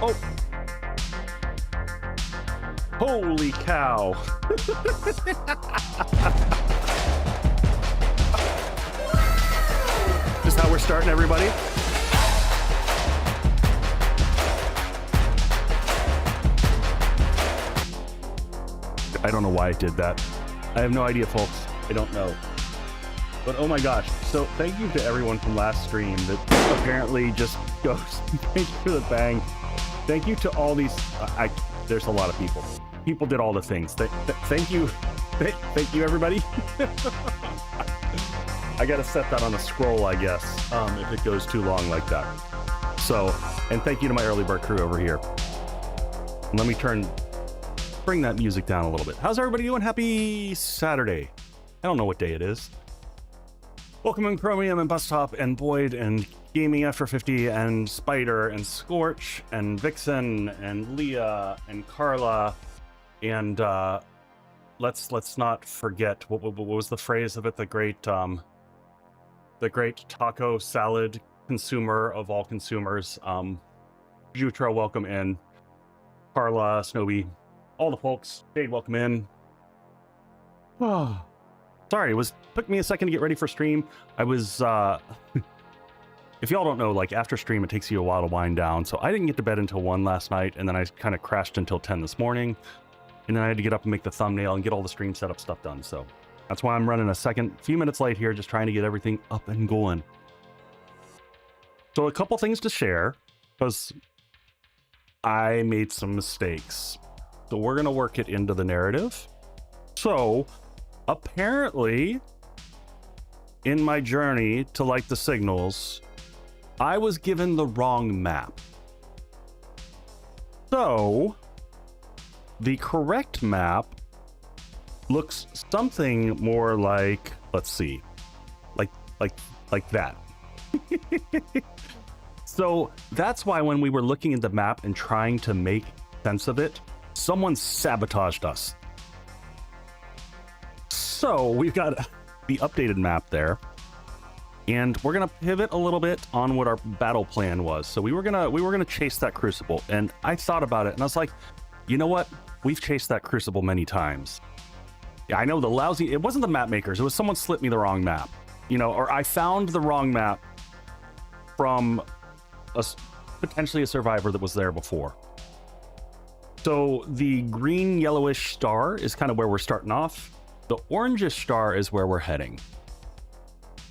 Oh! Holy cow! Is how we're starting, everybody? I don't know why I did that. I have no idea, folks. I don't know. But oh my gosh. So thank you to everyone from last stream that apparently just goes thank you for the bang. Thank you to all these. There's a lot of people. People did all the things. Thank you. Thank you, everybody. I got to set that on a scroll, I guess, if it goes too long like that. So, and thank you to my early bird crew over here. Let me bring that music down a little bit. How's everybody doing? Happy Saturday. I don't know what day it is. Welcome in Chromium and Bustop and Boyd and Gaming After 50 and Spider and Scorch and Vixen and Leah and Carla and let's not forget what was the phrase of it, the great taco salad consumer of all consumers. Jutra, welcome in. Carla, Snowby, all the folks. Jade, welcome in. Oh, sorry, took me a second to get ready for stream. I was if y'all don't know, like after stream it takes you a while to wind down, so I didn't get to bed until 1 last night, and then I kind of crashed until 10 this morning, and then I had to get up and make the thumbnail and get all the stream setup stuff done. So that's why I'm running a few minutes late here, just trying to get everything up and going. So a couple things to share, because I made some mistakes. So we're going to work it into the narrative. So apparently, in my journey to light the signals, I was given the wrong map. So the correct map looks something more like, let's see, like that. So that's why when we were looking at the map and trying to make sense of it, someone sabotaged us. So we've got the updated map there, and we're gonna pivot a little bit on what our battle plan was. So we were gonna chase that crucible, and I thought about it and I was like, you know what? We've chased that crucible many times. Yeah, I know it wasn't the map makers, it was someone slipped me the wrong map, you know, or I found the wrong map from potentially a survivor that was there before. So the green yellowish star is kind of where we're starting off. The orangish star is where we're heading.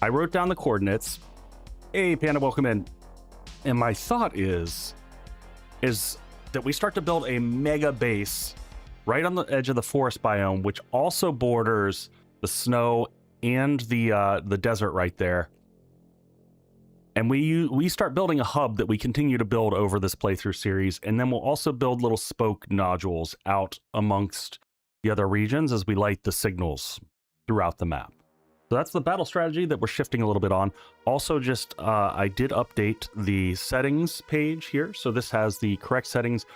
I wrote down the coordinates. Hey, Panda, welcome in. And my thought is that we start to build a mega base right on the edge of the forest biome, which also borders the snow and the desert right there. And we start building a hub that we continue to build over this playthrough series, and then we'll also build little spoke nodules out amongst the other regions as we light the signals throughout the map. So that's the battle strategy that we're shifting a little bit on. Also, just I did update the settings page here, so this has the correct settings.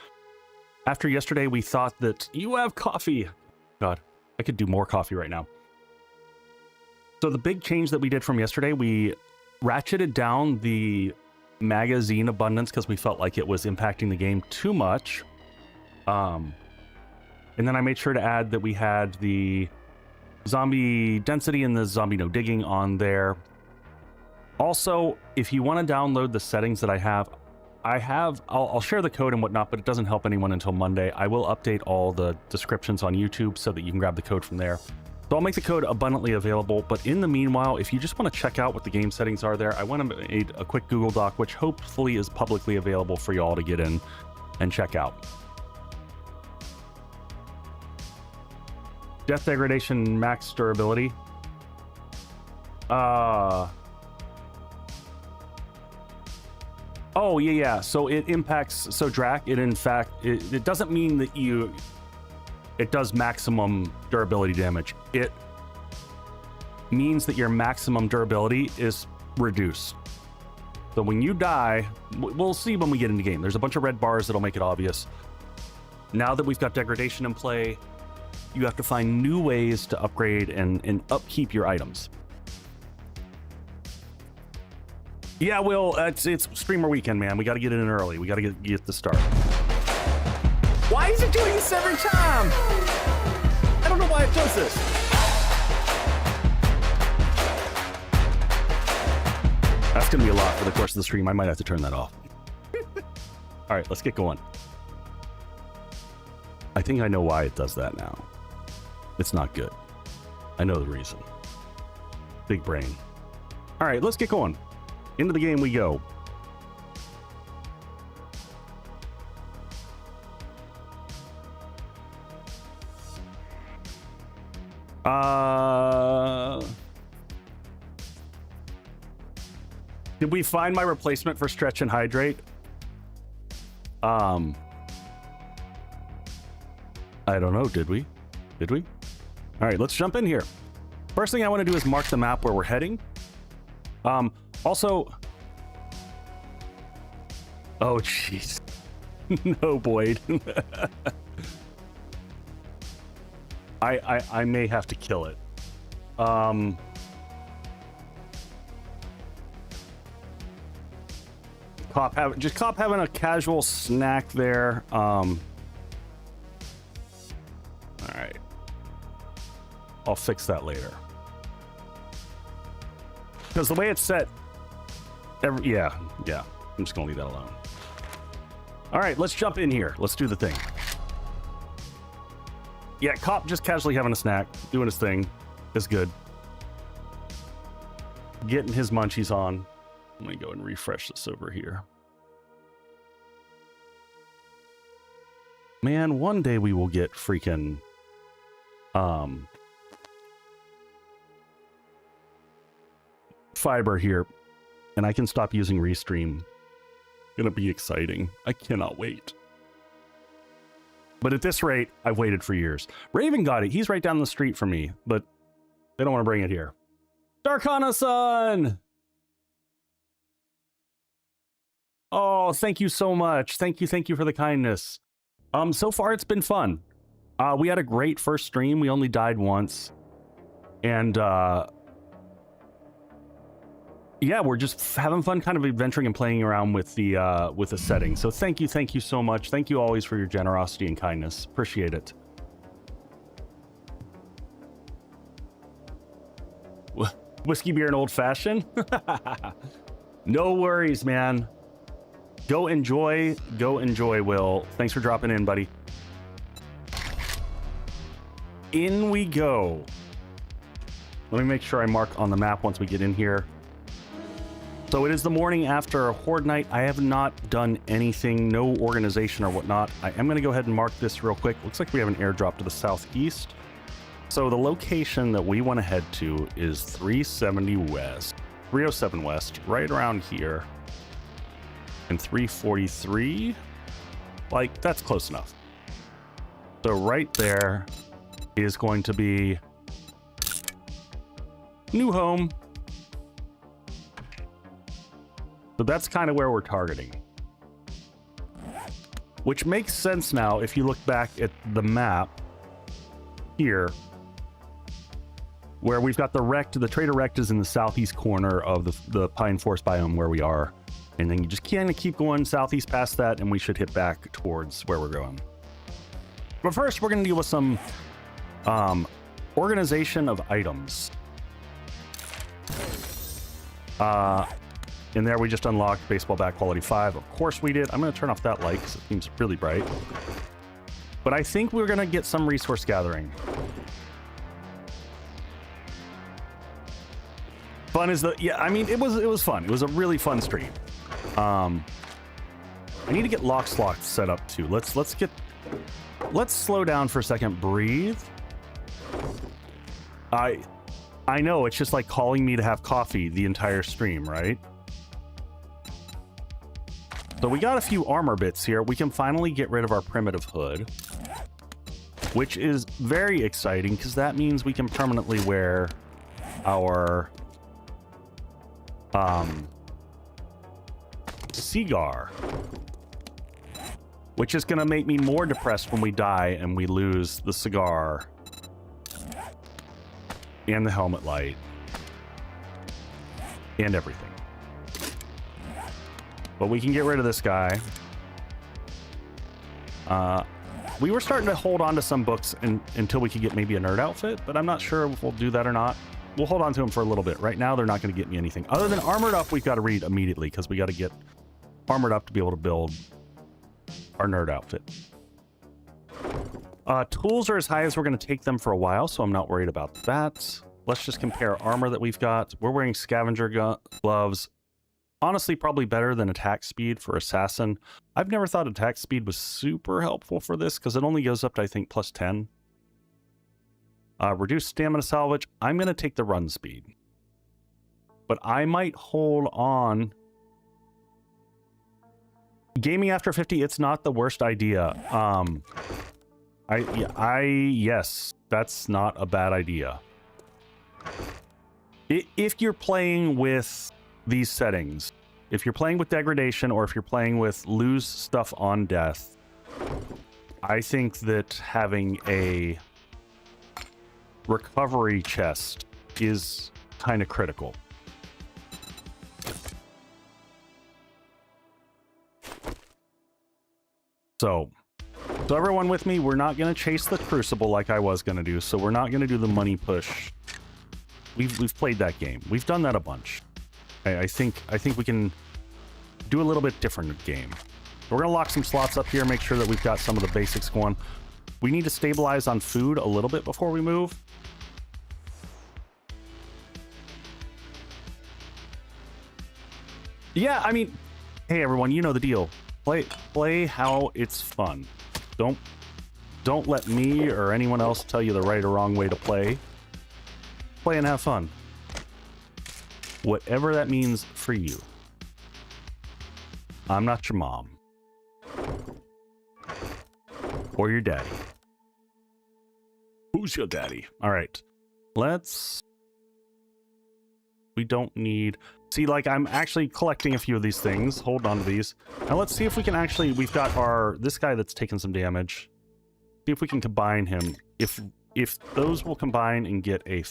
After yesterday, we thought that you have coffee. God, I could do more coffee right now. So the big change that we did from yesterday, we ratcheted down the magazine abundance because we felt like it was impacting the game too much. And then I made sure to add that we had the zombie density and the zombie no digging on there. Also, if you want to download the settings that I'll share the code and whatnot, but it doesn't help anyone until Monday. I will update all the descriptions on YouTube so that you can grab the code from there. So I'll make the code abundantly available, but in the meanwhile, if you just want to check out what the game settings are there, I want to make a quick Google Doc, which hopefully is publicly available for y'all to get in and check out. Death degradation, max durability. Oh, yeah. So it impacts, so Drac, it doesn't mean that it does maximum durability damage. means that your maximum durability is reduced. So when you die, we'll see when we get into game. There's a bunch of red bars that'll make it obvious. Now that we've got degradation in play, you have to find new ways to upgrade and upkeep your items. Yeah, Will, it's streamer weekend, man. We got to get in early. We got to get the start. Why is it doing this every time? I don't know why it does this. That's going to be a lot for the course of the stream. I might have to turn that off. All right, let's get going. I think I know why it does that now. It's not good. I know the reason. Big brain. All right, let's get going. Into the game we go. Did we find my replacement for stretch and hydrate? I don't know. Did we? Did we? All right, let's jump in here. First thing I want to do is mark the map where we're heading. Also, oh jeez, no, Boyd. I may have to kill it. Cop having a casual snack there. All right, I'll fix that later. Because the way it's set, yeah, I'm just gonna leave that alone. All right, let's jump in here. Let's do the thing. Yeah, Cop just casually having a snack, doing his thing. Is good. Getting his munchies on. I'm gonna go and refresh this over here. Man, one day we will get freaking fiber here, and I can stop using Restream. Gonna be exciting. I cannot wait. But at this rate, I've waited for years. Raven got it. He's right down the street from me, but they don't want to bring it here. Darkana-san! Oh, thank you so much. Thank you for the kindness. So far it's been fun. We had a great first stream. We only died once. And yeah, we're just having fun kind of adventuring and playing around with the setting. So thank you so much. Thank you always for your generosity and kindness. Appreciate it. Whiskey, beer, and old fashioned? No worries, man. Go enjoy, Will. Thanks for dropping in, buddy. In we go. Let me make sure I mark on the map once we get in here. So it is the morning after a Horde night. I have not done anything, no organization or whatnot. I am going to go ahead and mark this real quick. Looks like we have an airdrop to the southeast. So the location that we want to head to is 370 west, 307 west, right around here. And 343, like, that's close enough. So right there is going to be new home. So that's kind of where we're targeting. Which makes sense now if you look back at the map here, where we've got the wrecked, the Trader Wrecked is in the southeast corner of the Pine Forest biome where we are. And then you just kind of keep going southeast past that, and we should hit back towards where we're going. But first, we're going to deal with some organization of items. In there, we just unlocked baseball bat quality 5. Of course we did. I'm going to turn off that light because it seems really bright. But I think we're going to get some resource gathering. Fun is the... Yeah, I mean, it was fun. It was a really fun stream. I need to get lock slots set up too. Let's slow down for a second. Breathe. I know, it's just like calling me to have coffee the entire stream, right? So we got a few armor bits here. We can finally get rid of our primitive hood, which is very exciting because that means we can permanently wear our cigar, which is going to make me more depressed when we die and we lose the cigar and the helmet light and everything. But we can get rid of this guy. We were starting to hold on to some books until we could get maybe a nerd outfit, but I'm not sure if we'll do that or not. We'll hold on to them for a little bit. Right now, they're not going to get me anything. Other than armored up, we've got to read immediately because we got to get armored up to be able to build our nerd outfit. Tools are as high as we're going to take them for a while, so I'm not worried about that. Let's just compare armor that we've got. We're wearing scavenger gloves. Honestly, probably better than attack speed for assassin. I've never thought attack speed was super helpful for this because it only goes up to, I think, plus 10. Reduce stamina salvage. I'm going to take the run speed. But I might hold on. Gaming after 50, it's not the worst idea. Yes, that's not a bad idea. If you're playing with these settings, if you're playing with degradation or if you're playing with lose stuff on death, I think that having a recovery chest is kind of critical. So everyone with me, we're not going to chase the crucible like I was going to do, so we're not going to do the money push. We've played that game. We've done that a bunch. I think we can do a little bit different game. We're going to lock some slots up here, make sure that we've got some of the basics going. We need to stabilize on food a little bit before we move. Yeah, I mean, hey everyone, you know the deal. Play how it's fun. Don't let me or anyone else tell you the right or wrong way to play. Play and have fun. Whatever that means for you. I'm not your mom. Or your daddy. Who's your daddy? All right. We don't need... See, like, I'm actually collecting a few of these things. Hold on to these. Now let's see if we can actually... We've got this guy that's taken some damage. See if we can combine him. If those will combine and get a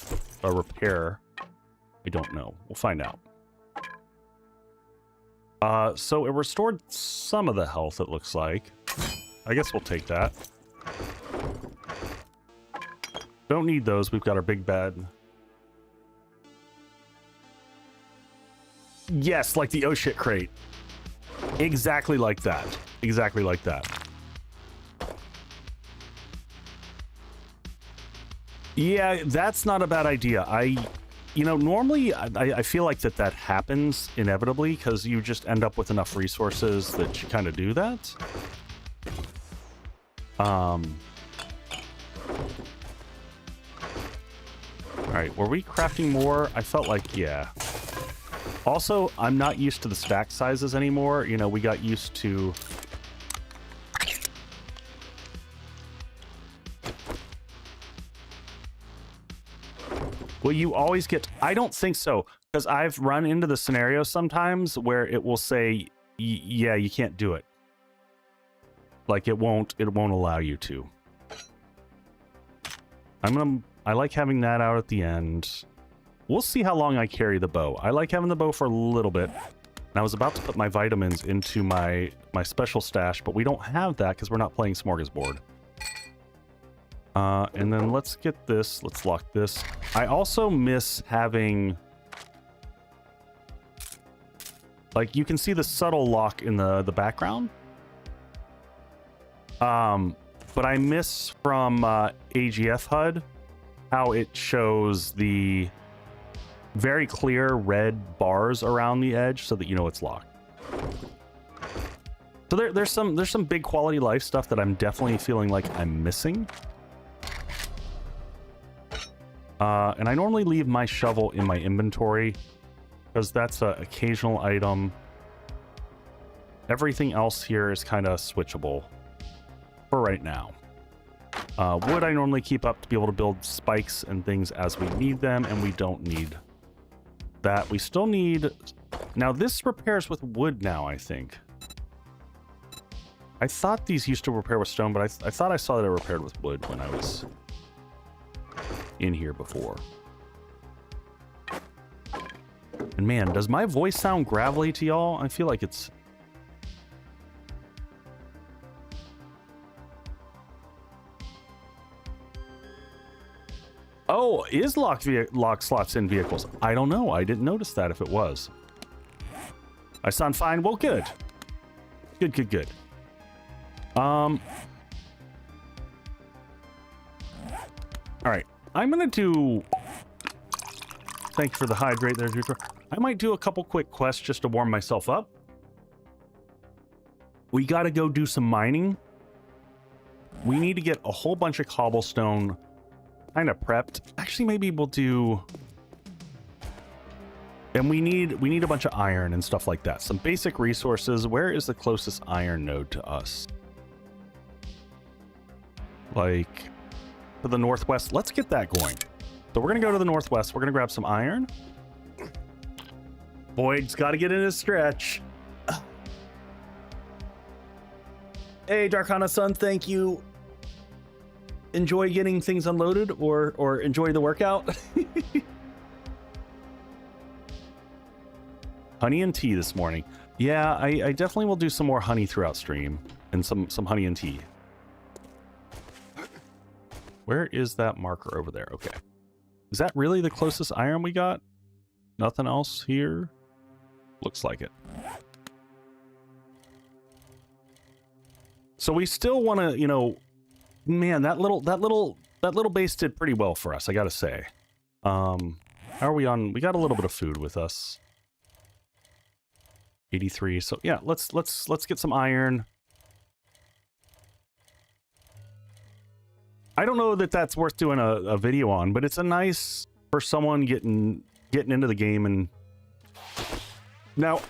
repair... I don't know. We'll find out. So it restored some of the health, it looks like. I guess we'll take that. Don't need those. We've got our big bed. Yes, like the oh shit crate. Exactly like that. Exactly like that. Yeah, that's not a bad idea. You know, normally I feel like that happens inevitably because you just end up with enough resources that you kind of do that. All right, were we crafting more? I felt like, yeah. Also, I'm not used to the stack sizes anymore. You know, we got used to... Well, you always get... I don't think so, because I've run into the scenario sometimes where it will say, yeah, you can't do it. Like, it won't allow you to. I like having that out at the end. We'll see how long I carry the bow. I like having the bow for a little bit. And I was about to put my vitamins into my special stash, but we don't have that because we're not playing Smorgasbord. And then let's get this. Let's lock this. I also miss having... Like, you can see the subtle lock in the background. But I miss from AGF HUD how it shows the very clear red bars around the edge so that you know it's locked. So there's some big quality life stuff that I'm definitely feeling like I'm missing. And I normally leave my shovel in my inventory because that's an occasional item. Everything else here is kind of switchable for right now. Wood I normally keep up to be able to build spikes and things as we need them, and we don't need that. We still need... Now, this repairs with wood now, I think. I thought these used to repair with stone, but I thought I saw that it repaired with wood when I was in here before. And man, does my voice sound gravelly to y'all? I feel like it's... Oh, is lock slots in vehicles? I don't know. I didn't notice that if it was. I sound fine. Well, good. Good. All right. I'm going to do... Thank you for the hydrate there, Jutra. I might do a couple quick quests just to warm myself up. We got to go do some mining. We need to get a whole bunch of cobblestone kind of prepped. Actually, maybe we'll do... And we need a bunch of iron and stuff like that. Some basic resources. Where is the closest iron node to us? Like, to the northwest. Let's get that going. So we're going to go to the northwest. We're going to grab some iron. Boyd's got to get in his stretch. Hey, Darkana Sun, thank you. Enjoy getting things unloaded or enjoy the workout. Honey and tea this morning. Yeah, I definitely will do some more honey throughout stream and some honey and tea. Where is that marker over there? Okay. Is that really the closest iron we got? Nothing else here? Looks like it. So we still want to, you know, man, that little base did pretty well for us, I gotta say. How are we on? We got a little bit of food with us. 83. So yeah, let's get some iron. I don't know that that's worth doing a video on, but it's a nice for someone getting into the game. And now,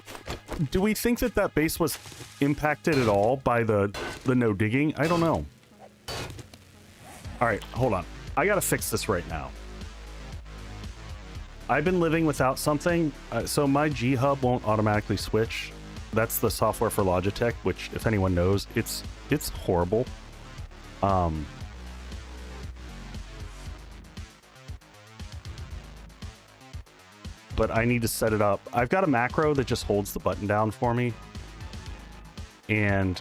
do we think that base was impacted at all by the no digging? I don't know. All right, hold on. I gotta fix this right now. I've been living without something, so my G hub won't automatically switch. That's the software for Logitech, which, if anyone knows, it's horrible. But I need to set it up. I've got a macro that just holds the button down for me. And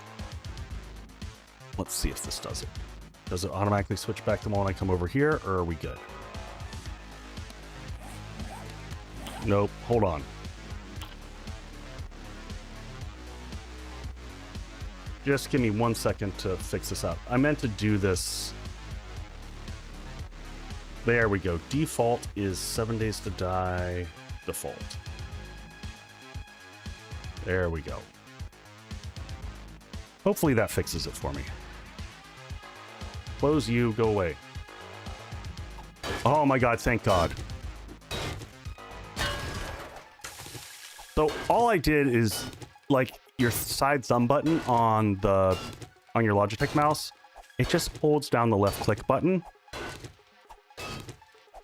let's see if this does it. Does it automatically switch back to when I come over here, or are we good? Nope, hold on. Just give me 1 second to fix this up. I meant to do this. There we go. Default is 7 days to die. Default. There we go. Hopefully that fixes it for me. Close you, go away. Oh my god, thank god. So all I did is, like, your side thumb button on your Logitech mouse, it just holds down the left click button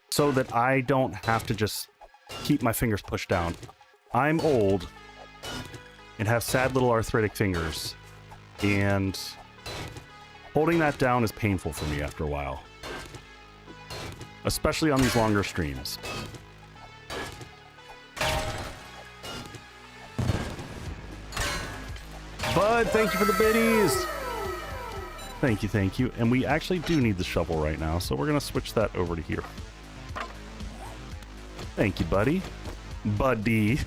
so that I don't have to just keep my fingers pushed down. I'm old and have sad little arthritic fingers, and holding that down is painful for me after a while, especially on these longer streams. Bud, thank you for the biddies. Thank you. And we actually do need the shovel right now, so we're gonna switch that over to here. Thank you, buddy. Buddy.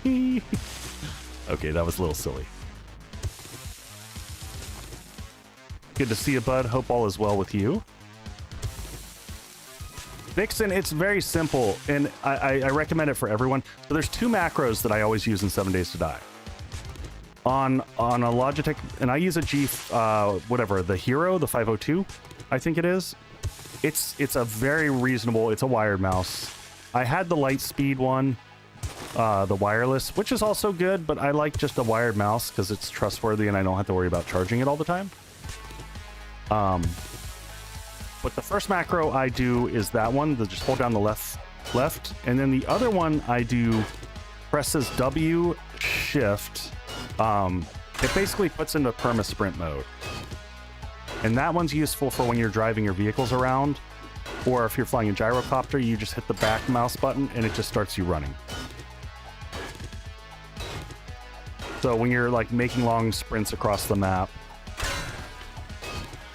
Okay, that was a little silly. Good to see you, bud. Hope all is well with you. Vixen, it's very simple, and I recommend it for everyone. So there's two macros that I always use in 7 Days to Die. On a Logitech, and I use a G, whatever, the Hero, the 502, I think it is. It's a very reasonable, it's a wired mouse. I had the Lightspeed one, the wireless, which is also good, but I like just a wired mouse because it's trustworthy and I don't have to worry about charging it all the time. But the first macro I do is that one, just hold down the left, and then the other one I do presses W shift. It basically puts into perma sprint mode. And that one's useful for when you're driving your vehicles around, or if you're flying a gyrocopter, you just hit the back mouse button and it just starts you running. So when you're like making long sprints across the map,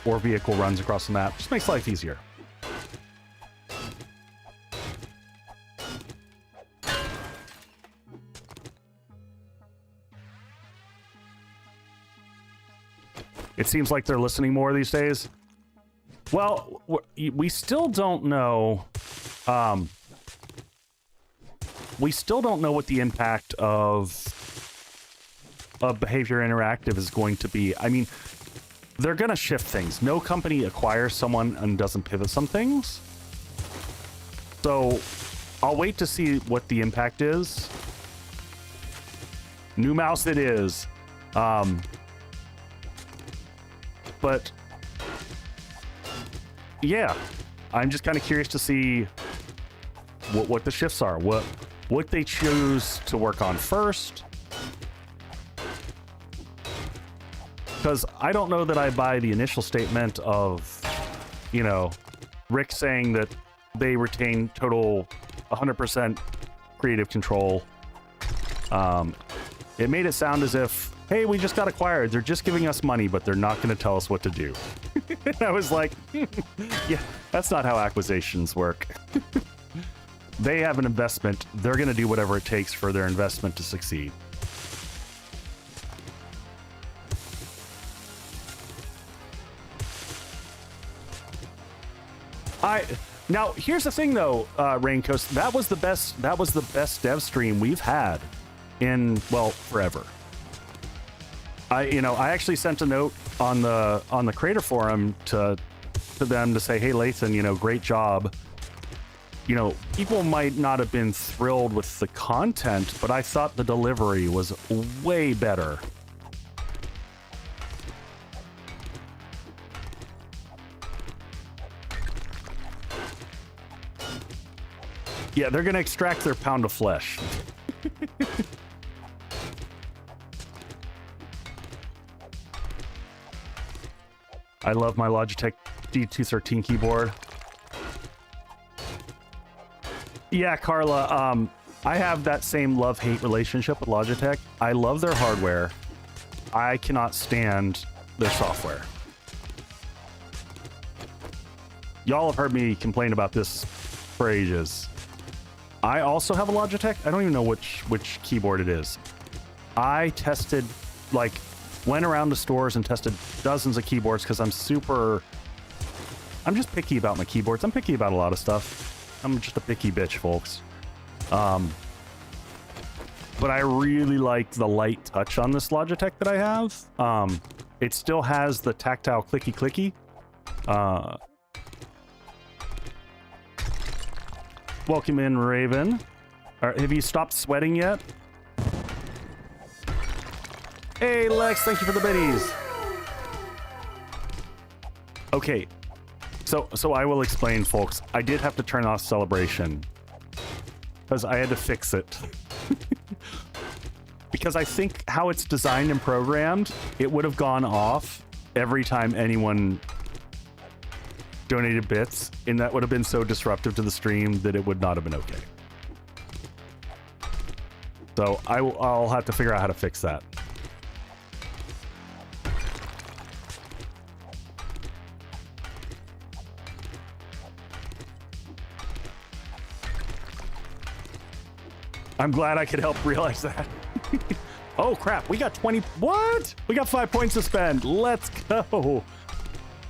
or vehicle runs across the map, just makes life easier. It seems like they're listening more these days. Well, we still don't know. We still don't know what the impact of Behavior Interactive is going to be. I mean, they're going to shift things. No company acquires someone and doesn't pivot some things. So I'll wait to see what the impact is. New mouse it is. But yeah, I'm just kind of curious to see what the shifts are, what they choose to work on first. Because I don't know that I buy the initial statement of, you know, Rick saying that they retain total 100% creative control. It made it sound as if, hey, we just got acquired. They're just giving us money, but they're not going to tell us what to do. And I was like, yeah, that's not how acquisitions work. They have an investment. They're going to do whatever it takes for their investment to succeed. Now here's the thing though, Raincoast, that was the best dev stream we've had in, well, forever. I actually sent a note on the creator forum to them to say, hey Lathan, great job. People might not have been thrilled with the content, but I thought the delivery was way better. Yeah, they're gonna extract their pound of flesh. I love my Logitech D213 keyboard. Yeah, Carla, I have that same love-hate relationship with Logitech. I love their hardware. I cannot stand their software. Y'all have heard me complain about this for ages. I also have a Logitech. I don't even know which keyboard it is. I tested, went around the stores and tested dozens of keyboards because I'm just picky about my keyboards. I'm picky about a lot of stuff. I'm just a picky bitch, folks. But I really like the light touch on this Logitech that I have. It still has the tactile clicky. Welcome in, Raven. Have you stopped sweating yet? Hey, Lex, thank you for the biddies. Okay, so I will explain, folks. I did have to turn off Celebration because I had to fix it. Because I think how it's designed and programmed, it would have gone off every time anyone donated bits, and that would have been so disruptive to the stream that it would not have been okay. So I'll have to figure out how to fix that. I'm glad I could help realize that. Oh crap, we got 20. What? We got 5 points to spend. Let's go. All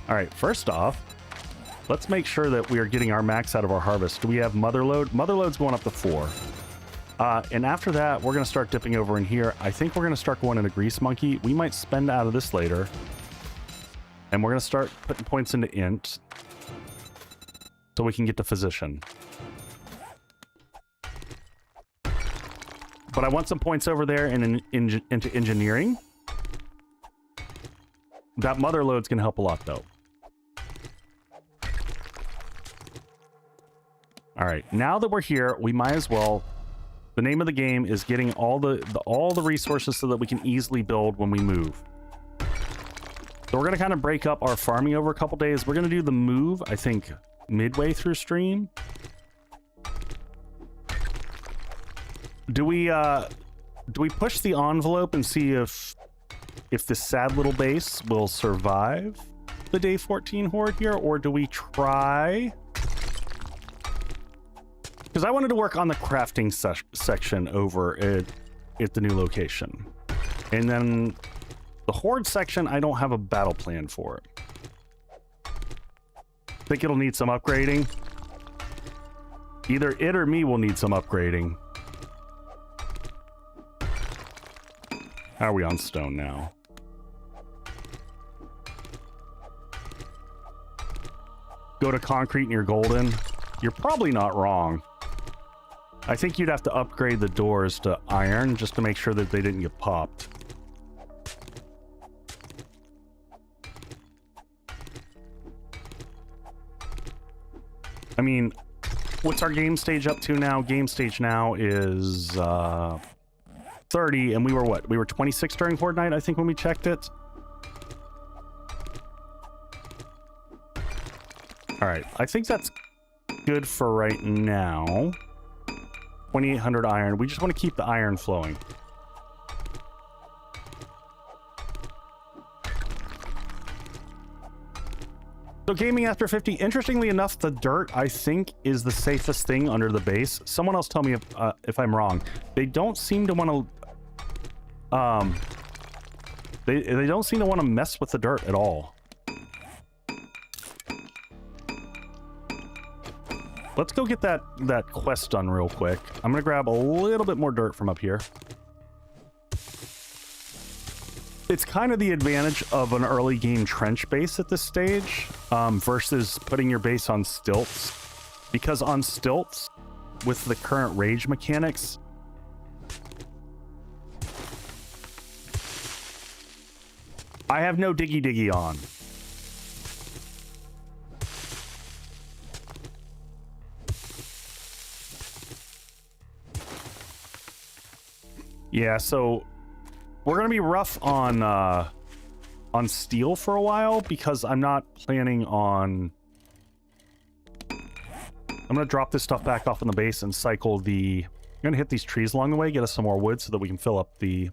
right, first off, let's make sure that we are getting our max out of our harvest. Do we have motherload? Motherload's going up to 4. And after that, we're going to start dipping over in here. I think we're going to start going into Grease Monkey. We might spend out of this later. And we're going to start putting points into Int so we can get to Physician. But I want some points over there into Engineering. That Motherload's going to help a lot, though. All right, now that we're here, we might as well. The name of the game is getting all the resources so that we can easily build when we move. So we're gonna kind of break up our farming over a couple days. We're gonna do the move, I think, midway through stream. Do we push the envelope and see if this sad little base will survive the day 14 horde here, or do we try? Because I wanted to work on the crafting section over at the new location, and then the horde section I don't have a battle plan for it. Think it'll need some upgrading. Either it or me will need some upgrading. How are we on stone now? Go to concrete and you're golden. You're probably not wrong. I think you'd have to upgrade the doors to iron just to make sure that they didn't get popped. I mean, what's our game stage up to now? Game stage now is 30, and we were what? We were 26 during Horde Night, I think, when we checked it. All right, I think that's good for right now. 2,800 iron. We just want to keep the iron flowing. So gaming after 50, interestingly enough, the dirt, I think, is the safest thing under the base. Someone else tell me if I'm wrong. They don't seem to want to... They don't seem to want to mess with the dirt at all. Let's go get that quest done real quick. I'm gonna grab a little bit more dirt from up here. It's kind of the advantage of an early game trench base at this stage versus putting your base on stilts. Because on stilts, with the current rage mechanics, I have no diggy on. Yeah, so we're gonna be rough on steel for a while because I'm not planning on. I'm gonna drop this stuff back off in the base and cycle the. I'm gonna hit these trees along the way, get us some more wood so that we can fill up the.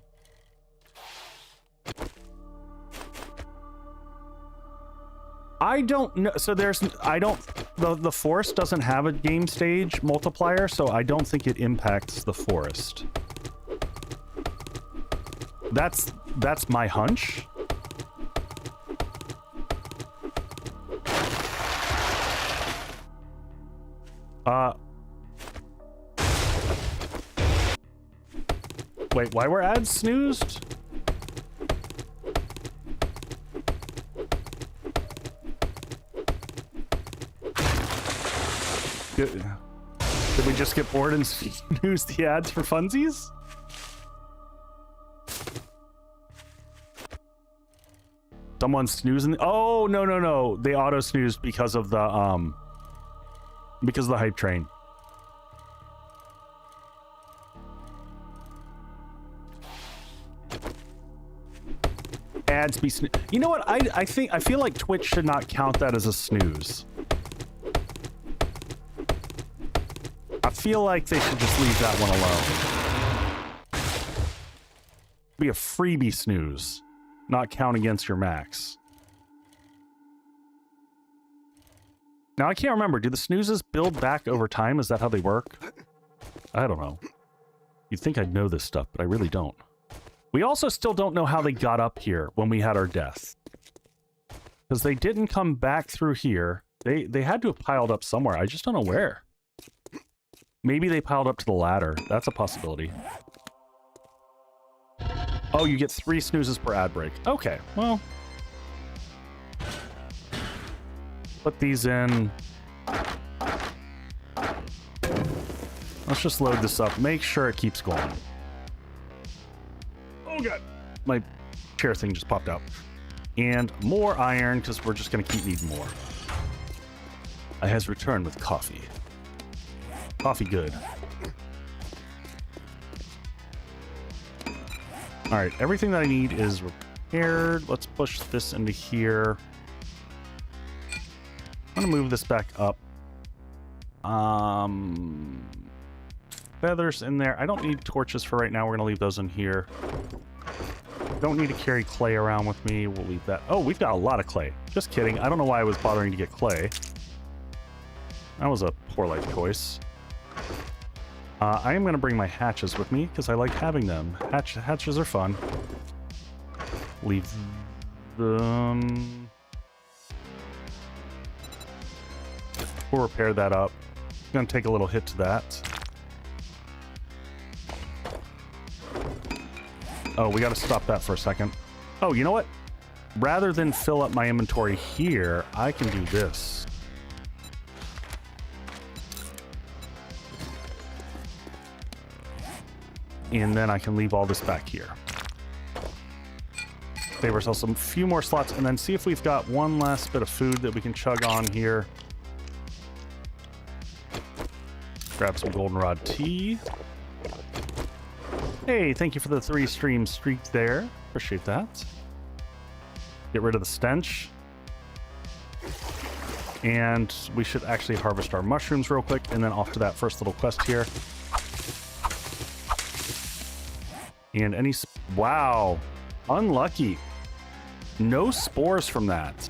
I don't know. So there's. I don't. The forest doesn't have a game stage multiplier, so I don't think it impacts the forest. That's my hunch. Wait, why were ads snoozed? Did we just get bored and snooze the ads for funsies? Someone's snoozing. Oh, no. They auto snoozed because of the hype train. Ads be snooze. You know what? I feel like Twitch should not count that as a snooze. I feel like they should just leave that one alone. Be a freebie snooze. Not count against your max. Now, I can't remember. Do the snoozes build back over time? Is that how they work? I don't know. You'd think I'd know this stuff, but I really don't. We also still don't know how they got up here when we had our death. Because they didn't come back through here. They had to have piled up somewhere. I just don't know where. Maybe they piled up to the ladder. That's a possibility. Oh, you get 3 snoozes per ad break. Okay, well. Put these in. Let's just load this up. Make sure it keeps going. Oh, God. My chair thing just popped out. And more iron, because we're just going to keep needing more. I has returned with coffee. Coffee good. All right, everything that I need is repaired. Let's push this into here. I'm gonna move this back up. Feathers in there. I don't need torches for right now. We're gonna leave those in here. Don't need to carry clay around with me. We'll leave that. Oh, we've got a lot of clay. Just kidding. I don't know why I was bothering to get clay. That was a poor life choice. I am going to bring my hatches with me because I like having them. Hatches are fun. Leave them. We'll repair that up. Going to take a little hit to that. Oh, we got to stop that for a second. Oh, you know what? Rather than fill up my inventory here, I can do this. And then I can leave all this back here. Save ourselves a few more slots and then see if we've got one last bit of food that we can chug on here. Grab some goldenrod tea. Hey, thank you for the 3 stream streak there. Appreciate that. Get rid of the stench. And we should actually harvest our mushrooms real quick and then off to that first little quest here. And any... Wow. Unlucky. No spores from that.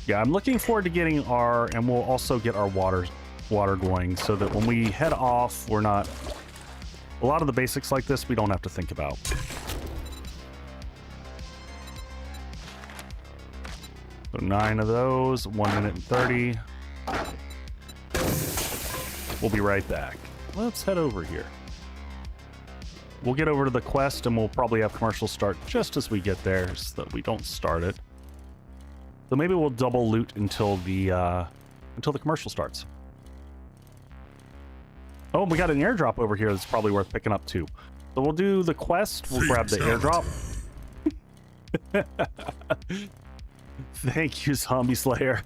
Yeah, I'm looking forward to getting our... And we'll also get our water going so that when we head off, we're not... A lot of the basics like this, we don't have to think about. So 9 of those, 1 minute and 30. We'll be right back. Let's head over here. We'll get over to the quest and we'll probably have commercial start just as we get there so that we don't start it. So maybe we'll double loot until the commercial starts. Oh, we got an airdrop over here that's probably worth picking up too. So we'll do the quest, we'll grab the airdrop. Thank you, Zombie Slayer.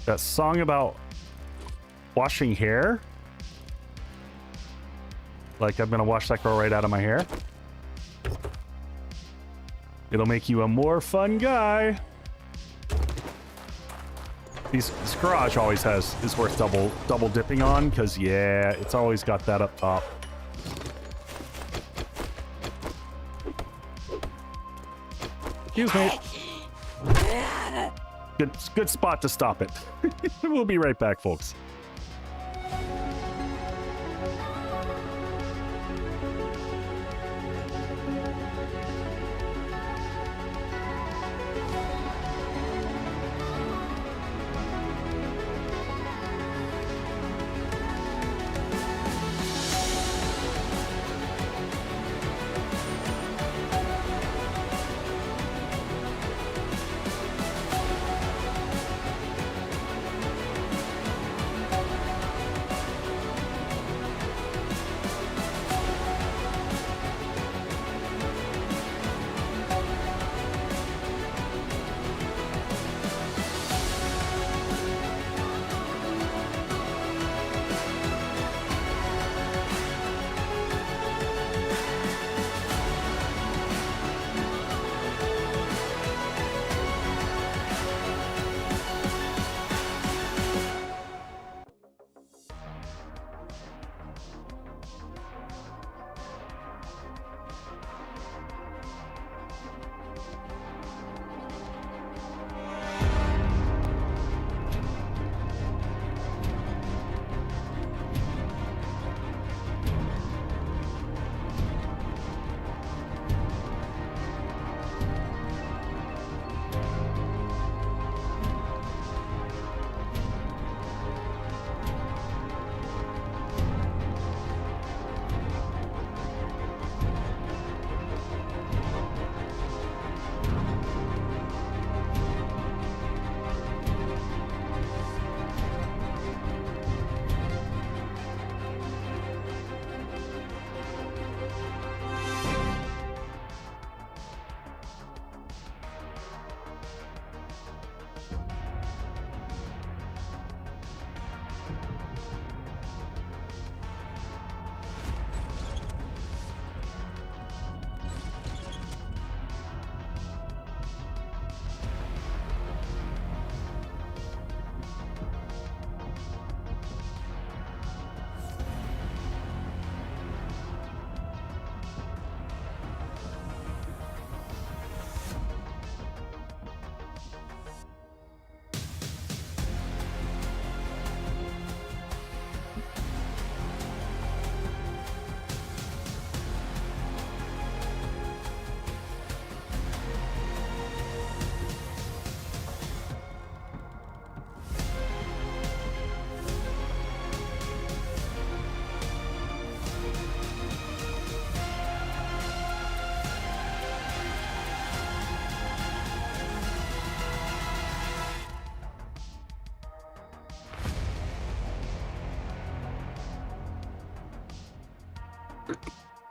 That song about washing hair? Like I'm gonna wash that girl right out of my hair? It'll make you a more fun guy. This garage always is worth double dipping on, because yeah, it's always got that up top. Excuse me. Good spot to stop it. We'll be right back, folks.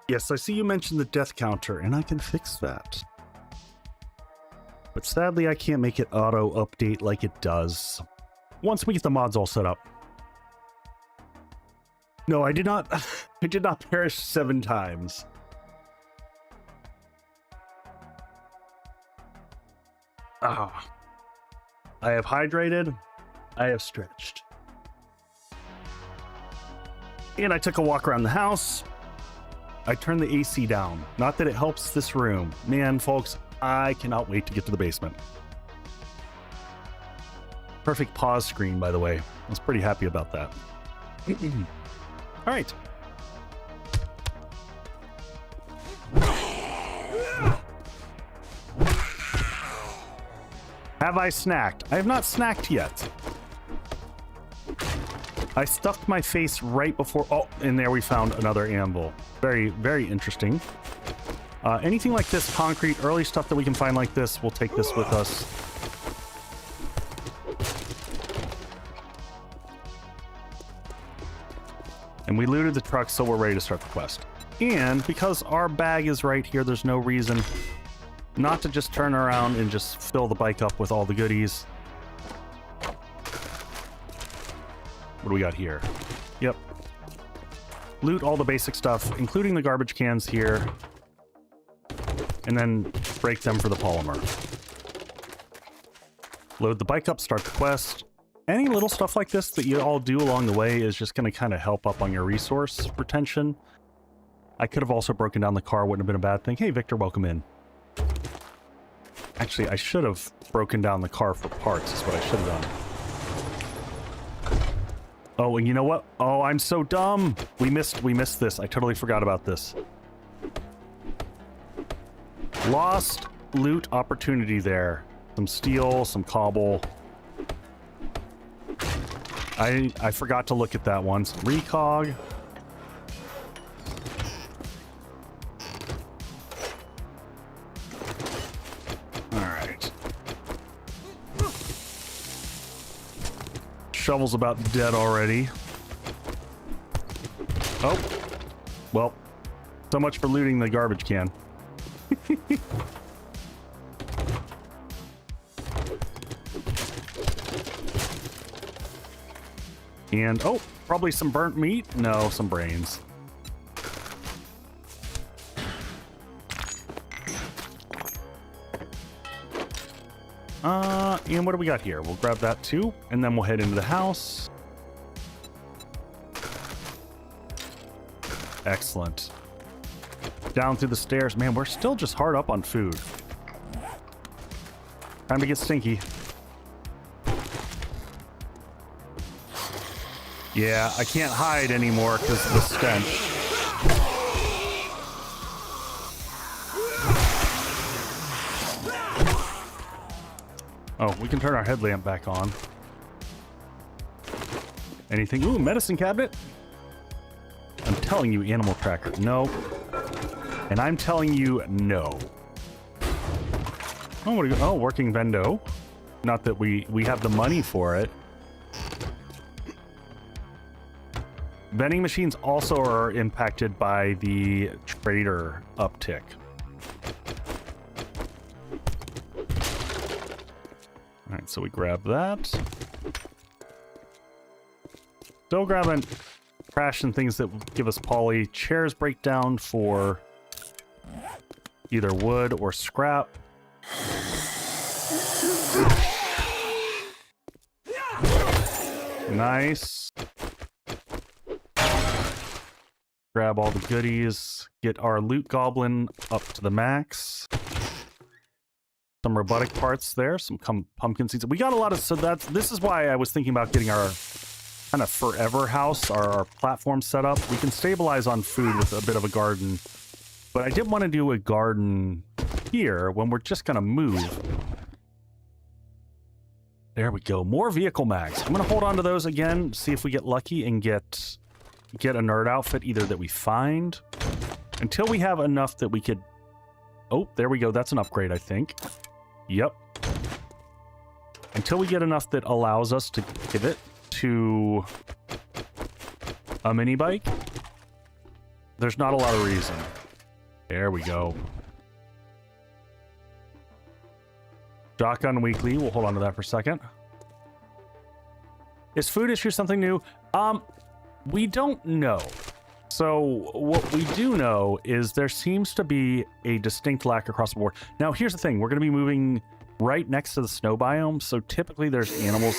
Yes, I see you mentioned the death counter, and I can fix that. But sadly, I can't make it auto-update like it does once we get the mods all set up. No, I did not. I did not perish 7 times. Ah. I have hydrated. I have stretched. And I took a walk around the house. I turned the AC down. Not that it helps this room. Man, folks, I cannot wait to get to the basement. Perfect pause screen, by the way. I was pretty happy about that. All right. Have I snacked? I have not snacked yet. I stuffed my face right before... Oh, and there we found another anvil. Very, very interesting. Anything like this, concrete, early stuff that we can find like this, we'll take this with us. And we looted the truck, so we're ready to start the quest. And because our bag is right here, there's no reason not to just turn around and just fill the bike up with all the goodies. What do we got here? Yep. Loot all the basic stuff, including the garbage cans here. And then break them for the polymer. Load the bike up, start the quest. Any little stuff like this that you all do along the way is just going to kind of help up on your resource retention. I could have also broken down the car, wouldn't have been a bad thing. Hey, Victor, welcome in. Actually, I should have broken down the car for parts, is what I should have done. Oh, and you know what? Oh, I'm so dumb. We missed this. I totally forgot about this. Lost loot opportunity there. Some steel, some cobble. I forgot to look at that one. Some recog. Alright. Shovel's about dead already. Oh. Well, so much for looting the garbage can. And, oh, probably some burnt meat? No, some brains. And what do we got here? We'll grab that too, and then we'll head into the house. Excellent. Down through the stairs. Man, we're still just hard up on food. Time to get stinky. Yeah, I can't hide anymore because of the stench. Oh, we can turn our headlamp back on. Anything? Ooh, medicine cabinet. I'm telling you, animal tracker, no. And I'm telling you, no. Oh, what do you, oh, working vendo. Not that we have the money for it. Vending machines also are impacted by the trader uptick. All right, so we grab that. Still grabbing trash and things that give us poly. Chairs break down for either wood or scrap. Nice. Grab all the goodies. Get our loot goblin up to the max. Some robotic parts there. Some pumpkin seeds. We got a lot of... So this is why I was thinking about getting our kind of forever house, our platform set up. We can stabilize on food with a bit of a garden. But I didn't want to do a garden here when we're just going to move. There we go. More vehicle mags. I'm going to hold on to those again, see if we get lucky and get a nerd outfit either that we find. Until we have enough that we could... Oh, there we go. That's an upgrade, I think. Yep. Until we get enough that allows us to pivot to a mini bike. There's not a lot of reason. There we go. Shotgun weekly. We'll hold on to that for a second. Is food issue something new? We don't know. So what we do know is there seems to be a distinct lack across the board. Now, here's the thing. We're going to be moving right next to the snow biome. So typically there's animals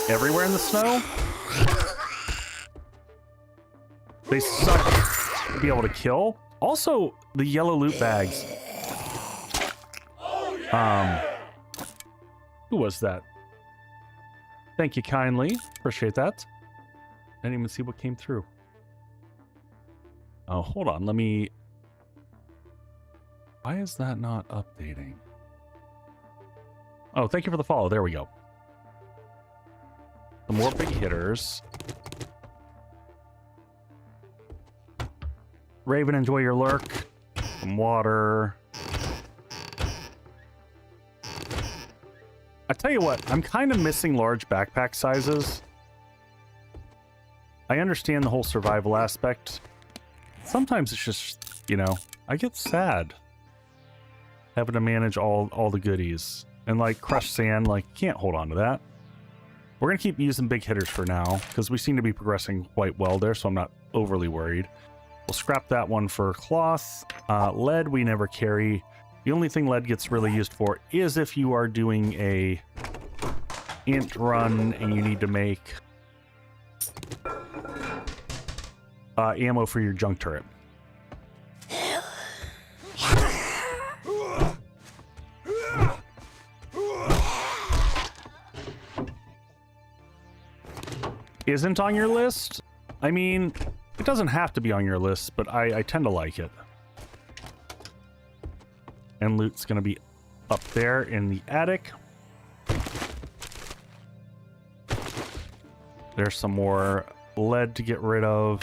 everywhere in the snow. They suck to be able to kill. Also, the yellow loot bags. Who was that? Thank you kindly. Appreciate that. I didn't even see what came through. Oh, hold on. Let me... Why is that not updating? Oh, thank you for the follow. There we go. Some more big hitters. Raven, enjoy your lurk. Some water. I tell you what, I'm kind of missing large backpack sizes. I understand the whole survival aspect. Sometimes it's just, you know, I get sad having to manage all the goodies. And like crushed sand, like, can't hold on to that. We're going to keep using big hitters for now, because we seem to be progressing quite well there, so I'm not overly worried. We'll scrap that one for cloth. Lead we never carry. The only thing lead gets really used for is if you are doing a int run and you need to make ammo for your junk turret. Isn't on your list? I mean, it doesn't have to be on your list, but I tend to like it. And loot's gonna be up there in the attic. There's some more lead to get rid of.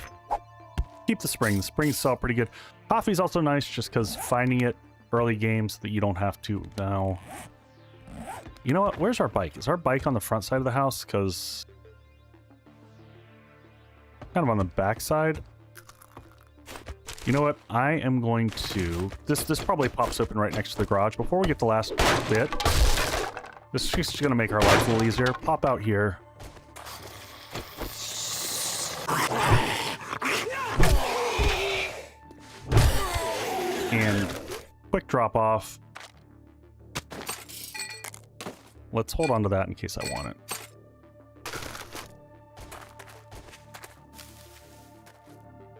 Keep the spring. The springs sell pretty good. Coffee's also nice just because finding it early game so that you don't have to now. You know what? Where's our bike? Is our bike on the front side of the house? Because kind of on the back side. You know what? I am going to... This probably pops open right next to the garage. Before we get the last bit, this is just going to make our life a little easier. Pop out here. And quick drop off. Let's hold on to that in case I want it.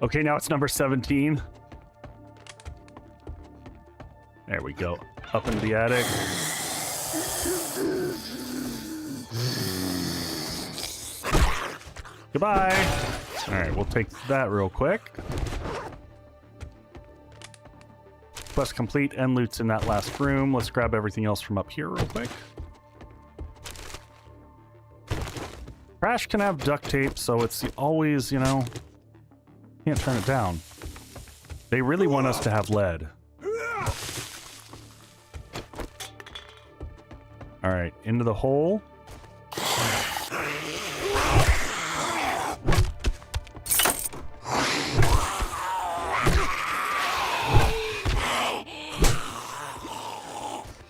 Okay, now it's number 17. There we go. Up into the attic. Goodbye. All right, we'll take that real quick. Quest complete and loot's in that last room. Let's grab everything else from up here real quick. Trash can have duct tape, so it's always, you know, can't turn it down. They really want us to have lead. All right, into the hole.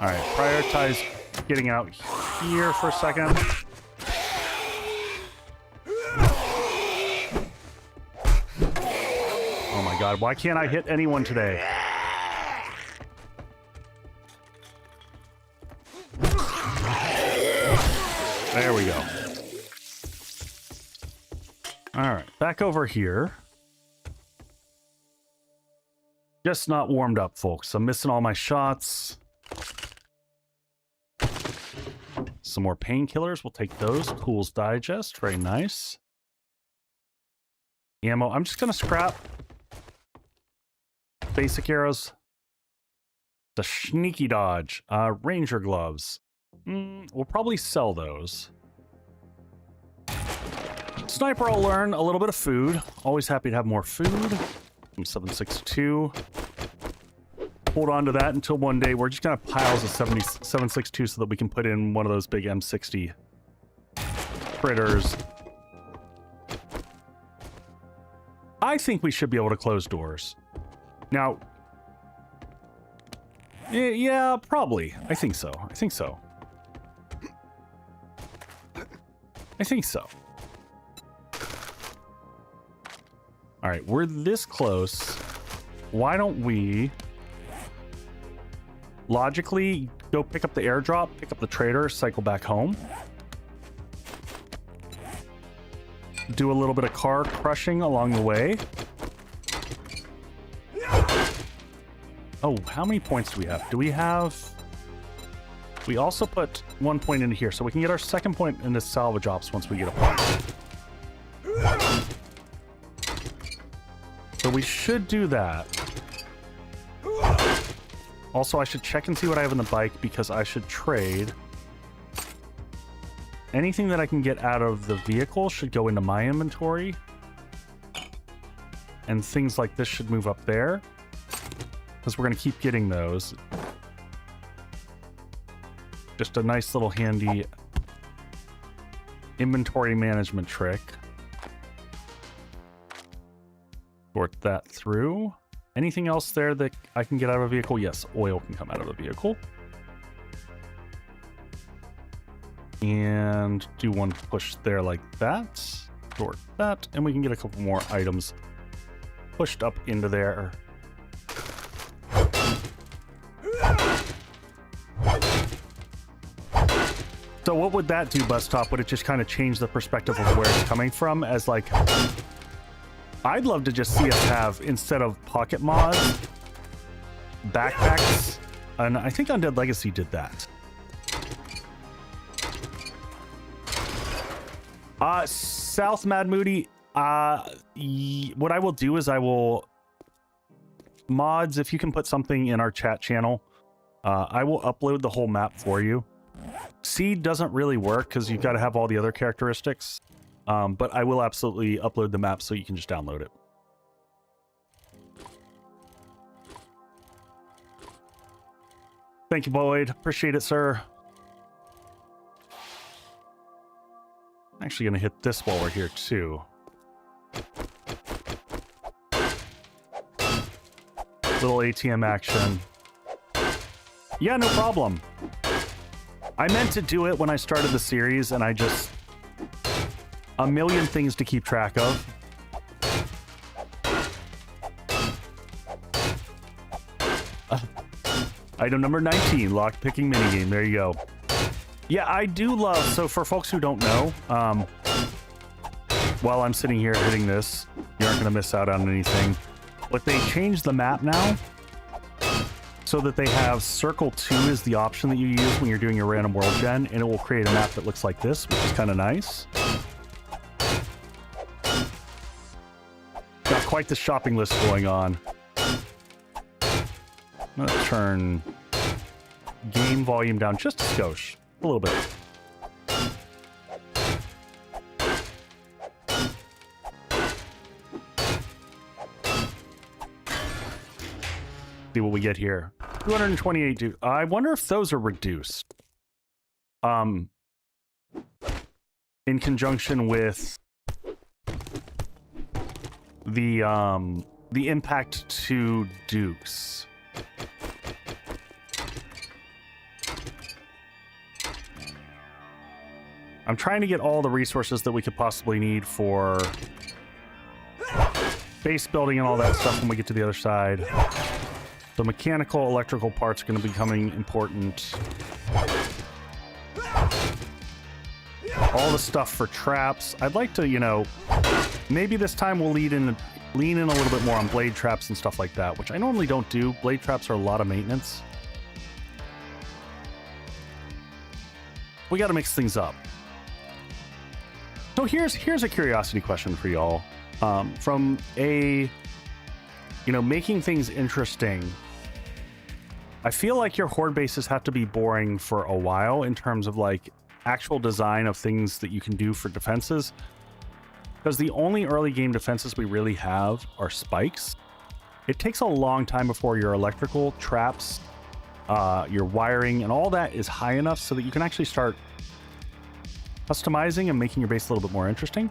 All right, prioritize getting out here for a second. Oh my God, why can't I hit anyone today? There we go. All right, back over here. Just not warmed up, folks. I'm missing all my shots. Some more painkillers. We'll take those. Tools Digest. Very nice. Ammo. I'm just going to scrap basic arrows. The sneaky dodge. Ranger gloves. We'll probably sell those. Sniper, I'll learn a little bit of food. Always happy to have more food. Some 762. Hold on to that until one day we're just gonna have piles of 762 so that we can put in one of those big M60 critters. I think we should be able to close doors. Now, yeah, probably. I think so. I think so. I think so. All right, we're this close. Why don't we logically go pick up the airdrop, pick up the trader, cycle back home. Do a little bit of car crushing along the way. Oh, how many points do we have? Do we have... We also put 1 point into here, so we can get our second point into salvage ops once we get a point. So we should do that. Also, I should check and see what I have in the bike because I should trade. Anything that I can get out of the vehicle should go into my inventory. And things like this should move up there. Because we're going to keep getting those. Just a nice little handy inventory management trick. Sort that through. Anything else there that I can get out of a vehicle? Yes, oil can come out of a vehicle. And do one push there like that. Sort that. And we can get a couple more items pushed up into there. So what would that do, Bus Top? Would it just kind of change the perspective of where it's coming from? As like, I'd love to just see us have, instead of pocket mods, backpacks. And I think Undead Legacy did that. South Mad Moody, what I will do is I will... Mods, if you can put something in our chat channel, I will upload the whole map for you. Seed doesn't really work because you've got to have all the other characteristics. But I will absolutely upload the map so you can just download it. Thank you, Boyd. Appreciate it, sir. I'm actually going to hit this while we're here, too. Little ATM action. Yeah, no problem. I meant to do it when I started the series, and I just... A million things to keep track of. Item number 19, lockpicking minigame. There you go. Yeah, I do love... So for folks who don't know, while I'm sitting here hitting this, you aren't going to miss out on anything. But they changed the map now so that they have Circle 2 is the option that you use when you're doing your random world gen, and it will create a map that looks like this, which is kind of nice. Got quite the shopping list going on. I'm gonna turn game volume down just a skosh, a little bit. See what we get here. 228 dude. I wonder if those are reduced. In conjunction with the impact to Dukes. I'm trying to get all the resources that we could possibly need for base building and all that stuff when we get to the other side. The mechanical, electrical parts are going to be becoming important. All the stuff for traps. I'd like to, you know, maybe this time we'll lean in a little bit more on blade traps and stuff like that, which I normally don't do. Blade traps are a lot of maintenance. We got to mix things up. So here's a curiosity question for y'all. From a, you know, making things interesting, I feel like your horde bases have to be boring for a while in terms of like actual design of things that you can do for defenses, because the only early game defenses we really have are spikes. It takes a long time before your electrical traps, your wiring, and all that is high enough so that you can actually start customizing and making your base a little bit more interesting.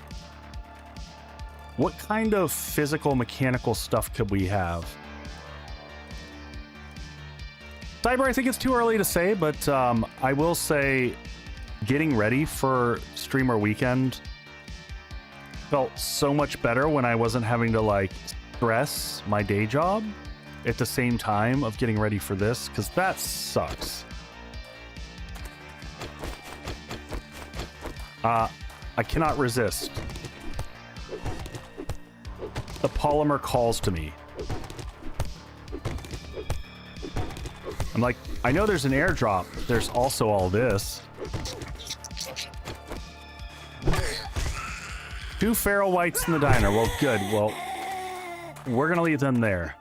What kind of physical, mechanical stuff could we have? Cyber, I think it's too early to say, but I will say getting ready for streamer weekend felt so much better when I wasn't having to like stress my day job at the same time of getting ready for this, because that sucks. I cannot resist. The polymer calls to me. I'm like, I know there's an airdrop. There's also all this. 2 feral whites in the diner. Well, good. Well, we're going to leave them there.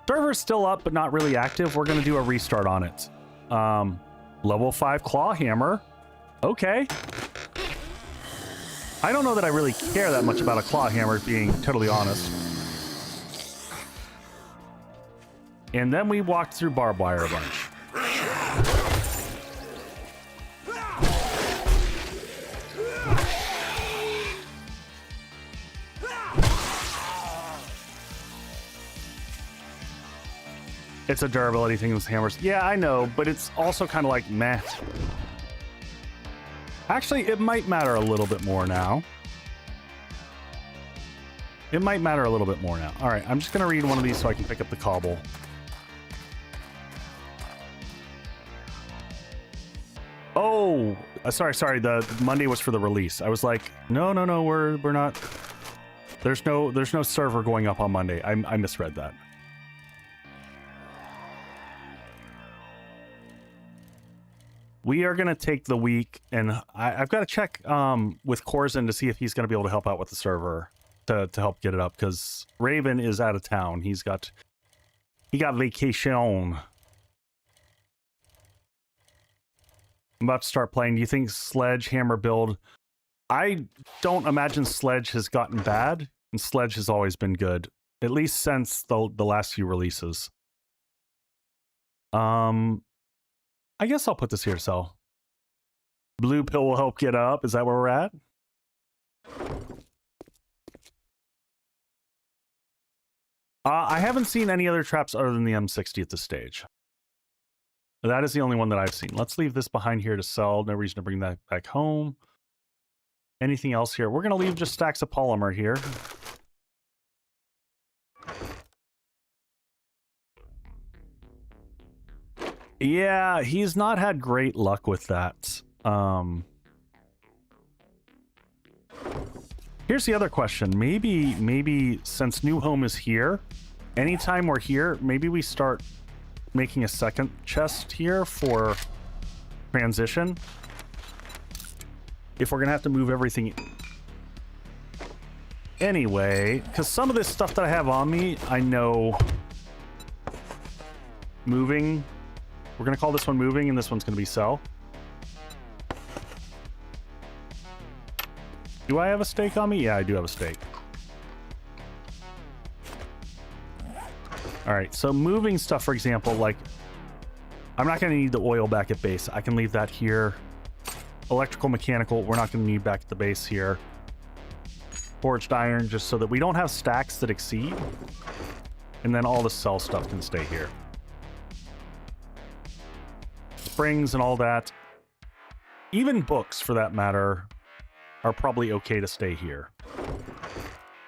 Server's still up, but not really active. We're going to do a restart on it. Level 5 claw hammer. Okay. I don't know that I really care that much about a claw hammer, being totally honest. And then we walked through barbed wire a bunch. It's a durability thing with hammers. Yeah, I know, but it's also kind of like meh. Actually, it might matter a little bit more now. It might matter a little bit more now. All right, I'm just going to read one of these so I can pick up the cobble. Oh, sorry. The Monday was for the release. I was like, no, we're not. There's no server going up on Monday. I misread that. We are going to take the week, and I've got to check with Corzin to see if he's going to be able to help out with the server to help get it up, because Raven is out of town. He got vacation. I'm about to start playing. Do you think Sledgehammer build? I don't imagine Sledge has gotten bad, and Sledge has always been good, at least since the last few releases. I guess I'll put this here to sell. Blue pill will help get up. Is that where we're at? I haven't seen any other traps other than the M60 at this stage. That is the only one that I've seen. Let's leave this behind here to sell. No reason to bring that back home. Anything else here? We're going to leave just stacks of polymer here. Yeah, he's not had great luck with that. Here's the other question. Maybe since New Home is here, anytime we're here, maybe we start making a second chest here for transition. If we're gonna have to move everything anyway, because some of this stuff that I have on me, I know moving. We're gonna call this one moving, and this one's gonna be sell. Do I have a stake on me? Yeah, I do have a stake. All right, so moving stuff, for example, like I'm not gonna need the oil back at base. I can leave that here. Electrical, mechanical, we're not gonna need back at the base here. Forged iron, just so that we don't have stacks that exceed. And then all the sell stuff can stay here. Springs and all that, even books for that matter, are probably okay to stay here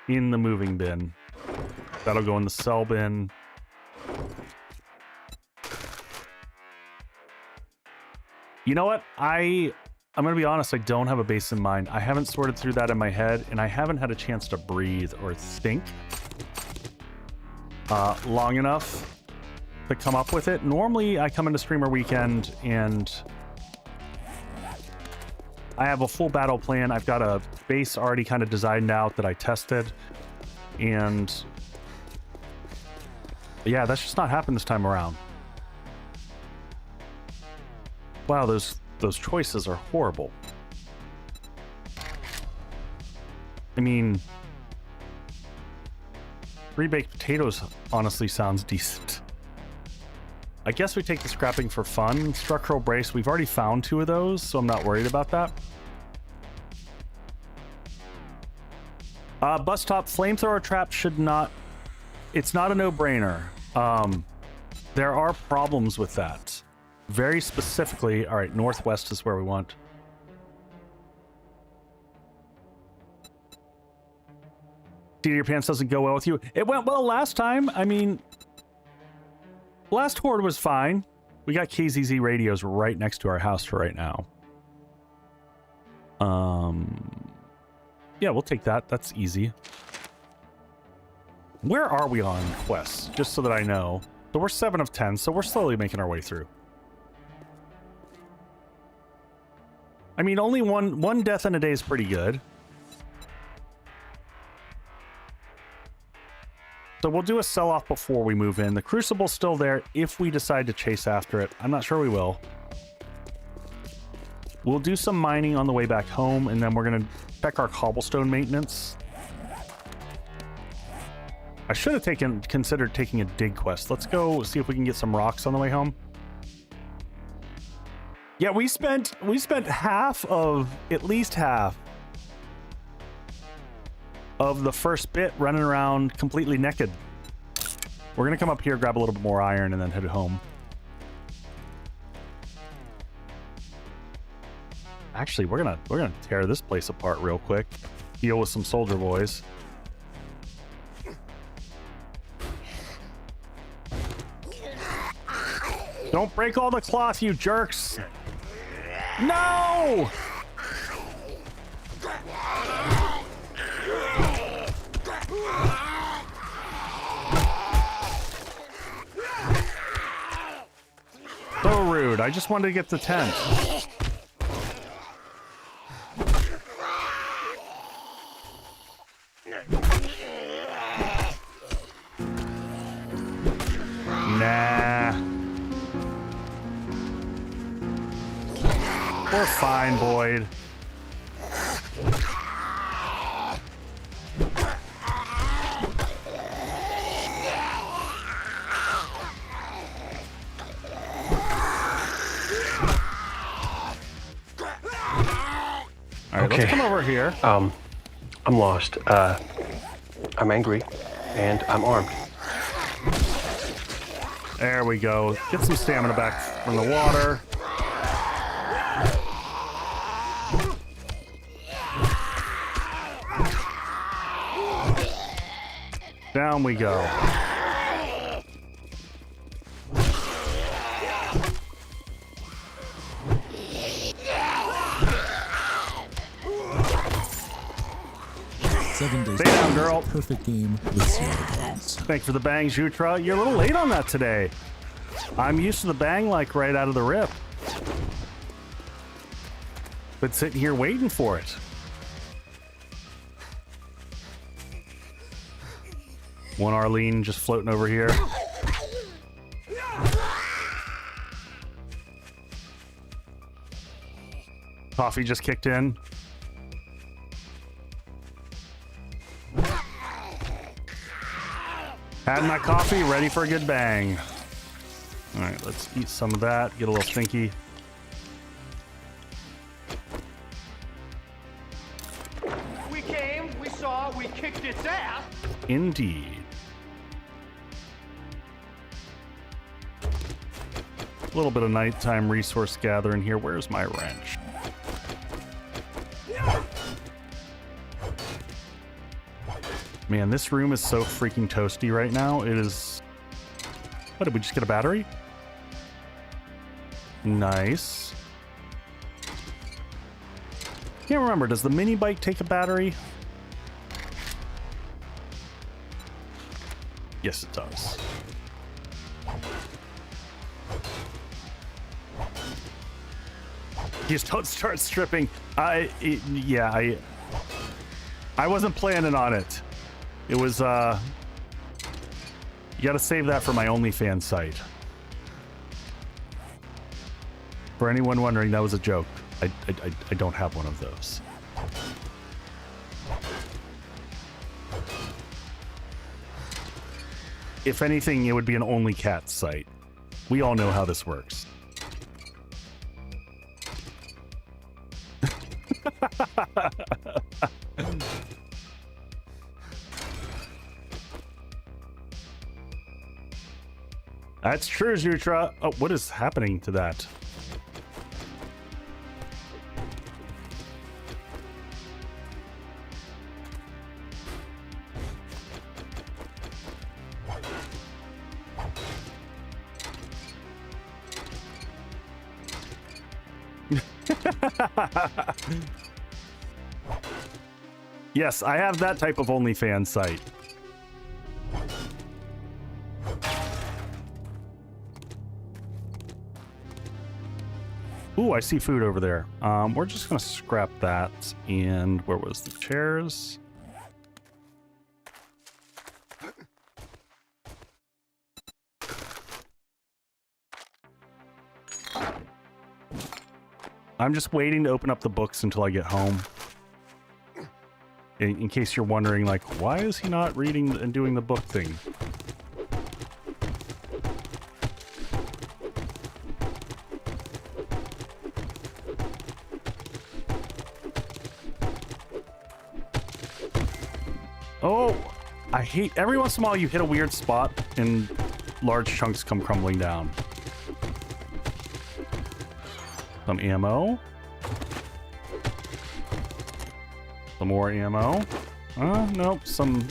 in the moving bin. That'll go in the sell bin. You know what? I'm gonna be honest, I don't have a base in mind. I haven't sorted through that in my head, and I haven't had a chance to breathe or think long enough to come up with it. Normally I come into streamer weekend and I have a full battle plan. I've got a base already kind of designed out that I tested, and yeah, that's just not happened this time around. Wow, those choices are horrible. I mean, 3 baked potatoes honestly sounds decent. I guess we take the scrapping for fun. Structural brace, we've already found 2 of those, so I'm not worried about that. Bus top flamethrower trap should not... It's not a no-brainer. There are problems with that. Very specifically... All right, northwest is where we want. Seat of your pants doesn't go well with you. It went well last time. I mean... Last Horde was fine. We got KZZ radios right next to our house for right now. Yeah, we'll take that. That's easy. Where are we on quests? Just so that I know. So we're 7 of 10, so we're slowly making our way through. I mean, only one death in a day is pretty good. So we'll do a sell-off before we move in. The Crucible's still there if we decide to chase after it. I'm not sure we will. We'll do some mining on the way back home, and then we're going to check our cobblestone maintenance. I should have considered taking a dig quest. Let's go see if we can get some rocks on the way home. Yeah, we spent half of, at least half, of the first bit running around completely naked. We're gonna come up here, grab a little bit more iron, and then head home. Actually, we're gonna tear this place apart real quick. Deal with some soldier boys. Don't break all the cloth, you jerks! No! So rude. I just wanted to get the tent. Nah. We're fine, Boyd. All right, let's come over here. I'm lost. I'm angry, and I'm armed. There we go. Get some stamina back from the water. Down we go. Stay down, girl. Perfect game with 0 bangs. Thanks for the bangs, Jutra. You're a little late on that today. I'm used to the bang like right out of the rip. Been sitting here waiting for it. One Arlene just floating over here. Coffee just kicked in. Had my coffee, ready for a good bang. All right, let's eat some of that, get a little stinky. We came, we saw, we kicked its ass. Indeed. A little bit of nighttime resource gathering here. Where's my wrench? Man, this room is so freaking toasty right now. It is... What, did we just get a battery? Nice. Can't remember, does the mini bike take a battery? Yes, it does. Just don't start stripping. I wasn't planning on it. It was, you gotta save that for my OnlyFans site. For anyone wondering, that was a joke. I don't have one of those. If anything, it would be an only cat site. We all know how this works. That's true, Zutra. Oh, what is happening to that? Yes, I have that type of OnlyFans site. Ooh, I see food over there. We're just gonna scrap that. And where was the chairs? I'm just waiting to open up the books until I get home. In case you're wondering, like, why is he not reading and doing the book thing? Oh, I hate every once in a while you hit a weird spot and large chunks come crumbling down. Some ammo. Some more ammo. Nope, some...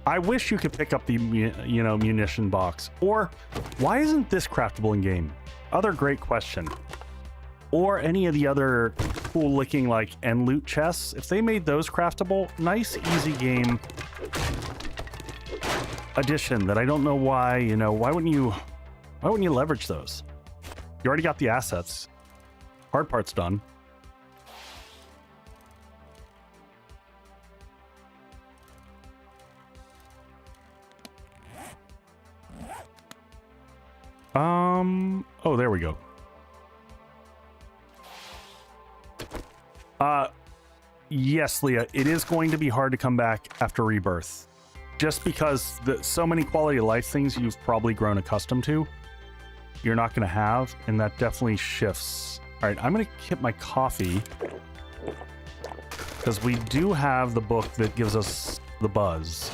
I wish you could pick up the, you know, munition box. Or, why isn't this craftable in game? Other great question. Or any of the other cool looking, like, end loot chests. If they made those craftable, nice, easy game addition that I don't know why, you know, why wouldn't you leverage those? You already got the assets. Hard part's done. Oh, there we go. Yes, Leah, it is going to be hard to come back after rebirth. Just because so many quality of life things you've probably grown accustomed to, you're not going to have, and that definitely shifts. All right, I'm going to get my coffee, because we do have the book that gives us the buzz.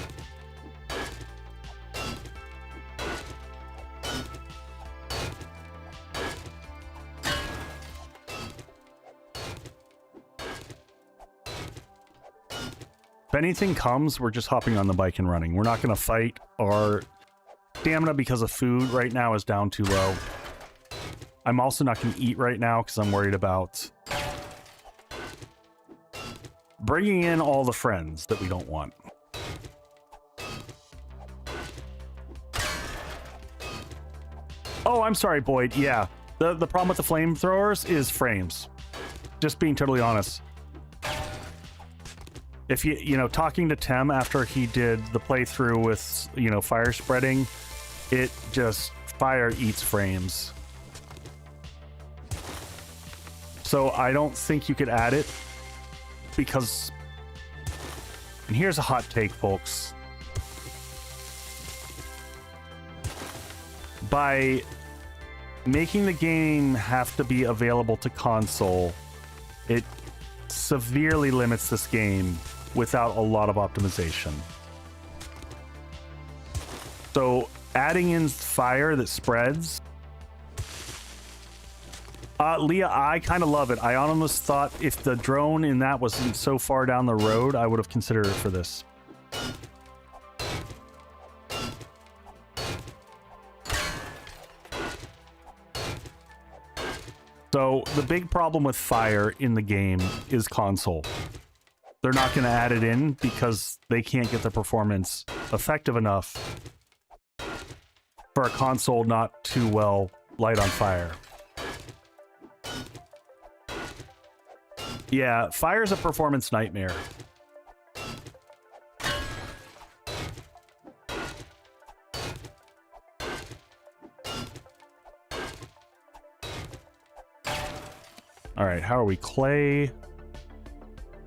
If anything comes, we're just hopping on the bike and running. We're not going to fight. Our stamina because of food right now is down too low. I'm also not going to eat right now because I'm worried about bringing in all the friends that we don't want. Oh, I'm sorry, Boyd. Yeah, the problem with the flamethrowers is frames. Just being totally honest. If you know, talking to Tem after he did the playthrough with, you know, fire spreading, it just, fire eats frames. So I don't think you could add it because, and here's a hot take, folks. By making the game have to be available to console, it severely limits this game without a lot of optimization. So adding in fire that spreads, Leah, I kind of love it. I almost thought if the drone in that wasn't so far down the road, I would have considered it for this. So the big problem with fire in the game is console. They're not going to add it in because they can't get the performance effective enough for a console not too well light on fire. Yeah, fire's a performance nightmare. All right, how are we? Clay,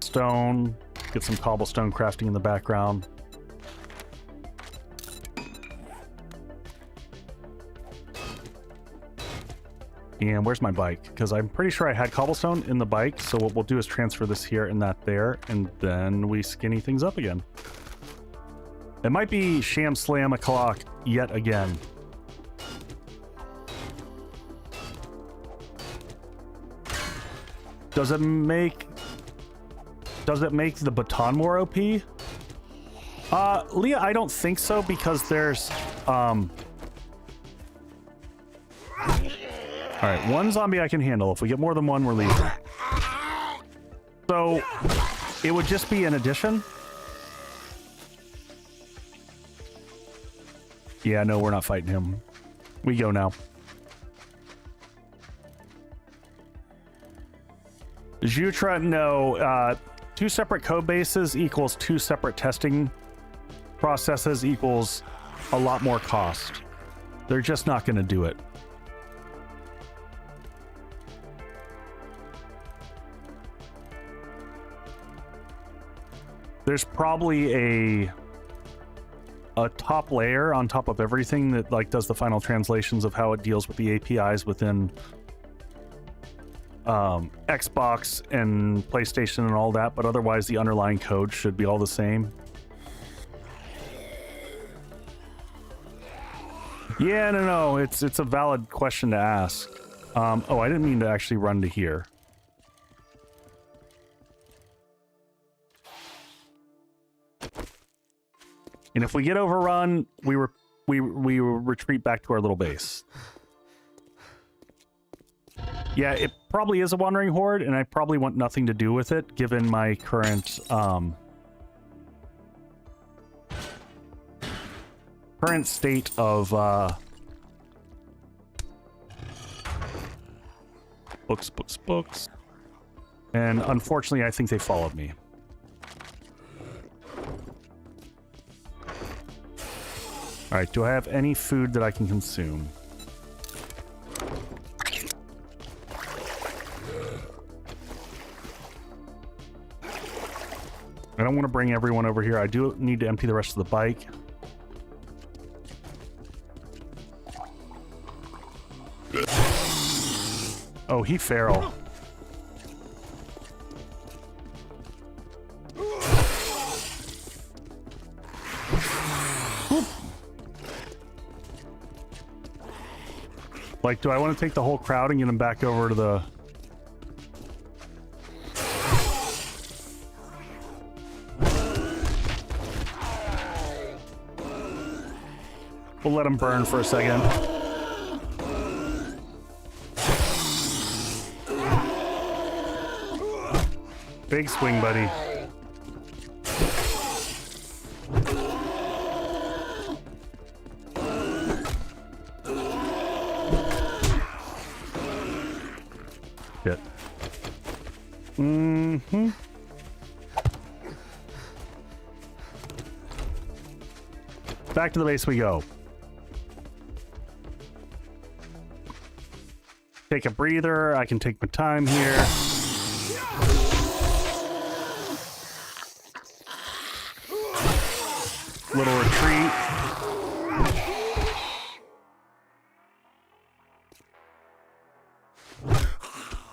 stone, get some cobblestone crafting in the background. And where's my bike? Because I'm pretty sure I had cobblestone in the bike. So what we'll do is transfer this here and that there, and then we skinny things up again. It might be sham slam a clock yet again. Does it make the baton more OP? Leah, I don't think so, because there's all right, one zombie I can handle. If we get more than one, we're leaving. So it would just be an addition. Yeah, no, we're not fighting him. We go now. Jutra, no. 2 separate code bases equals 2 separate testing processes equals a lot more cost. They're just not going to do it. There's probably a top layer on top of everything that like does the final translations of how it deals with the APIs within Xbox and PlayStation and all that, but otherwise the underlying code should be all the same. Yeah, no, it's a valid question to ask. Oh, I didn't mean to actually run to here. And if we get overrun, we retreat back to our little base. Yeah, it probably is a wandering horde, and I probably want nothing to do with it, given my current current state of books. And unfortunately, I think they followed me. All right, do I have any food that I can consume? I don't want to bring everyone over here. I do need to empty the rest of the bike. Oh, he feral. Like, do I want to take the whole crowd and get them back over to the... We'll let them burn for a second. Big swing, buddy. Shit. Mm-hmm. Back to the base we go. Take a breather. I can take my time here. Little retreat.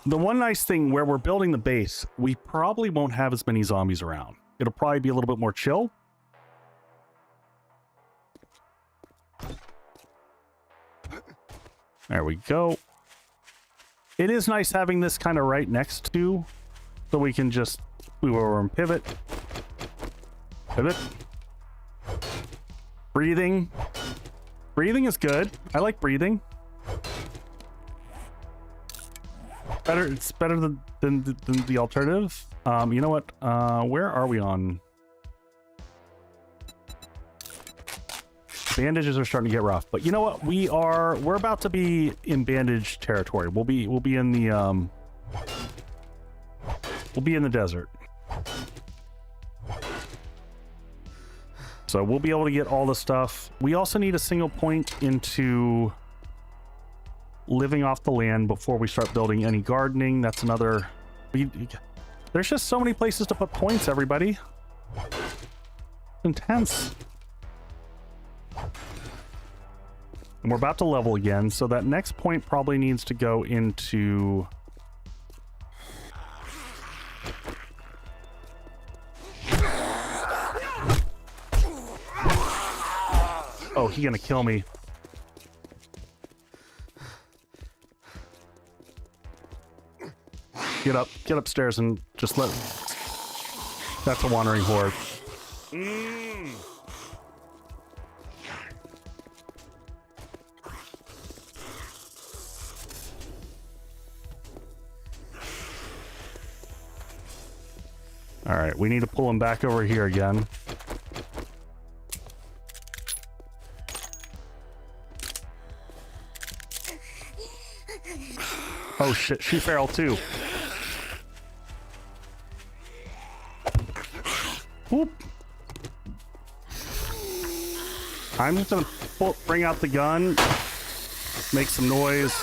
The one nice thing where we're building the base, we probably won't have as many zombies around. It'll probably be a little bit more chill. There we go. It is nice having this kind of right next to, so we can just, we will pivot. Pivot. Breathing. Breathing is good. I like breathing. Better. It's better than the alternative. You know what? Where are we on? Bandages are starting to get rough, but you know what? We're about to be in bandage territory. We'll be in the desert. So we'll be able to get all the stuff. We also need a single point into living off the land before we start building any gardening. That's another... There's just so many places to put points, everybody. Intense. And we're about to level again, so that next point probably needs to go into... Oh, he gonna kill me. Get upstairs and just let... That's a wandering horde. All right, we need to pull him back over here again. Oh shit, she feral too. Whoop. I'm just gonna bring out the gun, make some noise.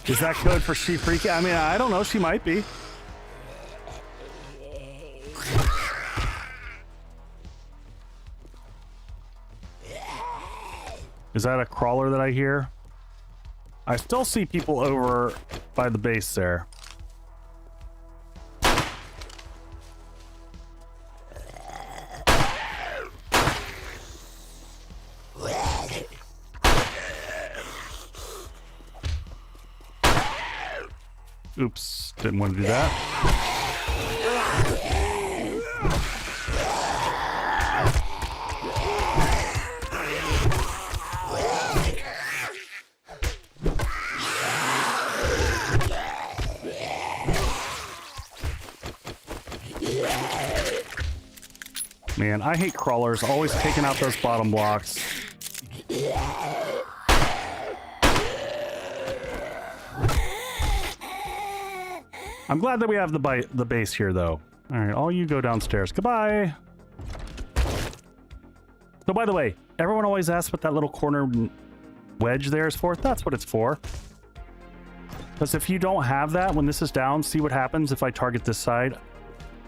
Is that code for she freaking? I mean, I don't know. She might be. Is that a crawler that I hear? I still see people over by the base there. Oops, didn't want to do that. Man, I hate crawlers, always taking out those bottom blocks. I'm glad that we have the base here, though. All right, all you go downstairs. Goodbye. So, by the way, everyone always asks what that little corner wedge there is for. That's what it's for. Because if you don't have that, when this is down, see what happens if I target this side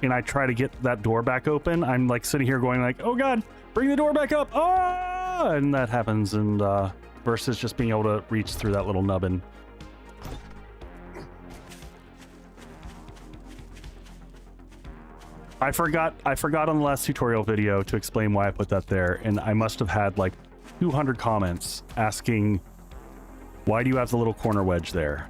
and I try to get that door back open. I'm like sitting here going like, oh God, bring the door back up. Ah! And that happens. And versus just being able to reach through that little nubbin. I forgot on the last tutorial video to explain why I put that there, and I must have had like 200 comments asking, why do you have the little corner wedge there?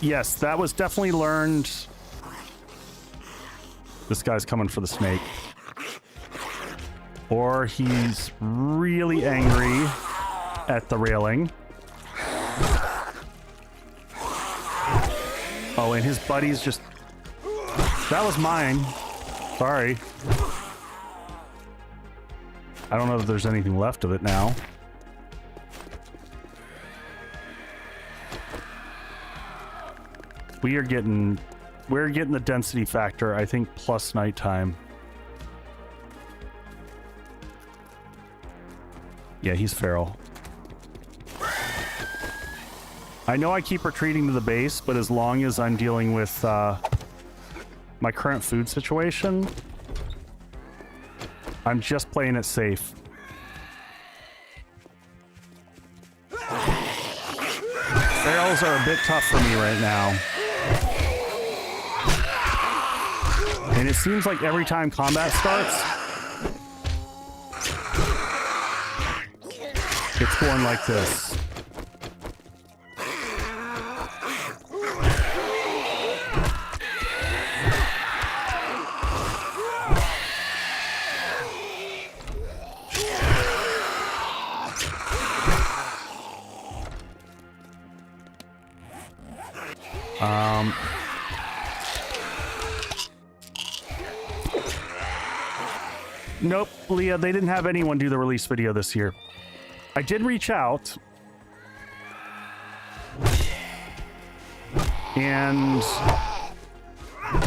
Yes, that was definitely learned. This guy's coming for the snake. Or he's really angry at the railing. Oh, and his buddy's just... That was mine. Sorry. I don't know if there's anything left of it now. We're getting the density factor, I think, plus nighttime. Yeah, he's feral. I know I keep retreating to the base, but as long as I'm dealing with my current food situation, I'm just playing it safe. Ferals are a bit tough for me right now. And it seems like every time combat starts, it's going like this. Nope, Leah, they didn't have anyone do the release video this year. I did reach out. And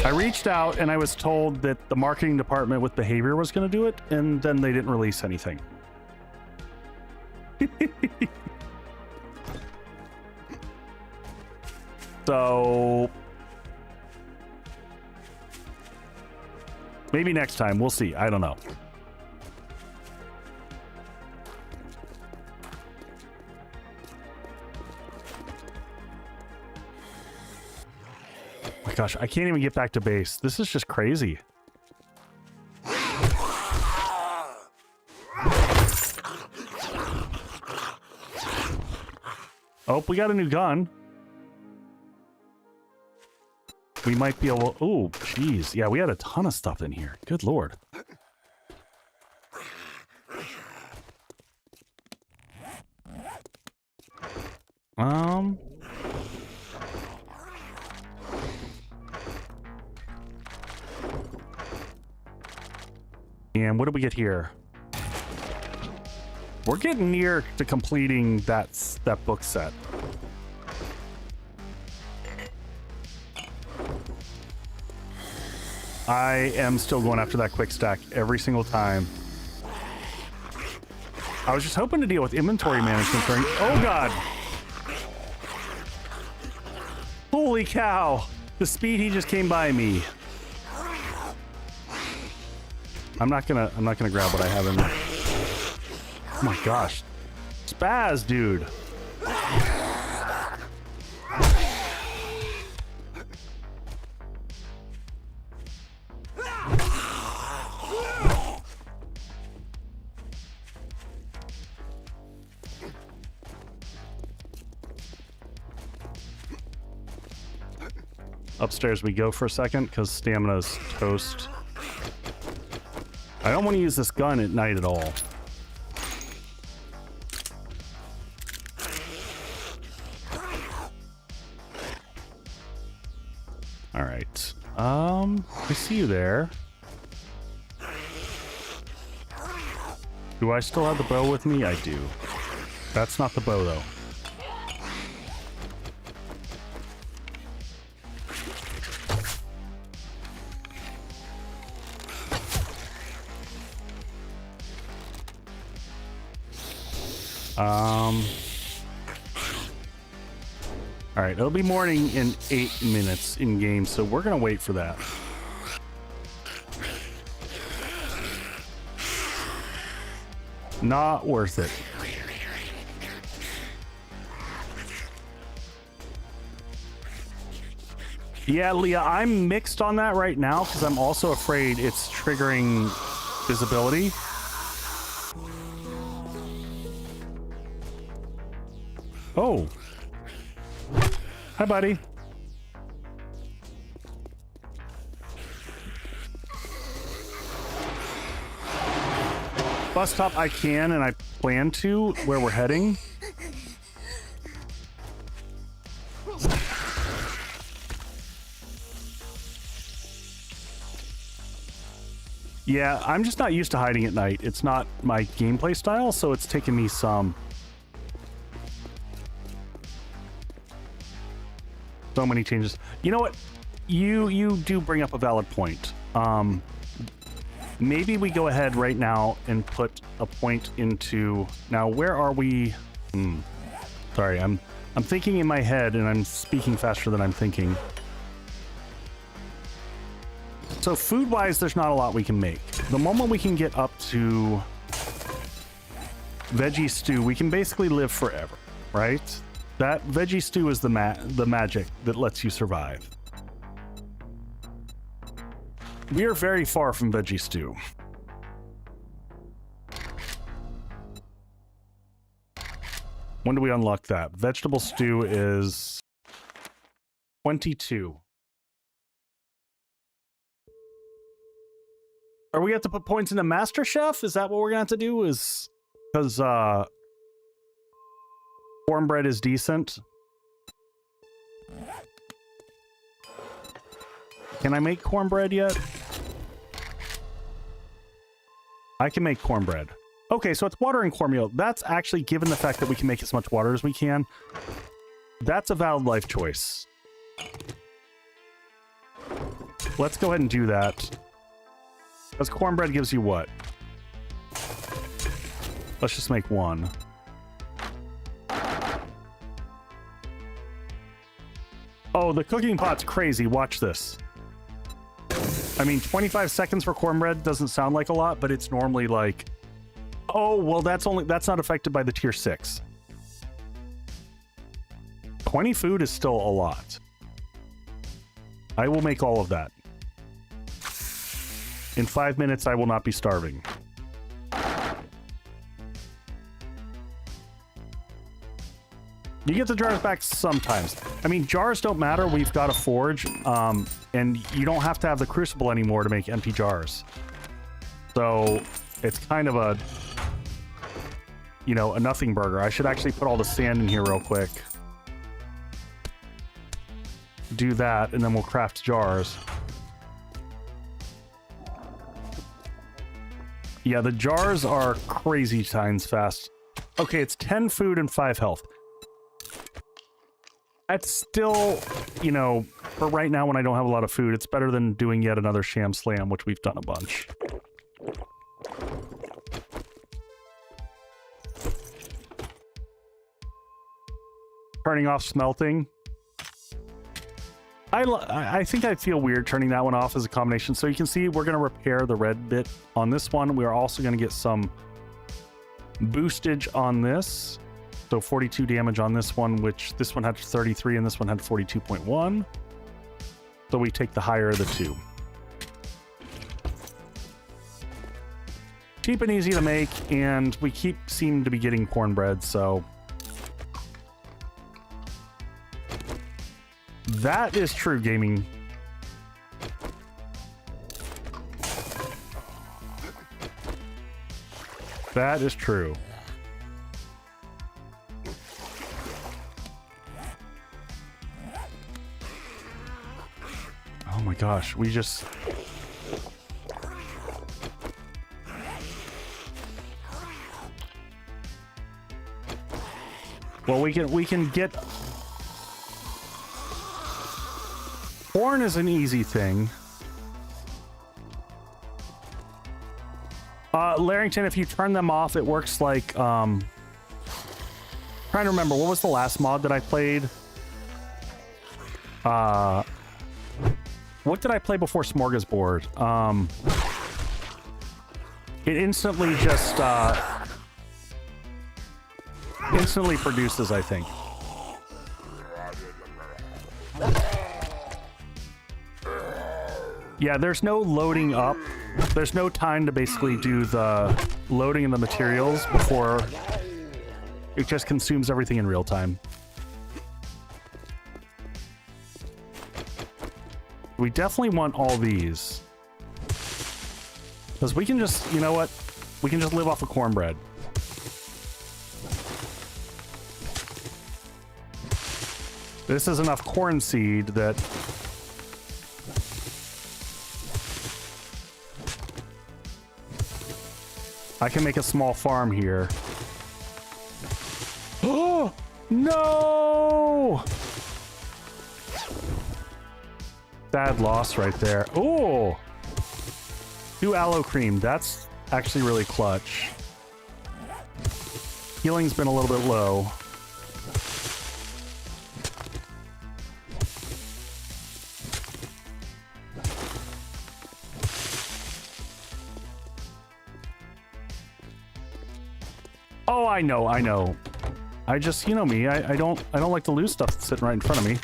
I reached out and I was told that the marketing department with behavior was going to do it, and then they didn't release anything. So maybe next time, we'll see. I don't know. Oh my gosh, I can't even get back to base. This is just crazy. Oh, we got a new gun. We might be able... Oh, jeez. Yeah, we had a ton of stuff in here. Good lord. And what did we get here? We're getting near to completing that book set. I am still going after that quick stack every single time. I was just hoping to deal with inventory management during... Oh god! Holy cow! The speed he just came by me. I'm not gonna grab what I have in there. Oh my gosh. Spaz, dude. Upstairs we go for a second because stamina's toast. I don't want to use this gun at night at all. All right. I see you there. Do I still have the bow with me? I do. That's not the bow though. All right, it'll be morning in 8 minutes in game, so we're gonna wait for that. Not worth it. Yeah, Leah, I'm mixed on that right now because I'm also afraid it's triggering visibility. Oh. Hi, buddy. Bus stop I can and I plan to where we're heading. Yeah, I'm just not used to hiding at night. It's not my gameplay style, so it's taken me some. So many changes. You know what? You do bring up a valid point. Maybe we go ahead right now and put a point into... Now, where are we? Sorry, I'm thinking in my head and I'm speaking faster than I'm thinking. So food-wise, there's not a lot we can make. The moment we can get up to veggie stew, we can basically live forever, right? That veggie stew is the magic that lets you survive. We are very far from veggie stew. When do we unlock that? Vegetable stew is 22. Are we have to put points into Master Chef? Is that what we're gonna have to do? Is because cornbread is decent. Can I make cornbread yet? I can make cornbread. Okay, so it's water and cornmeal. That's actually, given the fact that we can make as much water as we can, that's a valid life choice. Let's go ahead and do that. Because cornbread gives you what? Let's just make one. Oh, the cooking pot's crazy. Watch this. I mean, 25 seconds for cornbread doesn't sound like a lot, but it's normally like... Oh, well, that's not affected by the tier 6. 20 food is still a lot. I will make all of that. In 5 minutes, I will not be starving. You get the jars back sometimes. I mean, jars don't matter. We've got a forge, and you don't have to have the crucible anymore to make empty jars. So it's kind of a, you know, a nothing burger. I should actually put all the sand in here real quick. Do that, and then we'll craft jars. Yeah, the jars are crazy times fast. Okay, it's 10 food and 5 health. That's still, you know, for right now when I don't have a lot of food, it's better than doing yet another sham slam, which we've done a bunch. Turning off smelting. I think I feel weird turning that one off as a combination. So you can see we're going to repair the red bit on this one. We are also going to get some boostage on this. So 42 damage on this one, which this one had 33 and this one had 42.1. So we take the higher of the two. Cheap and easy to make, and we seem to be getting cornbread, so... That is true, gaming. That is true. Oh my gosh, we just... Well, we can get... Corn is an easy thing. Larrington, if you turn them off, it works like... Trying to remember, what was the last mod that I played? What did I play before Smorgasbord? It instantly just... instantly produces, I think. Yeah, there's no loading up. There's no time to basically do the loading of the materials before it just consumes everything in real time. We definitely want all these. Because we can just, you know what? We can just live off of cornbread. This is enough corn seed that... I can make a small farm here. Oh, no! Bad loss right there. Oh! 2 aloe cream. That's actually really clutch. Healing's been a little bit low. Oh, I know. I just, you know me, I don't like to lose stuff that's sitting right in front of me.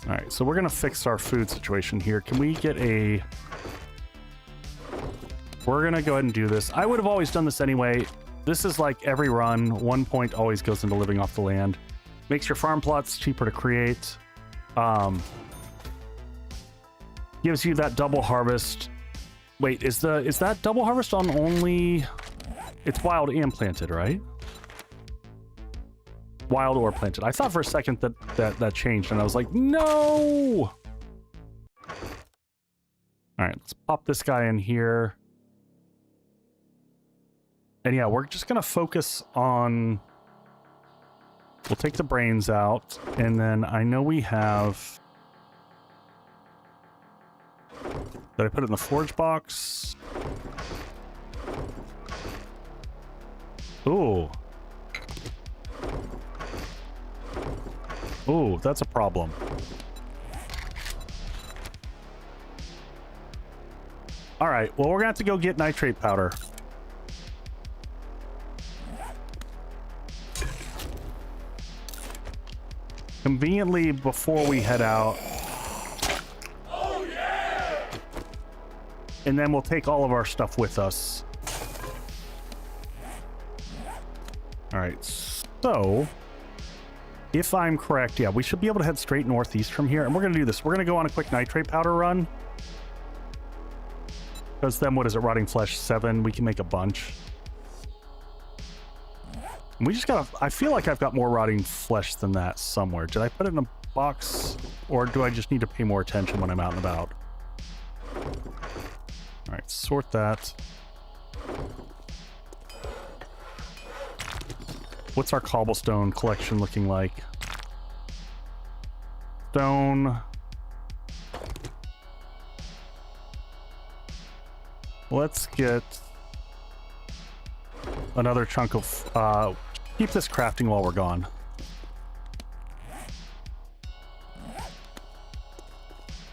Alright, so we're gonna fix our food situation here. Can we get a... We're gonna go ahead and do this. I would have always done this anyway. This is like every run. 1 point always goes into living off the land. Makes your farm plots cheaper to create. Gives you that double harvest. Wait, is that double harvest on only... It's wild and planted, right? Wild or planted. I thought for a second that changed, and I was like, no! Alright, let's pop this guy in here. And yeah, we're just gonna focus on We'll take the brains out, and then I know we have... Did I put it in the forge box? Ooh. Ooh, that's a problem. Alright, well, we're gonna have to go get nitrate powder. Conveniently, before we head out. Oh, yeah! And then we'll take all of our stuff with us. Alright, so... If I'm correct, yeah, we should be able to head straight northeast from here. And we're going to do this. We're going to go on a quick nitrate powder run. Because then, what is it? Rotting flesh 7. We can make a bunch. And we just got to... I feel like I've got more rotting flesh than that somewhere. Did I put it in a box? Or do I just need to pay more attention when I'm out and about? Alright, sort that. What's our cobblestone collection looking like? Stone. Let's get another chunk of... keep this crafting while we're gone.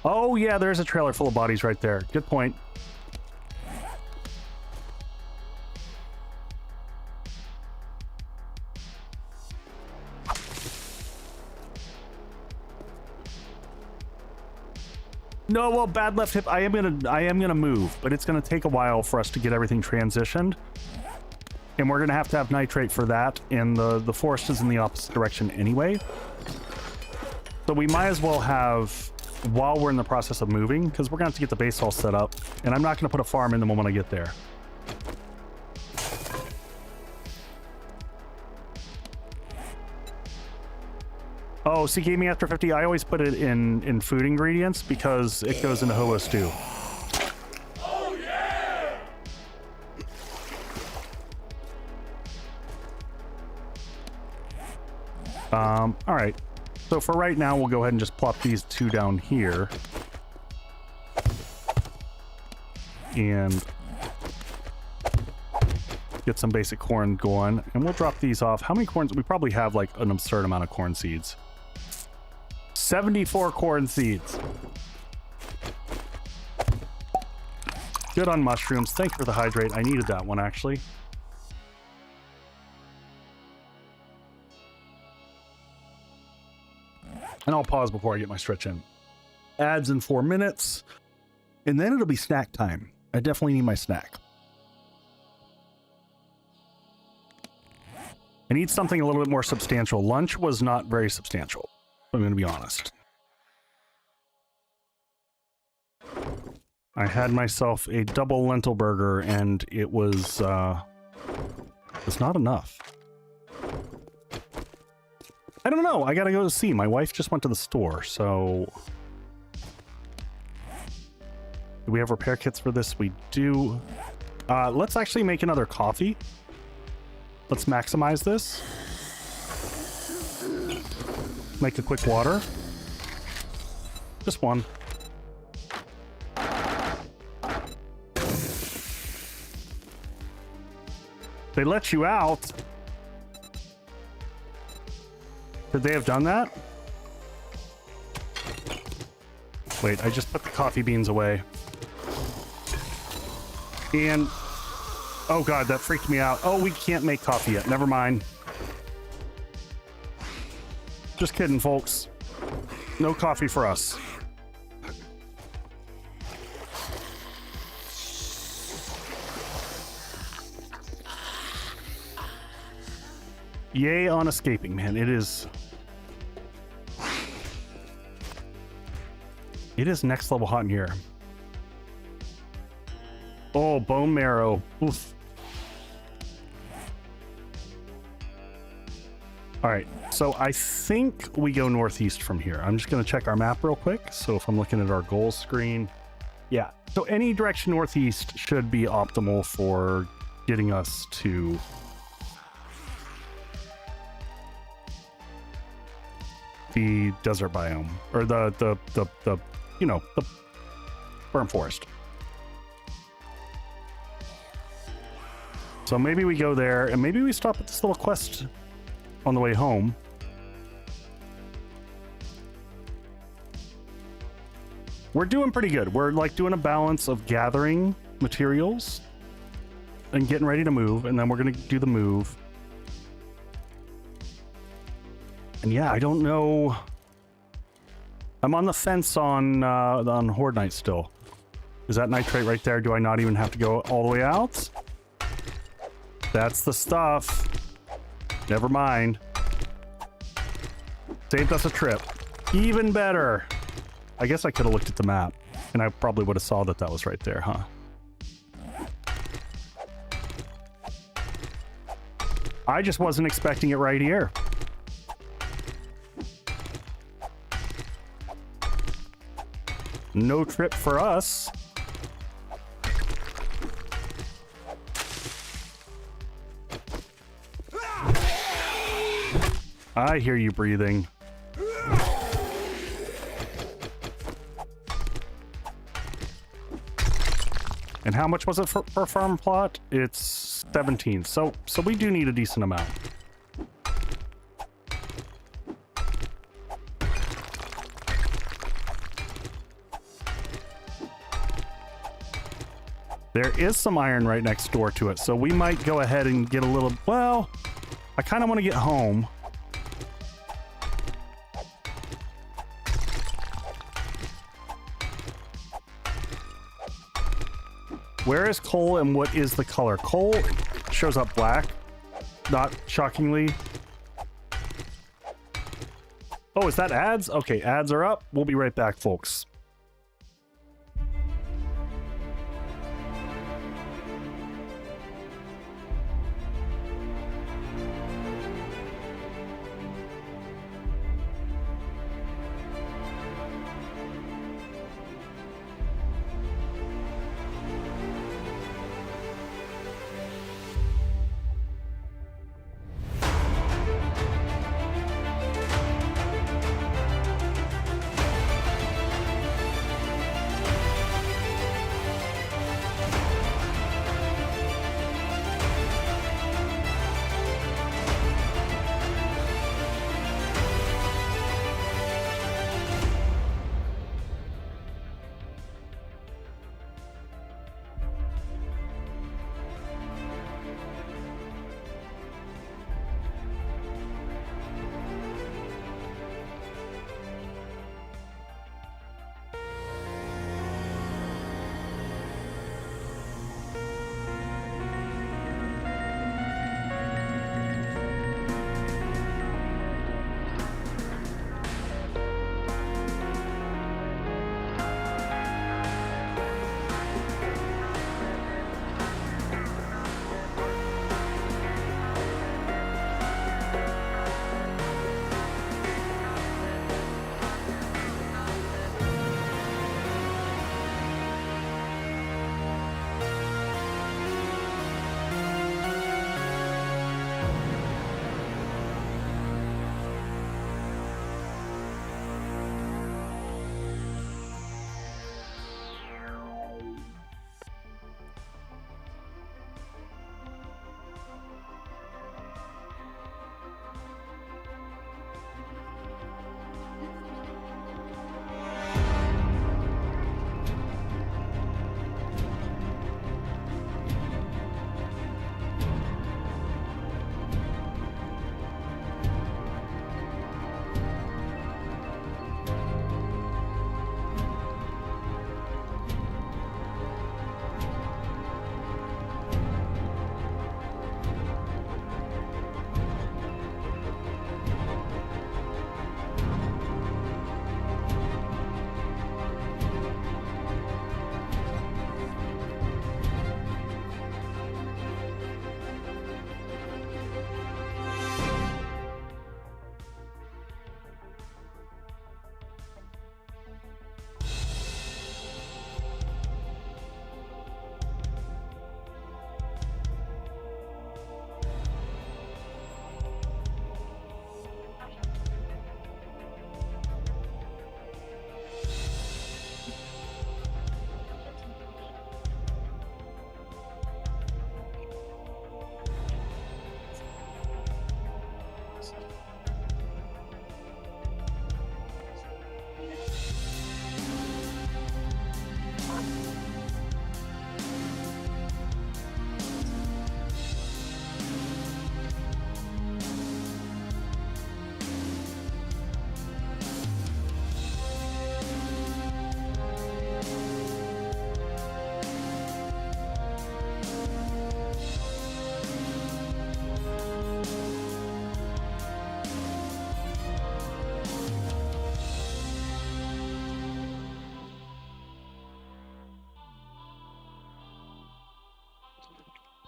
Oh yeah, there's a trailer full of bodies right there. Good point. No, well, bad left hip. I am gonna move, but it's gonna take a while for us to get everything transitioned, and we're gonna have to have nitrate for that. And the forest is in the opposite direction anyway, so we might as well have while we're in the process of moving, because we're gonna have to get the base all set up, and I'm not gonna put a farm in the moment I get there. Oh, see, Gaming After 50, I always put it in food ingredients because it goes into hobo stew. Oh, yeah! All right. So for right now, we'll go ahead and just plop these 2 down here. And get some basic corn going. And we'll drop these off. How many corns? We probably have like an absurd amount of corn seeds. 74 corn seeds. Good on mushrooms. Thank you for the hydrate. I needed that one, actually. And I'll pause before I get my stretch in. Ads in 4 minutes. And then it'll be snack time. I definitely need my snack. I need something a little bit more substantial. Lunch was not very substantial. I'm going to be honest. I had myself a double lentil burger, and it was not enough. I don't know. I gotta go see. My wife just went to the store, so... Do we have repair kits for this? We do. Let's actually make another coffee. Let's maximize this. Make a quick water. Just one. They let you out. Could they have done that? Wait, I just put the coffee beans away. And... oh god, that freaked me out. Oh, we can't make coffee yet. Never mind. Just kidding, folks. No coffee for us. Yay on escaping, man. It is next level hot in here. Oh, bone marrow. Oof. All right, so I think we go northeast from here. I'm just going to check our map real quick. So if I'm looking at our goals screen, yeah. So any direction northeast should be optimal for getting us to the desert biome, or the you know, the burnt forest. So maybe we go there, and maybe we stop at this little quest on the way home. We're doing pretty good. We're like doing a balance of gathering materials and getting ready to move, and then we're gonna do the move. And yeah, I don't know. I'm on the fence on Horde Night still. Is that nitrate right there? Do I not even have to go all the way out? That's the stuff. Never mind. Saved us a trip. Even better. I guess I could have looked at the map, and I probably would have saw that that was right there, huh? I just wasn't expecting it right here. No trip for us. I hear you breathing. And how much was it per farm plot? It's 17. So we do need a decent amount. There is some iron right next door to it, so we might go ahead and get a little... Well, I kind of want to get home. Where is coal and what is the color? Coal shows up black, not shockingly. Oh, is that ads? Okay, ads are up. We'll be right back, folks.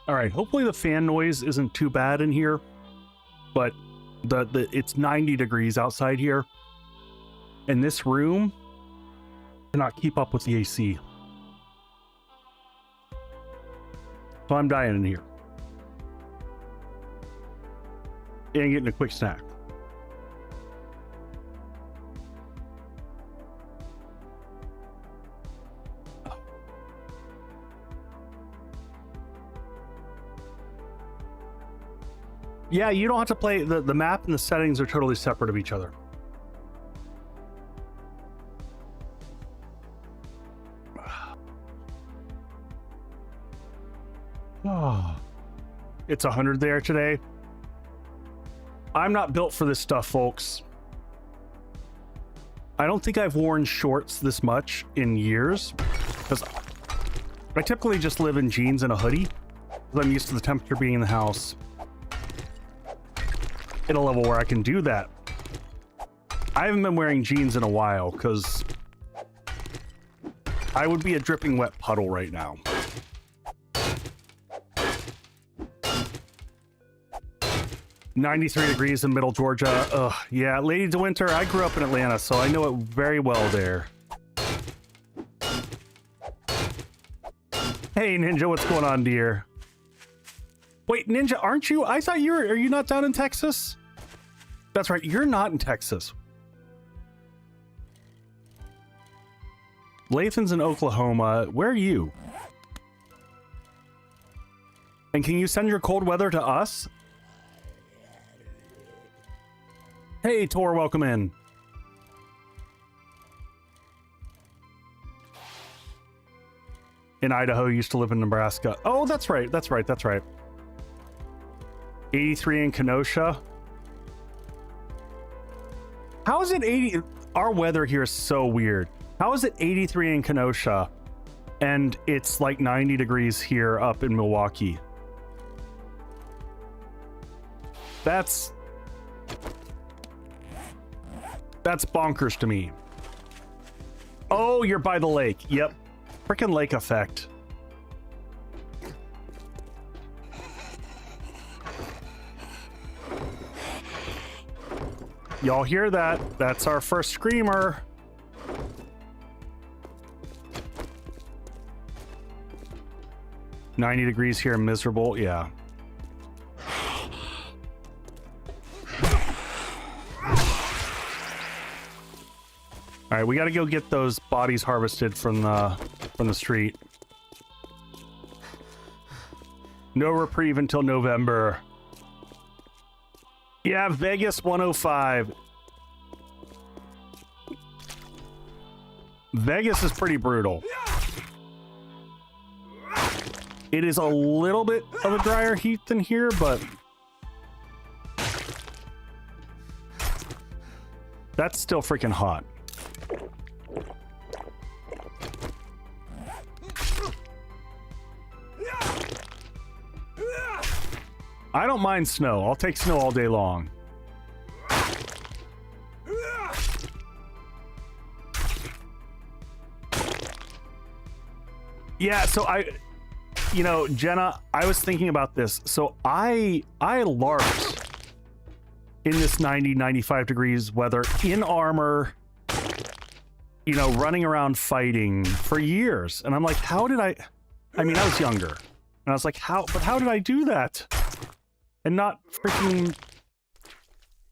All right, hopefully the fan noise isn't too bad in here, but it's 90 degrees outside here, and this room cannot keep up with the AC. So I'm dying in here. And getting a quick snack. Yeah, you don't have to play, the map and the settings are totally separate of each other. Oh, it's 100 there today. I'm not built for this stuff, folks. I don't think I've worn shorts this much in years, because I typically just live in jeans and a hoodie, because I'm used to the temperature being in the house. At a level where I can do that. I haven't been wearing jeans in a while because I would be a dripping wet puddle right now. "93 degrees in middle Georgia." Ugh, yeah, Lady de Winter, I grew up in Atlanta, so I know it very well there. Hey, Ninja, what's going on, dear? Wait, Ninja, aren't you? I thought you were... Are you not down in Texas? That's right, you're not in Texas. Lathan's in Oklahoma. Where are you? And can you send your cold weather to us? Hey, Tor, welcome in. In Idaho, used to live in Nebraska. Oh, that's right, that's right, that's right. 83 in Kenosha. How is it 80? Our weather here is so weird. How is it 83 in Kenosha and it's like 90 degrees here up in Milwaukee? That's bonkers to me. Oh, you're by the lake. Yep. Frickin' lake effect. Y'all hear that? That's our first screamer. "90 degrees here, miserable." Yeah. All right, we got to go get those bodies harvested from the street. No reprieve until November. Yeah, Vegas 105. Vegas is pretty brutal. It is a little bit of a drier heat than here, but that's still freaking hot. I don't mind snow. I'll take snow all day long. Yeah, so you know, Jenna, I was thinking about this. So I LARPed in this 90, 95 degrees weather in armor, you know, running around fighting for years. And I'm like, how did I mean, I was younger. And I was like, how did I do that? And not freaking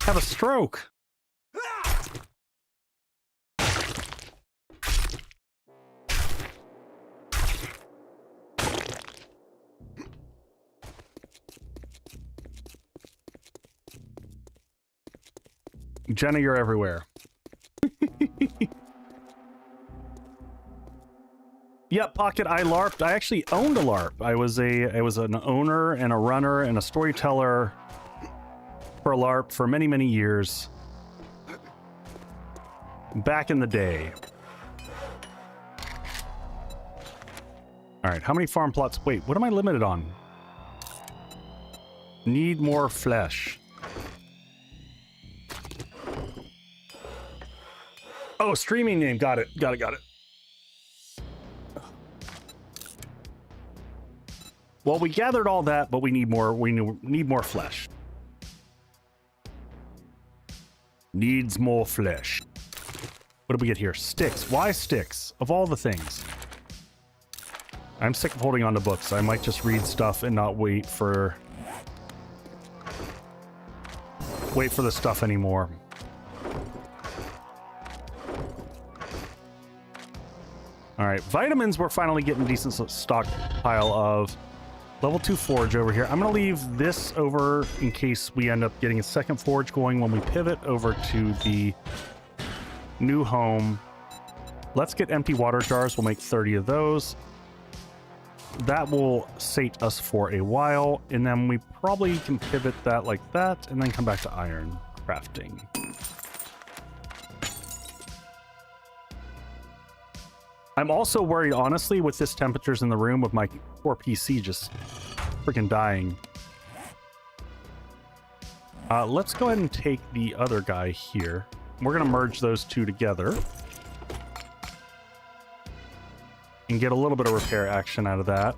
have a stroke. Jenna, you're everywhere. Yep, Pocket, I LARPed. I actually owned a LARP. I was an owner and a runner and a storyteller for a LARP for many, many years. Back in the day. All right, how many farm plots? Wait, what am I limited on? Need more flesh. Oh, streaming name. Got it. Got it. Well, we gathered all that, but we need more. We need more flesh. Needs more flesh. What did we get here? Sticks. Why sticks? Of all the things. I'm sick of holding on to books. I might just read stuff and not wait for the stuff anymore. All right, vitamins we're finally getting a decent stockpile of. Level 2 forge over here. I'm going to leave this over in case we end up getting a second forge going when we pivot over to the new home. Let's get empty water jars. We'll make 30 of those. That will sate us for a while, and then we probably can pivot that like that, and then come back to iron crafting. I'm also worried, honestly, with this temperatures in the room, with my poor PC just freaking dying. Let's go ahead and take the other guy here. We're going to merge those two together and get a little bit of repair action out of that.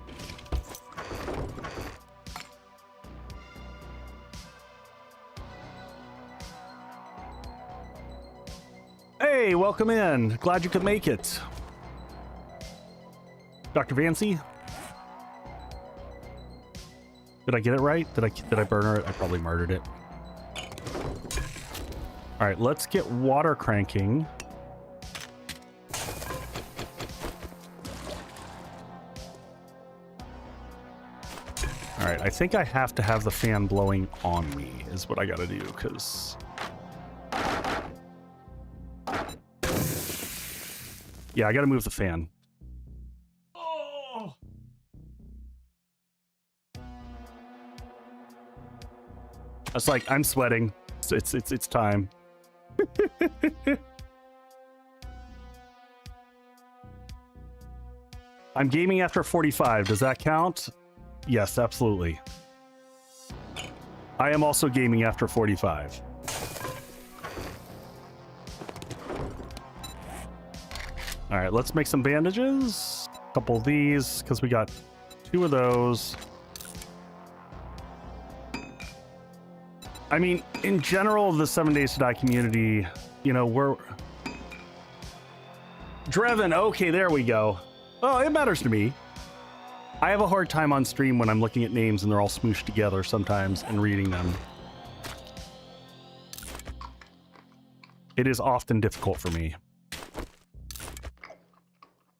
Hey, welcome in. Glad you could make it. Dr. Vancy? Did I get it right? Did I burner it? I probably murdered it. All right, let's get water cranking. All right, I think I have to have the fan blowing on me is what I got to do, because yeah, I got to move the fan. It's like, I'm sweating. It's time. I'm gaming after 45. Does that count? Yes, absolutely. I am also gaming after 45. All right, let's make some bandages. A couple of these, because we got 2 of those. I mean, in general, the 7 Days to Die community, you know, we're... Dreven, okay, there we go. Oh, it matters to me. I have a hard time on stream when I'm looking at names and they're all smooshed together sometimes and reading them. It is often difficult for me.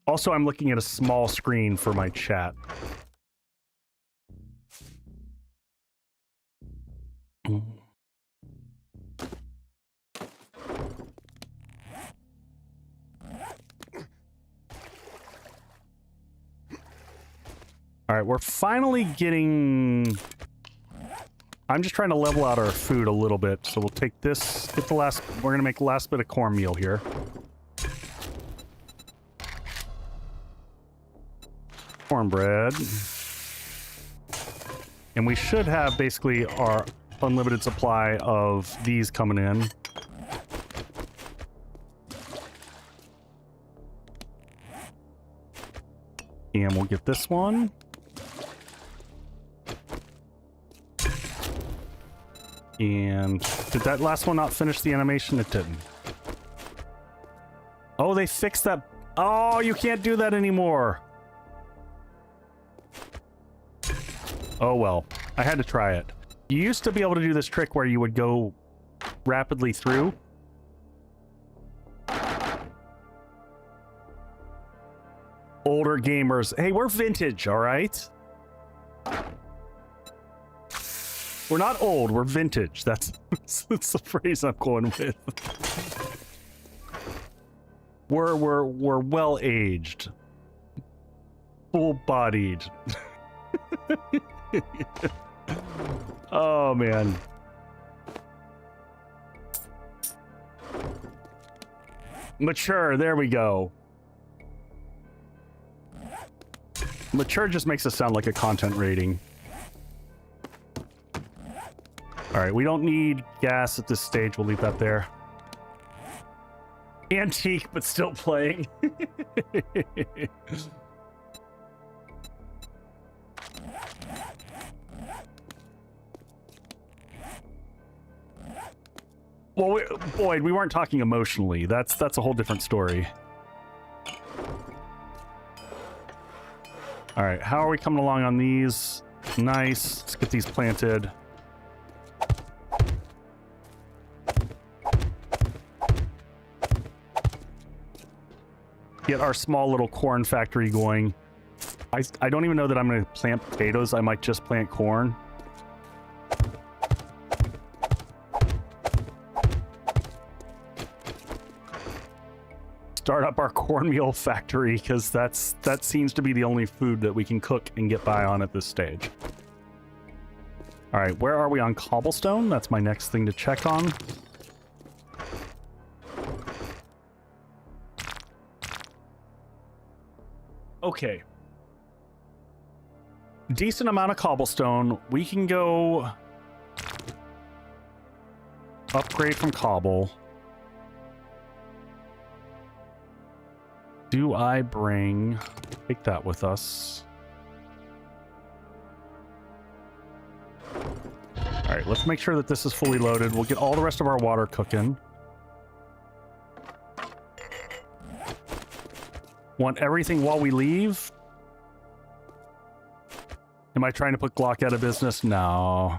Also, I'm looking at a small screen for my chat. All right, we're finally getting... I'm just trying to level out our food a little bit, so we'll take this, get the last... We're going to make the last bit of cornmeal here. Cornbread. And we should have basically our unlimited supply of these coming in. And we'll get this one. And did that last one not finish the animation? It didn't. Oh, they fixed that. Oh, you can't do that anymore. Oh, well. I had to try it. You used to be able to do this trick where you would go rapidly through. Older gamers. Hey, we're vintage, all right? We're not old, we're vintage. That's the phrase I'm going with. We're well aged. Full-bodied. Oh man. Mature, there we go. Mature just makes us sound like a content rating. Alright, we don't need gas at this stage. We'll leave that there. Antique, but still playing. Well, Boyd, we weren't talking emotionally. That's a whole different story. All right, how are we coming along on these? Nice. Let's get these planted. Get our small little corn factory going. I don't even know that I'm going to plant potatoes. I might just plant corn. Start up our cornmeal factory, because that seems to be the only food that we can cook and get by on at this stage. All right, where are we on cobblestone? That's my next thing to check on. Okay. Decent amount of cobblestone. We can go upgrade from cobble. Do I take that with us? All right, let's make sure that this is fully loaded. We'll get all the rest of our water cooking. Want everything while we leave? Am I trying to put Glock out of business? No.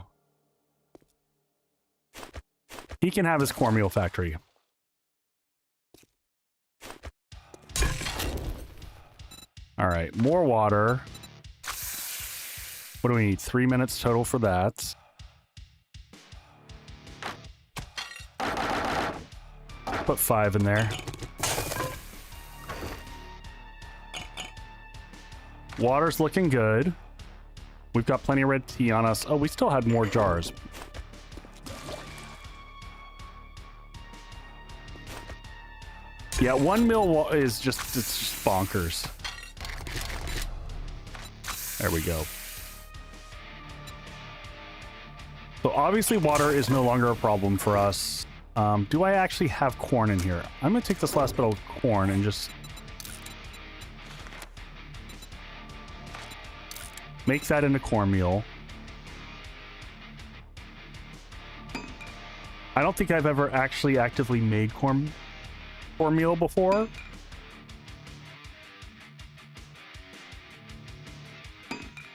He can have his cornmeal factory. All right, more water. What do we need? 3 minutes total for that. Put 5 in there. Water's looking good. We've got plenty of red tea on us. Oh, we still had more jars. Yeah, 1 mil is just, it's just bonkers. There we go. So obviously water is no longer a problem for us. Do I actually have corn in here? I'm gonna take this last bit of corn and just make that into cornmeal. I don't think I've ever actually actively made cornmeal before.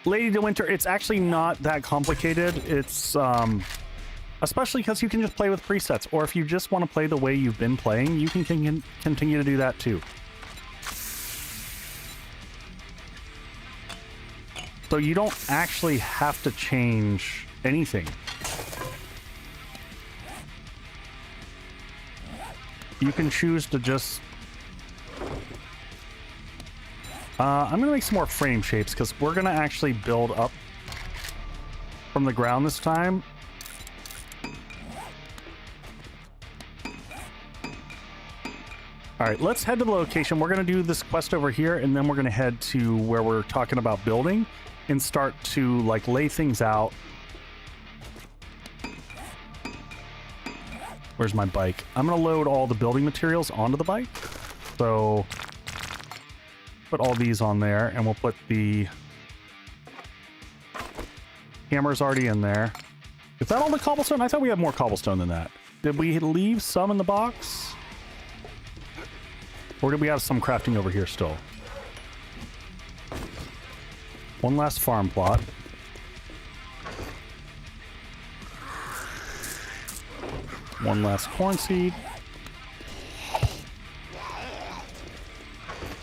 Lady de Winter, it's actually not that complicated. It's especially because you can just play with presets, or if you just want to play the way you've been playing, you can continue to do that too. So you don't actually have to change anything. You can choose to just... I'm going to make some more frame shapes, because we're going to actually build up from the ground this time. All right, let's head to the location. We're going to do this quest over here, and then we're going to head to where we're talking about building and start to, like, lay things out. Where's my bike? I'm going to load all the building materials onto the bike. So put all these on there, and we'll put the hammers already in there. Is that all the cobblestone? I thought we had more cobblestone than that. Did we leave some in the box? Or did we have some crafting over here still? One last farm plot. One last corn seed.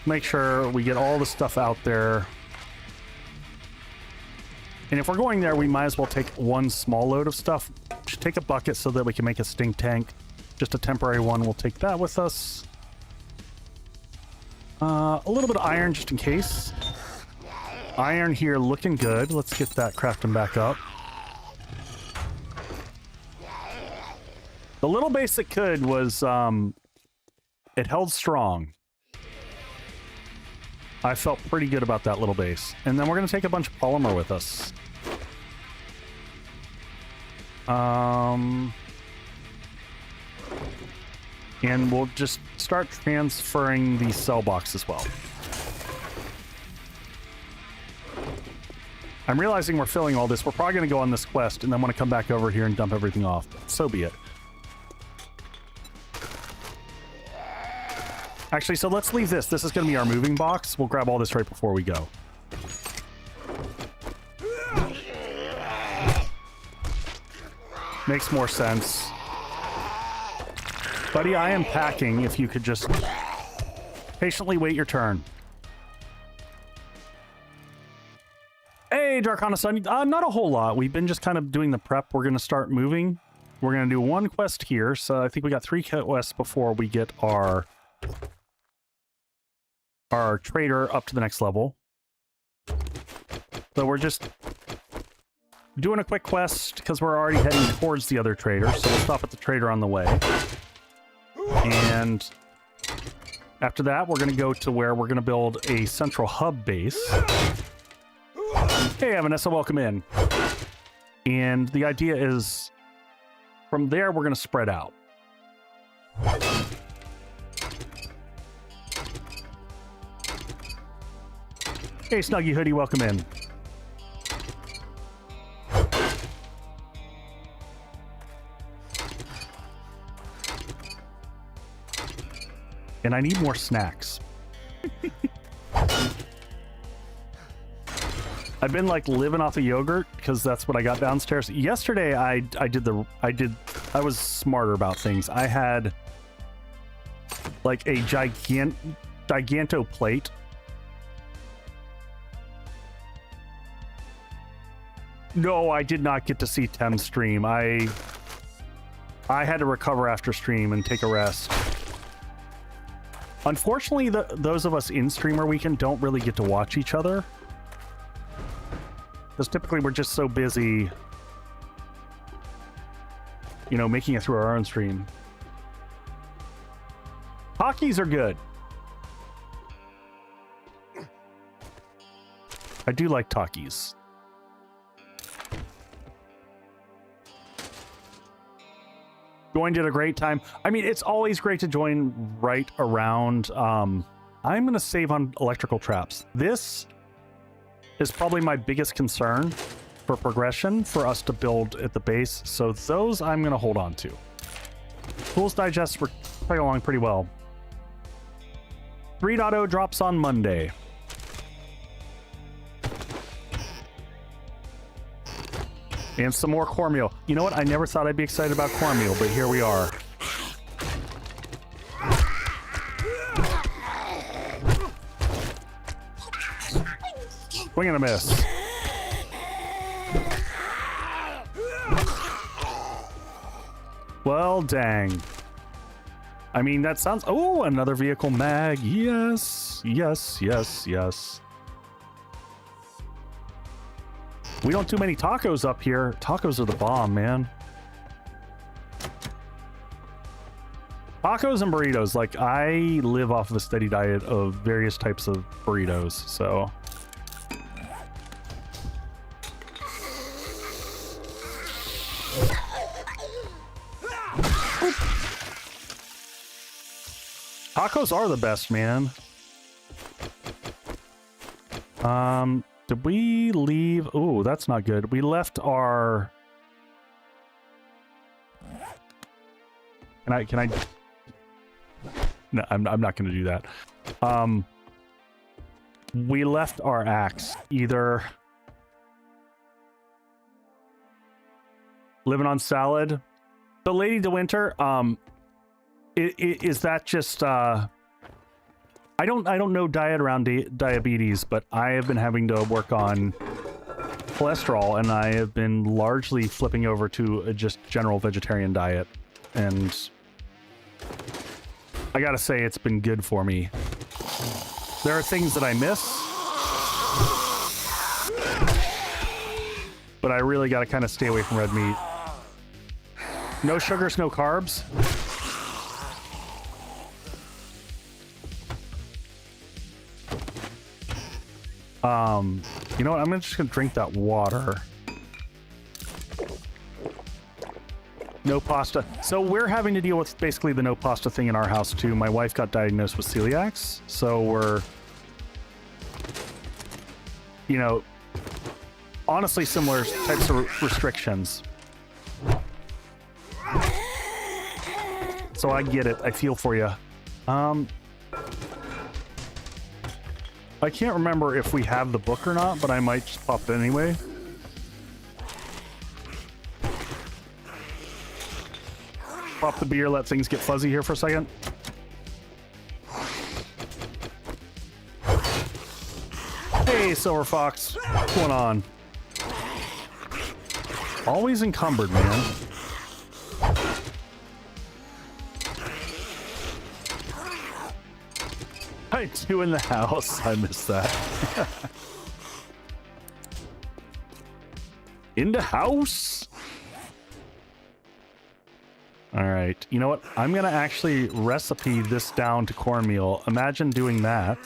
Make sure we get all the stuff out there. And if we're going there, we might as well take one small load of stuff. Just take a bucket so that we can make a stink tank. Just a temporary one. We'll take that with us. A little bit of iron just in case. Iron here looking good. Let's get that crafting back up. The little base that could was, it held strong. I felt pretty good about that little base. And then we're going to take a bunch of polymer with us. And we'll just start transferring the cell box as well. I'm realizing we're filling all this. We're probably going to go on this quest and then want to come back over here and dump everything off. So be it. Actually, so let's leave this. This is going to be our moving box. We'll grab all this right before we go. Makes more sense. Buddy, I am packing. If you could just patiently wait your turn. Hey, Darkana Sun. Not a whole lot. We've been just kind of doing the prep. We're going to start moving. We're going to do one quest here. So I think we got 3 quests before we get our trader up to the next level. So we're just doing a quick quest because we're already heading towards the other trader. So we'll stop at the trader on the way. And after that, we're going to go to where we're going to build a central hub base. Hey, Vanessa, welcome in. And the idea is, from there, we're going to spread out. Hey, Snuggy Hoodie, welcome in. And I need more snacks. I've been like living off of yogurt because that's what I got downstairs. Yesterday I was smarter about things. I had like a giganto plate. No, I did not get to see Tem's stream. I had to recover after stream and take a rest. Unfortunately, those of us in Streamer Weekend don't really get to watch each other. Because typically we're just so busy, you know, making it through our own stream. Hockeys are good. I do like talkies. Joined at a great time. I mean, it's always great to join right around. I'm going to save on electrical traps. This is probably my biggest concern for progression for us to build at the base. So those I'm going to hold on to. Tools Digest, we're playing along pretty well. 3.0 drops on Monday. And some more cornmeal. You know what? I never thought I'd be excited about cornmeal, but here we are. Swing and a miss. Well, dang. I mean, that sounds... Oh, another vehicle mag. Yes. Yes, yes, yes. We don't do many tacos up here. Tacos are the bomb, man. Tacos and burritos. Like, I live off of a steady diet of various types of burritos, so... Tacos are the best, man. Did we leave? Oh, that's not good. We left our... Can I... No, I'm not going to do that. We left our axe either living on salad. So, Lady De Winter, is that just... I don't know diet around diabetes, but I have been having to work on cholesterol, and I have been largely flipping over to a just general vegetarian diet, and I gotta say it's been good for me. There are things that I miss, but I really gotta kind of stay away from red meat. No sugars, no carbs. You know what? I'm just gonna drink that water. No pasta. So we're having to deal with basically the no pasta thing in our house too. My wife got diagnosed with celiacs, so we're, you know, honestly similar types of restrictions. So I get it. I feel for you. I can't remember if we have the book or not, but I might just pop it anyway. Pop the beer, let things get fuzzy here for a second. Hey, Silver Fox. What's going on? Always encumbered, man. I two in the house. I missed that. In the house. All right. You know what? I'm going to actually recipe this down to cornmeal. Imagine doing that.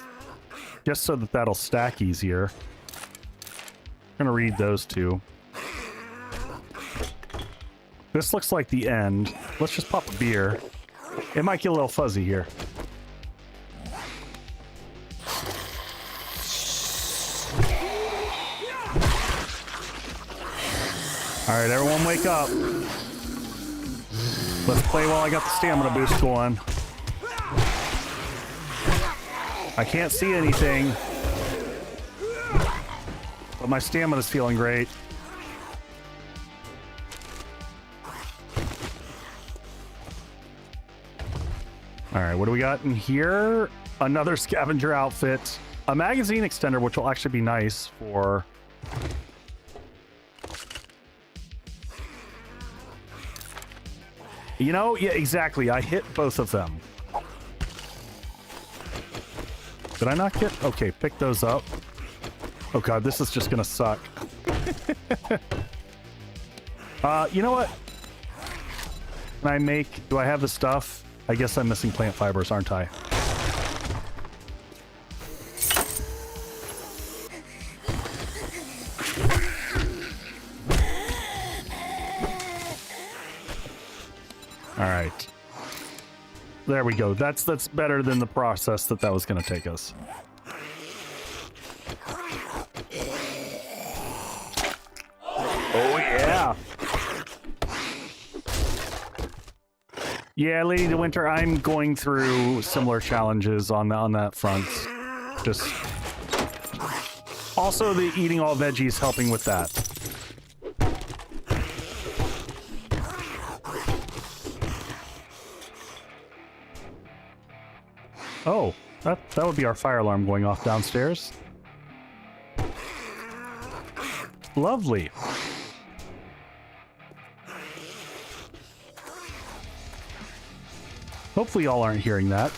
Just so that that'll stack easier. I'm going to read those two. This looks like the end. Let's just pop a beer. It might get a little fuzzy here. All right, everyone wake up. Let's play while I got the stamina boost going. I can't see anything, but my stamina's feeling great. All right, what do we got in here? Another scavenger outfit, a magazine extender, which will actually be nice for... You know, yeah, exactly. I hit both of them. Did I not get... Okay, pick those up. Oh god, this is just gonna suck. You know what? Can I make... Do I have the stuff? I guess I'm missing plant fibers, aren't I? All right. There we go. That's better than the process that was going to take us. Oh yeah. Yeah, Lady of Winter, I'm going through similar challenges on that front. Just also the eating all veggies helping with that. Oh, that would be our fire alarm going off downstairs. Lovely. Hopefully y'all aren't hearing that.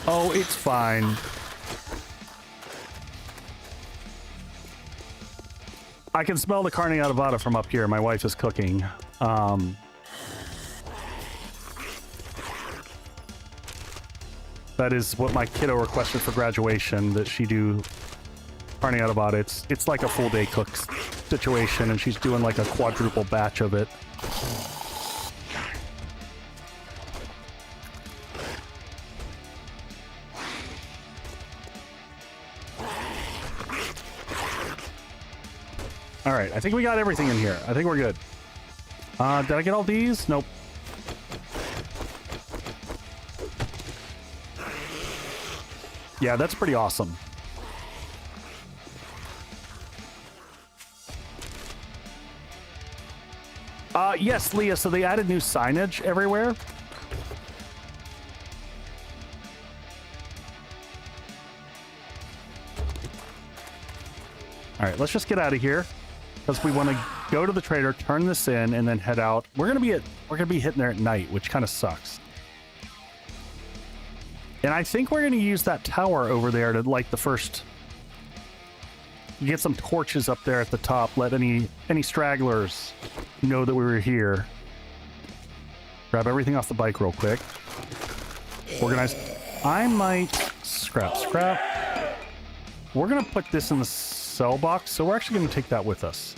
Oh, it's fine. I can smell the carne adobada from up here. My wife is cooking. That is what my kiddo requested for graduation, that she do carne adobada. It's like a full day cook situation, and she's doing like a quadruple batch of it. All right, I think we got everything in here. I think we're good. Did I get all these? Nope. Yeah, that's pretty awesome. Yes, Leah, so they added new signage everywhere. All right, let's just get out of here because we want to go to the trader, turn this in, and then head out. We're gonna be hitting there at night, which kind of sucks. And I think we're going to use that tower over there to light the first... Get some torches up there at the top. Let any stragglers know that we were here. Grab everything off the bike real quick. Organize. I might... Scrap. We're going to put this in the cell box, so we're actually going to take that with us.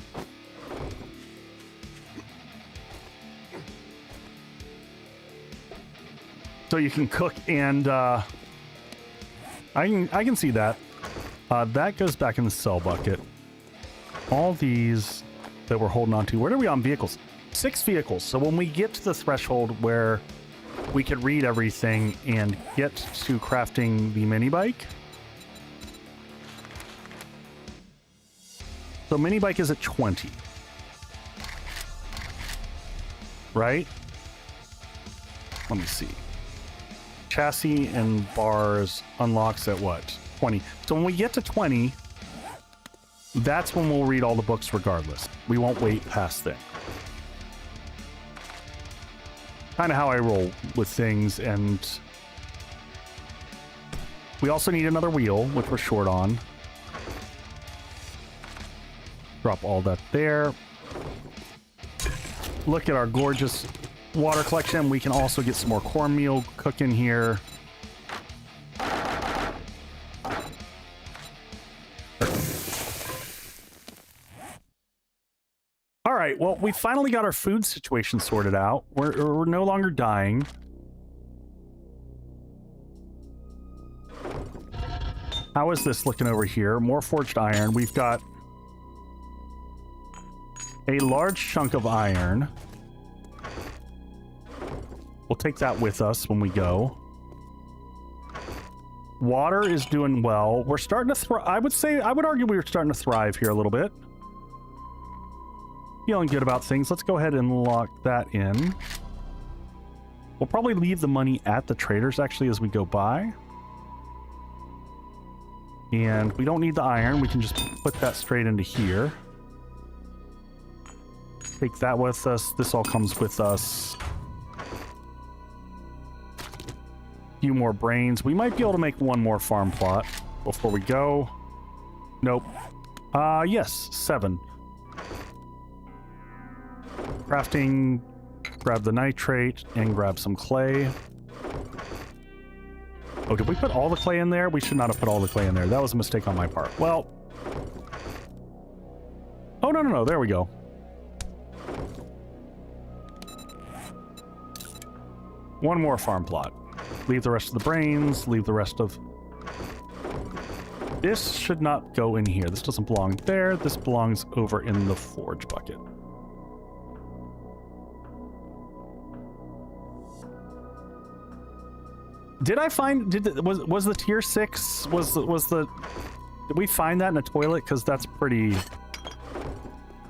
So you can cook and I can see that. That goes back in the cell bucket. All these that we're holding on to. Where are we on vehicles? 6 vehicles. So when we get to the threshold where we could read everything and get to crafting the mini bike. So mini bike is at 20. Right? Let me see. Chassis and bars unlocks at what? 20. So when we get to 20, that's when we'll read all the books regardless. We won't wait past then. Kind of how I roll with things, and we also need another wheel, which we're short on. Drop all that there. Look at our gorgeous water collection. We can also get some more cornmeal cooking here. All right, well, we finally got our food situation sorted out. We're no longer dying. How is this looking over here? More forged iron. We've got a large chunk of iron. We'll take that with us when we go. Water is doing well. We're starting to I would argue we were starting to thrive here a little bit. Feeling good about things. Let's go ahead and lock that in. We'll probably leave the money at the traders actually as we go by. And we don't need the iron. We can just put that straight into here. Take that with us. This all comes with us. Few more brains. We might be able to make one more farm plot before we go. Nope. Yes, 7. Crafting, grab the nitrate, and grab some clay. Oh, did we put all the clay in there? We should not have put all the clay in there. That was a mistake on my part. Well. Oh, no. There we go. One more farm plot. Leave the rest of the brains. Leave the rest of... This should not go in here. This doesn't belong there. This belongs over in the forge bucket. Did I find... Was the tier 6... Did we find that in a toilet? Because that's pretty...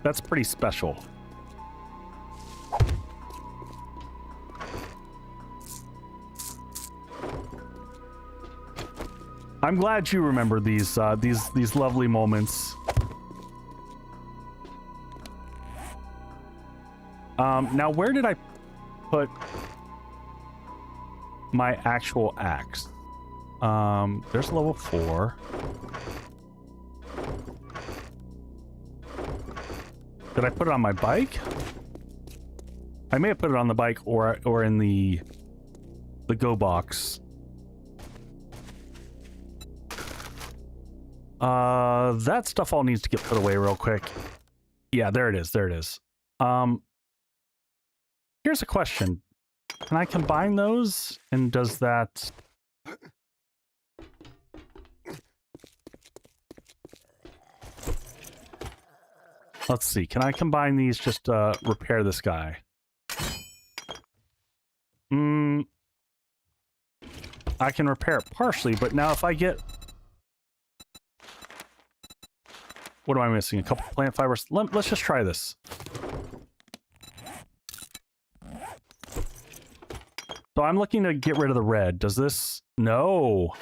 That's pretty special. I'm glad you remember these lovely moments. Now where did I put my actual axe? There's level 4. Did I put it on my bike? I may have put it on the bike or in the go box. That stuff all needs to get put away real quick. Yeah, there it is. There it is. Here's a question. Can I combine those? And does that... Let's see. Can I combine these just to repair this guy? I can repair it partially, but now if I get... What am I missing? A couple plant fibers? Let's just try this. So I'm looking to get rid of the red. Does this... No.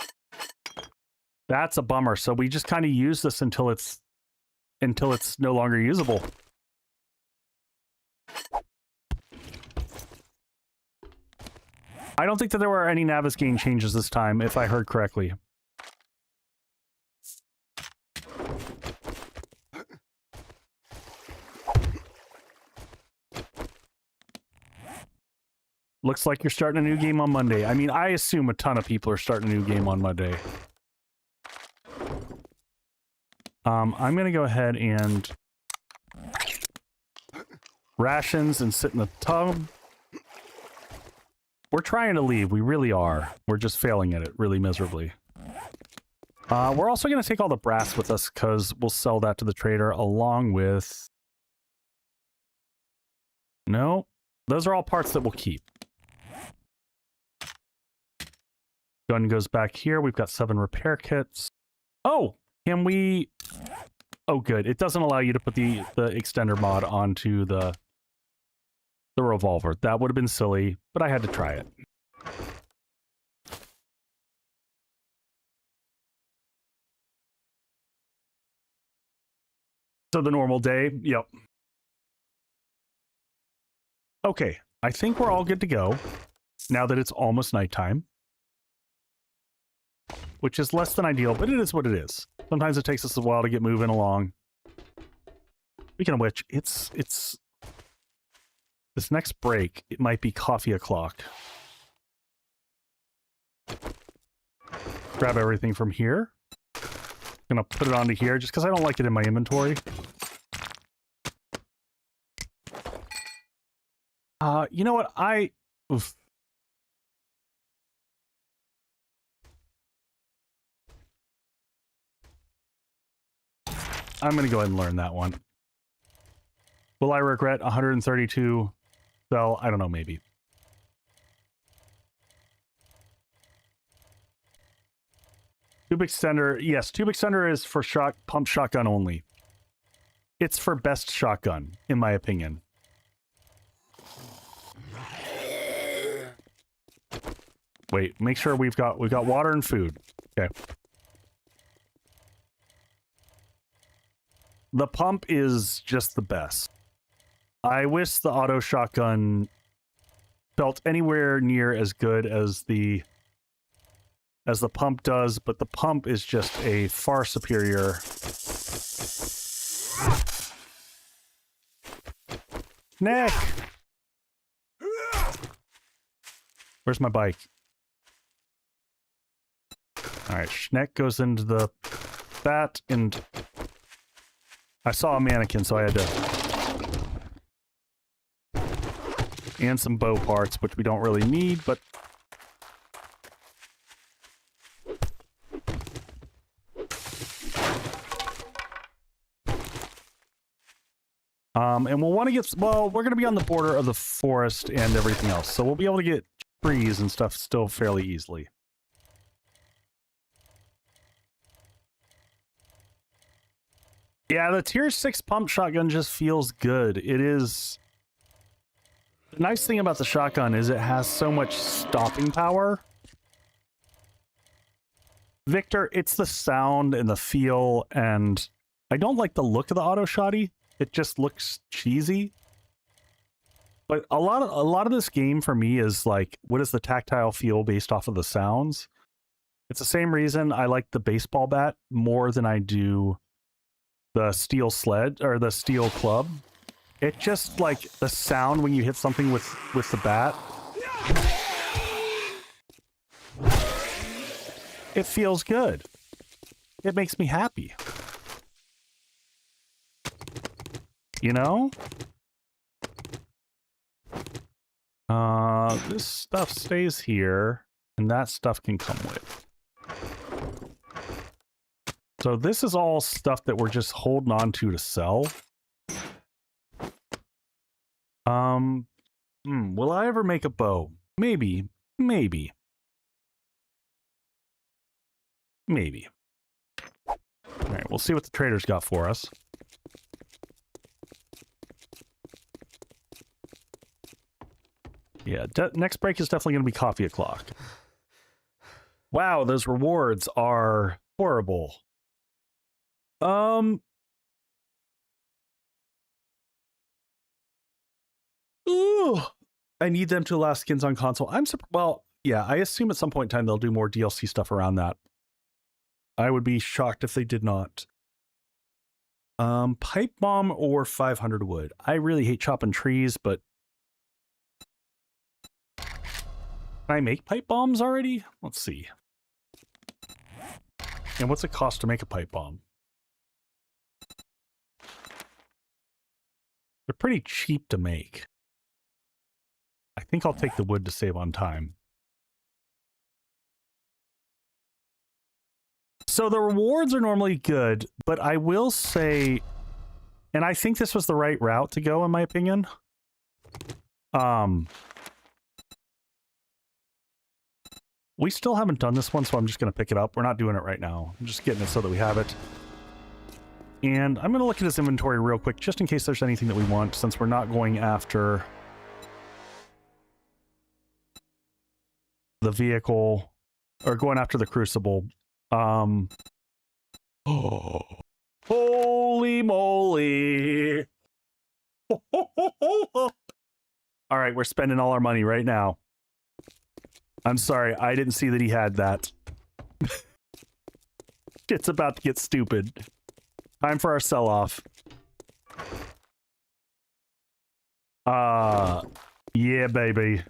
That's a bummer. So we just kind of use this until it's no longer usable. I don't think that there were any Navigating changes this time, if I heard correctly. Looks like you're starting a new game on Monday. I mean, I assume a ton of people are starting a new game on Monday. I'm going to go ahead and rations and sit in the tub. We're trying to leave. We really are. We're just failing at it really miserably. We're also going to take all the brass with us because we'll sell that to the trader along with... No, those are all parts that we'll keep. Gun goes back here. We've got 7 repair kits. Oh, can we... Oh, good. It doesn't allow you to put the extender mod onto the revolver. That would have been silly, but I had to try it. So the normal day, yep. Okay, I think we're all good to go now that it's almost nighttime. Which is less than ideal, but it is what it is. Sometimes it takes us a while to get moving along. Speaking of which, it's this next break, it might be coffee o'clock. Grab everything from here. Gonna put it onto here just because I don't like it in my inventory. You know what? Oof. I'm gonna go ahead and learn that one. Will I regret 132? Well, I don't know, maybe. Tube extender, yes, tube extender is for pump shotgun only. It's for best shotgun, in my opinion. Wait, make sure we've got water and food. Okay. The pump is just the best. I wish the auto shotgun felt anywhere near as good as the pump does, but the pump is just a far superior. Nick! Where's my bike? Alright, Schneck goes into that, and I saw a mannequin, so I had to... And some bow parts, which we don't really need, but... And we'll want to get... Well, we're going to be on the border of the forest and everything else, so we'll be able to get trees and stuff still fairly easily. Yeah, the tier 6 pump shotgun just feels good. It is... The nice thing about the shotgun is it has so much stopping power. Victor, it's the sound and the feel, and I don't like the look of the auto shotty. It just looks cheesy. But a lot of this game for me is like, what is the tactile feel based off of the sounds? It's the same reason I like the baseball bat more than I do the steel sled or the steel club. It just like the sound when you hit something with the bat. It feels good. It makes me happy. You know? This stuff stays here, and that stuff can come with. So this is all stuff that we're just holding on to sell. Will I ever make a bow? Maybe. Maybe. Maybe. Alright, we'll see what the trader's got for us. Yeah, next break is definitely going to be coffee o'clock. Wow, those rewards are horrible. Ooh, I need them to allow skins on console. Well, yeah, I assume at some point in time they'll do more DLC stuff around that. I would be shocked if they did not. Pipe bomb or 500 wood. I really hate chopping trees, but can I make pipe bombs already? Let's see. And what's it cost to make a pipe bomb? They're pretty cheap to make. I think I'll take the wood to save on time. So the rewards are normally good, but I will say, and I think this was the right route to go in my opinion. We still haven't done this one, so I'm just going to pick it up. We're not doing it right now. I'm just getting it so that we have it. And I'm going to look at his inventory real quick, just in case there's anything that we want, since we're not going after the vehicle, or going after the crucible. Oh, holy moly. All right, we're spending all our money right now. I'm sorry, I didn't see that he had that. It's about to get stupid. Time for our sell-off. Yeah, baby.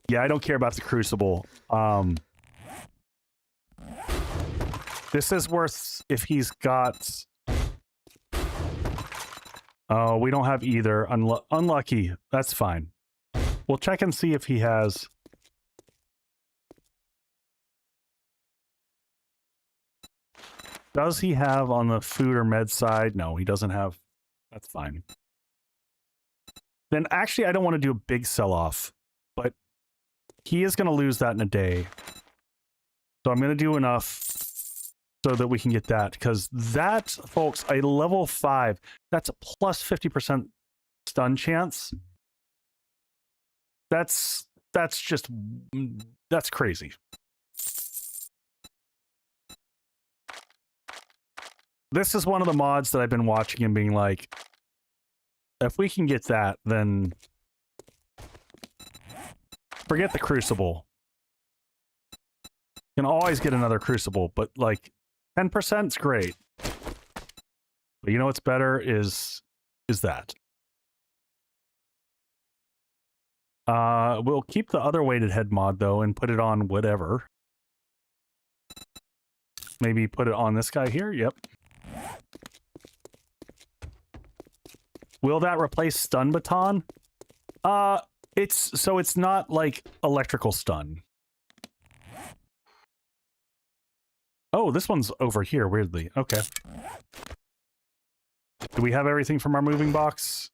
Yeah, I don't care about the crucible. This is worth if he's got... Oh, we don't have either. Unlucky. That's fine. We'll check and see if he has... Does he have on the food or med side? No, he doesn't have. That's fine. Then actually, I don't want to do a big sell-off, but he is going to lose that in a day. So I'm going to do enough so that we can get that, because that, folks, a level 5, that's a plus 50% stun chance. That's crazy. This is one of the mods that I've been watching and being like, if we can get that, then forget the crucible. You can always get another crucible, but like 10% is great. But you know what's better is that. We'll keep the other weighted head mod though and put it on whatever. Maybe put it on this guy here. Yep. Will that replace stun baton? It's not like electrical stun. Oh, this one's over here, weirdly. Okay. Do we have everything from our moving box?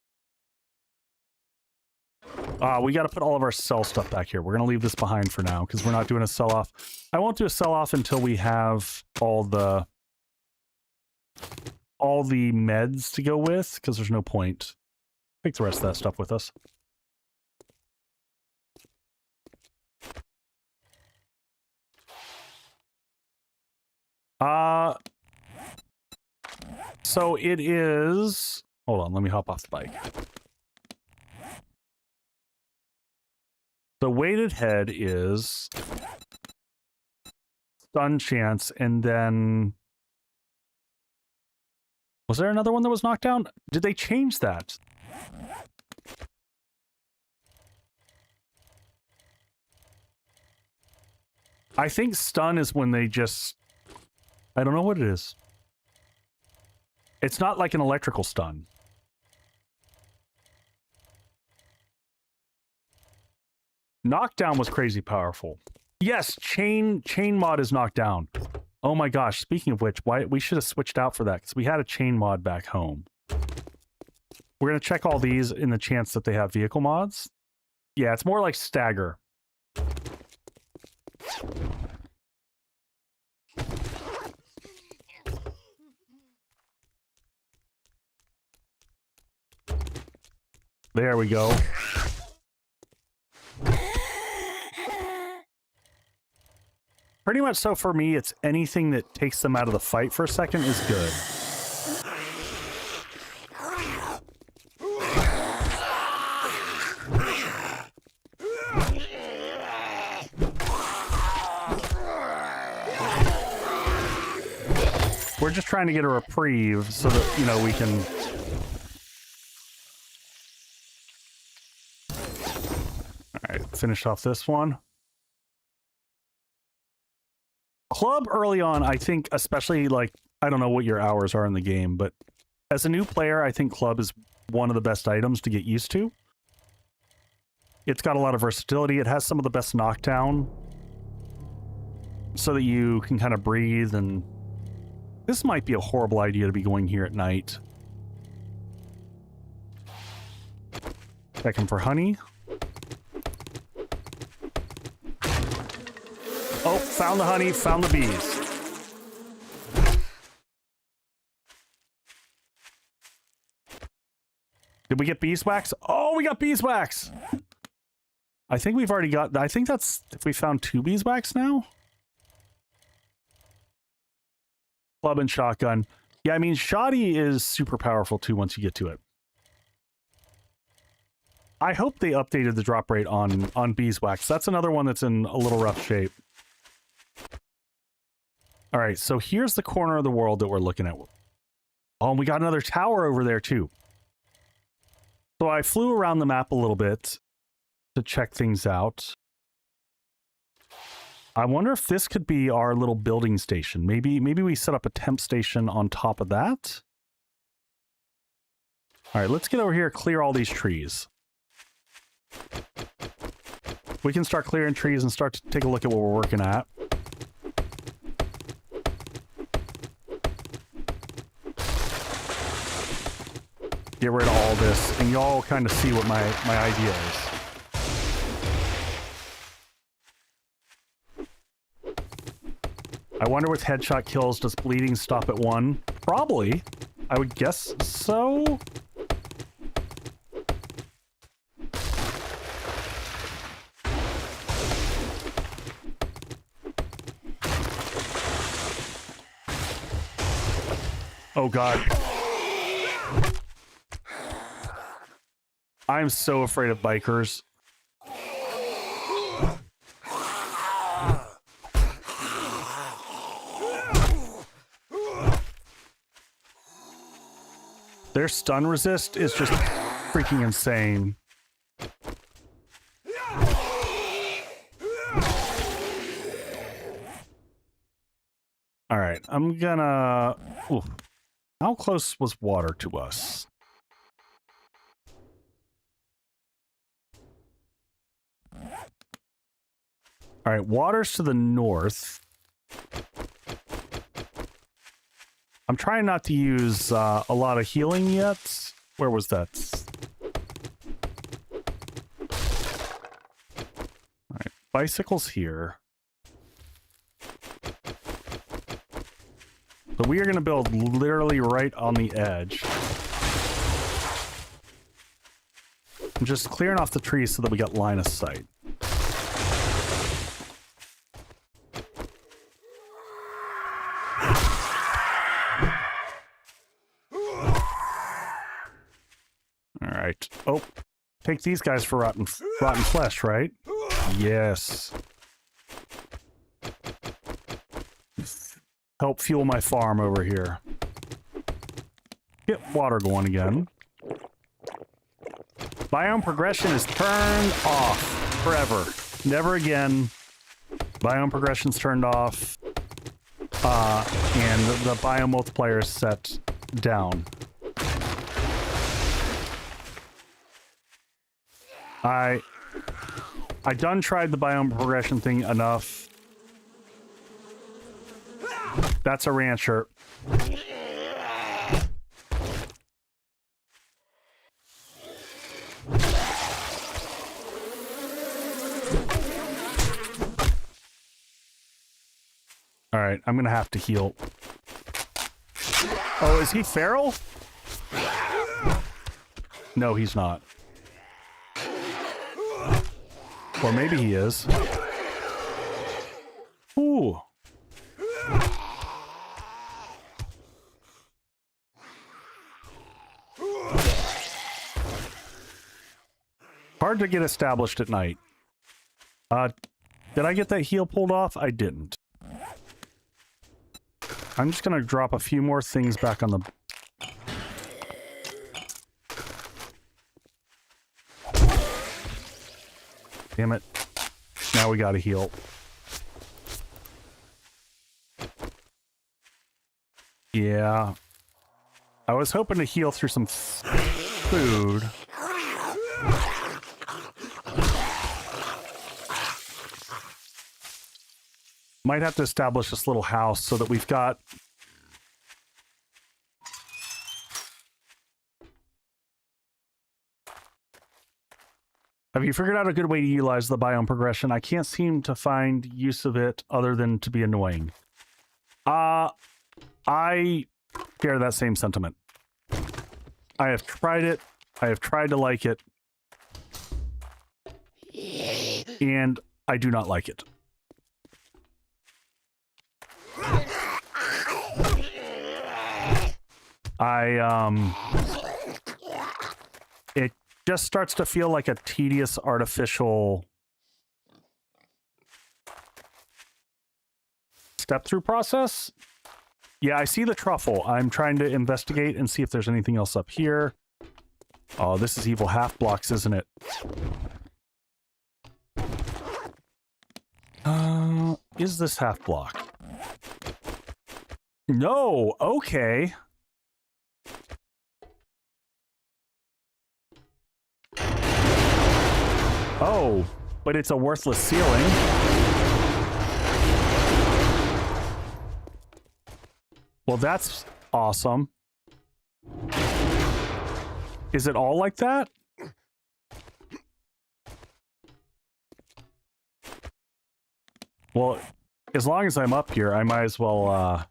We got to put all of our sell stuff back here. We're going to leave this behind for now because we're not doing a sell-off. I won't do a sell-off until we have all the meds to go with, because there's no point. Take the rest of that stuff with us. So it is... Hold on, let me hop off the bike. The weighted head is stun chance, and then... Was there another one that was knocked down? Did they change that? I think stun is when they just... I don't know what it is. It's not like an electrical stun. Knockdown was crazy powerful. Yes, chain mod is knocked down. Oh my gosh, speaking of which, we should have switched out for that, because we had a chain mod back home. We're going to check all these in the chance that they have vehicle mods. Yeah, it's more like stagger. There we go. Pretty much so for me, it's anything that takes them out of the fight for a second is good. We're just trying to get a reprieve so that, you know, we can... Alright, finish off this one. Club early on, I think, especially, like, I don't know what your hours are in the game, but as a new player, I think Club is one of the best items to get used to. It's got a lot of versatility. It has some of the best knockdown so that you can kind of breathe, and this might be a horrible idea to be going here at night. Checking for honey. Oh, found the honey, found the bees. Did we get beeswax? Oh, we got beeswax. I think we've already got, I think that's, if we found 2 beeswax now? Club and shotgun. Yeah, I mean, shoddy is super powerful too once you get to it. I hope they updated the drop rate on beeswax. That's another one that's in a little rough shape. All right, so here's the corner of the world that we're looking at. Oh, and we got another tower over there too. So I flew around the map a little bit to check things out. I wonder if this could be our little building station. Maybe we set up a temp station on top of that. All right, let's get over here, clear all these trees. We can start clearing trees and start to take a look at what we're working at. Get rid of all this, and y'all kind of see what my idea is. I wonder with headshot kills, does bleeding stop at 1? Probably. I would guess so. Oh god. I'm so afraid of bikers. Their stun resist is just freaking insane. All right, I'm gonna... Ooh. How close was water to us? All right, water's to the north. I'm trying not to use a lot of healing yet. Where was that? All right, bicycles here. So we are going to build literally right on the edge. I'm just clearing off the trees so that we got line of sight. Alright. Oh, take these guys for rotten flesh, right? Yes. Help fuel my farm over here. Get water going again. Biome progression is turned off forever. Never again. Biome progression's turned off. And the biome multiplier is set down. I done tried the biome progression thing enough. That's a rancher. All right, I'm gonna have to heal. Oh, is he feral? No, he's not. Or maybe he is. Ooh. Hard to get established at night. Did I get that heal pulled off? I didn't. I'm just gonna drop a few more things back on the... Damn it. Now we gotta heal. Yeah. I was hoping to heal through some food. Might have to establish this little house so that we've got... Have you figured out a good way to utilize the biome progression? I can't seem to find use of it other than to be annoying. I share that same sentiment. I have tried it. I have tried to like it. And I do not like it. It just starts to feel like a tedious artificial step-through process. Yeah, I see the truffle. I'm trying to investigate and see if there's anything else up here. Oh, this is evil half blocks, isn't it? Is this half block? No, okay. Oh, but it's a worthless ceiling. Well, that's awesome. Is it all like that? Well, as long as I'm up here, I might as well,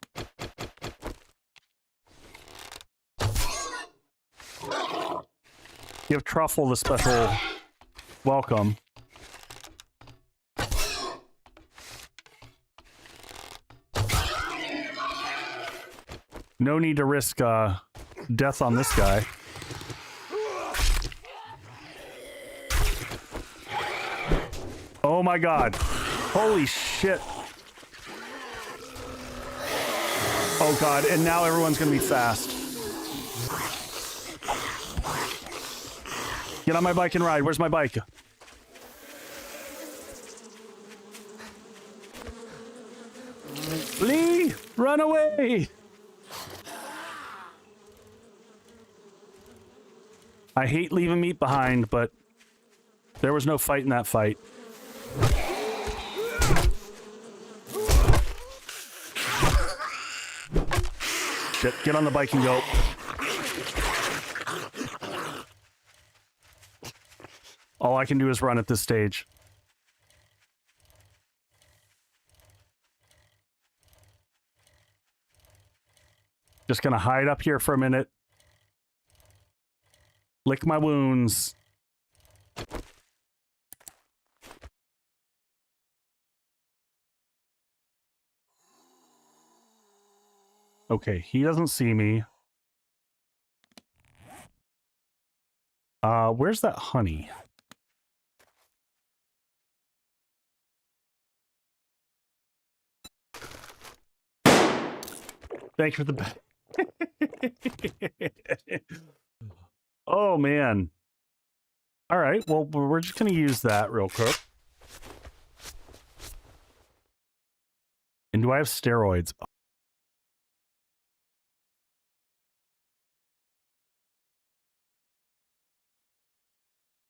give Truffle the special welcome. No need to risk, death on this guy. Oh my god. Holy shit. Oh god, and now everyone's gonna be fast. Get on my bike and ride. Where's my bike? Lee! Run away! I hate leaving meat behind, but there was no fight in that fight. Shit, get on the bike and go. All I can do is run at this stage. Just gonna hide up here for a minute. Lick my wounds. Okay, he doesn't see me. Where's that honey? Thank you for the... Oh, man. All right, well, we're just going to use that real quick. And do I have steroids?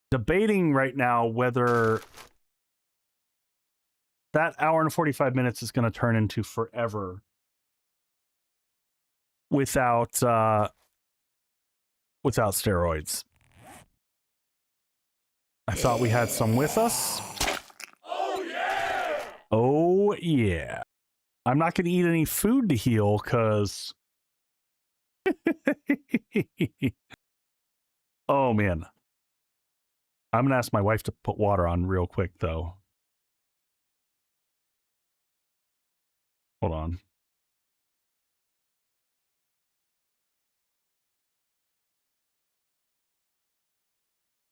Debating right now whether that hour and 45 minutes is going to turn into forever without without steroids. I thought we had some with us. Oh yeah! Oh yeah. I'm not going to eat any food to heal because... Oh man. I'm going to ask my wife to put water on real quick though. Hold on.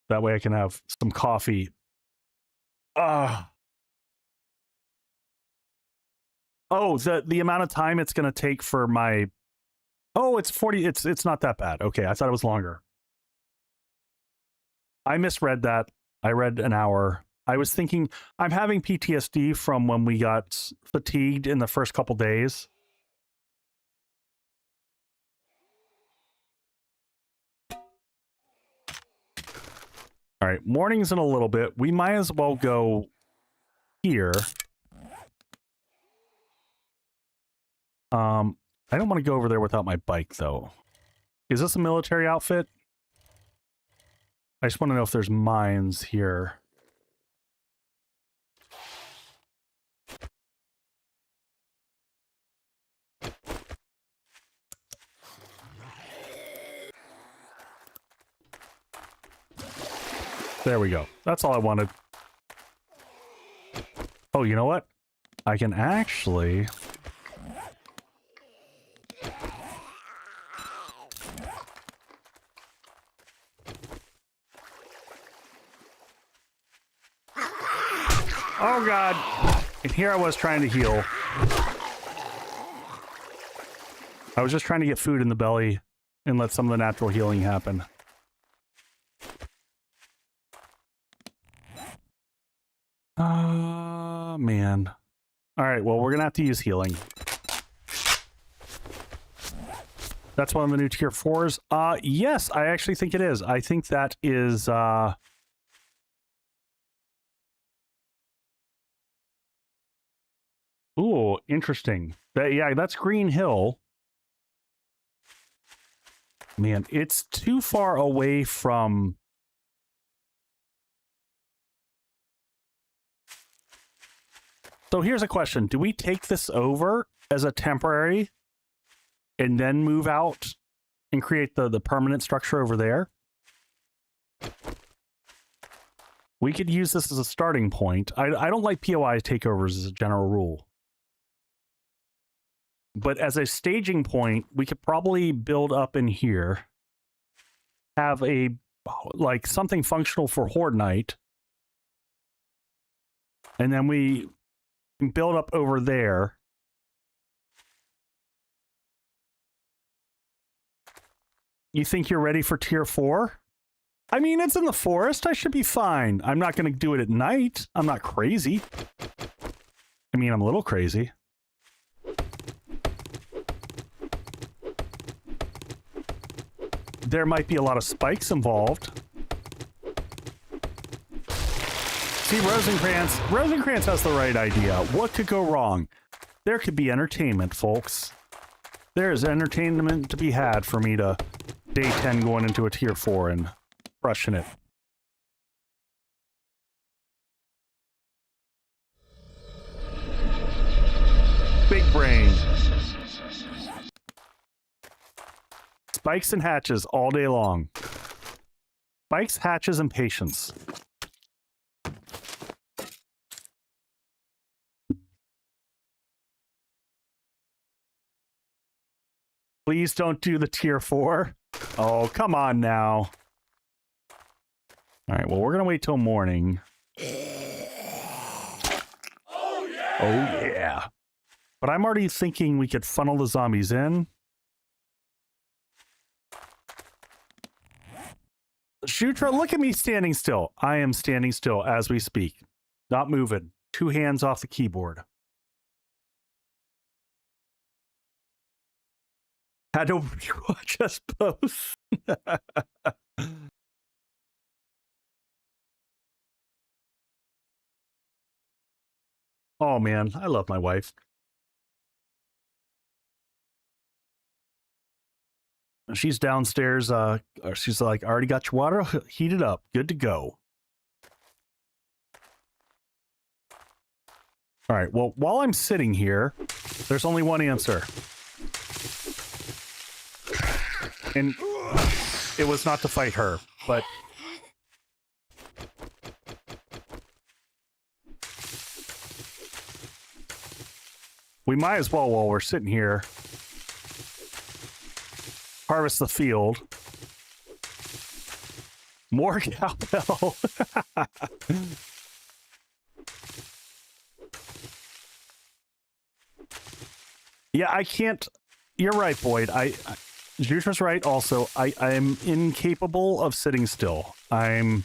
That way I can have some coffee. Oh, the amount of time it's going to take for my... Oh, it's 40. It's not that bad. Okay, I thought it was longer. I misread that. I read an hour. I was thinking I'm having PTSD from when we got fatigued in the first couple days. All right, morning's in a little bit. We might as well go here. I don't want to go over there without my bike, though. Is this a military outfit? I just want to know if there's mines here. There we go. That's all I wanted. Oh, you know what? I can actually... Oh, God. And here I was trying to heal. I was just trying to get food in the belly and let some of the natural healing happen. Man. All right, well, we're going to have to use healing. That's one of the new tier 4s. Yes, I actually think it is. I think that is... Ooh, interesting. Yeah, that's Green Hill. Man, it's too far away from... So here's a question. Do we take this over as a temporary and then move out and create the permanent structure over there? We could use this as a starting point. I don't like POI takeovers as a general rule. But as a staging point, we could probably build up in here, have a, like, something functional for Horde Night, and then we build up over there. You think you're ready for tier 4? I mean, it's in the forest. I should be fine. I'm not going to do it at night. I'm not crazy. I mean, I'm a little crazy. There might be a lot of spikes involved. See, Rosencrantz has the right idea. What could go wrong? There could be entertainment, folks. There is entertainment to be had for me to day 10 going into a tier 4 and crushing it. Big brain. Spikes and hatches all day long. Spikes, hatches, and patience. Please don't do the tier 4. Oh, come on now. All right, well, we're going to wait till morning. Oh, yeah! Oh, yeah. But I'm already thinking we could funnel the zombies in. Shutra, look at me standing still. I am standing still as we speak. Not moving. 2 hands off the keyboard. Had to watch us both. Oh man, I love my wife. She's downstairs. She's like, I already got your water heated up. Good to go. All right, well, while I'm sitting here, there's only one answer. And it was not to fight her, but... We might as well, while we're sitting here, harvest the field. More cowbell. Yeah, I can't... You're right, Boyd. Jutra's right also. I am incapable of sitting still. This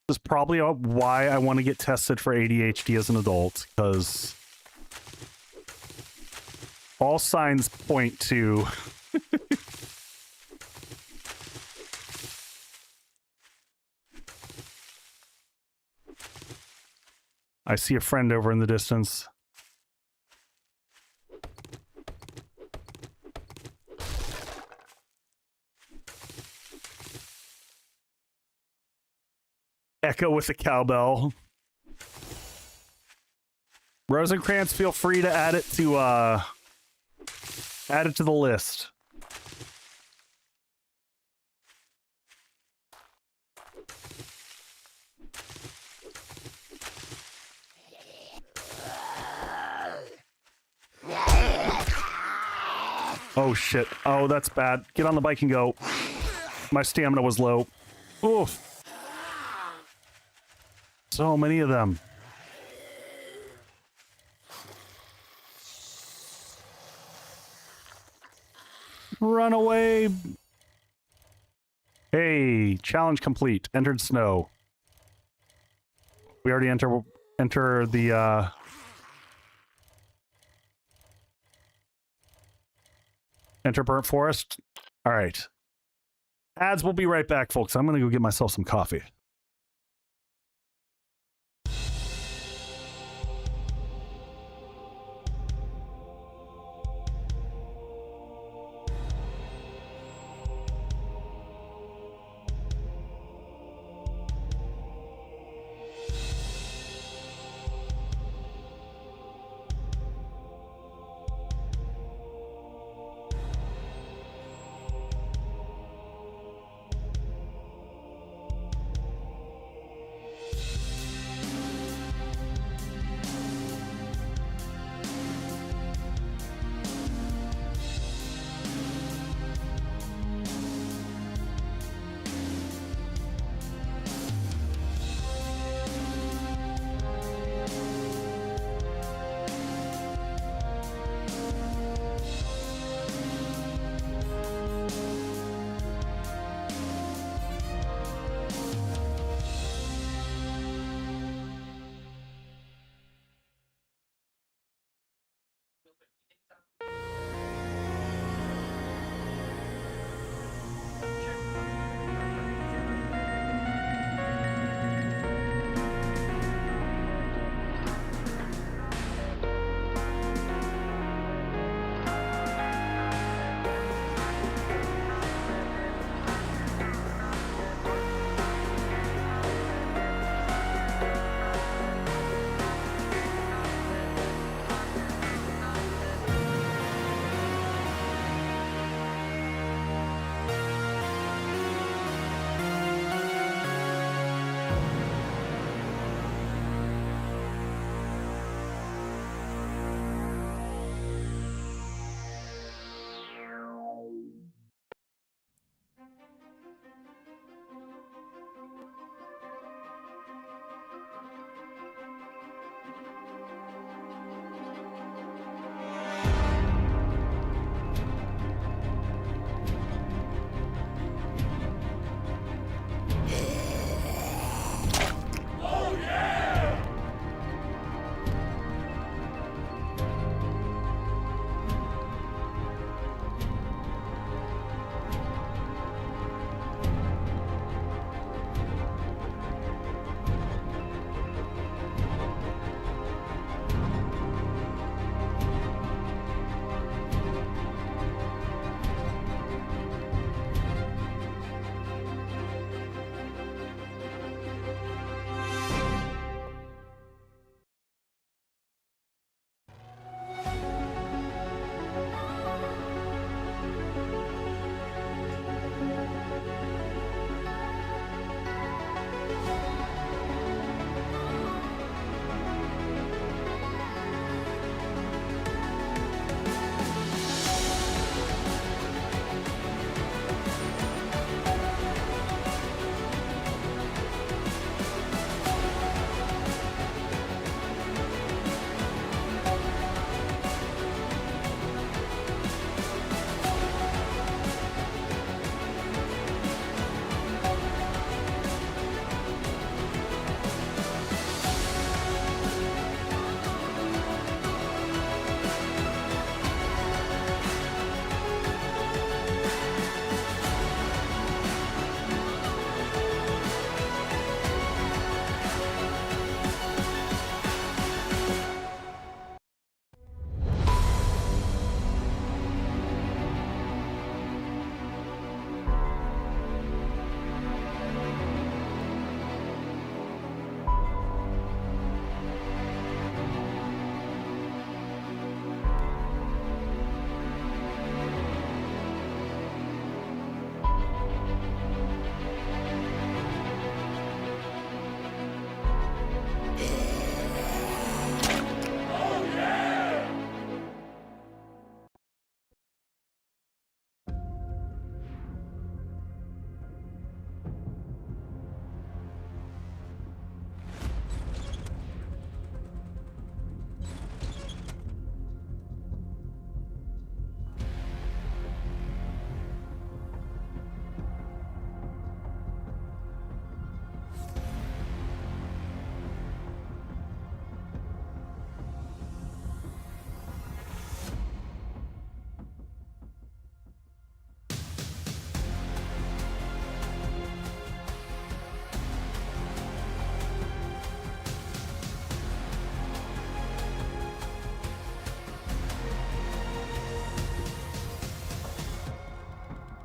is probably why I want to get tested for ADHD as an adult, because all signs point to... I see a friend over in the distance. Echo with a cowbell. Rosencrantz, feel free to add it to the list. Oh shit. Oh, that's bad. Get on the bike and go. My stamina was low. Oof. So many of them. Run away. Hey, challenge complete. Entered snow. We already enter the enter burnt forest. All right. Ads, we'll be right back, folks. I'm going to go get myself some coffee.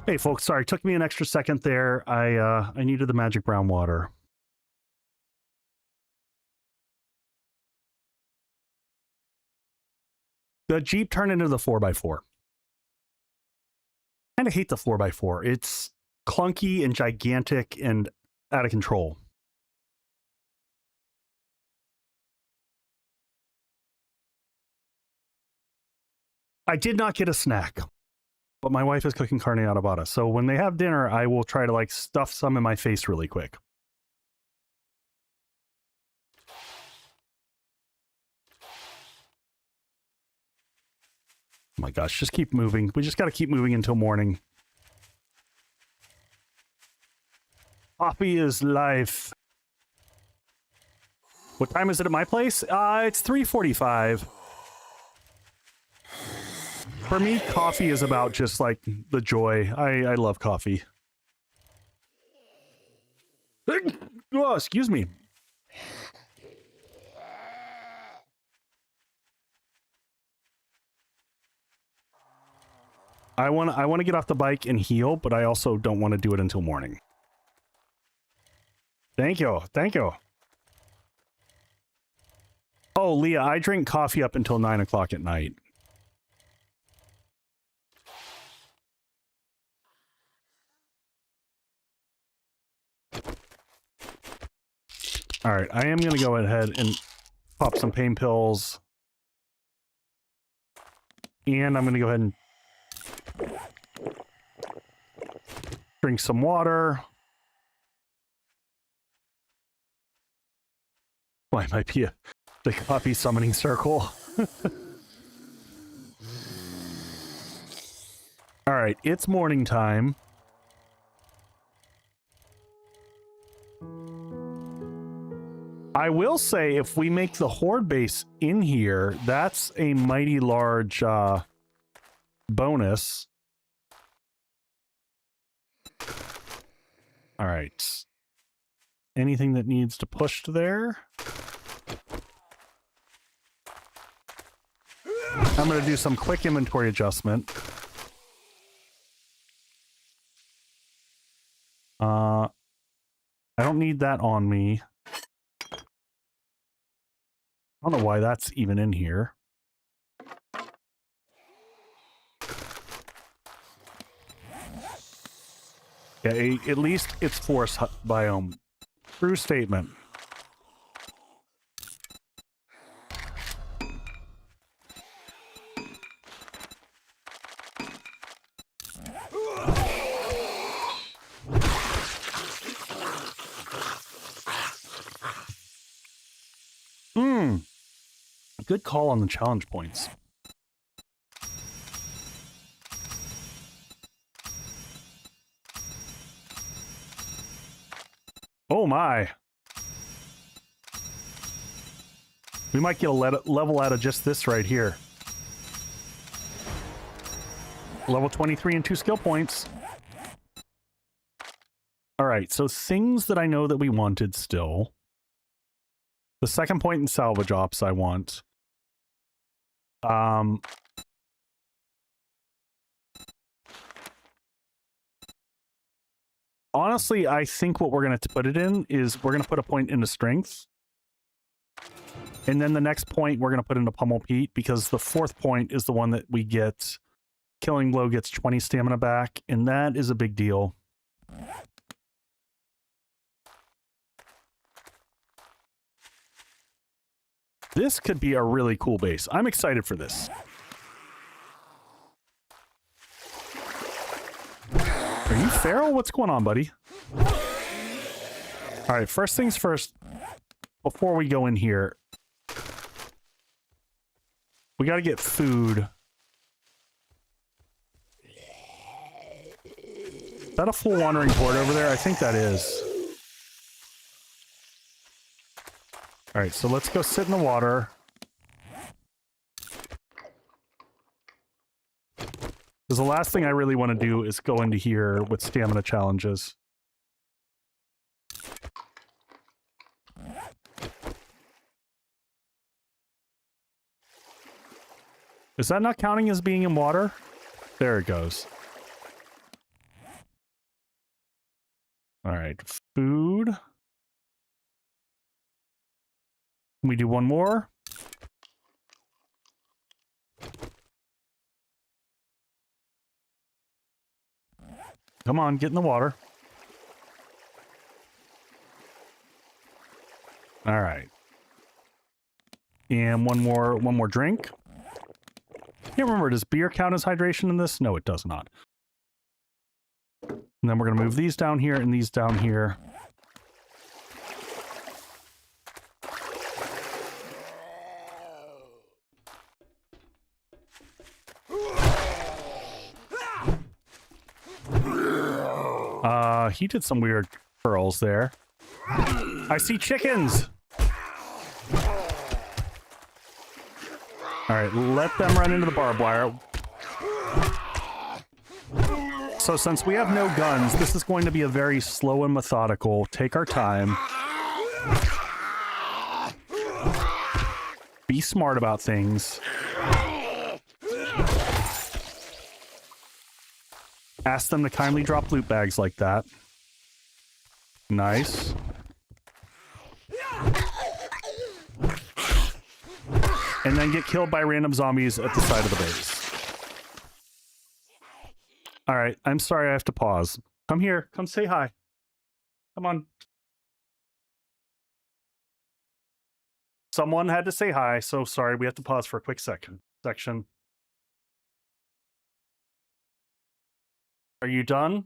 Hey folks, sorry, took me an extra second there. I needed the magic brown water. The Jeep turned into the 4x4. I kind of hate the 4x4. It's clunky and gigantic and out of control. I did not get a snack, but my wife is cooking carne adobada. So when they have dinner, I will try to like stuff some in my face really quick. Oh my gosh, just keep moving. We just got to keep moving until morning. Coffee is life. What time is it at my place? It's 3:45. For me, coffee is about just like the joy. I love coffee. Oh, excuse me. I want to get off the bike and heal, but I also don't want to do it until morning. Thank you. Thank you. Oh, Leah, I drink coffee up until 9 o'clock at night. All right, I am going to go ahead and pop some pain pills. And I'm going to go ahead and drink some water. Well, I might be the coffee summoning circle. All right, it's morning time. I will say, if we make the Horde base in here, that's a mighty large bonus. All right. Anything that needs to push to there? I'm going to do some quick inventory adjustment. I don't need that on me. I don't know why that's even in here. Yeah, at least it's forest biome. True statement. Good call on the challenge points. Oh my. We might get a level out of just this right here. Level 23 and 2 skill points. All right, so things that I know that we wanted still. The second point in salvage ops I want. Honestly, I think what we're going to put it in is we're going to put a point into strength. And then the next point we're going to put into pummel Pete, because the fourth point is the one that we get. Killing blow gets 20 stamina back, and that is a big deal. This could be a really cool base. I'm excited for this. Are you feral? What's going on, buddy? All right, first things first. Before we go in here, we got to get food. Is that a full wandering horde over there? I think that is. All right, so let's go sit in the water. Because the last thing I really want to do is go into here with stamina challenges. Is that not counting as being in water? There it goes. All right, food. Can we do one more? Come on, get in the water. All right. And one more drink. Can't remember, does beer count as hydration in this? No, it does not. And then we're gonna move these down here and these down here. He did some weird curls there. I see chickens! Alright, let them run into the barbed wire. So since we have no guns, this is going to be a very slow and methodical, take our time. Be smart about things. Ask them to kindly drop loot bags like that. Nice. And then get killed by random zombies at the side of the base. Alright, I'm sorry I have to pause. Come here, come say hi. Come on. Someone had to say hi, so sorry, we have to pause for a quick section. Are you done?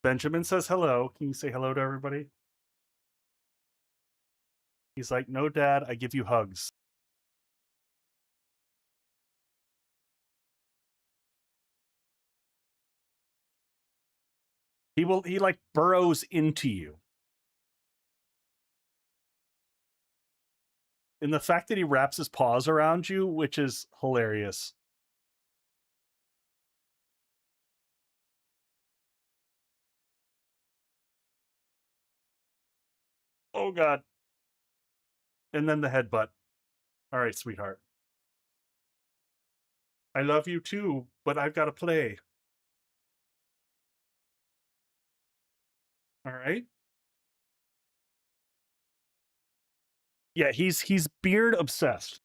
Benjamin says hello. Can you say hello to everybody? He's like, no, Dad, I give you hugs. He like burrows into you. And the fact that he wraps his paws around you, which is hilarious. Oh, God. And then the headbutt. All right, sweetheart. I love you too, but I've got to play. All right. Yeah, he's beard obsessed.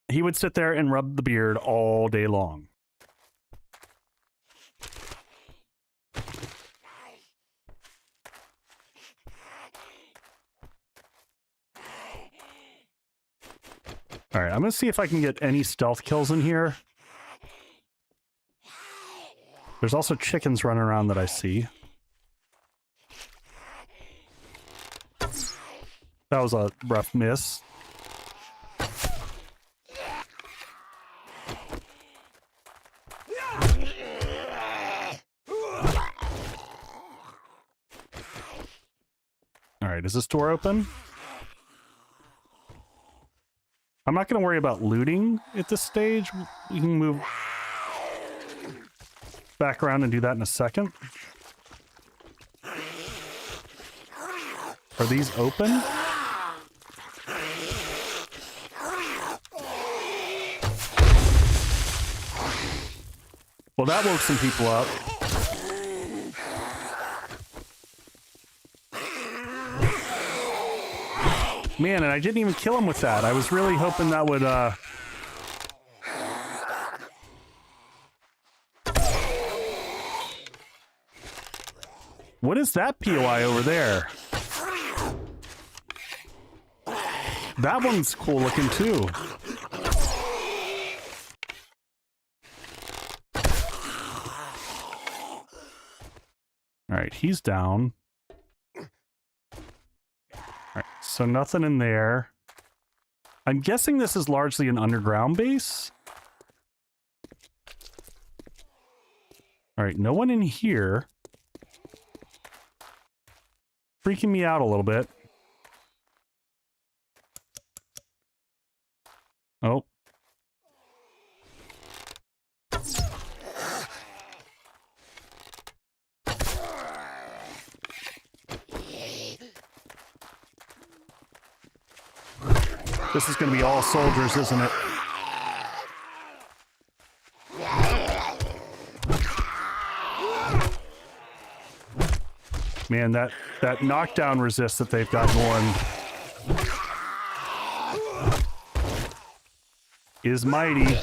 He would sit there and rub the beard all day long. All right, I'm going to see if I can get any stealth kills in here. There's also chickens running around that I see. That was a rough miss. All right, is this door open? I'm not going to worry about looting at this stage. We can move back around and do that in a second. Are these open? Well, that woke some people up. Man, and I didn't even kill him with that. I was really hoping that would, What is that POI over there? That one's cool looking too. All right, he's down. All right, so nothing in there. I'm guessing this is largely an underground base. All right, no one in here. Freaking me out a little bit. Oh. This is going to be all soldiers, isn't it? Man, that knockdown resist that they've got going is mighty.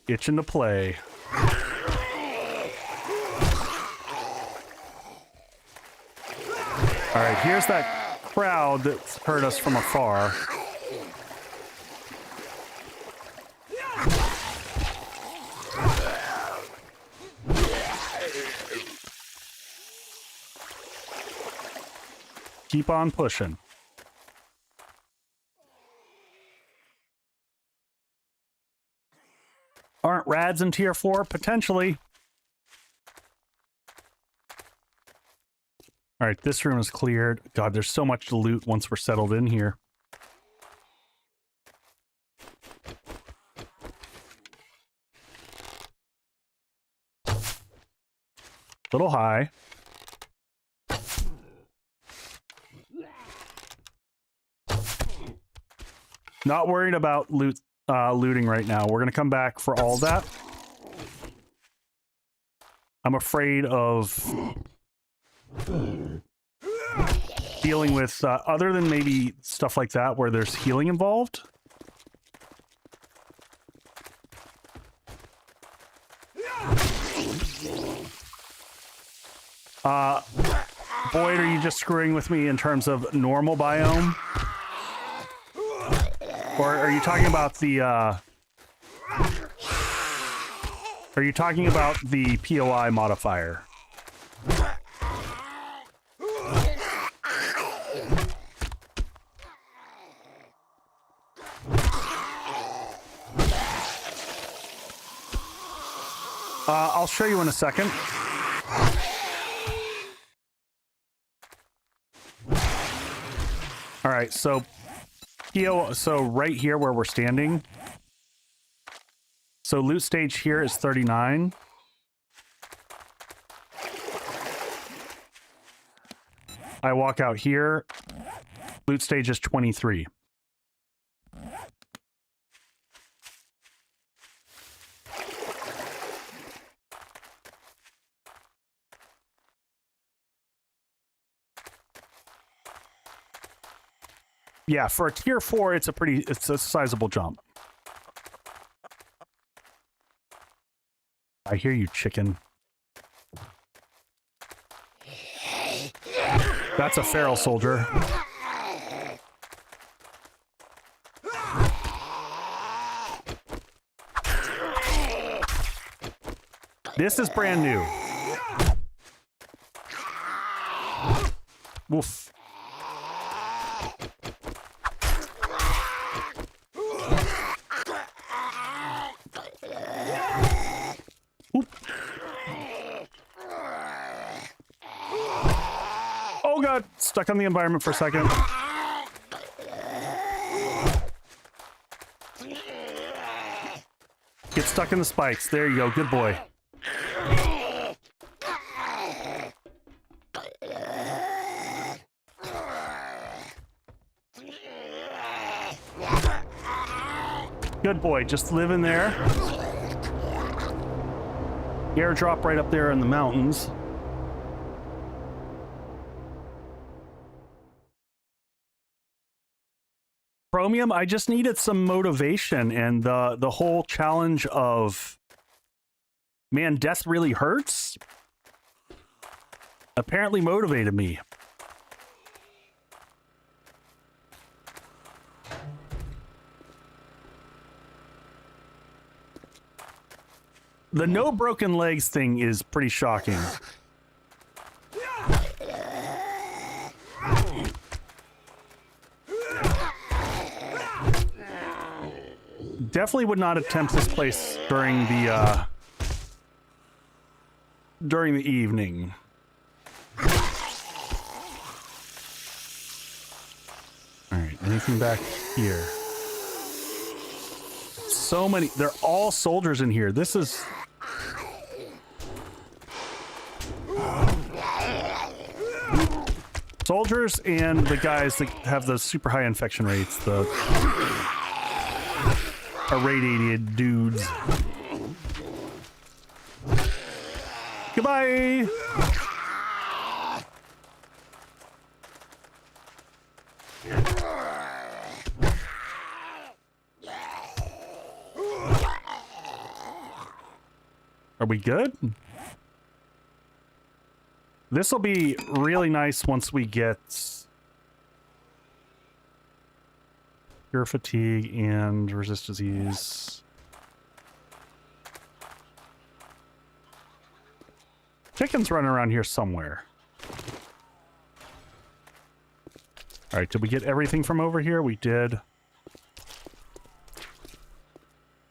Itching to play. All right, here's that crowd that's heard us from afar. Keep on pushing. Aren't rads in tier 4? Potentially. All right, this room is cleared. God, there's so much to loot once we're settled in here. Little high. Not worried about looting right now. We're gonna come back for all that. I'm afraid of dealing with other than maybe stuff like that where there's healing involved. Boyd, are you just screwing with me in terms of normal biome? Or are you talking about the, are you talking about the POI modifier? I'll show you in a second. All right, so right here where we're standing. So loot stage here is 39. I walk out here. Loot stage is 23. Yeah, for a tier 4, it's a sizable jump. I hear you, chicken. That's a feral soldier. This is brand new. Woof. Oh god, stuck on the environment for a second. Get stuck in the spikes. There you go, good boy. Good boy, just live in there. Airdrop right up there in the mountains. Chromium, I just needed some motivation, and the whole challenge of, man, death really hurts, apparently motivated me. The no broken legs thing is pretty shocking. Definitely would not attempt this place during the evening. All right, anything back here? So many, they're all soldiers in here. This is... Soldiers and the guys that have the super high infection rates, the irradiated dudes. Goodbye! Are we good? This will be really nice once we get cure fatigue and resist disease. Chicken's running around here somewhere. All right, did we get everything from over here? We did.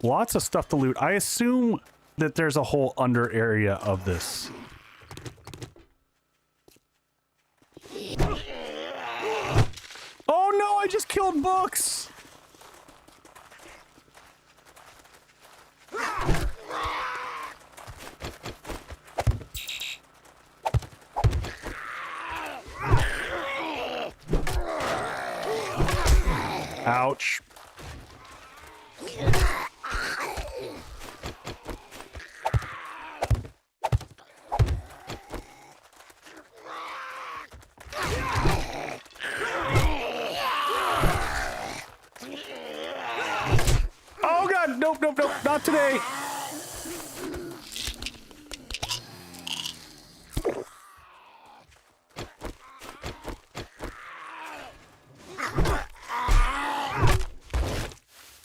Lots of stuff to loot. I assume that there's a whole under area of this. Oh no, I just killed books! Ouch. Oh god, nope, nope, nope, not today.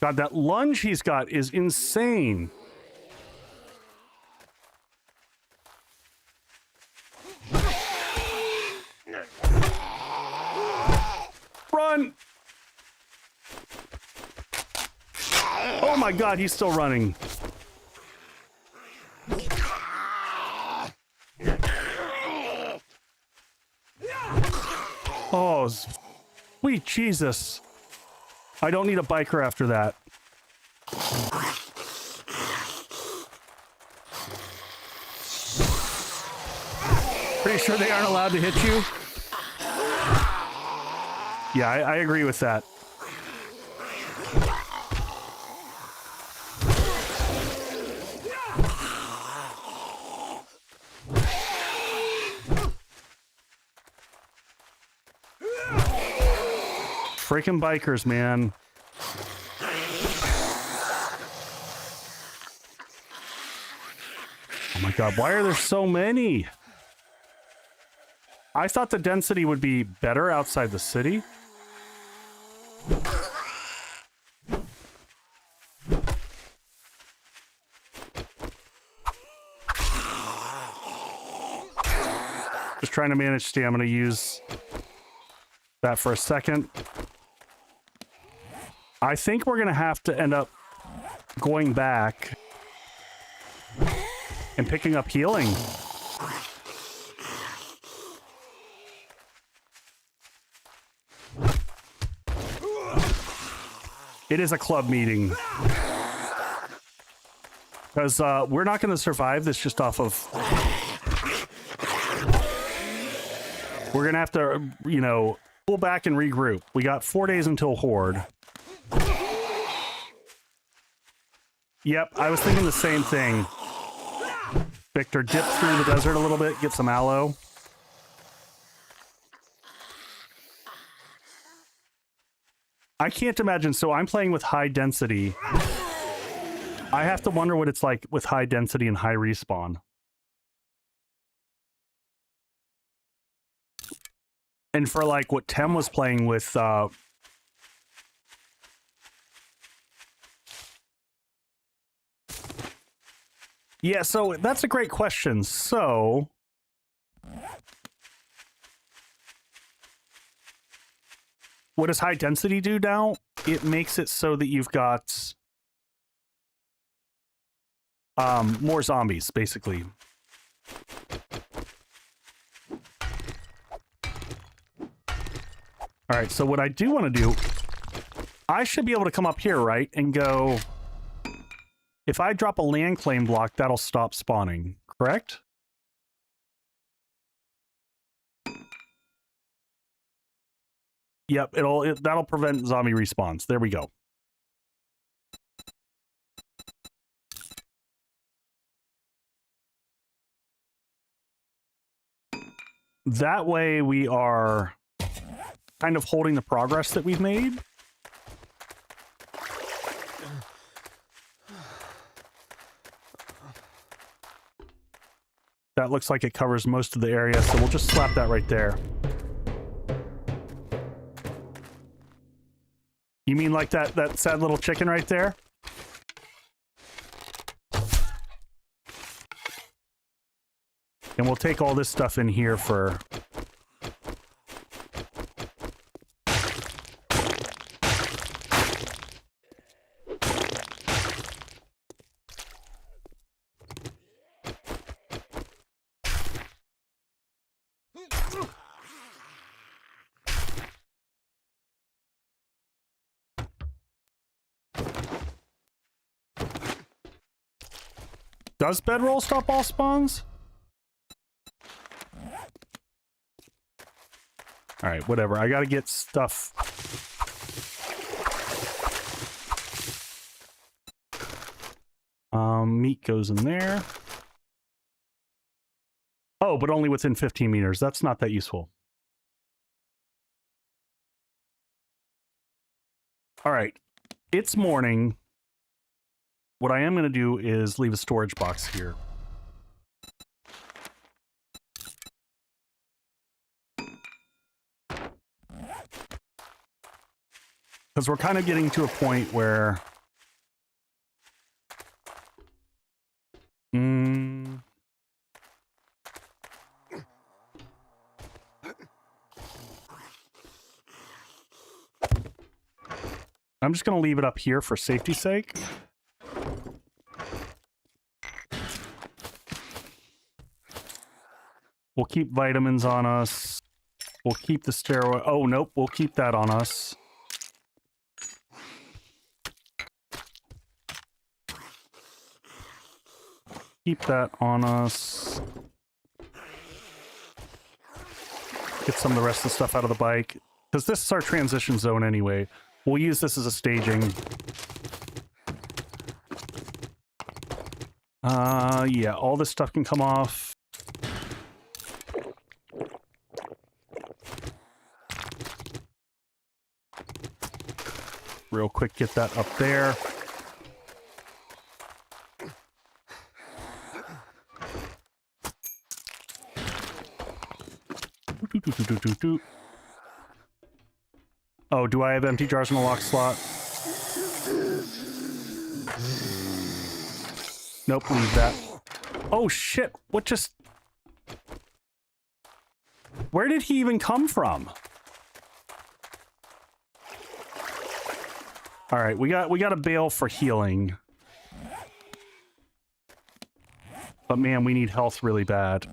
God, that lunge he's got is insane. Run! Oh my god, he's still running. Oh, sweet Jesus. I don't need a biker after that. Pretty sure they aren't allowed to hit you? Yeah, I agree with that. Freaking bikers, man. Oh my god, why are there so many? I thought the density would be better outside the city. Just trying to manage stamina, use that for a second. I think we're gonna have to end up going back and picking up healing. It is a club meeting. Because we're not going to survive this just off of... We're going to have to, you know, pull back and regroup. We got 4 days until Horde. Yep, I was thinking the same thing. Victor, dip through the desert a little bit, get some aloe. I can't imagine. So I'm playing with high density. I have to wonder what it's like with high density and high respawn. And for like what Tem was playing with, yeah, so that's a great question. So what does high density do now? It makes it so that you've got more zombies, basically. All right, so what I do want to do, I should be able to come up here, right, and go... If I drop a land claim block, that'll stop spawning, correct? Yep, that'll prevent zombie respawns. There we go. That way we are kind of holding the progress that we've made. That looks like it covers most of the area, so we'll just slap that right there. You mean like that sad little chicken right there? And we'll take all this stuff in here for... Does bedroll stop all spawns? All right, whatever. I gotta get stuff. Meat goes in there. Oh, but only within 15 meters. That's not that useful. All right, it's morning. What I am going to do is leave a storage box here. Because we're kind of getting to a point where... I'm just going to leave it up here for safety's sake. We'll keep vitamins on us. We'll keep the steroid. Oh, nope. We'll keep that on us. Keep that on us. Get some of the rest of the stuff out of the bike. Because this is our transition zone anyway. We'll use this as a staging. Yeah, all this stuff can come off. Real quick, get that up there. Oh, do I have empty jars in the lock slot? Nope, leave that. Oh shit, what just... Where did he even come from? Alright, we got a bale for healing. But man, we need health really bad.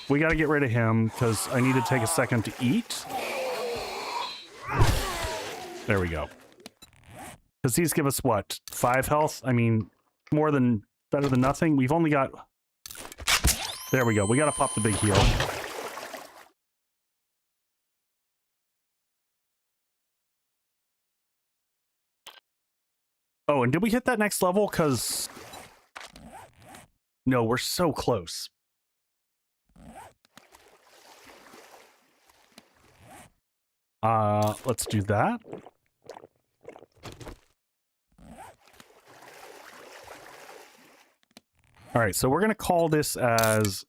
We gotta get rid of him, because I need to take a second to eat. There we go. Because these give us, what, 5 health? I mean, better than nothing. We've only got... There we go. We gotta pop the big heal. Oh, and did we hit that next level? Because... No, we're so close. Let's do that. All right, so we're gonna call this as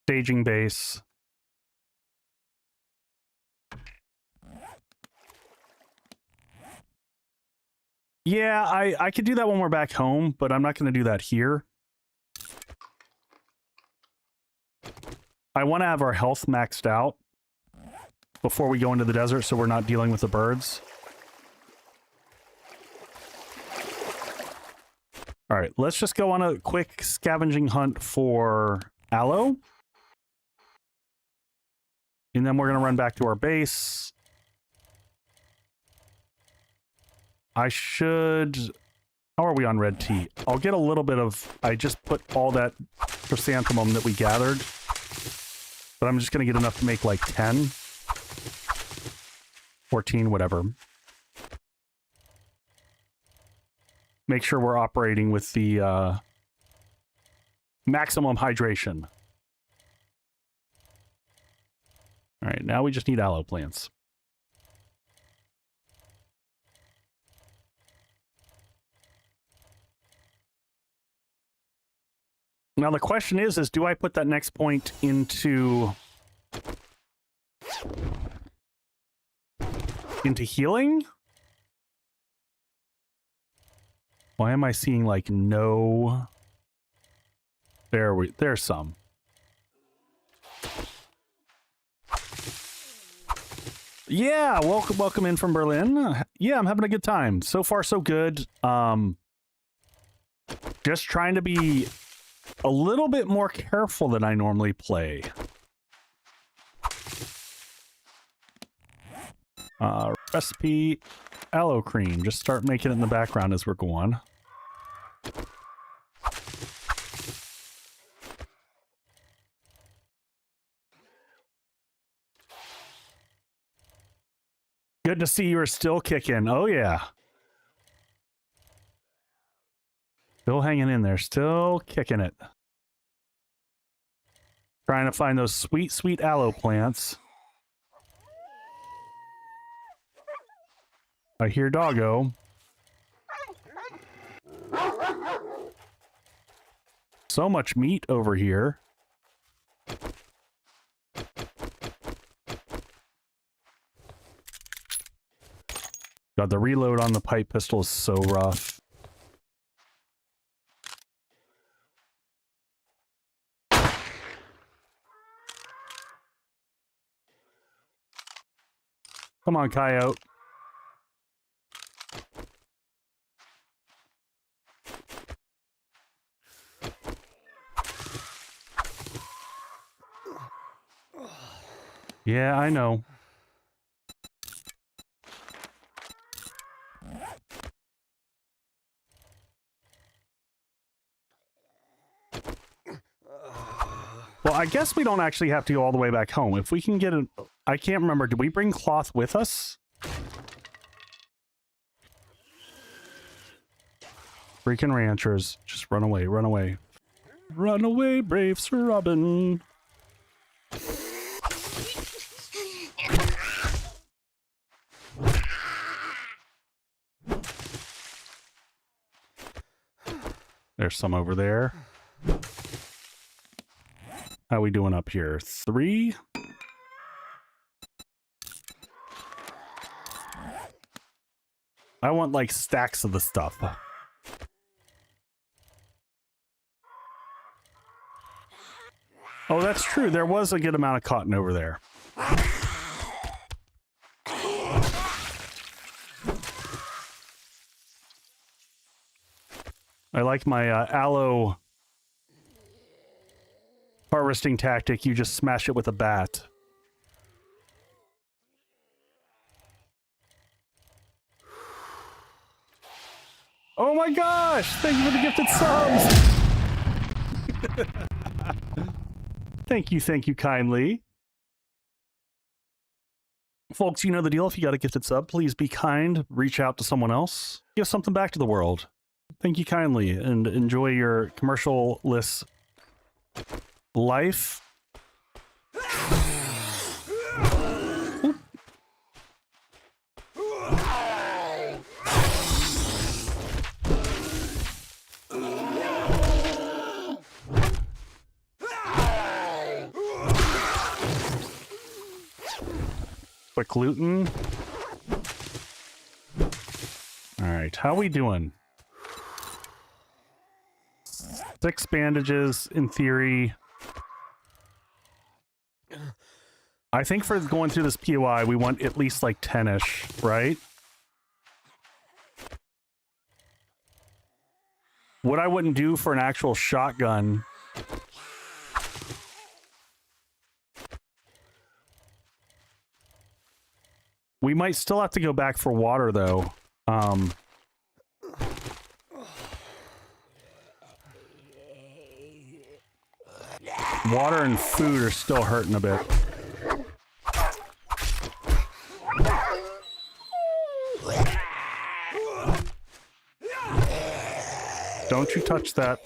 staging base. Yeah, I could do that when we're back home, but I'm not gonna do that here. I want to have our health maxed out before we go into the desert so we're not dealing with the birds. All right, let's just go on a quick scavenging hunt for aloe. And then we're going to run back to our base. I should How are we on red tea? I'll get a little bit of... I just put all that chrysanthemum that we gathered. But I'm just going to get enough to make like 10. 14, whatever. Make sure we're operating with the maximum hydration. All right, now we just need aloe plants. Now the question is do I put that next point into healing? Why am I seeing like no? There's some. Yeah, welcome in from Berlin. Yeah, I'm having a good time. So far so good. Just trying to be a little bit more careful than I normally play. Recipe aloe cream. Just start making it in the background as we're going. Good to see you are still kicking. Oh yeah. Still hanging in there. Still kicking it. Trying to find those sweet, sweet aloe plants. I hear doggo. So much meat over here. God, the reload on the pipe pistol is so rough. Come on, coyote. Yeah, I know. Well, I guess we don't actually have to go all the way back home. If we can get a... I can't remember. Did we bring cloth with us? Freaking ranchers. Just run away, run away. Run away, brave Sir Robin. There's some over there. How we doing up here? 3? I want like stacks of the stuff. Oh, that's true. There was a good amount of cotton over there. I like my aloe harvesting tactic. You just smash it with a bat. Oh my gosh! Thank you for the gifted subs! Thank you kindly. Folks, you know the deal. If you got a gifted sub, please be kind. Reach out to someone else. Give something back to the world. Thank you kindly, and enjoy your commercial-less life. Oop. Quick looting. All right, how we doing? 6 bandages in theory. I think for going through this POI, we want at least like 10-ish, right? What I wouldn't do for an actual shotgun. We might still have to go back for water though. Water and food are still hurting a bit. Don't you touch that.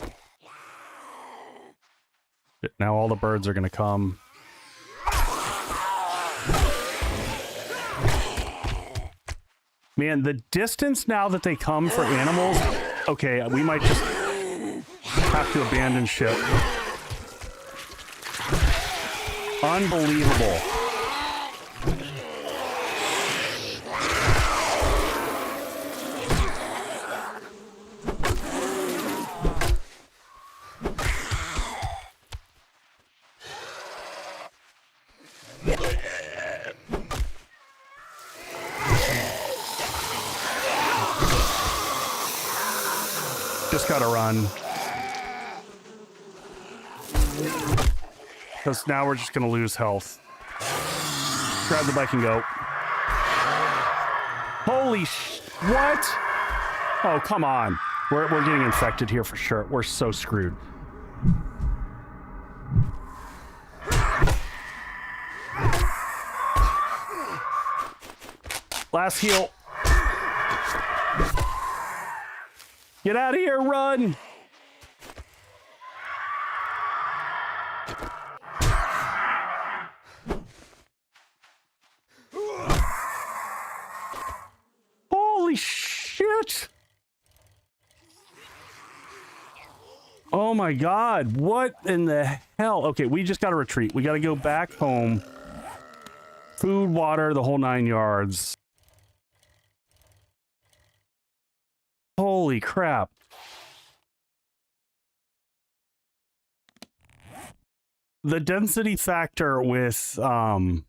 Now all the birds are going to come. Man, the distance now that they come for animals... Okay, we might just have to abandon ship. Unbelievable. Just gotta run. Because now we're just gonna lose health. Grab the bike and go. Holy what? Oh, come on. We're getting infected here for sure. We're so screwed. Last heal. Get out of here, run! Holy shit! Oh my god, what in the hell? Okay, we just gotta retreat. We gotta go back home. Food, water, the whole 9 yards. Holy crap. The density factor with the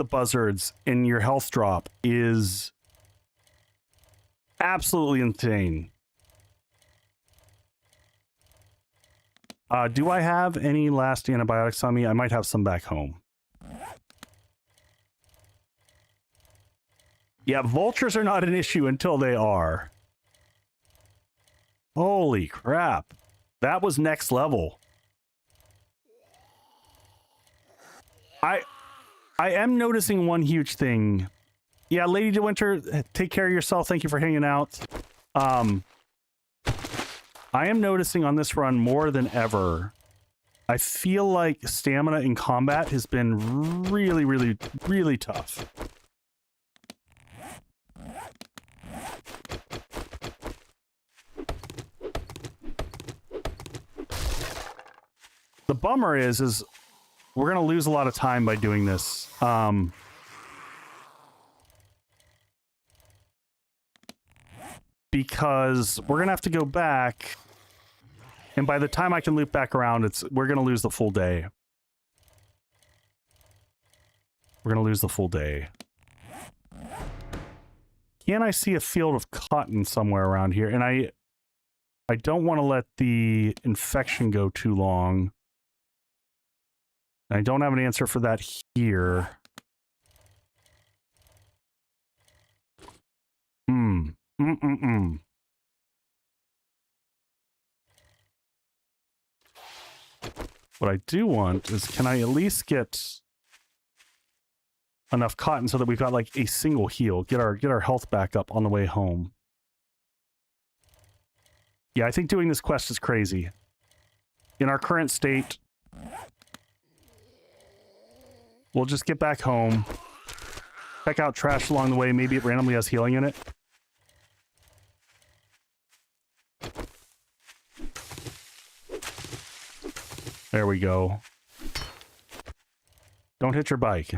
buzzards in your health drop is absolutely insane. Do I have any last antibiotics on me? I might have some back home. Yeah, vultures are not an issue until they are. Holy crap. That was next level. I am noticing one huge thing. Yeah, Lady De Winter, take care of yourself. Thank you for hanging out. I am noticing on this run more than ever, I feel like stamina in combat has been really, really, really tough. The bummer is we're going to lose a lot of time by doing this. Because we're going to have to go back, and by the time I can loop back around, we're going to lose the full day. We're going to lose the full day. Can I see a field of cotton somewhere around here? And I don't want to let the infection go too long. I don't have an answer for that here. What I do want is, can I at least get enough cotton so that we've got like a single heal, get our health back up on the way home. Yeah, I think doing this quest is crazy. In our current state, we'll just get back home, check out trash along the way, maybe it randomly has healing in it. There we go. Don't hit your bike.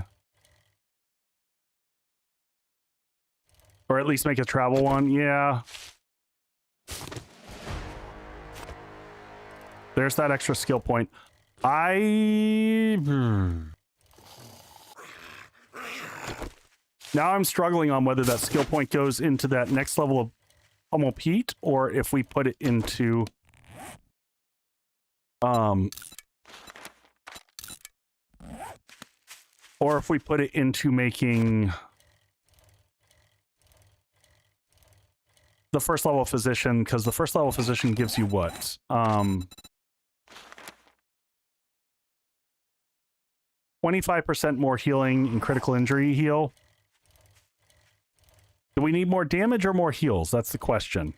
Or at least make a travel one, yeah. There's that extra skill point. Now I'm struggling on whether that skill point goes into that next level of Pummel Pete, or if we put it into or if we put it into making the first level physician, because the first level physician gives you what? 25% more healing and critical injury heal. Do we need more damage or more heals? That's the question.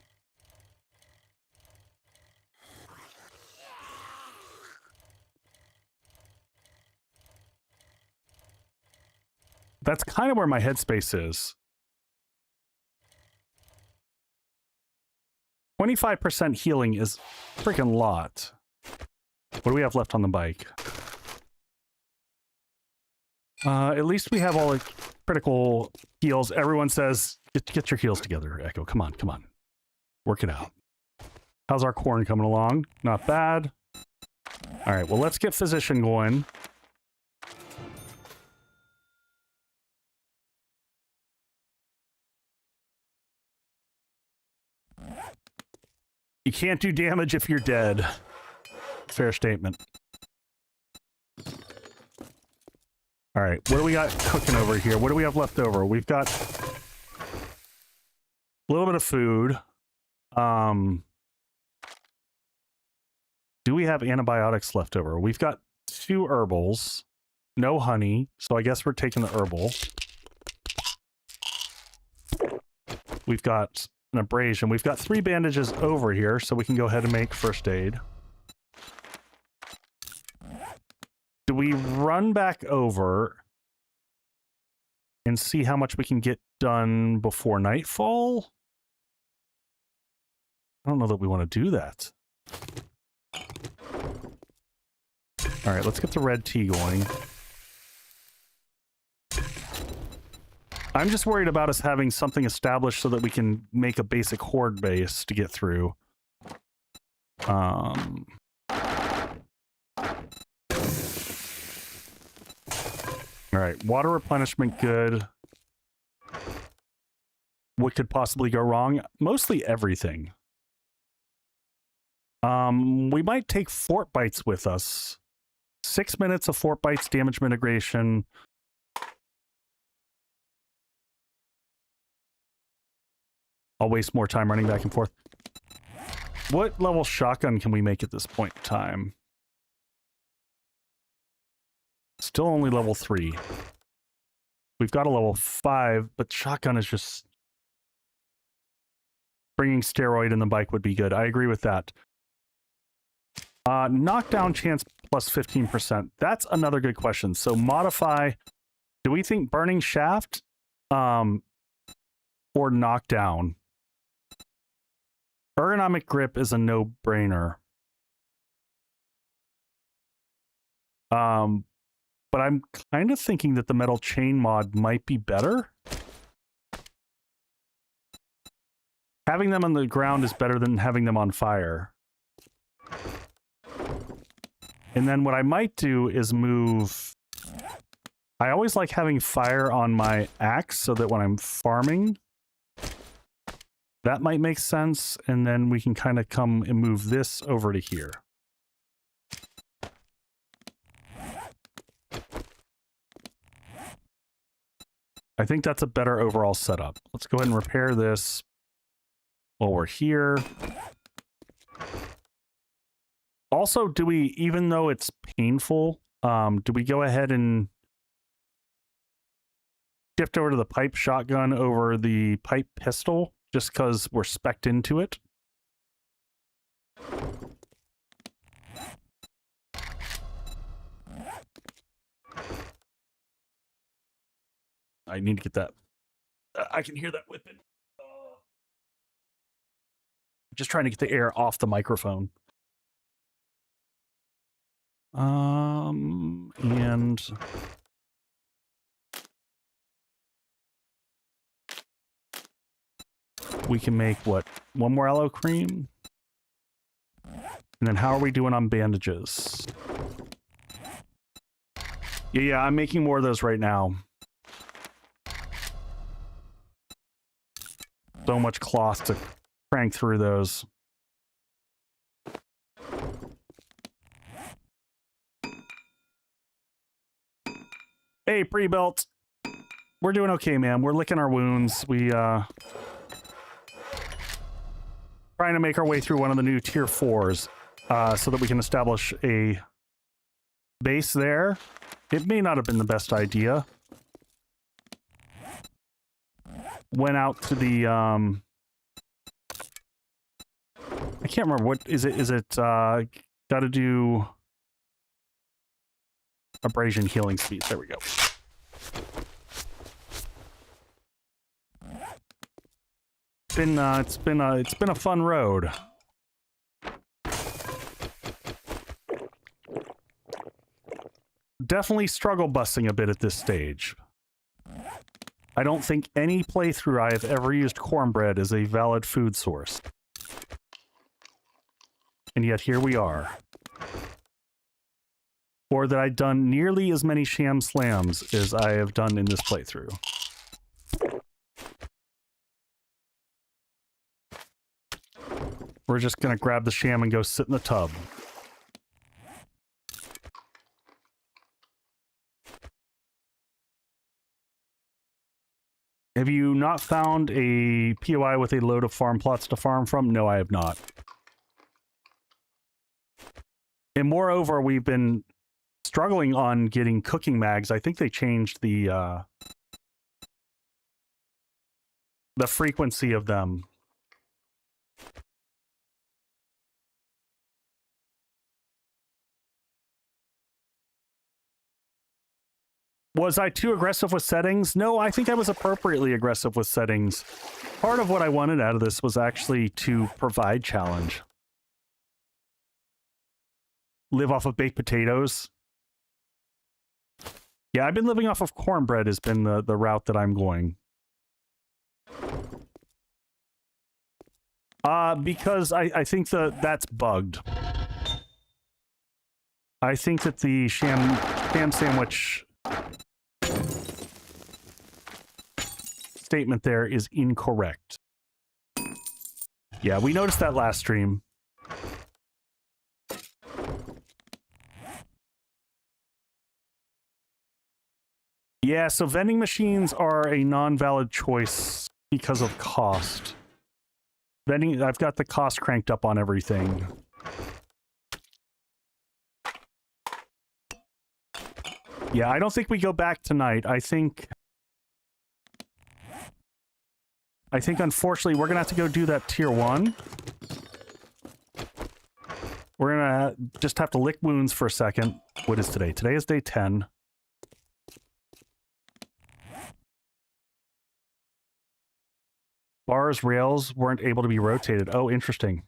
That's kind of where my headspace is. 25% healing is a freaking lot. What do we have left on the bike? At least we have all the critical heals. Everyone says, get your heals together, Echo. Come on, come on. Work it out. How's our corn coming along? Not bad. All right, well, let's get physician going. You can't do damage if you're dead. Fair statement. All right, what do we got cooking over here? What do we have left over? We've got a little bit of food. Do we have antibiotics left over? We've got 2 herbals, no honey, so I guess we're taking the herbal. We've got an abrasion. We've got 3 bandages over here, so we can go ahead and make first aid. Do we run back over and see how much we can get done before nightfall? I don't know that we want to do that. All right, let's get the red tea going. I'm just worried about us having something established so that we can make a basic horde base to get through. All right, water replenishment, good. What could possibly go wrong? Mostly everything. We might take fort bites with us. 6 minutes of fort bites, damage mitigation. I'll waste more time running back and forth. What level shotgun can we make at this point in time? Still only level 3. We've got a level 5, but shotgun is just... Bringing steroid in the bike would be good. I agree with that. Knockdown chance plus 15%. That's another good question. So modify... Do we think burning shaft? Or knockdown? Ergonomic grip is a no-brainer. But I'm kind of thinking that the metal chain mod might be better. Having them on the ground is better than having them on fire. And then what I might do is move... I always like having fire on my axe so that when I'm farming, that might make sense. And then we can kind of come and move this over to here. I think that's a better overall setup. Let's go ahead and repair this while we're here. Also, do we, even though it's painful, do we go ahead and shift over to the pipe shotgun over the pipe pistol just because we're spec'd into it? I need to get that. I can hear that whipping. Just trying to get the air off the microphone. And we can make what? 1 more aloe cream? And then how are we doing on bandages? Yeah, I'm making more of those right now. So much cloth to crank through those. Hey, pre-built. We're doing okay, man. We're licking our wounds. trying to make our way through one of the new tier 4s so that we can establish a base there. It may not have been the best idea. Went out to the I can't remember what is it got to do abrasion healing speeds. There we go. It's been a fun road. Definitely struggle busting a bit at this stage. I don't think any playthrough I have ever used cornbread as a valid food source. And yet here we are. Or that I've done nearly as many sham slams as I have done in this playthrough. We're just gonna grab the sham and go sit in the tub. Have you not found a POI with a load of farm plots to farm from? No, I have not. And moreover, we've been struggling on getting cooking mags. I think they changed the frequency of them. Was I too aggressive with settings? No, I think I was appropriately aggressive with settings. Part of what I wanted out of this was actually to provide challenge. Live off of baked potatoes. Yeah, I've been living off of cornbread has been the route that I'm going. Because I think that's bugged. I think that the sham sandwich statement there is incorrect. Yeah, we noticed that last stream. Yeah, so vending machines are a non-valid choice because of cost. I've got the cost cranked up on everything. Yeah, I don't think we go back tonight. I think unfortunately we're gonna have to go do that tier 1. We're gonna just have to lick wounds for a second. What is today? Today is day 10. Bars, rails weren't able to be rotated. Oh, interesting.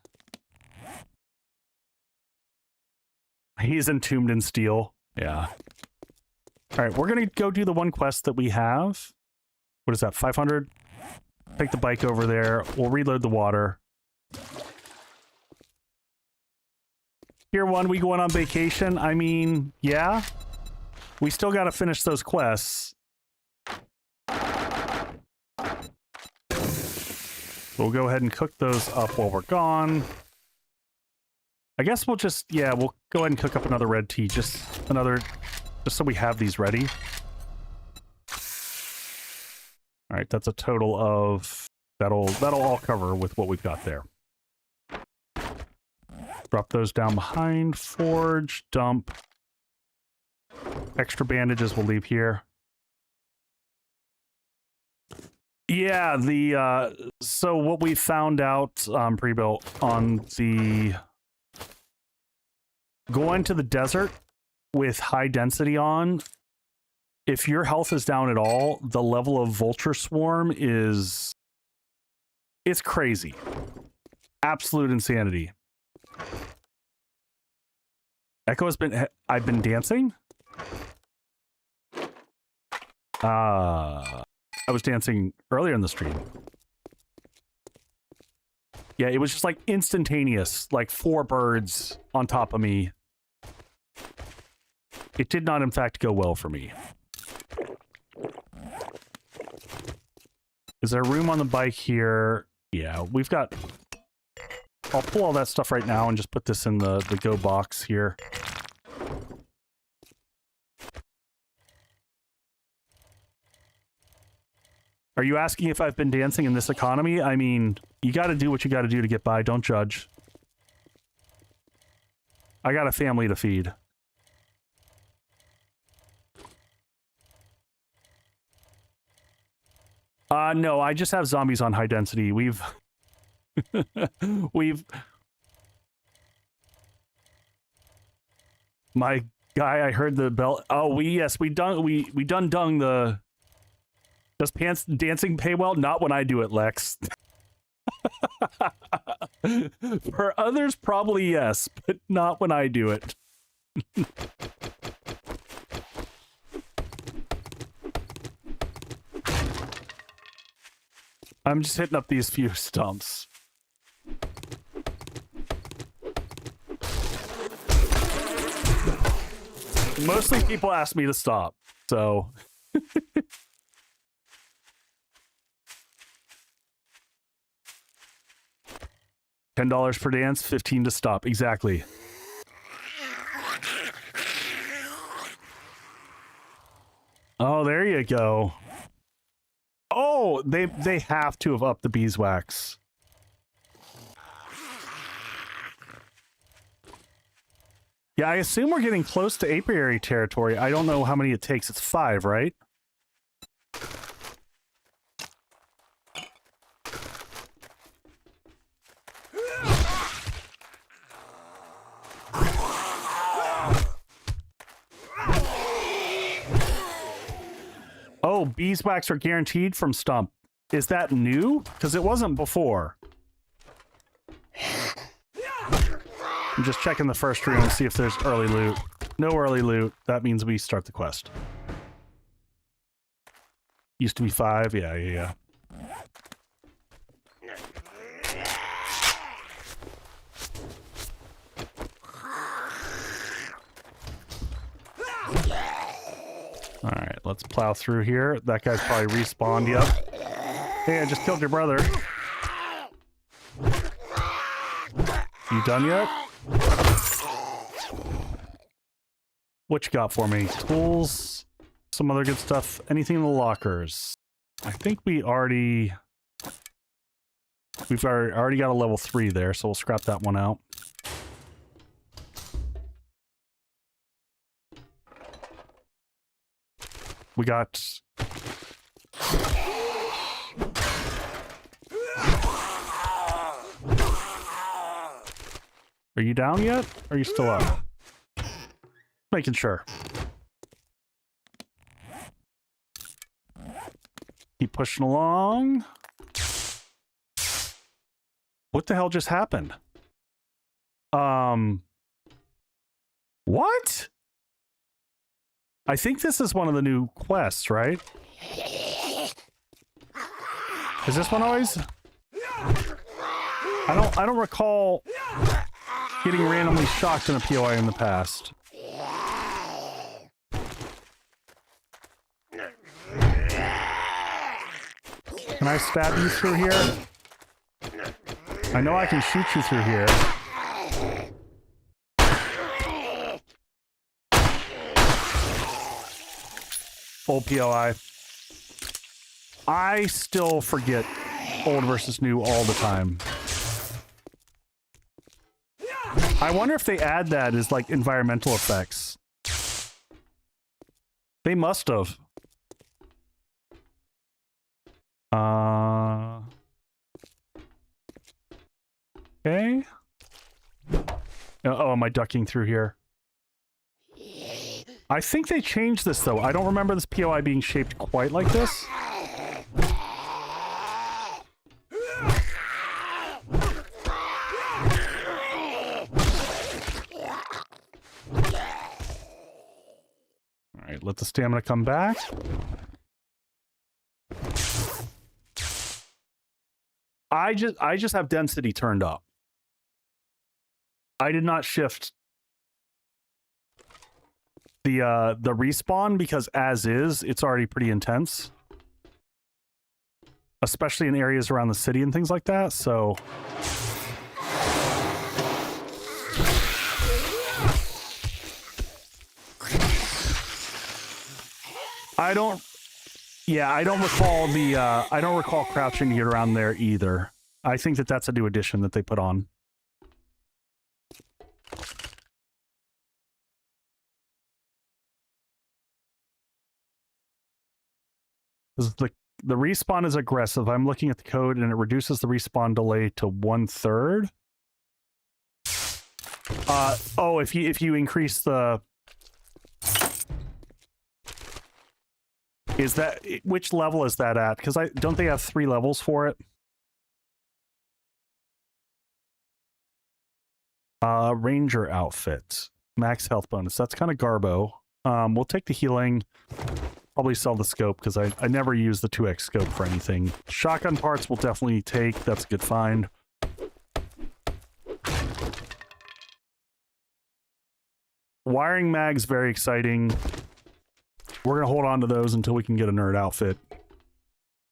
He's entombed in steel. Yeah. All right, we're going to go do the one quest that we have. What is that, 500? Take the bike over there. We'll reload the water. Tier 1, we going on vacation? I mean, yeah. We still got to finish those quests. We'll go ahead and cook those up while we're gone. I guess we'll just, yeah, we'll go ahead and cook up another red tea. Just so we have these ready. All right, that's a total of, that'll all cover with what we've got there. Drop those down behind, forge, dump. Extra bandages we'll leave here. Yeah, so what we found out pre-built on the going to the desert with high density on, if your health is down at all, the level of vulture swarm it's crazy. Absolute insanity. Echo I've been dancing? I was dancing earlier in the stream. Yeah, it was just like instantaneous, like 4 birds on top of me. It did not, in fact, go well for me. Is there room on the bike here? Yeah, we've got... I'll pull all that stuff right now and just put this in the go box here. Are you asking if I've been dancing in this economy? I mean, you got to do what you got to do to get by. Don't judge. I got a family to feed. No, I just have zombies on high density. We've... My guy, I heard the bell. Oh, we done the... Does pants dancing pay well? Not when I do it, Lex. For others, probably yes, but not when I do it. I'm just hitting up these few stumps. Mostly people ask me to stop, so... $10 per dance, 15 to stop. Exactly. Oh, there you go. Oh, they have to have upped the beeswax. Yeah, I assume we're getting close to apiary territory. I don't know how many it takes. It's 5, right? Oh, beeswax are guaranteed from Stump. Is that new? Because it wasn't before. I'm just checking the first room to see if there's early loot. No early loot. That means we start the quest. Used to be 5. Yeah. Alright, let's plow through here. That guy's probably respawned. Yep. Hey, I just killed your brother. You done yet? What you got for me? Tools, some other good stuff. Anything in the lockers? I think we've already got a level 3 there, so we'll scrap that one out. We got... Are you down yet? Or are you still up? Making sure. Keep pushing along. What the hell just happened? What? I think this is one of the new quests, right? Is this one always? I don't recall getting randomly shocked in a POI in the past. Can I stab you through here? I know I can shoot you through here. Full POI. I still forget old versus new all the time. I wonder if they add that as like environmental effects. They must have. Okay. Oh, am I ducking through here? I think they changed this though. I don't remember this POI being shaped quite like this. Alright, let the stamina come back. I just have density turned up. I did not shift the respawn because as is, it's already pretty intense. Especially in areas around the city and things like that, so... Yeah, I don't recall I don't recall crouching to get around there either. I think that that's a new addition that they put on. The respawn is aggressive. I'm looking at the code and it reduces the respawn delay to 1/3. Oh, if you increase the... Is that... Which level is that at? Because don't they have 3 levels for it? Ranger outfit. Max health bonus. That's kind of garbo. We'll take the healing. Probably sell the scope because I never use the 2x scope for anything. Shotgun parts we'll definitely take. That's a good find. Wiring mag's very exciting. We're going to hold on to those until we can get a nerd outfit. Is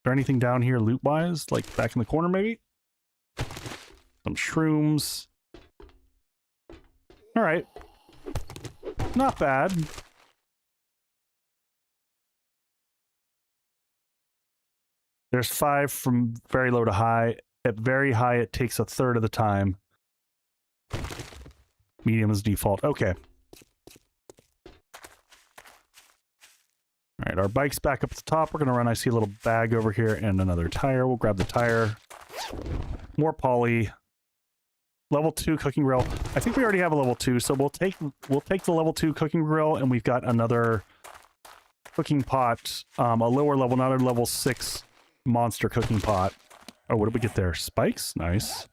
there anything down here loot-wise? Like back in the corner, maybe? Some shrooms. All right. Not bad. There's 5 from very low to high. At very high, it takes 1/3 of the time. Medium is default. Okay. All right, our bike's back up at the top. We're going to run. I see a little bag over here and another tire. We'll grab the tire. More poly. Level 2 cooking grill. I think we already have a level 2, so we'll take the level 2 cooking grill, and we've got another cooking pot, a lower level, not a level 6 monster cooking pot. Oh, what did we get there? Spikes? Nice.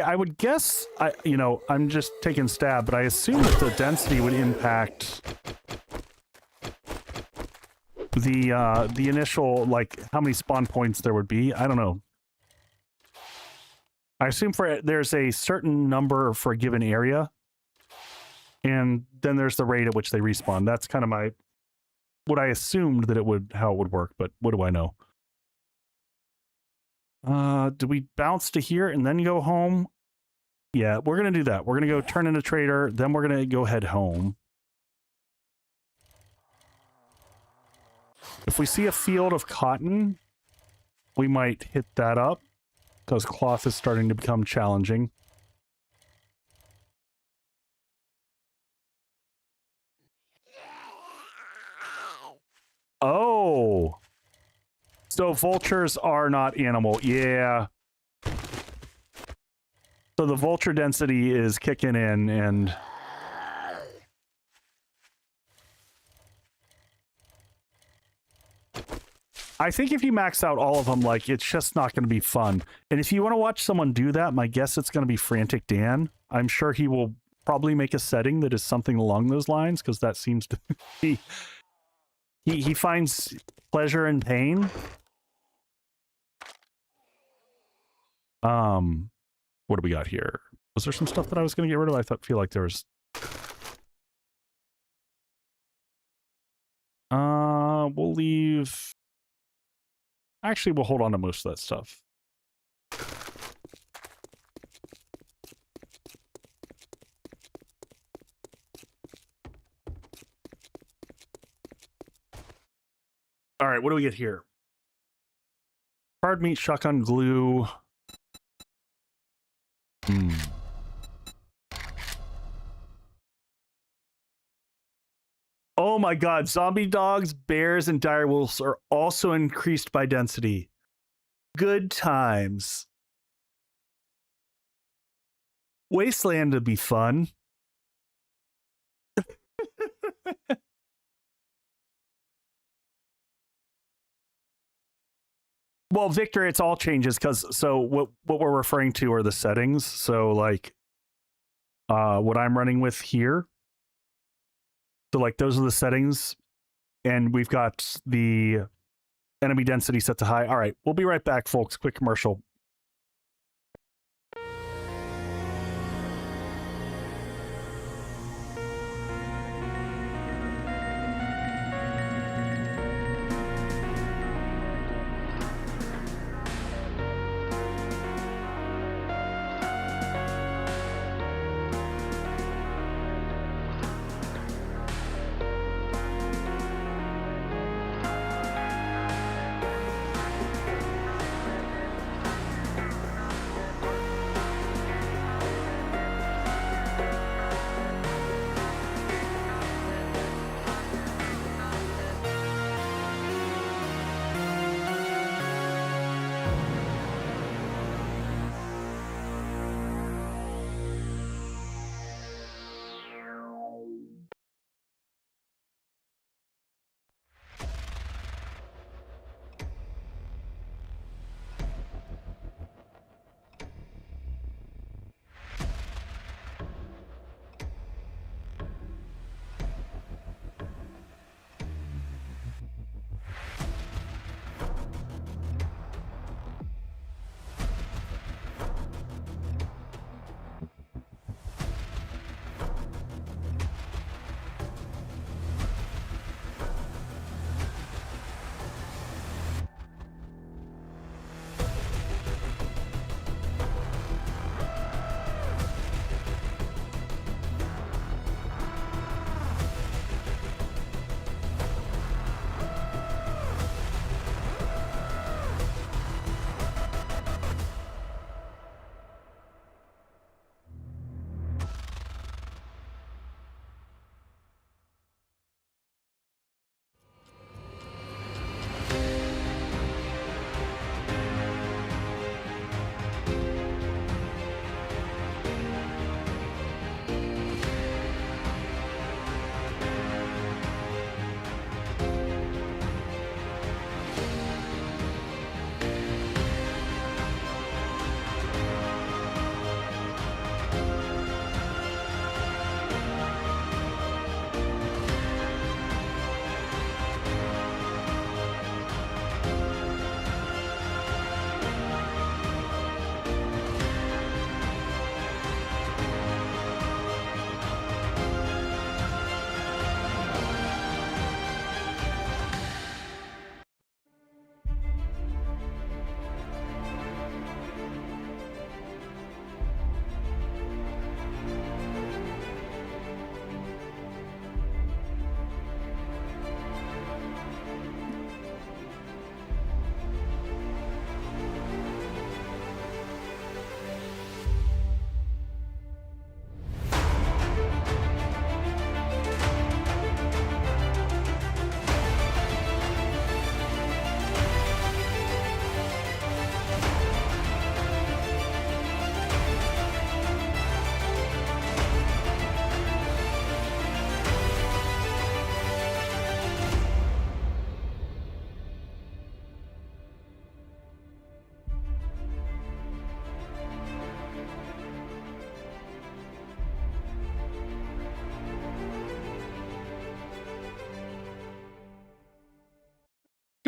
I would guess, you know, I'm just taking stab, but I assume that the density would impact the initial, like, how many spawn points there would be. I don't know. I assume there's a certain number for a given area, and then there's the rate at which they respawn. That's kind of what I assumed that how it would work, but what do I know? Do we bounce to here and then go home? Yeah, we're gonna do that. We're gonna go turn into trader, then we're gonna go head home. If we see a field of cotton, we might hit that up, because cloth is starting to become challenging. Oh! So vultures are not animal. Yeah. So the vulture density is kicking in, and... I think if you max out all of them, like, it's just not going to be fun. And if you want to watch someone do that, my guess it's going to be Frantic Dan. I'm sure he will probably make a setting that is something along those lines, because that seems to be... He finds pleasure in pain. What do we got here? Was there some stuff that I was going to get rid of? I feel like there was... We'll leave... Actually, we'll hold on to most of that stuff. All right, what do we get here? Hard meat, shotgun, glue. Oh my god, zombie dogs, bears, and direwolves are also increased by density. Good times. Wasteland would be fun. Well, Victor, it's all changes because what we're referring to are the settings. So like what I'm running with here. So like those are the settings, and we've got the enemy density set to high. All right, we'll be right back, folks. Quick commercial.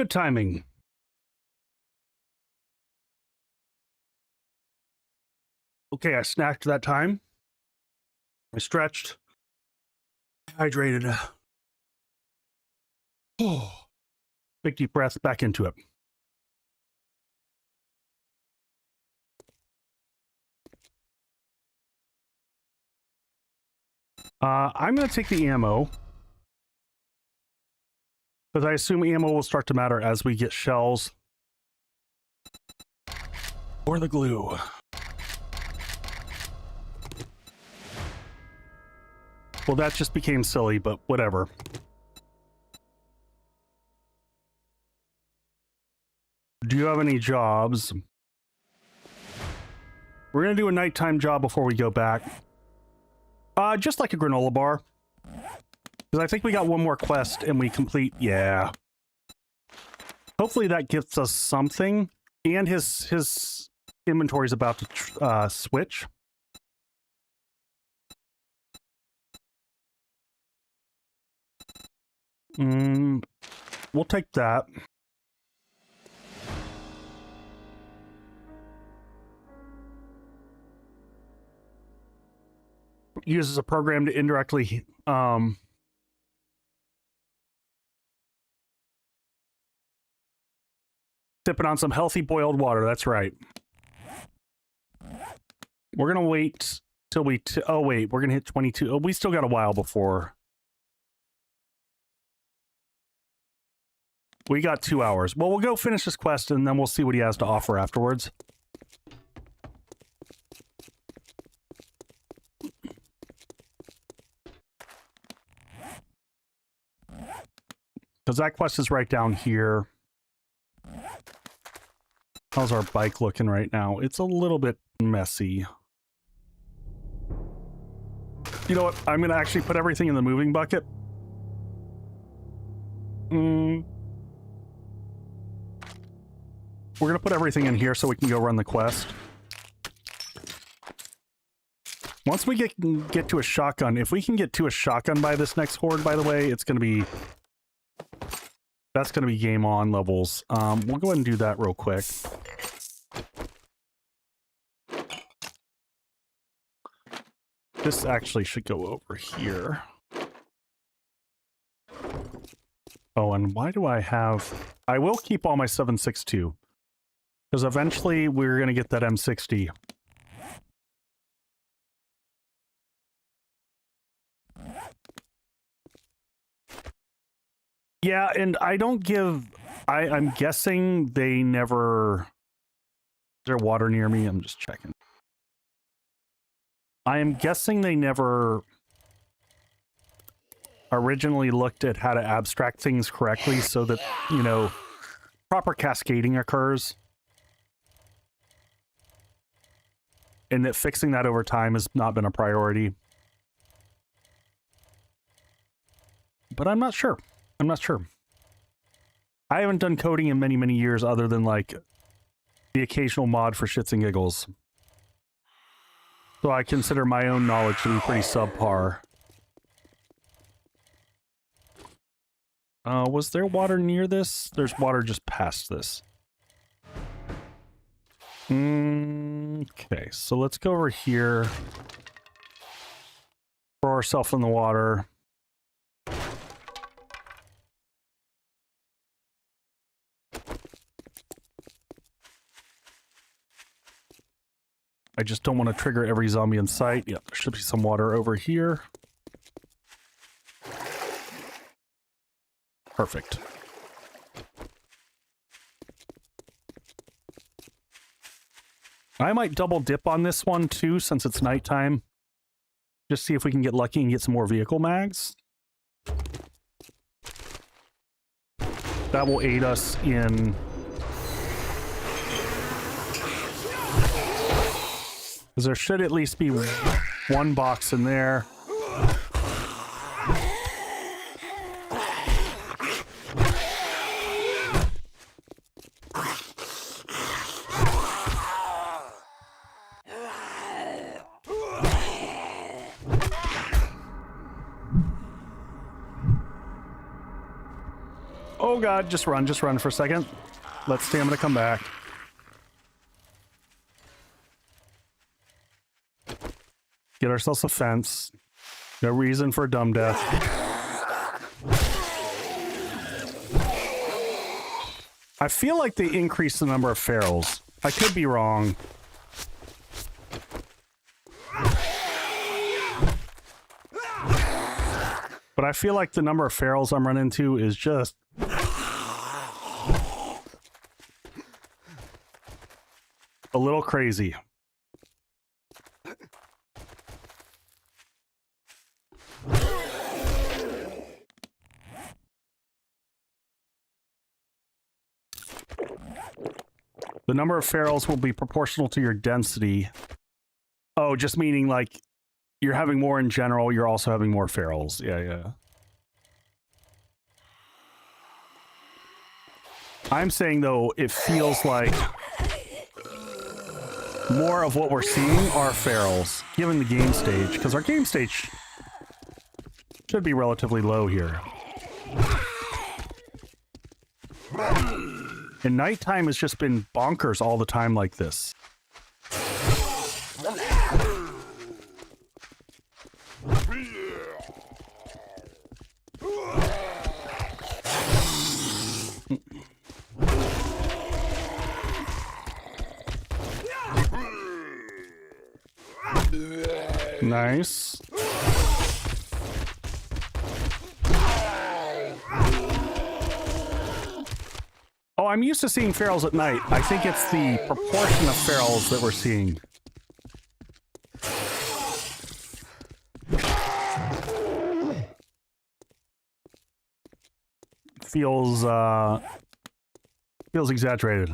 Good timing. Okay, I snacked that time. I stretched. Hydrated. Oh. Big deep breath, back into it. I'm going to take the ammo. Because I assume ammo will start to matter as we get shells. Or the glue. Well, that just became silly, but whatever. Do you have any jobs? We're going to do a nighttime job before we go back. Just like a granola bar. Because I think we got one more quest and we complete... Yeah. Hopefully that gets us something. And his inventory's about to switch. We'll take that. Uses a program to indirectly sipping on some healthy boiled water. That's right. We're gonna wait till we oh wait, we're gonna hit 22. Oh, we still got a while before. We got 2 hours. Well, we'll go finish this quest and then we'll see what he has to offer afterwards. Because that quest is right down here. How's our bike looking right now? It's a little bit messy. You know what? I'm going to actually put everything in the moving bucket. We're going to put everything in here so we can go run the quest. Once we get to a shotgun, if we can get to a shotgun by this next horde, by the way, it's going to be... That's going to be game on levels. We'll go ahead and do that real quick. This actually should go over here. Oh, and why do I have... I will keep all my 7.62. Because eventually we're going to get that M60. Yeah, and I don't give... I'm guessing they never... Is there water near me? I'm just checking. I am guessing they never originally looked at how to abstract things correctly so that, you know, proper cascading occurs. And that fixing that over time has not been a priority. But I'm not sure. I'm not sure. I haven't done coding in many, many years other than, like, the occasional mod for shits and giggles. So I consider my own knowledge to be pretty subpar. Was there water near this? There's water just past this. Okay, so let's go over here. Throw ourselves in the water. I just don't want to trigger every zombie in sight. Yep, there should be some water over here. Perfect. I might double dip on this one too, since it's nighttime. Just see if we can get lucky and get some more vehicle mags. That will aid us in... Because there should at least be one box in there. Oh god, just run for a second. Let stamina come back. Get ourselves a fence. No reason for a dumb death. I feel like they increased the number of ferals. I could be wrong. But I feel like the number of ferals I'm running into is just... a little crazy. The number of ferals will be proportional to your density. Oh, just meaning like you're having more in general, you're also having more ferals. Yeah, yeah. I'm saying though, it feels like more of what we're seeing are ferals, given the game stage, because our game stage should be relatively low here. And nighttime has just been bonkers all the time like this. Nice. Oh, I'm used to seeing ferals at night. I think it's the proportion of ferals that we're seeing. Feels exaggerated.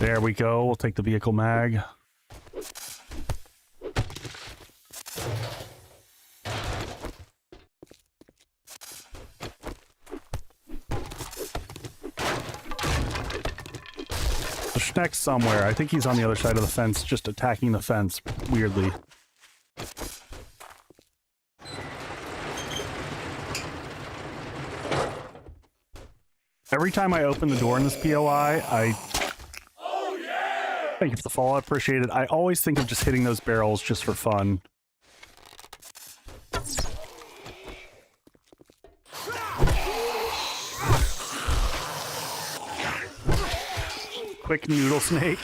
There we go. We'll take the vehicle mag. The Schneck's somewhere. I think he's on the other side of the fence, just attacking the fence weirdly. Every time I open the door in this POI, thank you for the follow, I appreciate it. I always think of just hitting those barrels just for fun. Quick noodle snake.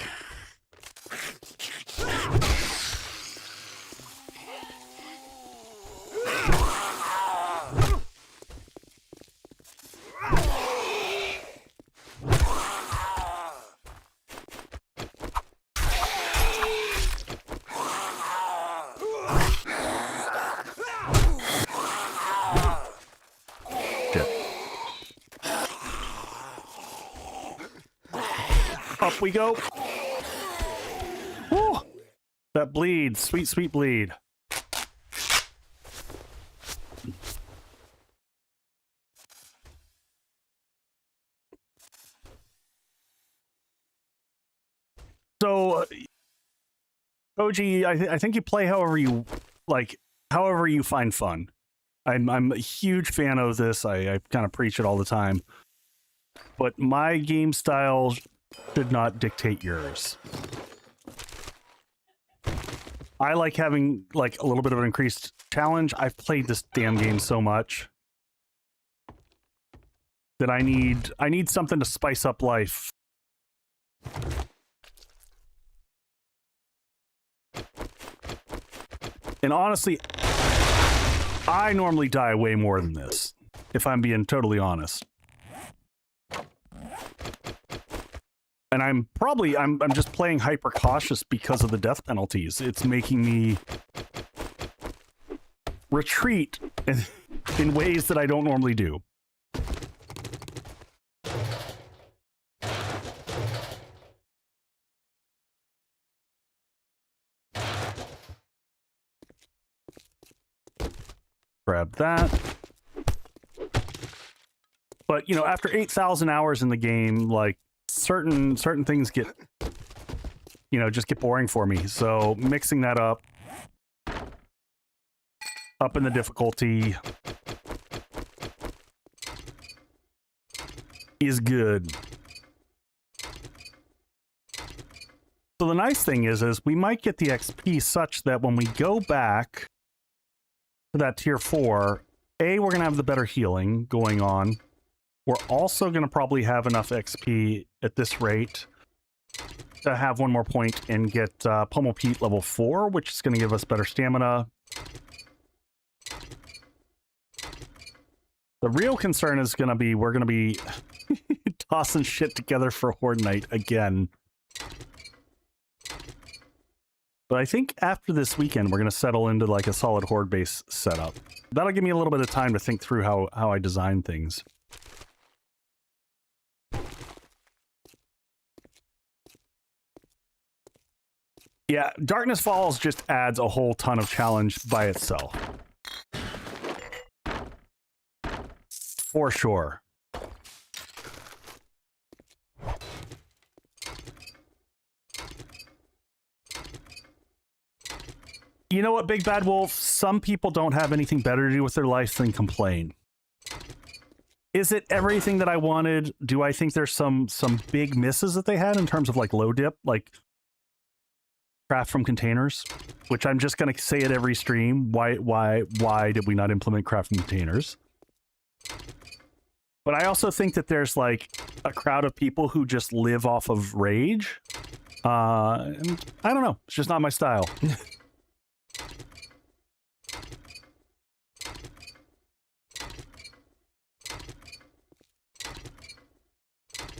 Up we go. Woo! That bleed, sweet, sweet bleed. So, OG, I think you play however you like, however you find fun. I'm a huge fan of this. I kind of preach it all the time. But my game style should not dictate yours. I like having like a little bit of an increased challenge. I've played this damn game so much that I need something to spice up life. And honestly, I normally die way more than this, if I'm being totally honest. And I'm just playing hyper cautious because of the death penalties. It's making me retreat in ways that I don't normally do. Grab that. But, you know, after 8,000 hours in the game, like, certain things get, you know, just get boring for me. So mixing that up in the difficulty is good. So the nice thing is we might get the XP such that when we go back to that tier 4, we're going to have the better healing going on. We're also going to probably have enough XP at this rate to have one more point and get Pummel Pete level 4, which is going to give us better stamina. The real concern is going to be we're going to be tossing shit together for Horde Night again. But I think after this weekend, we're going to settle into like a solid Horde base setup. That'll give me a little bit of time to think through how I design things. Yeah, Darkness Falls just adds a whole ton of challenge by itself. For sure. You know what, Big Bad Wolf? Some people don't have anything better to do with their life than complain. Is it everything that I wanted? Do I think there's some big misses that they had in terms of like low dip, like craft from containers, which I'm just going to say at every stream. Why did we not implement craft from containers? But I also think that there's like a crowd of people who just live off of rage. And I don't know. It's just not my style.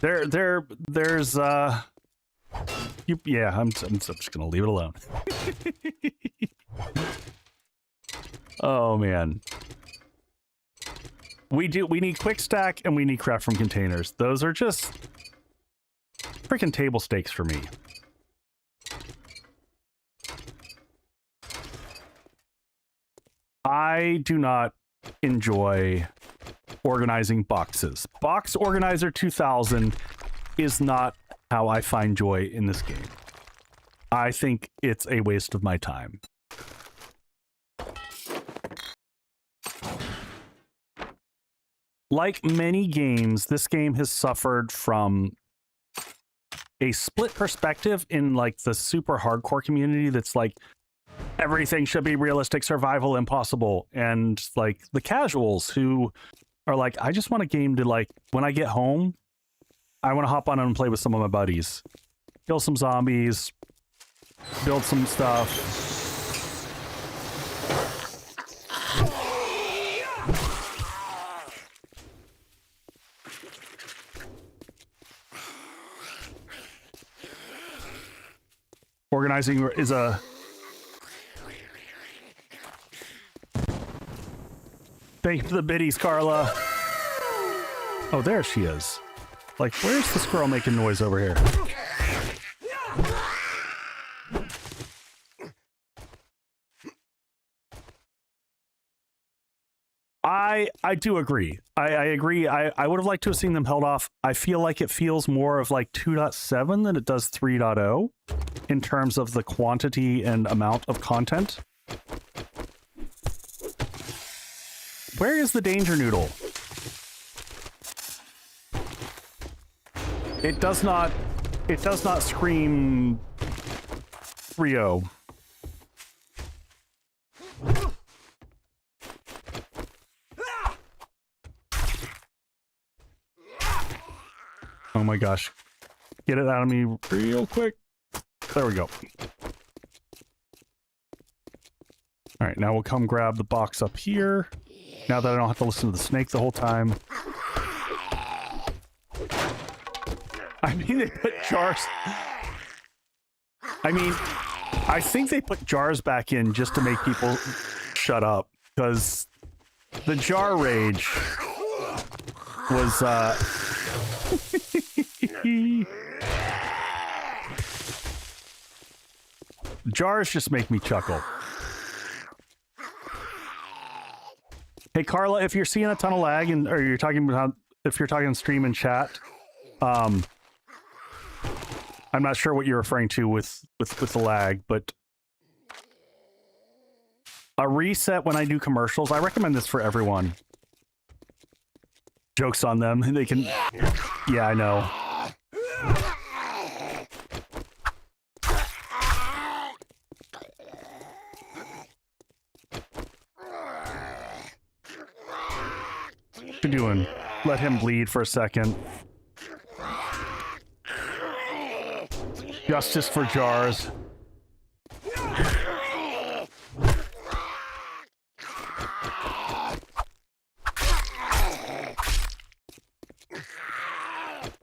There's yeah, I'm just gonna leave it alone. Oh man, we need quick stack and we need craft from containers. Those are just freaking table stakes for me. I do not enjoy organizing boxes. Box Organizer 2000 is not how I find joy in this game. I think it's a waste of my time. Like many games, this game has suffered from a split perspective in like the super hardcore community that's like, everything should be realistic, survival impossible. And like the casuals who are like, I just want a game to like, when I get home, I want to hop on and play with some of my buddies. Kill some zombies, build some stuff. Organizing is a... Thank you for the biddies, Carla. Oh, there she is. Like, where's the squirrel making noise over here? I do agree. I agree. I would have liked to have seen them held off. I feel like it feels more of like 2.7 than it does 3.0 in terms of the quantity and amount of content. Where is the danger noodle? It does not scream 3.0. Oh my gosh. Get it out of me real quick. There we go. All right, now we'll come grab the box up here. Now that I don't have to listen to the snake the whole time. I mean, they put jars... I mean, I think they put jars back in just to make people shut up. Because the jar rage was, Jars just make me chuckle. Hey, Carla, if you're seeing a ton of lag or you're talking about if you're talking stream and chat. I'm not sure what you're referring to with the lag, but a reset when I do commercials. I recommend this for everyone. Jokes on them. They can. Yeah, I know. What you doing? Let him bleed for a second. Justice for jars.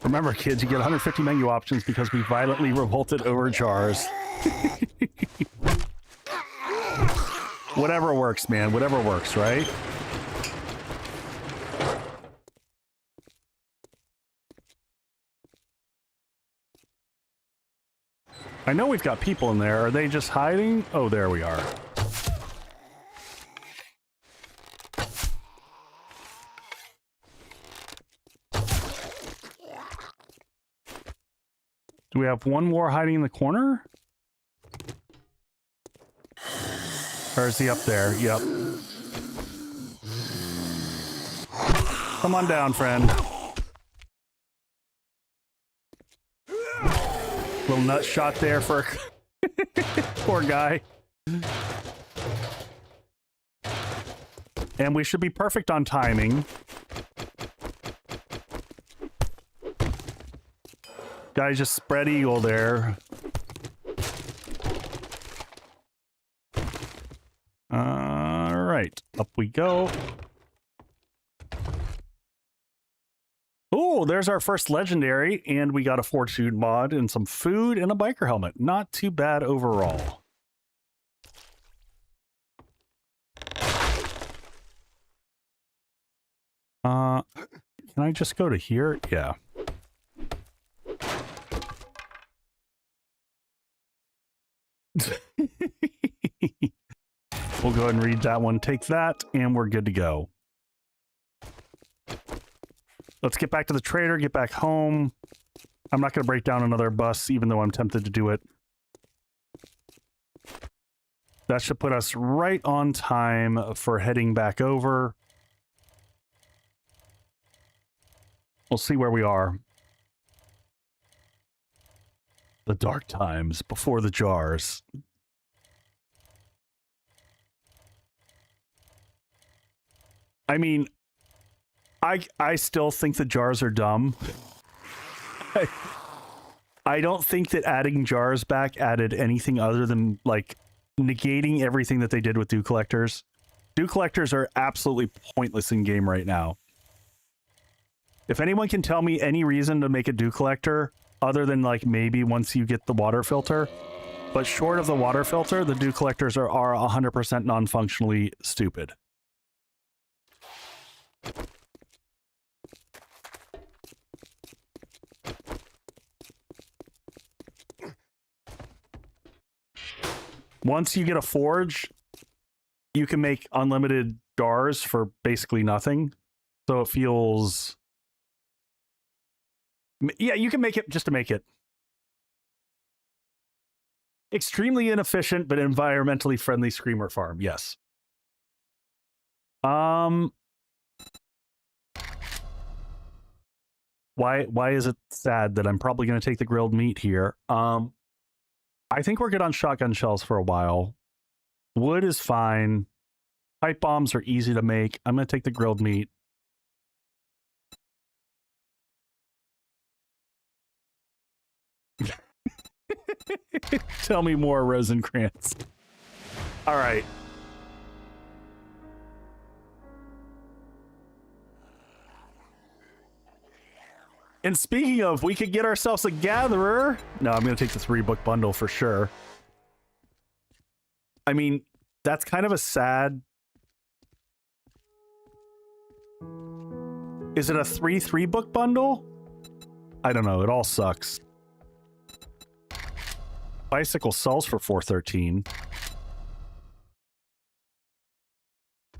Remember, kids, you get 150 menu options because we violently revolted over jars. Whatever works, man. Whatever works, right? I know we've got people in there. Are they just hiding? Oh, there we are. Do we have one more hiding in the corner? Or is he up there? Yep. Come on down, friend. Little nut shot there for poor guy. And we should be perfect on timing. Guys, just spread eagle there. All right, up we go. Oh, there's our first legendary, and we got a fortitude mod and some food and a biker helmet. Not too bad overall. Can I just go to here? Yeah. We'll go ahead and read that one. Take that, and we're good to go. Let's get back to the trader, get back home. I'm not going to break down another bus, even though I'm tempted to do it. That should put us right on time for heading back over. We'll see where we are. The dark times before the jars. I mean, I still think the jars are dumb. I don't think that adding jars back added anything other than, like, negating everything that they did with dew collectors. Dew collectors are absolutely pointless in game right now. If anyone can tell me any reason to make a dew collector other than, like, maybe once you get the water filter, but short of the water filter, the dew collectors are 100% non-functionally stupid. Once you get a forge, you can make unlimited jars for basically nothing. So it feels... Yeah, you can make it just to make it. Extremely inefficient, but environmentally friendly screamer farm, yes. Why is it sad that I'm probably going to take the grilled meat here? I think we're good on shotgun shells for a while. Wood is fine. Pipe bombs are easy to make. I'm going to take the grilled meat. Tell me more, Rosencrantz. All right. And speaking of, we could get ourselves a gatherer. No, I'm going to take the 3-book bundle for sure. I mean, that's kind of a sad... Is it a 3-3-book bundle? I don't know. It all sucks. Bicycle sells for $4.13.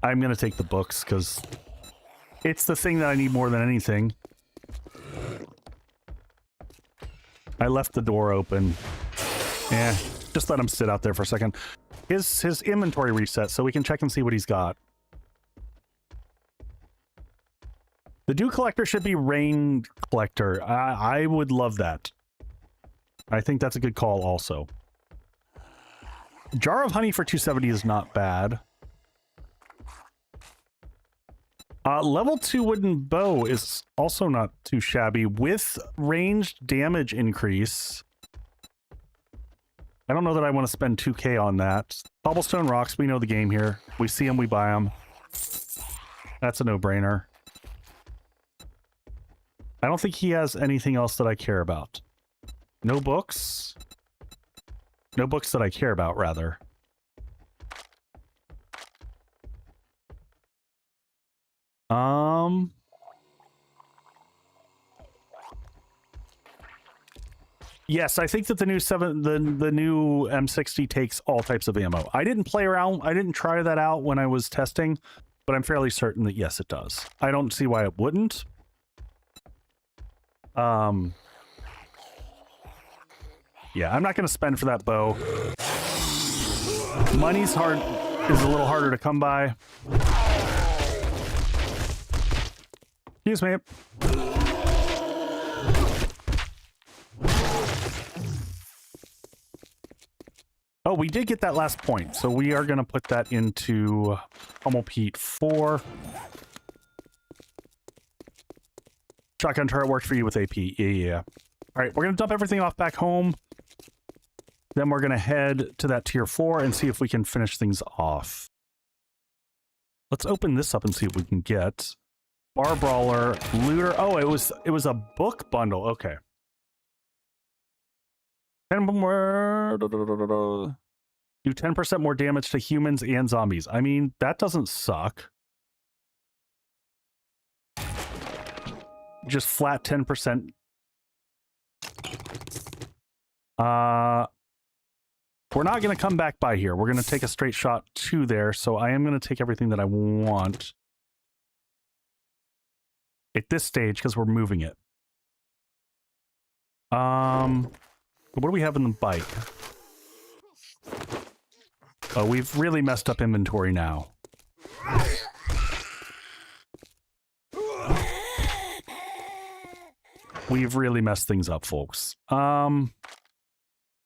I'm going to take the books because It's the thing that I need more than anything. I left the door open. Yeah, just let him sit out there for a second. His inventory reset, so we can check and see what he's got. The dew collector should be rain collector. I would love that. I think that's a good call also. Jar of honey for 270 is not bad. Level 2 wooden bow is also not too shabby with ranged damage increase. I don't know that I want to spend 2k on that. Cobblestone rocks, we know the game here. We see them, we buy them. That's a no-brainer. I don't think he has anything else that I care about. No books? No books that I care about, rather. Yes, I think that the new new M60 takes all types of ammo. I didn't play around, I didn't try that out when I was testing, but I'm fairly certain that yes, it does. I don't see why it wouldn't. Yeah, I'm not going to spend for that bow. Money's hard, is a little harder to come by. Excuse me. Oh, we did get that last point, so we are going to put that into Hummel Pete 4. Shotgun turret worked for you with AP. Yeah. All right, we're going to dump everything off back home. Then we're going to head to that tier 4 and see if we can finish things off. Let's open this up and see what we can get. Bar brawler, looter. Oh, it was a book bundle. Okay. And more. Do 10% more damage to humans and zombies. I mean, that doesn't suck. Just flat 10%. We're not going to come back by here. We're going to take a straight shot to there, so I am going to take everything that I want at this stage because we're moving it. What do we have in the bike? Oh, we've really messed up inventory now. We've really messed things up, folks.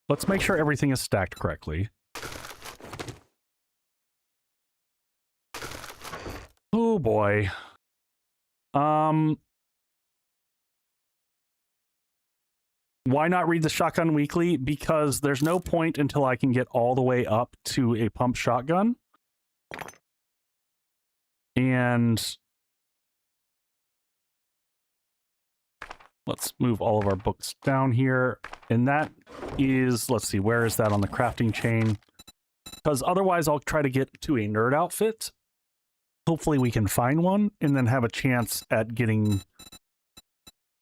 Let's make sure everything is stacked correctly. Oh boy. Why not read the Shotgun Weekly? Because there's no point until I can get all the way up to a pump shotgun. And let's move all of our books down here. And that is, let's see, where is that on the crafting chain? Because otherwise I'll try to get to a nerd outfit. Hopefully we can find one and then have a chance at getting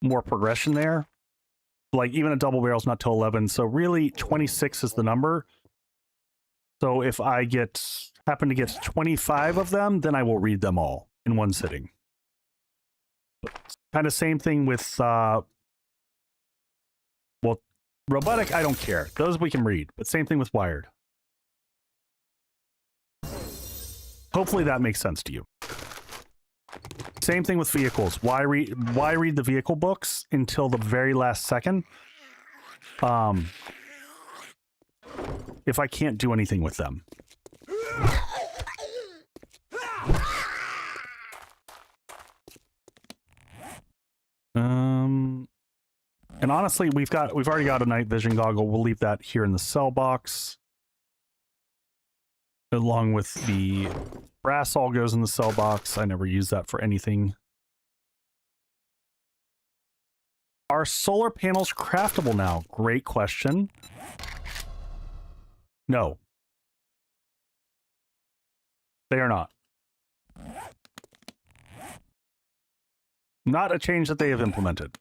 more progression there. Like even a double barrel's not till 11. So really 26 is the number. So if I happen to get 25 of them, then I will read them all in one sitting. Kind of same thing with, well, robotic, I don't care. Those we can read, but same thing with wired. Hopefully that makes sense to you. Same thing with vehicles. Why read the vehicle books until the very last second? If I can't do anything with them. And honestly, we've already got a night vision goggle. We'll leave that here in the cell box. Along with the brass all goes in the cell box. I never use that for anything. Are solar panels craftable now? Great question. No. They are not. Not a change that they have implemented.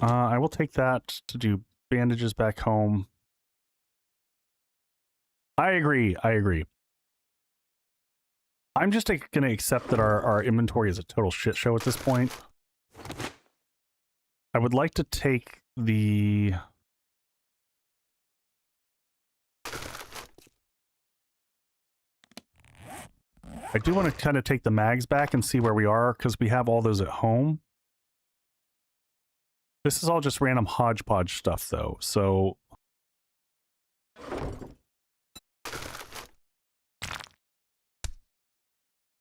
I will take that to do bandages back home. I agree. I'm just going to accept that our inventory is a total shit show at this point. I would like to take the... I do want to kind of take the mags back and see where we are, because we have all those at home. This is all just random hodgepodge stuff, though, so...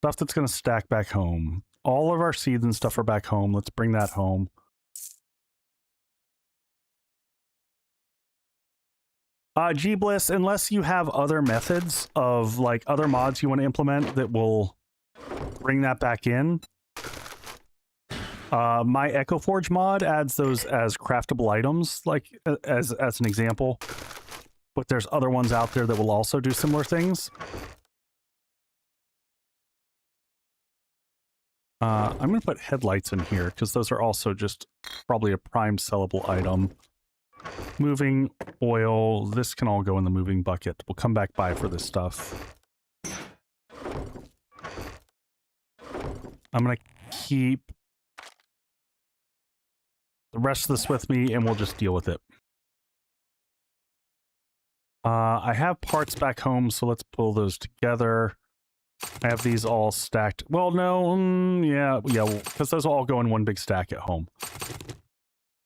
Stuff that's going to stack back home. All of our seeds and stuff are back home. Let's bring that home. G-Bliss, unless you have other methods of, like, other mods you want to implement that will bring that back in. My Echo Forge mod adds those as craftable items, like, as an example. But there's other ones out there that will also do similar things. I'm going to put headlights in here, because those are also just probably a prime sellable item. Moving oil, this can all go in the moving bucket. We'll come back by for this stuff. I'm going to keep the rest of this with me, and we'll just deal with it. I have parts back home, so let's pull those together. I have these all stacked. Well, no, yeah, because those will all go in one big stack at home.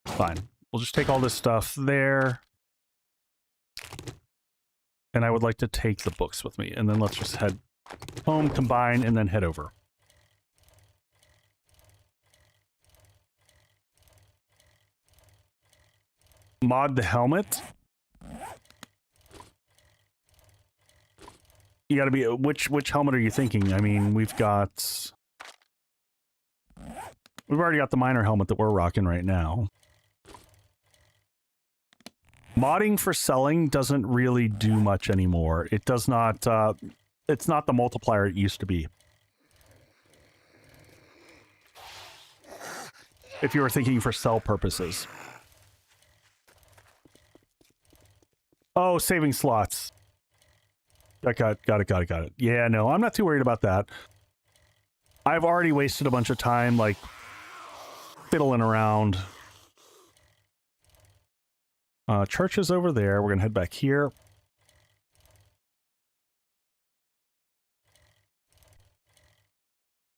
Fine. We'll just take all this stuff there. And I would like to take the books with me. And then let's just head home, combine, and then head over. Mod the helmet. You gotta be... Which helmet are you thinking? I mean, we've already got the miner helmet that we're rocking right now. Modding for selling doesn't really do much anymore. It does not, it's not the multiplier it used to be. If you were thinking for sell purposes. Oh, saving slots. Got it. Yeah, no, I'm not too worried about that. I've already wasted a bunch of time, like, fiddling around. Church is over there. We're gonna head back here.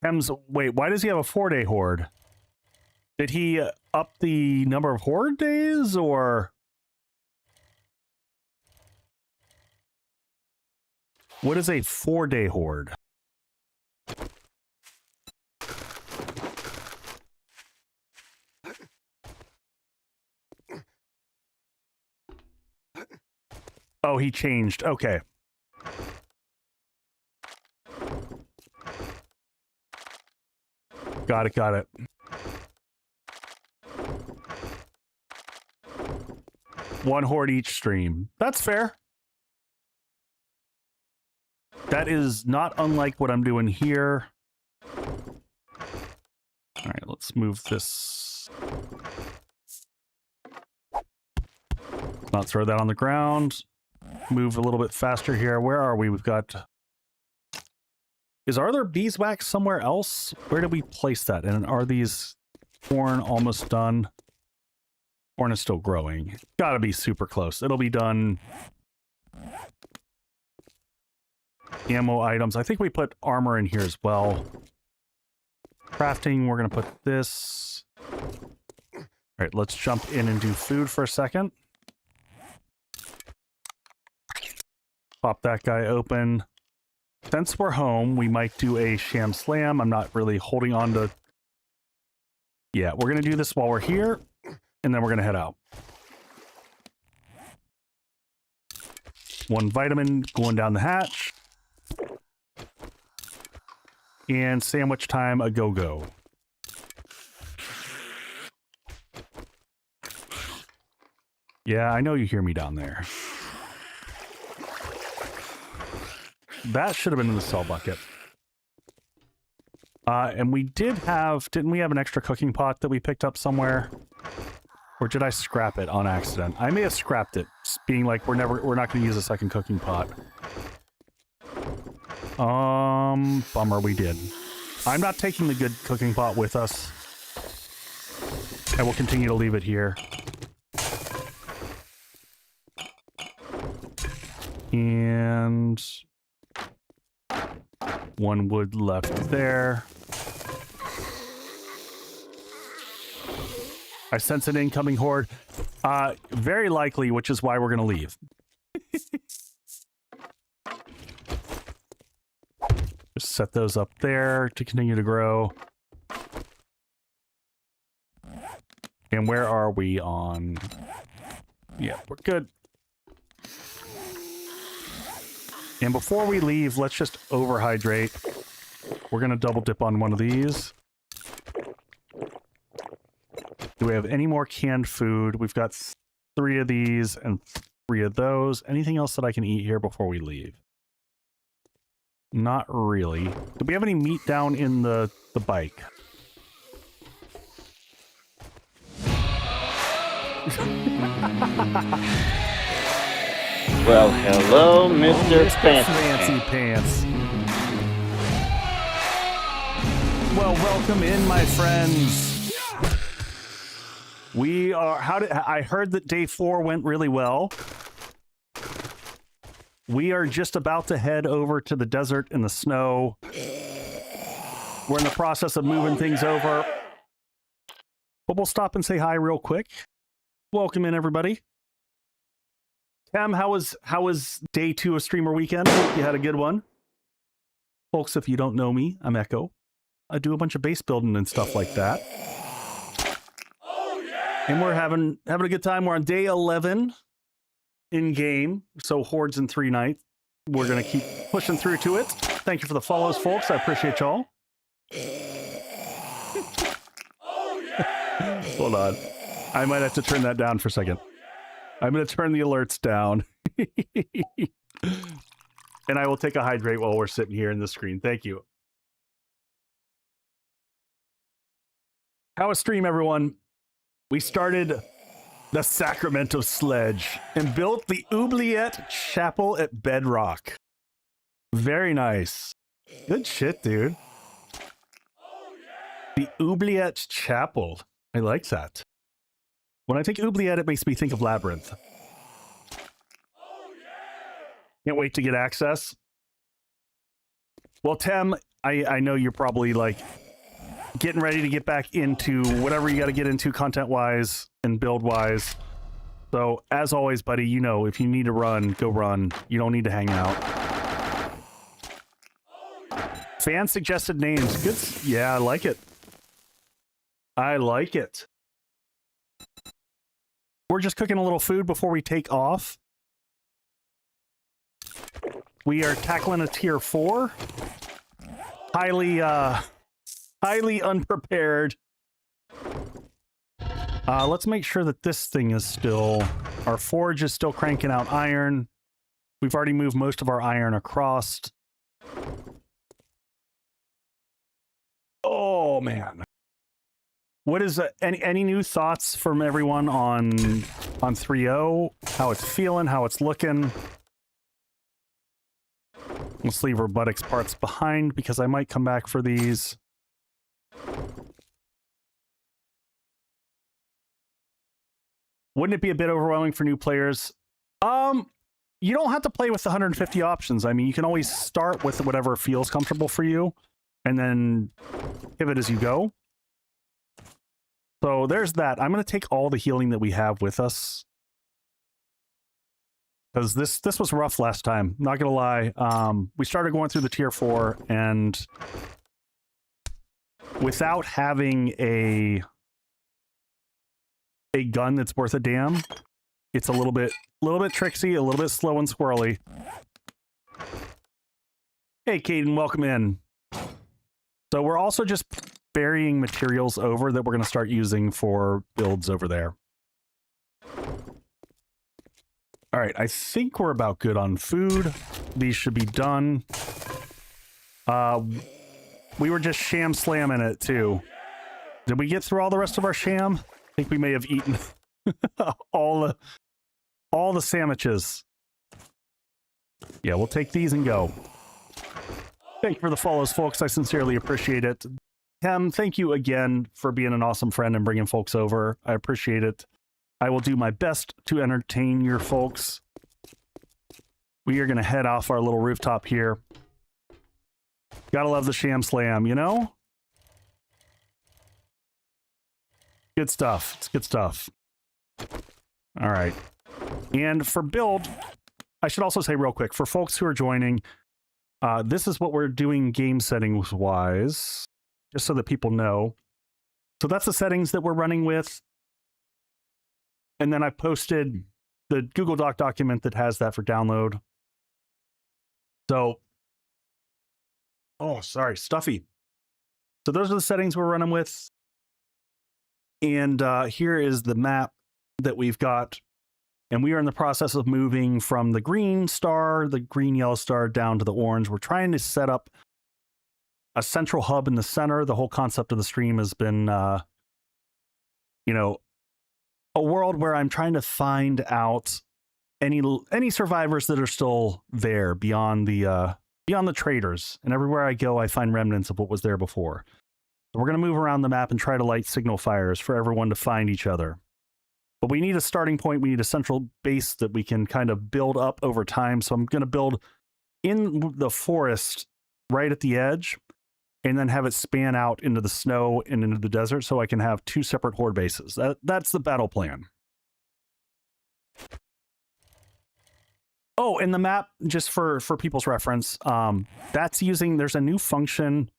Hems, wait, why does he have a 4-day horde? Did he up the number of horde days, or... What is a 4-day horde? Oh, he changed. Okay. Got it. One horde each stream. That's fair. That is not unlike what I'm doing here. All right, let's move this. Not throw that on the ground. Move a little bit faster here. Where are we? We've got... Are there beeswax somewhere else? Where did we place that? And are these corn almost done? Corn is still growing. Gotta be super close. It'll be done. Ammo items. I think we put armor in here as well. Crafting, we're going to put this. All right, let's jump in and do food for a second. Pop that guy open. Since we're home, we might do a sham slam. I'm not really holding on to... Yeah, we're going to do this while we're here, and then we're going to head out. One vitamin going down the hatch. And sandwich time, a go-go. Yeah, I know you hear me down there. That should have been in the cell bucket. And we did have... Didn't we have an extra cooking pot that we picked up somewhere? Or did I scrap it on accident? I may have scrapped it, being like, we're not going to use a second cooking pot. Bummer we did. I'm not taking the good cooking pot with us. I will continue to leave it here. And one wood left there. I sense an incoming horde. Very likely, which is why we're going to leave. Just set those up there to continue to grow. And where are we on? Yeah, we're good. And before we leave, let's just overhydrate. We're going to double dip on one of these. Do we have any more canned food? We've got 3 of these and 3 of those. Anything else that I can eat here before we leave? Not really. Do we have any meat down in the bike? Well, hello, Mr. Fancy Pants. Well, welcome in, my friends. We are. I heard that day 4 went really well. We are just about to head over to the desert in the snow. We're in the process of moving things over. But we'll stop and say hi real quick. Welcome in, everybody. Cam, how was day 2 of Streamer Weekend? Hope you had a good one. Folks, if you don't know me, I'm Echo. I do a bunch of base building and stuff like that. Oh, yeah! And we're having a good time. We're on day 11 in game. So Hordes in 3 nights. We're going to keep pushing through to it. Thank you for the follows, folks. I appreciate y'all. Hold on. I might have to turn that down for a second. I'm going to turn the alerts down. And I will take a hydrate while we're sitting here in the screen. Thank you. How was stream, everyone? We started the Sacramento Sledge and built the Oubliette Chapel at Bedrock. Very nice. Good shit, dude. The Oubliette Chapel. I like that. When I think Oubliette, it makes me think of Labyrinth. Can't wait to get access. Well, Tem, I know you're probably like getting ready to get back into whatever you got to get into content-wise and build-wise. So, as always, buddy, you know, if you need to run, go run. You don't need to hang out. Fan-suggested names. Good. Yeah, I like it. I like it. We're just cooking a little food before we take off. We are tackling a tier 4. Highly unprepared. Let's make sure that this thing is still... Our forge is still cranking out iron. We've already moved most of our iron across. Oh, man. What is any new thoughts from everyone on 3.0? How it's feeling, how it's looking? Let's leave robotics parts behind because I might come back for these. Wouldn't it be a bit overwhelming for new players? You don't have to play with the 150 options. I mean, you can always start with whatever feels comfortable for you and then pivot as you go. So there's that. I'm going to take all the healing that we have with us. Because this was rough last time. Not going to lie. We started going through the tier 4 and without having a gun that's worth a damn, it's a little bit tricksy, a little bit slow and squirrely. Hey, Caden, welcome in. So we're also just burying materials over that we're going to start using for builds over there. All right, I think we're about good on food. These should be done. We were just sham slamming it too. Did we get through all the rest of our sham? I think we may have eaten all the sandwiches. Yeah, we'll take these and go. Thank you for the follows, folks. I sincerely appreciate it. Tim, thank you again for being an awesome friend and bringing folks over. I appreciate it. I will do my best to entertain your folks. We are going to head off our little rooftop here. Gotta love the Sham Slam, you know? Good stuff. It's good stuff. All right. And for build, I should also say real quick, for folks who are joining, this is what we're doing game settings wise, just so that people know. So that's the settings that we're running with. And then I posted the Google Doc document that has that for download. So, oh, sorry, stuffy. So those are the settings we're running with. And here is the map that we've got. And we are in the process of moving from the green star, the green yellow star, down to the orange. We're trying to set up a central hub in the center. The whole concept of the stream has been, you know, a world where I'm trying to find out any survivors that are still there beyond the traders. And everywhere I go, I find remnants of what was there before. So we're going to move around the map and try to light signal fires for everyone to find each other. But we need a starting point. We need a central base that we can kind of build up over time. So I'm going to build in the forest right at the edge and then have it span out into the snow and into the desert so I can have two separate Horde bases. That's the battle plan. Oh, and the map, just for people's reference, that's using, there's a new function.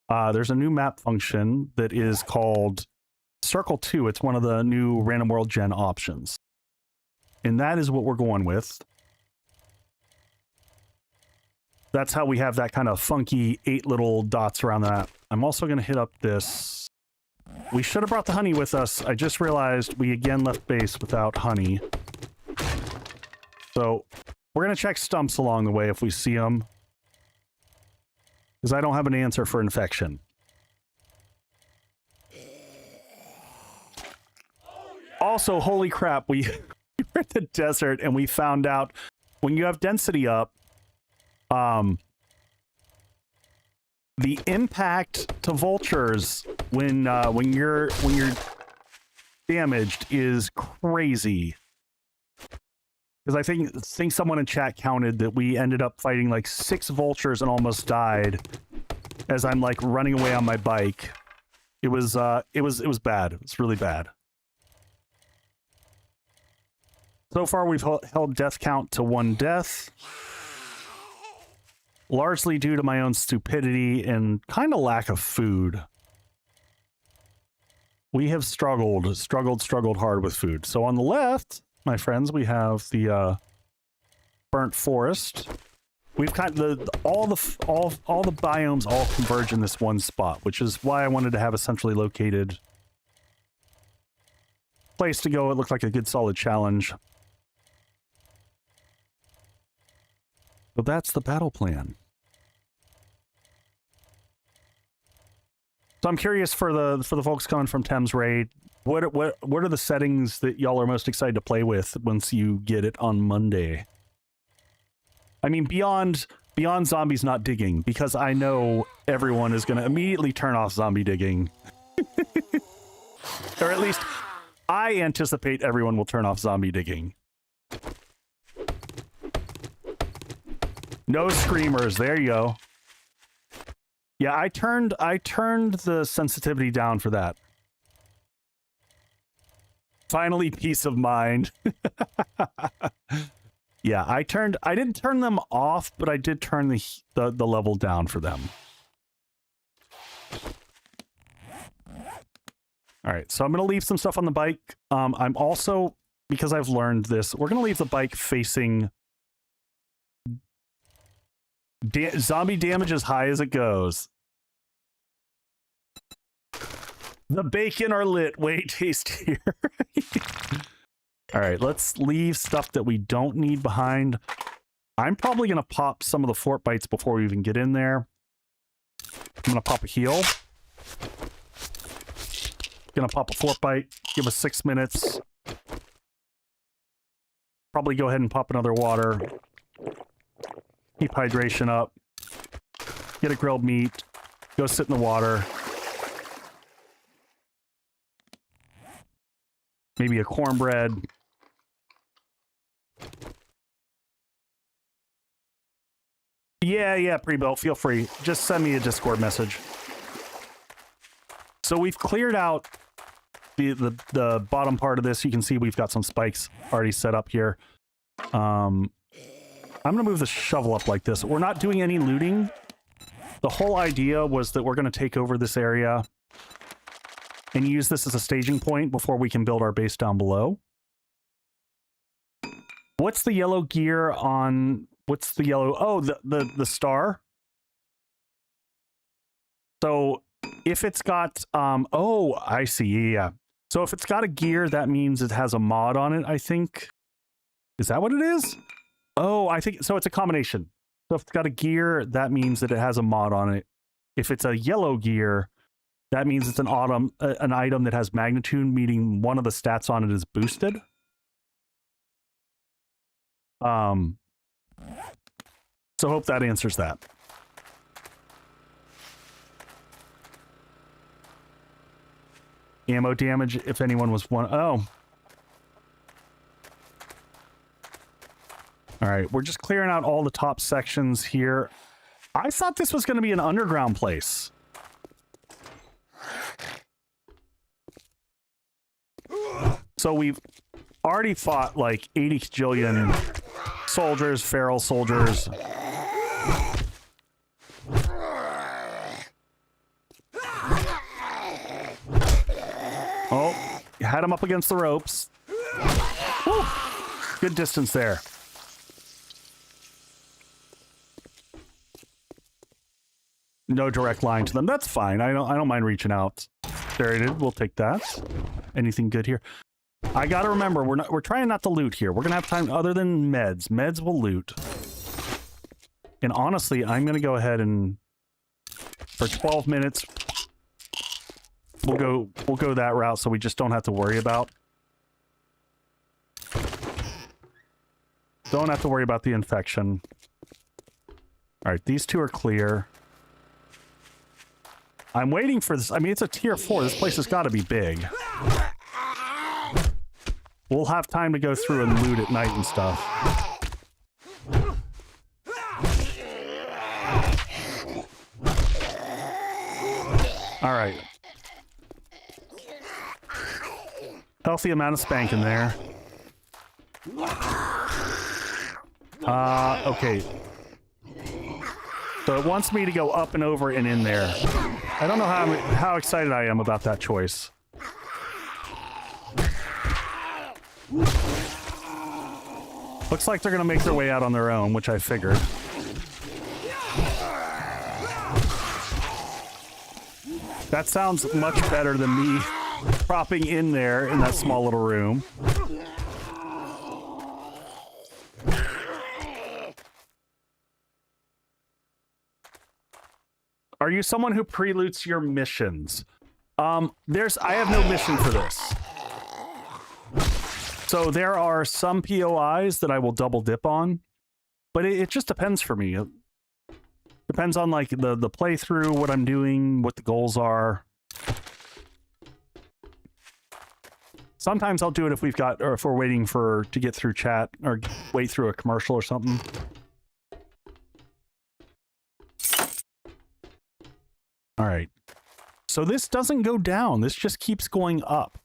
There's a new map function that is called Circle 2. It's one of the new random world gen options. And that is what we're going with. That's how we have that kind of funky 8 little dots around that. I'm also going to hit up this. We should have brought the honey with us. I just realized we again left base without honey. So we're going to check stumps along the way if we see them. Because I don't have an answer for infection. Also, holy crap, we were in the desert and we found out when you have density up, the impact to vultures when you're damaged is crazy. Because I think someone in chat counted that we ended up fighting like 6 vultures and almost died as I'm like running away on my bike. It was bad. It was really bad. So far, we've held death count to 1 death. Largely due to my own stupidity and kind of lack of food. We have struggled hard with food. So on the left, my friends, we have the burnt forest. We've got all the biomes all converge in this one spot, which is why I wanted to have a centrally located place to go. It looked like a good solid challenge. So that's the battle plan. So I'm curious for the folks coming from Thames Raid, what are the settings that y'all are most excited to play with once you get it on Monday? I mean, beyond zombies not digging, because I know everyone is going to immediately turn off zombie digging. Or at least I anticipate everyone will turn off zombie digging. No screamers. There you go. Yeah, I turned the sensitivity down for that. Finally, peace of mind. Yeah, I didn't turn them off, but I did turn the level down for them. All right, so I'm gonna leave some stuff on the bike. I'm also, because I've learned this, we're gonna leave the bike facing zombie damage as high as it goes. The bacon are lit, way tastier. All right, let's leave stuff that we don't need behind. I'm probably going to pop some of the fort bites before we even get in there. I'm going to pop a heal. Going to pop a fort bite. Give us 6 minutes. Probably go ahead and pop another water. Keep hydration up. get a grilled meat, go sit in the water. Maybe a cornbread. Yeah, pre-built. Feel free. Just send me a Discord message. So we've cleared out the bottom part of this. You can see we've got some spikes already set up here. I'm gonna move the shovel up like this. We're not doing any looting. The whole idea was that we're gonna take over this area and use this as a staging point before we can build our base down below. What's the yellow gear on? What's the yellow? Oh, the star. So if it's got oh, I see. Yeah. So if it's got a gear, that means it has a mod on it, I think. Is that what it is? Oh, I think so. It's a combination. So if it's got a gear, that means that it has a mod on it. If it's a yellow gear, that means it's an item that has magnitude, meaning one of the stats on it is boosted. So hope that answers that. Ammo damage, if anyone was one. Oh. All right, we're just clearing out all the top sections here. I thought this was going to be an underground place. So we've already fought like 80 jillion soldiers, feral soldiers. Oh, you had him up against the ropes. Woo! Good distance there. No direct line to them. That's fine. I don't mind reaching out. There it is. We'll take that. Anything good here? I gotta remember, we're trying not to loot here. We're gonna have time other than meds. Meds will loot. And honestly, I'm gonna go ahead and for 12 minutes we'll go that route so we just don't have to worry about. Don't have to worry about the infection. Alright, these two are clear. I'm waiting for this. I mean, it's a tier 4. This place has got to be big. We'll have time to go through and loot at night and stuff. All right. Healthy amount of spank in there. Okay. So it wants me to go up and over and in there. I don't know how excited I am about that choice. Looks like they're going to make their way out on their own, which I figured. That sounds much better than me propping in there in that small little room. Are you someone who pre-loots your missions? I have no mission for this. So there are some POIs that I will double dip on, but it just depends for me. It depends on like the playthrough, what I'm doing, what the goals are. Sometimes I'll do it if we've got, or if we're waiting to get through chat or wait through a commercial or something. All right. So this doesn't go down. This just keeps going up.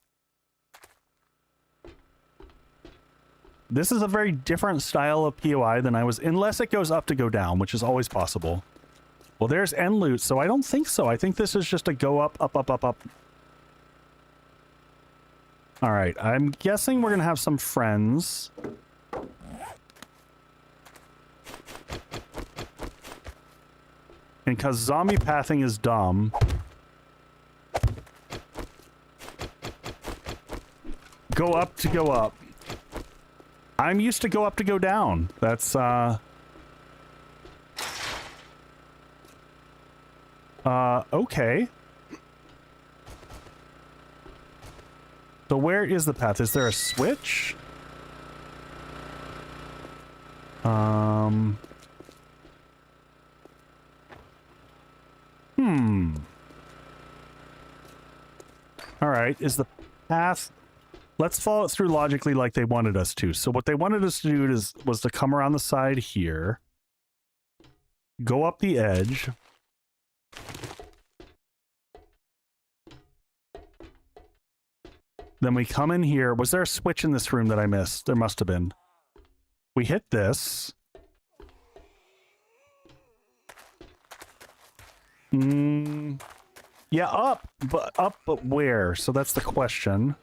This is a very different style of POI than I was, unless it goes up to go down, which is always possible. Well, there's end loot, so I don't think so. I think this is just a go up, up, up, up, up. All right. I'm guessing we're going to have some friends. And because zombie pathing is dumb, go up to go up. I'm used to go up to go down. That's, okay. So where is the path? Is there a switch? All right, is the path... Let's follow it through logically like they wanted us to. So what they wanted us to do was to come around the side here, go up the edge, then we come in here. Was there a switch in this room that I missed? There must have been. We hit this. Yeah, up, but where? So that's the question.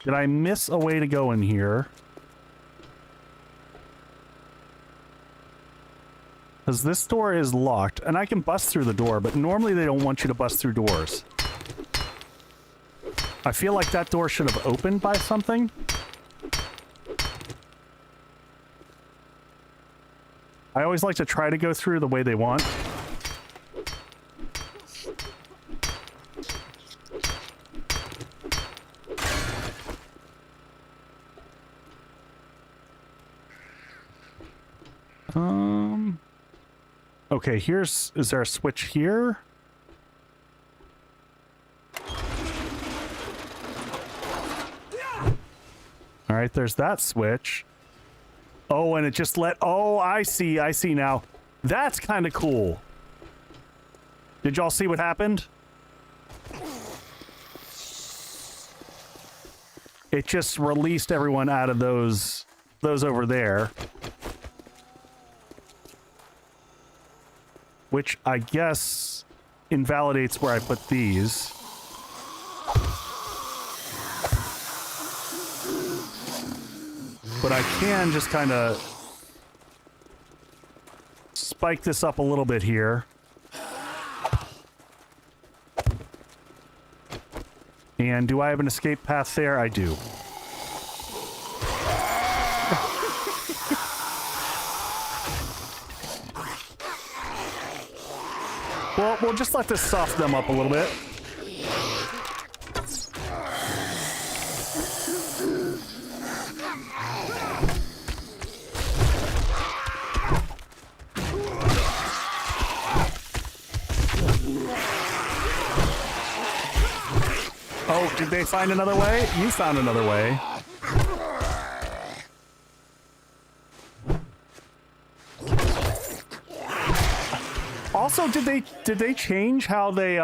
Did I miss a way to go in here? Because this door is locked, and I can bust through the door, but normally they don't want you to bust through doors. I feel like that door should have opened by something. I always like to try to go through the way they want. Okay, is there a switch here? All right, there's that switch. Oh, and it just oh, I see now. That's kind of cool. Did y'all see what happened? It just released everyone out of those over there. Which I guess invalidates where I put these. But I can just kind of spike this up a little bit here. And do I have an escape path there? I do. Well, we'll just let this soften them up a little bit. Oh, did they find another way? You found another way. Also, did they change how they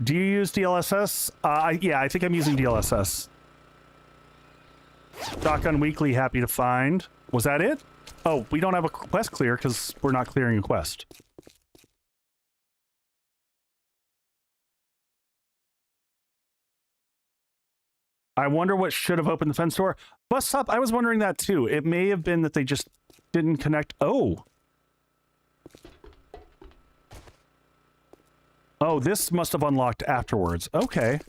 do you use DLSS? Yeah, I think I'm using DLSS. Shotgun Weekly, happy to find. Was that it? Oh, we don't have a quest clear because we're not clearing a quest. I wonder what should have opened the fence door. Bus stop, I was wondering that too. It may have been that they just didn't connect. Oh. Oh, this must have unlocked afterwards. Okay.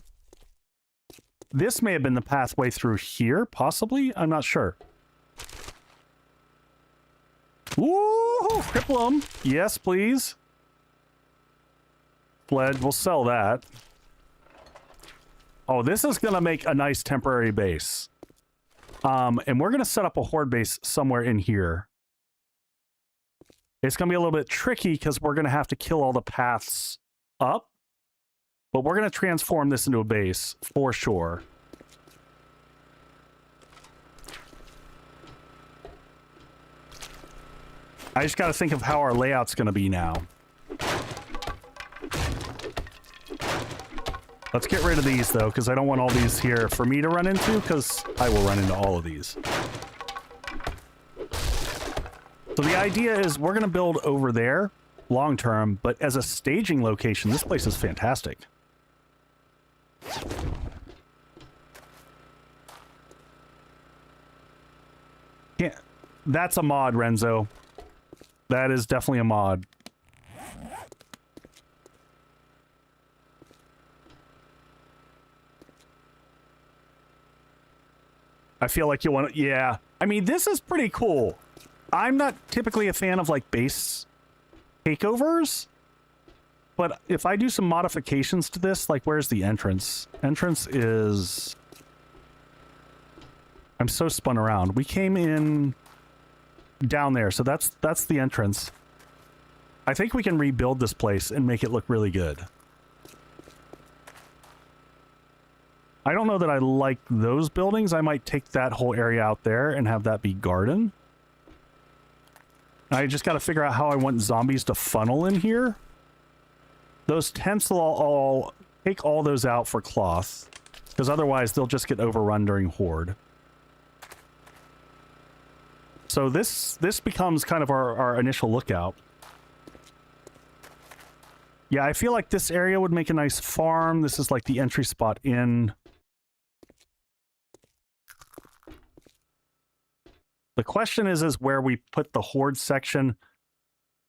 This may have been the pathway through here, possibly? I'm not sure. Ooh, cripple 'em. Yes, please. Fled, we'll sell that. Oh, this is going to make a nice temporary base. And we're going to set up a horde base somewhere in here. It's going to be a little bit tricky because we're going to have to kill all the paths up. But we're going to transform this into a base for sure. I just got to think of how our layout's going to be now. Let's get rid of these, though, because I don't want all these here for me to run into, because I will run into all of these. So the idea is we're going to build over there long-term, but as a staging location, this place is fantastic. Yeah, that's a mod, Renzo. That is definitely a mod. I feel like you want to... Yeah. I mean, this is pretty cool. I'm not typically a fan of, like, base takeovers. But if I do some modifications to this, like, where's the entrance? Entrance is... I'm so spun around. We came in... down there. So that's the entrance. I think we can rebuild this place and make it look really good. I don't know that I like those buildings. I might take that whole area out there and have that be garden. I just got to figure out how I want zombies to funnel in here. Those tents will all take all those out for cloth, because otherwise they'll just get overrun during Horde. So this becomes kind of our initial lookout. Yeah, I feel like this area would make a nice farm. This is like the entry spot in. The question is where we put the Horde section.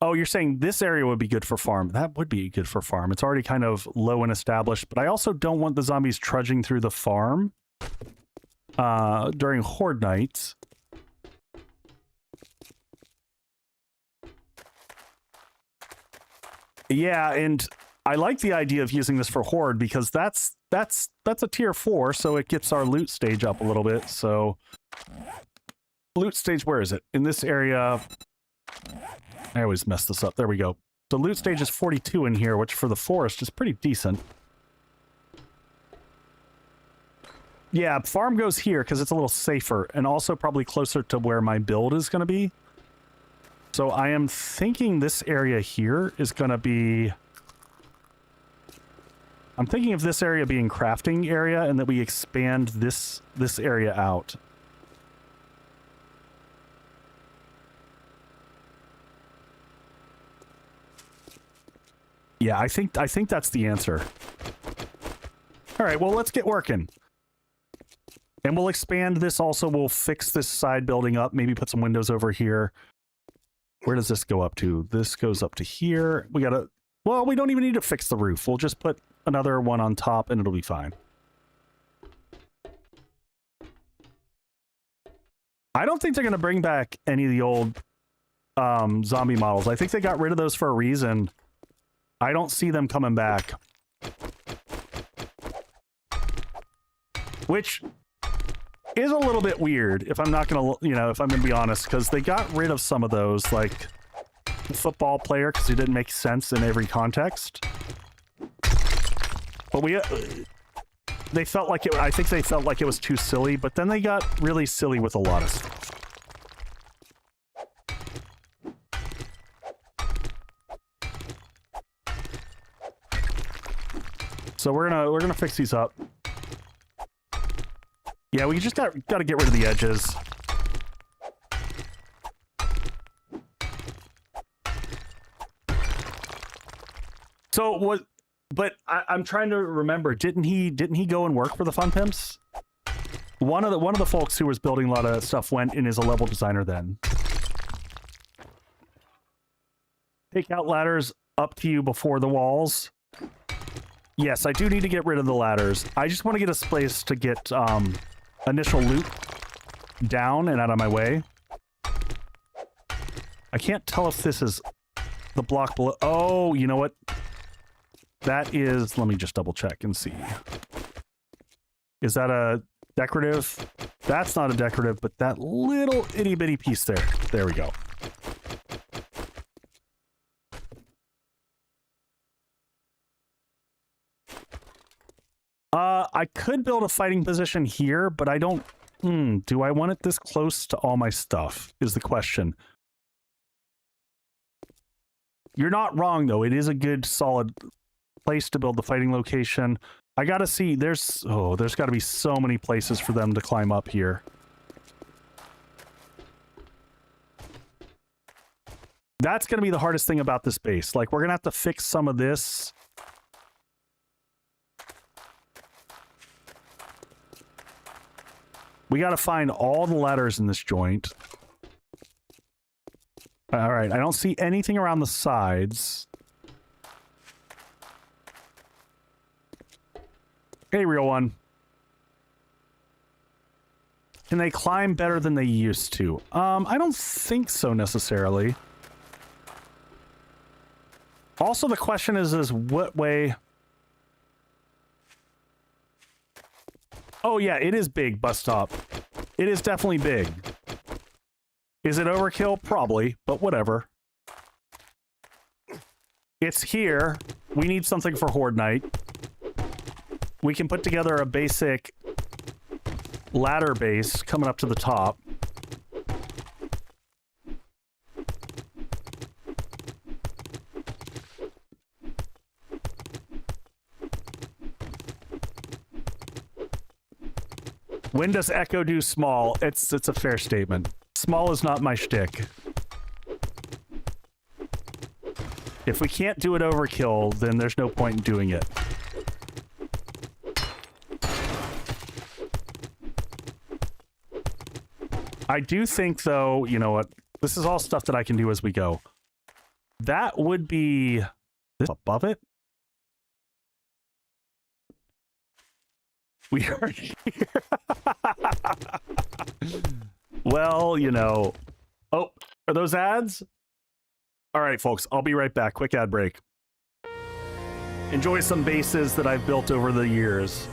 Oh, you're saying this area would be good for farm. That would be good for farm. It's already kind of low and established, but I also don't want the zombies trudging through the farm during Horde nights. Yeah, and I like the idea of using this for Horde because that's a tier 4, so it gets our loot stage up a little bit. So loot stage, where is it? In this area. I always mess this up. There we go. The loot stage is 42 in here, which for the forest is pretty decent. Yeah, farm goes here because it's a little safer and also probably closer to where my build is going to be. So I am thinking this area here is going to be... I'm thinking of this area being crafting area and that we expand this area out. Yeah, I think that's the answer. All right, well, let's get working. And we'll expand this also. We'll fix this side building up. Maybe put some windows over here. Where does this go up to? This goes up to here. We gotta... Well, we don't even need to fix the roof. We'll just put another one on top and it'll be fine. I don't think they're going to bring back any of the old zombie models. I think they got rid of those for a reason. I don't see them coming back. Which is a little bit weird, if I'm not gonna, if I'm gonna be honest, because they got rid of some of those, like the football player, because it didn't make sense in every context. But they felt like it, I think they felt like it was too silly, but then they got really silly with a lot of stuff. So we're gonna fix these up. Yeah, we just gotta get rid of the edges. So what? But I'm trying to remember. Didn't he go and work for the Fun Pimps? One of the folks who was building a lot of stuff went and is a level designer then. Take out ladders up to you before the walls. Yes, I do need to get rid of the ladders. I just want to get a place to get initial loot down and out of my way. I can't tell if this is the block below. Oh, you know what? That is... Let me just double check and see. Is that a decorative? That's not a decorative, but that little itty-bitty piece there. There we go. I could build a fighting position here, but I don't... do I want it this close to all my stuff, is the question. You're not wrong, though. It is a good, solid place to build the fighting location. I gotta see... There's gotta be so many places for them to climb up here. That's gonna be the hardest thing about this base. Like, we're gonna have to fix some of this... We gotta find all the ladders in this joint. Alright, I don't see anything around the sides. Hey, real one. Can they climb better than they used to? I don't think so necessarily. Also, the question is what way... Oh yeah, it is big, bus stop. It is definitely big. Is it overkill? Probably, but whatever. It's here. We need something for Horde Night. We can put together a basic ladder base coming up to the top. When does Echo do small? It's a fair statement. Small is not my shtick. If we can't do it overkill, then there's no point in doing it. I do think, though, you know what? This is all stuff that I can do as we go. That would be this above it. We are here. Well, you know. Oh, are those ads? All right, folks, I'll be right back. Quick ad break. Enjoy some bases that I've built over the years.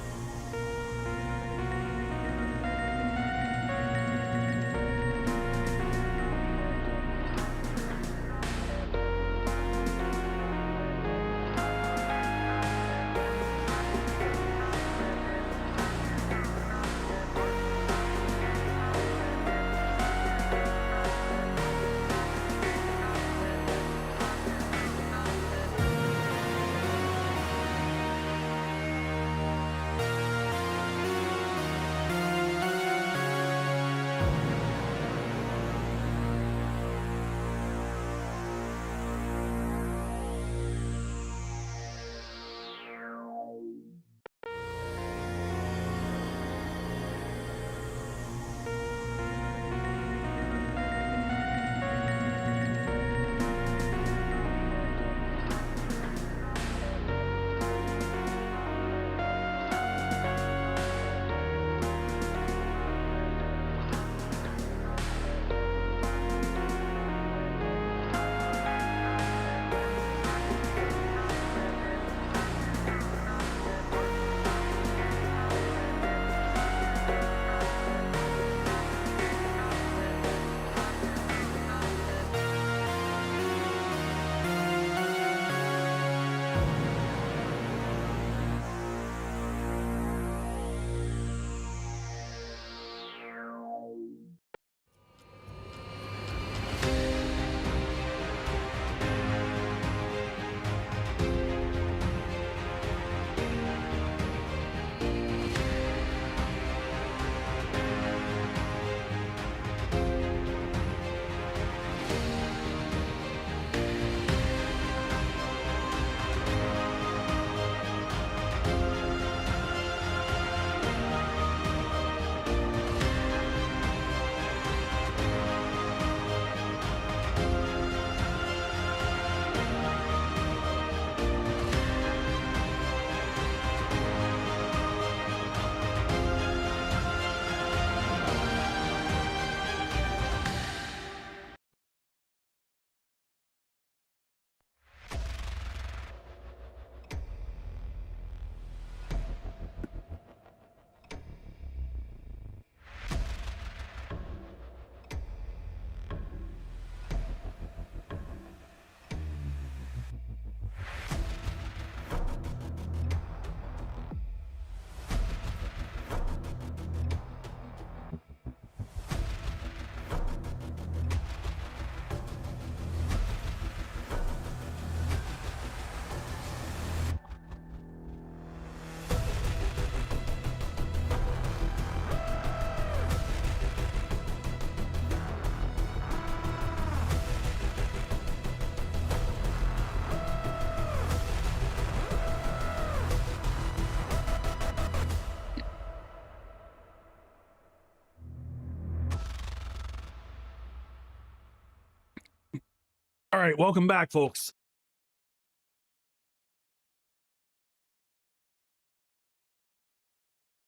All right, welcome back, folks.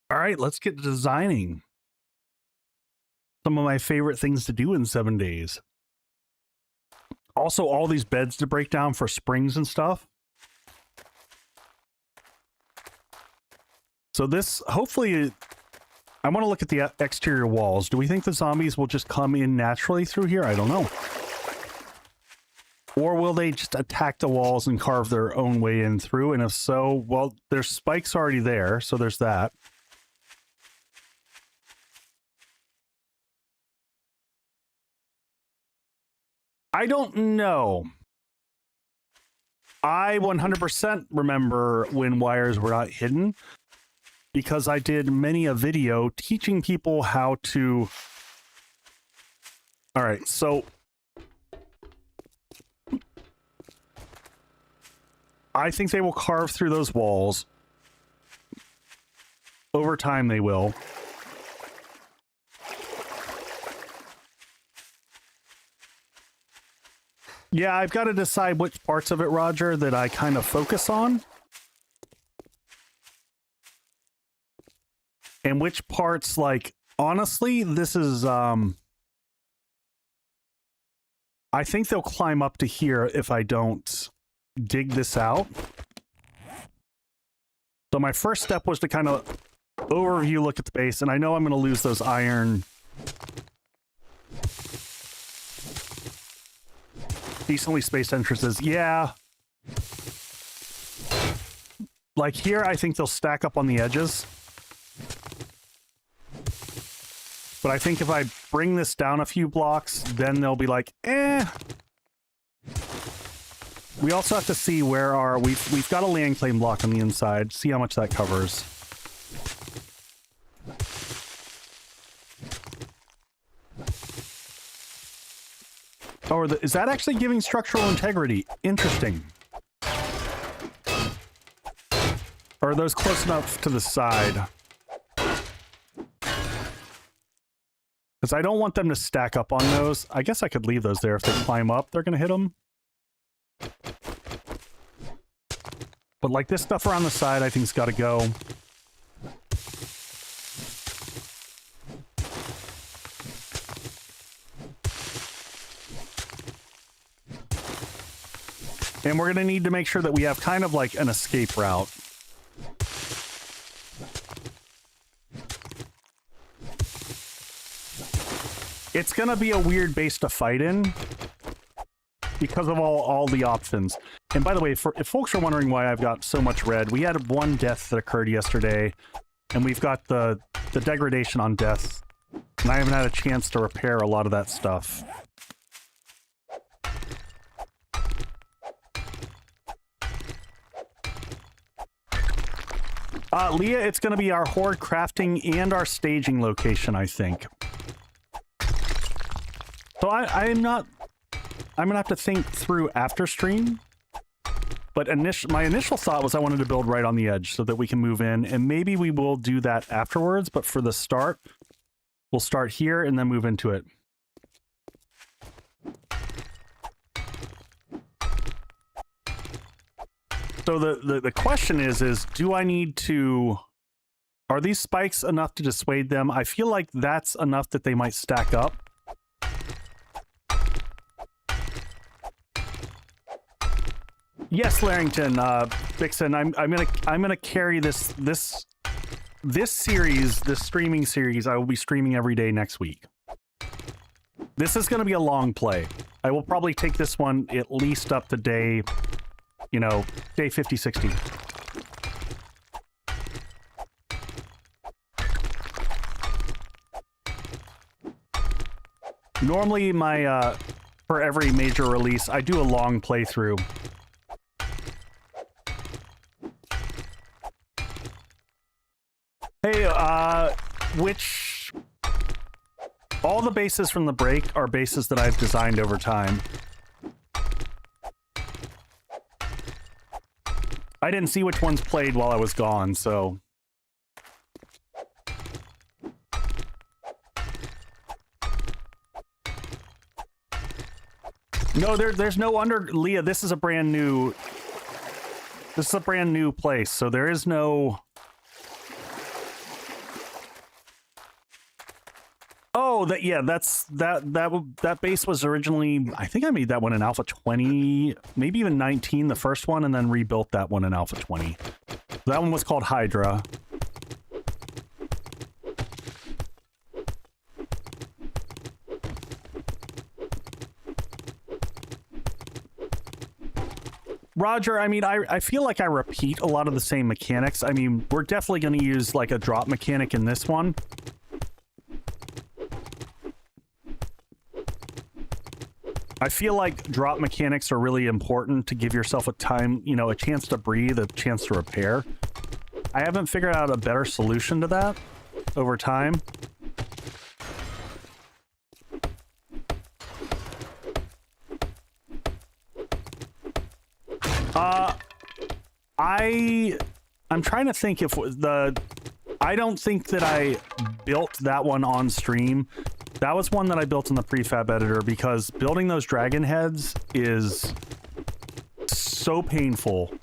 All right, let's get designing some of my favorite things to do in 7 days. Also, all these beds to break down for springs and stuff. So this, hopefully, I want to look at the exterior walls. Do we think the zombies will just come in naturally through here? I don't know. Or will they just attack the walls and carve their own way in through? And if so, well, there's spikes already there, so there's that. I don't know. I 100% remember when wires were not hidden, because I did many a video teaching people how to... All right, so... I think they will carve through those walls. Over time, they will. Yeah, I've got to decide which parts of it, Roger, that I kind of focus on. And which parts, like, honestly, this is, I think they'll climb up to here if I don't dig this out. So my first step was to kind of overview, look at the base, and I know I'm going to lose those iron... decently spaced entrances. Yeah. Like here, I think they'll stack up on the edges. But I think if I bring this down a few blocks, then they'll be like, eh. We also have to see where our... We've got a land claim block on the inside. See how much that covers. Oh, is that actually giving structural integrity? Interesting. Or are those close enough to the side? Because I don't want them to stack up on those. I guess I could leave those there. If they climb up, they're going to hit them. But like this stuff around the side, I think it's got to go. And we're going to need to make sure that we have kind of like an escape route. It's going to be a weird base to fight in because of all the options. And by the way, if folks are wondering why I've got so much red, we had one death that occurred yesterday, and we've got the degradation on death, and I haven't had a chance to repair a lot of that stuff. Leah, it's going to be our Horde crafting and our staging location, I think. So I'm going to have to think through after stream. But my initial thought was I wanted to build right on the edge so that we can move in. And maybe we will do that afterwards. But for the start, we'll start here and then move into it. So the question is do I need to... Are these spikes enough to dissuade them? I feel like that's enough that they might stack up. Yes, Larrington, Vixen, I'm gonna carry this series, this streaming series. I will be streaming every day next week. This is gonna be a long play. I will probably take this one at least up to day, you know, day 50, 60. Normally my, for every major release, I do a long playthrough. Hey, all the bases from the break are bases that I've designed over time. I didn't see which ones played while I was gone, so... No, there's no Leah, this is a brand new place, so there is no... Oh, that base was originally, I think I made that one in Alpha 20, maybe even 19, the first one, and then rebuilt that one in Alpha 20. That one was called Hydra. Roger, I mean, I feel like I repeat a lot of the same mechanics. I mean, we're definitely going to use like a drop mechanic in this one. I feel like drop mechanics are really important to give yourself a time, you know, a chance to breathe, a chance to repair. I haven't figured out a better solution to that over time. I'm trying to think if I don't think that I built that one on stream. That was one that I built in the prefab editor because building those dragon heads is so painful.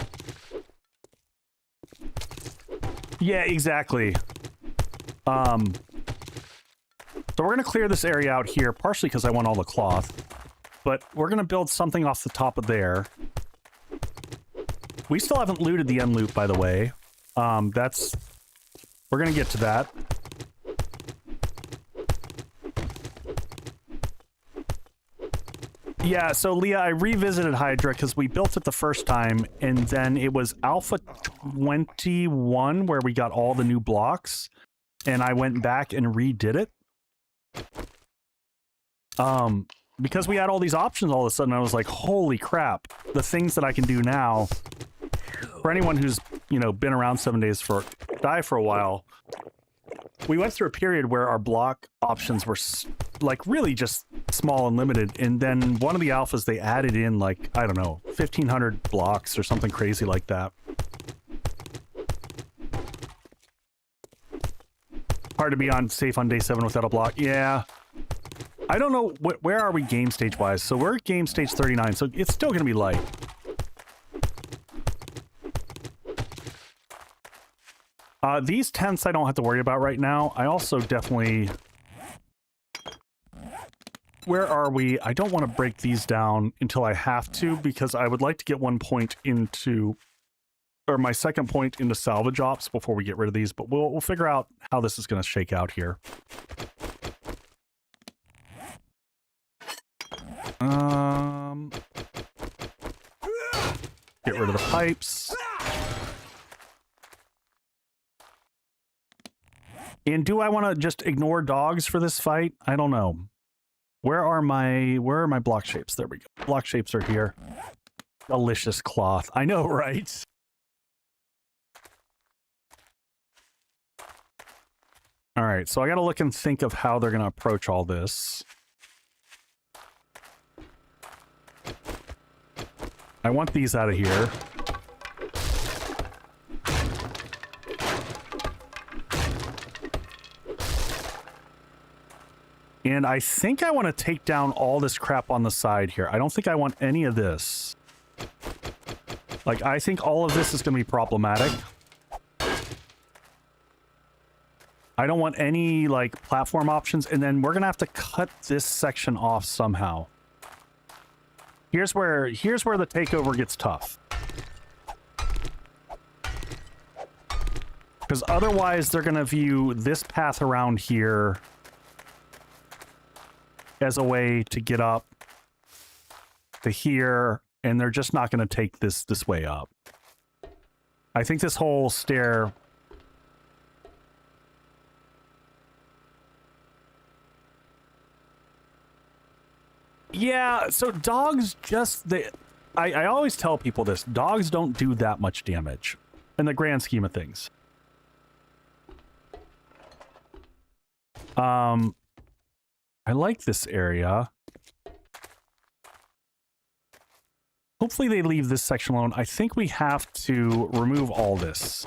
Yeah, exactly. So we're gonna clear this area out here, partially because I want all the cloth, but we're gonna build something off the top of there. We still haven't looted the end loot, by the way. We're gonna get to that. Yeah, so Leah, I revisited Hydra because we built it the first time, and then it was Alpha 21 where we got all the new blocks, and I went back and redid it. Because we had all these options all of a sudden, I was like, holy crap, the things that I can do now. For anyone who's, you know, been around 7 Days to Die for a while, we went through a period where our block options were like really just small and limited, and then one of the alphas they added in like, I don't know, 1,500 blocks or something crazy like that. Hard to be safe on day 7 without a block. Yeah. I don't know, where are we game stage wise? So we're at game stage 39, so it's still gonna be light. These tents I don't have to worry about right now. I also definitely... Where are we? I don't want to break these down until I have to, because I would like to get one point into... Or my second point into salvage ops before we get rid of these, but we'll figure out how this is going to shake out here. Get rid of the pipes. And do I want to just ignore dogs for this fight? I don't know. Where are my block shapes? There we go. Block shapes are here. Delicious cloth. I know, right? All right, so I got to look and think of how they're going to approach all this. I want these out of here. And I think I want to take down all this crap on the side here. I don't think I want any of this. Like, I think all of this is going to be problematic. I don't want any, like, platform options. And then we're going to have to cut this section off somehow. Here's where the takeover gets tough. Because otherwise, they're going to view this path around here as a way to get up to here, and they're just not going to take this way up. I think this whole stair... Yeah, so dogs just... I always tell people this. Dogs don't do that much damage in the grand scheme of things. I like this area. Hopefully they leave this section alone. I think we have to remove all this.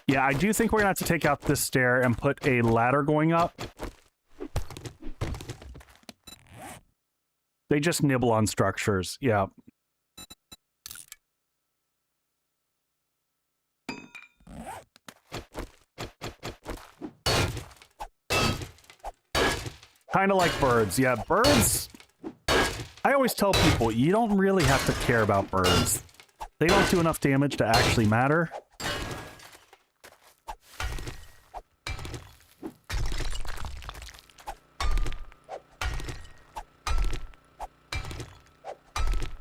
Yeah, I do think we're gonna have to take out this stair and put a ladder going up. They just nibble on structures, yeah. Kind of like birds. Yeah, birds... I always tell people, you don't really have to care about birds. They don't do enough damage to actually matter.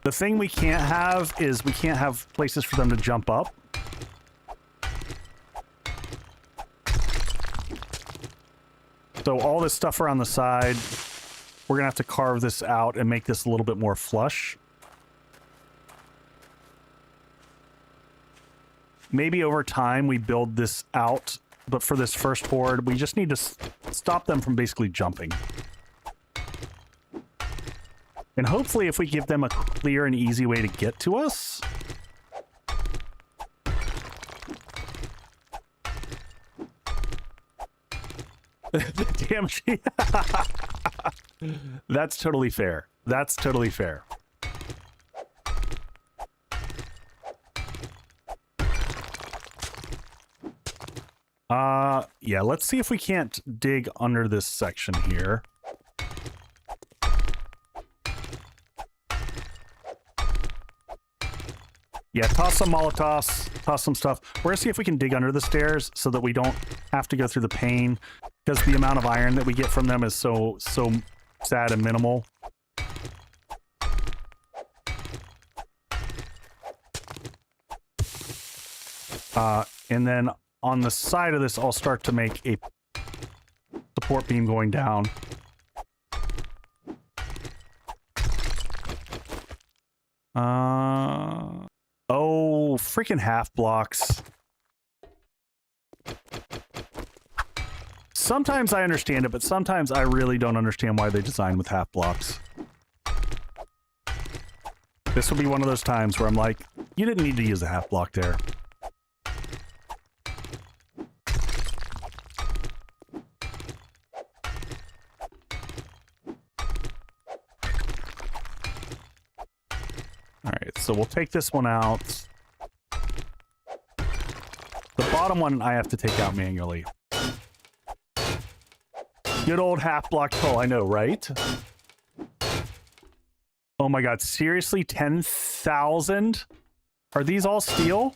The thing we can't have is we can't have places for them to jump up. So all this stuff around the side, we're gonna have to carve this out and make this a little bit more flush. Maybe over time we build this out, but for this first horde, we just need to stop them from basically jumping. And hopefully if we give them a clear and easy way to get to us... Damn she... That's totally fair. That's totally fair. Yeah, let's see if we can't dig under this section here. Yeah, toss some Molotovs, toss some stuff. We're gonna see if we can dig under the stairs so that we don't have to go through the pain, because the amount of iron that we get from them is so sad and minimal. And then on the side of this, I'll start to make a support beam going down. Oh, freaking half blocks. Sometimes I understand it, but sometimes I really don't understand why they design with half blocks. This will be one of those times where I'm like, you didn't need to use a half block there. Alright, so we'll take this one out. The bottom one I have to take out manually. Good old half block pull, I know, right? Oh my god, seriously? 10,000? Are these all steel?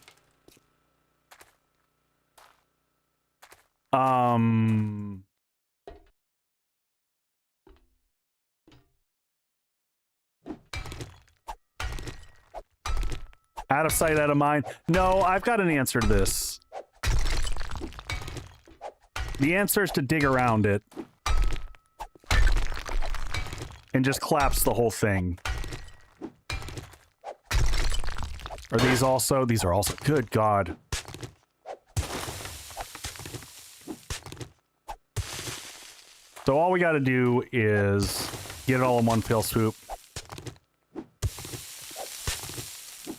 Out of sight, out of mind. No, I've got an answer to this. The answer is to dig around it. And just collapse the whole thing. Are these also? These are also. Good God. So all we got to do is get it all in one fell swoop.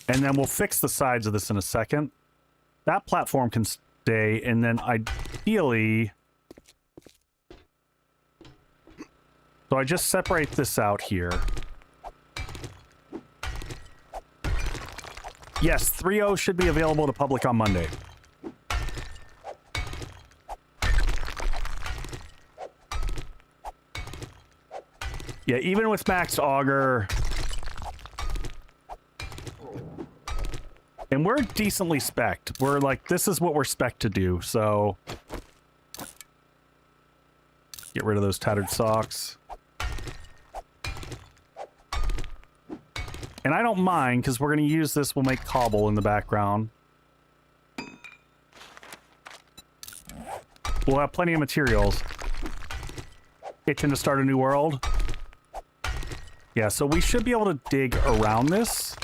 And then we'll fix the sides of this in a second. That platform can stay, and then ideally... So I just separate this out here. Yes, 3.0 should be available to public on Monday. Yeah, even with Max Auger... And we're decently spec'd. We're like, this is what we're spec'd to do, so... Get rid of those tattered socks. And I don't mind, because we're going to use this, we'll make cobble in the background. We'll have plenty of materials. Itching to start a new world. Yeah, so we should be able to dig around this.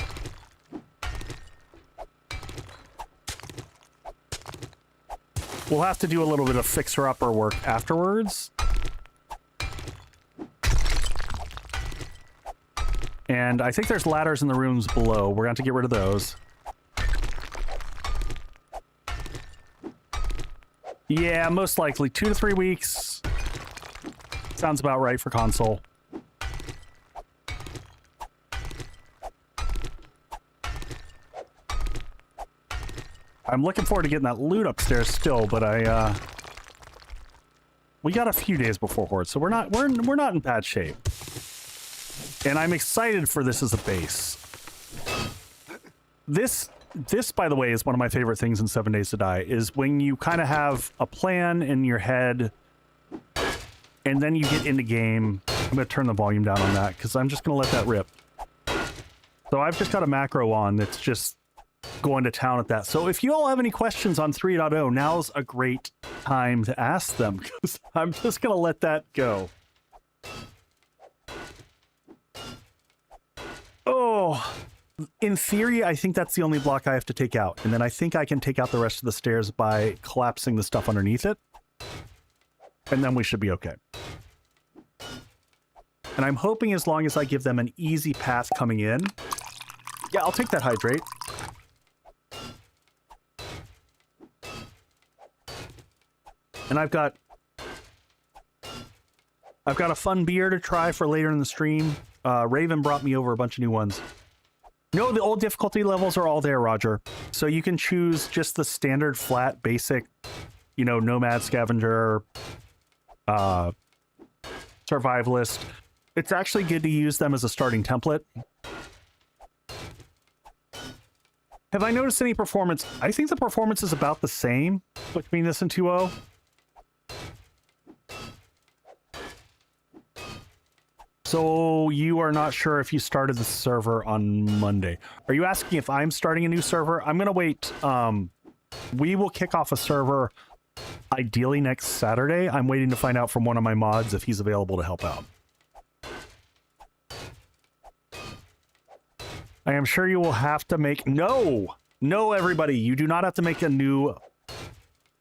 We'll have to do a little bit of fixer-upper work afterwards. And I think there's ladders in the rooms below. We're going to have to get rid of those. Yeah, most likely. 2 to 3 weeks. Sounds about right for console. I'm looking forward to getting that loot upstairs still, but we got a few days before Horde, so we're not in bad shape. And I'm excited for this as a base. This, by the way, is one of my favorite things in 7 Days to Die, is when you kind of have a plan in your head, and then you get into game. I'm going to turn the volume down on that, because I'm just going to let that rip. So I've just got a macro on that's just going to town at that. So if you all have any questions on 3.0, now's a great time to ask them, because I'm just going to let that go. Oh, in theory, I think that's the only block I have to take out. And then I think I can take out the rest of the stairs by collapsing the stuff underneath it. And then we should be okay. And I'm hoping as long as I give them an easy path coming in. Yeah, I'll take that hydrate. And I've got a fun beer to try for later in the stream. Raven brought me over a bunch of new ones. No, the old difficulty levels are all there, Roger. So you can choose just the standard, flat, basic, you know, nomad, scavenger, survivalist. It's actually good to use them as a starting template. Have I noticed any performance? I think the performance is about the same between this and 2.0. So you are not sure if you started the server on Monday. Are you asking if I'm starting a new server? I'm going to wait. We will kick off a server ideally next Saturday. I'm waiting to find out from one of my mods if he's available to help out. I am sure you will have to make... No, everybody, you do not have to make a new...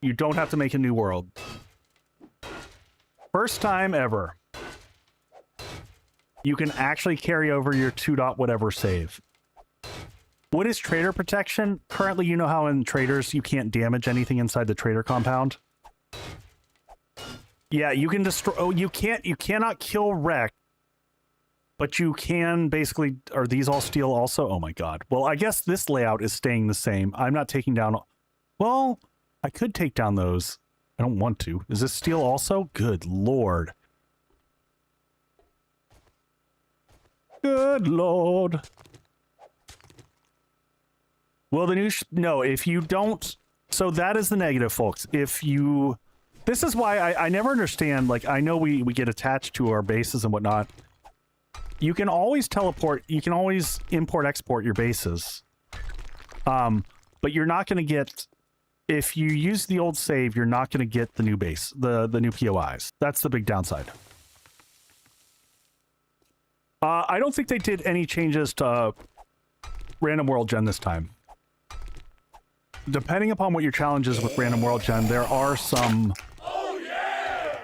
You don't have to make a new world. First time ever. You can actually carry over your 2. Whatever save. What is trader protection? Currently, you know how in traders you can't damage anything inside the trader compound? Yeah, you can destroy... Oh, you cannot kill wreck. But you can basically... Are these all steel also? Oh my god. Well, I guess this layout is staying the same. I'm not taking down... Well, I could take down those. I don't want to. Is this steel also? Good lord. Good lord. Well, the new... No, if you don't... So that is the negative, folks. If you... This is why I never understand... Like, I know we get attached to our bases and whatnot. You can always teleport... You can always import-export your bases. But you're not going to get... If you use the old save, you're not going to get the new base. The new POIs. That's the big downside. I don't think they did any changes to Random World Gen this time. Depending upon what your challenge is with Random World Gen, there are some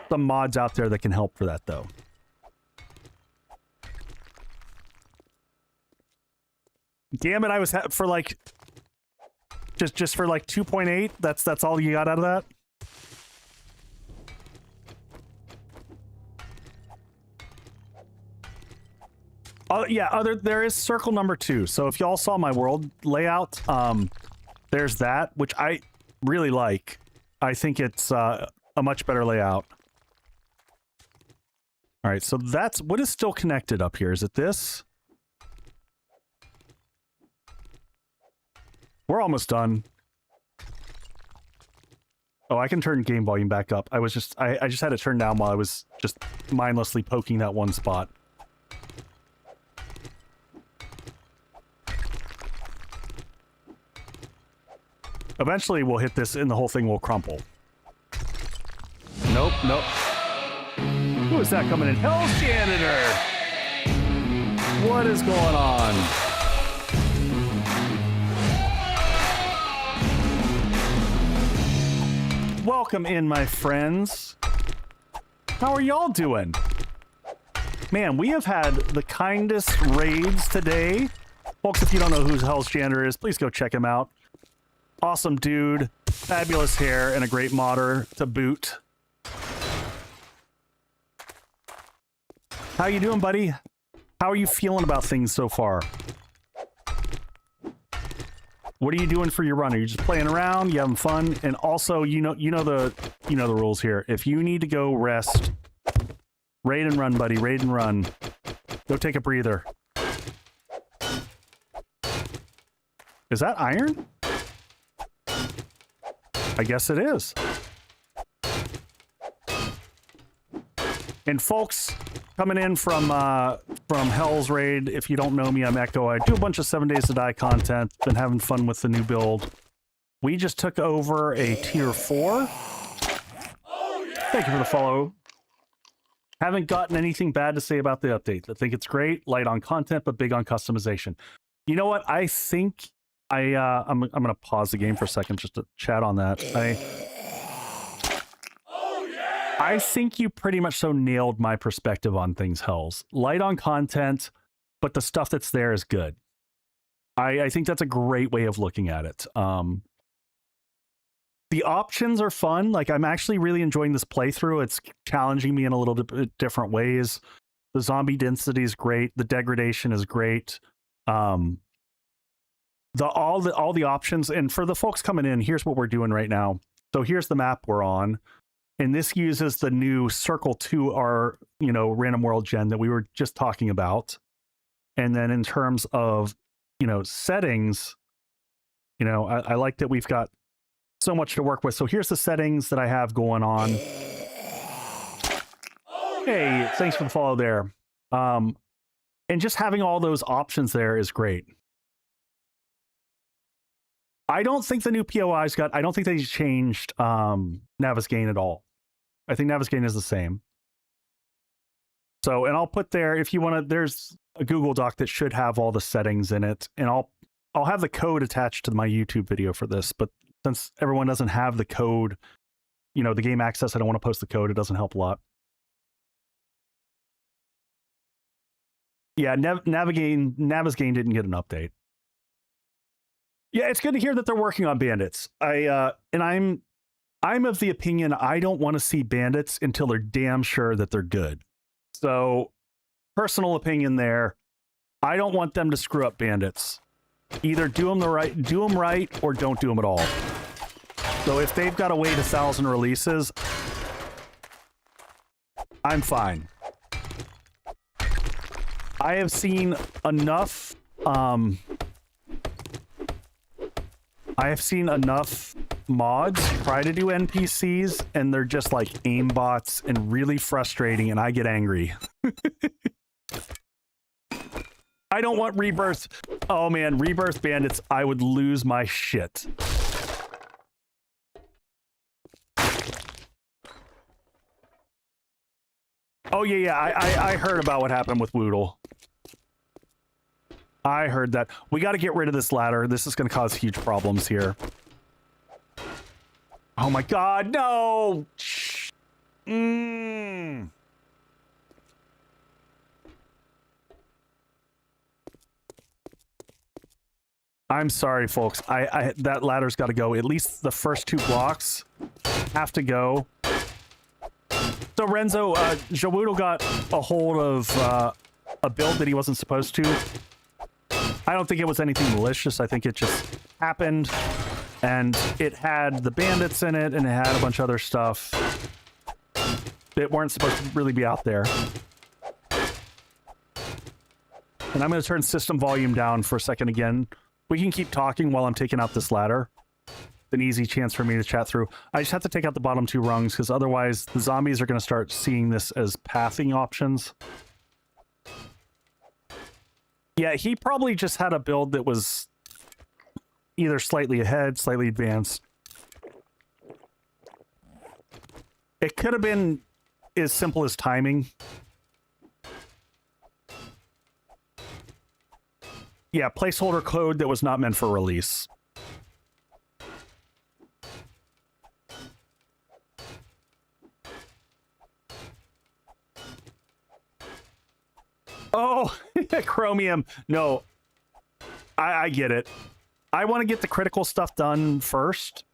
mods out there that can help for that, though. Damn it, I was for like... Just for like 2.8? That's all you got out of that? Yeah, there is circle number 2. So if y'all saw my world layout, there's that, which I really like. I think it's a much better layout. All right, so that's what is still connected up here. Is it this? We're almost done. Oh, I can turn game volume back up. I just had it turned down while I was just mindlessly poking that one spot. Eventually, we'll hit this and the whole thing will crumple. Nope, nope. Who is that coming in? Hell's Janitor! What is going on? Welcome in, my friends. How are y'all doing? Man, we have had the kindest raids today. Folks, if you don't know who Hell's Janitor is, please go check him out. Awesome dude, fabulous hair, and a great modder to boot. How you doing, buddy? How are you feeling about things so far? What are you doing for your run? Are you just playing around? You having fun? And also, you know the rules here. If you need to go rest, raid and run, buddy. Raid and run. Go take a breather. Is that iron? I guess it is. And folks coming in from from Hell's Raid. If you don't know me, I'm Echo. I do a bunch of 7 Days to Die content. Been having fun with the new build. We just took over a tier 4. Thank you for the follow. Haven't gotten anything bad to say about the update. I think it's great, light on content, but big on customization. You know what? I think I'm going to pause the game for a second just to chat on that. I think you pretty much so nailed my perspective on things, Hells. Light on content, but the stuff that's there is good. I think that's a great way of looking at it. The options are fun. Like, I'm actually really enjoying this playthrough. It's challenging me in a little bit different ways. The zombie density is great. The degradation is great. All the options. And for the folks coming in, here's what we're doing right now. So here's the map we're on. And this uses the new Circle 2R, random world gen that we were just talking about. And then in terms of, settings, I like that we've got so much to work with. So here's the settings that I have going on. Hey, thanks for the follow there. And just having all those options there is great. I don't think the new POIs I don't think they changed Navigain at all. I think Navigain is the same. So, and I'll put there, if you want to, there's a Google Doc that should have all the settings in it. And I'll have the code attached to my YouTube video for this, but since everyone doesn't have the code, the game access, I don't want to post the code. It doesn't help a lot. Yeah, Navigain didn't get an update. Yeah, it's good to hear that they're working on bandits. I'm of the opinion I don't want to see bandits until they're damn sure that they're good. So, personal opinion there. I don't want them to screw up bandits. Either do them right, or don't do them at all. So if they've got to wait 1,000 releases, I'm fine. I have seen enough. I have seen enough mods try to do NPCs, and they're just like aimbots and really frustrating, and I get angry. I don't want Rebirth. Oh man, Rebirth bandits, I would lose my shit. Oh yeah, I heard about what happened with Woodle. I heard that. We got to get rid of this ladder. This is going to cause huge problems here. Oh my god, no! I'm sorry, folks. That ladder's got to go. At least the first 2 blocks have to go. So Renzo, Jawoodle got a hold of a build that he wasn't supposed to. I don't think it was anything malicious. I think it just happened, and it had the bandits in it, and it had a bunch of other stuff that weren't supposed to really be out there. And I'm going to turn system volume down for a second again. We can keep talking while I'm taking out this ladder. It's an easy chance for me to chat through. I just have to take out the bottom 2 rungs, because otherwise the zombies are going to start seeing this as pathing options. Yeah, he probably just had a build that was either slightly ahead, slightly advanced. It could have been as simple as timing. Yeah, placeholder code that was not meant for release. Oh, Chromium. No, I get it. I want to get the critical stuff done first.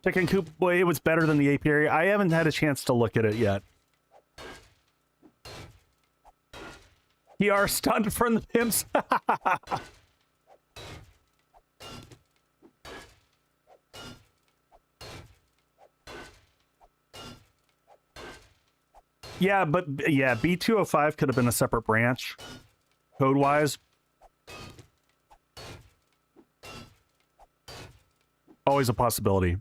Chicken Coop, boy, it was better than the apiary. I haven't had a chance to look at it yet. PR stunned from the pimps. Yeah, but yeah, B205 could have been a separate branch, code-wise. Always a possibility.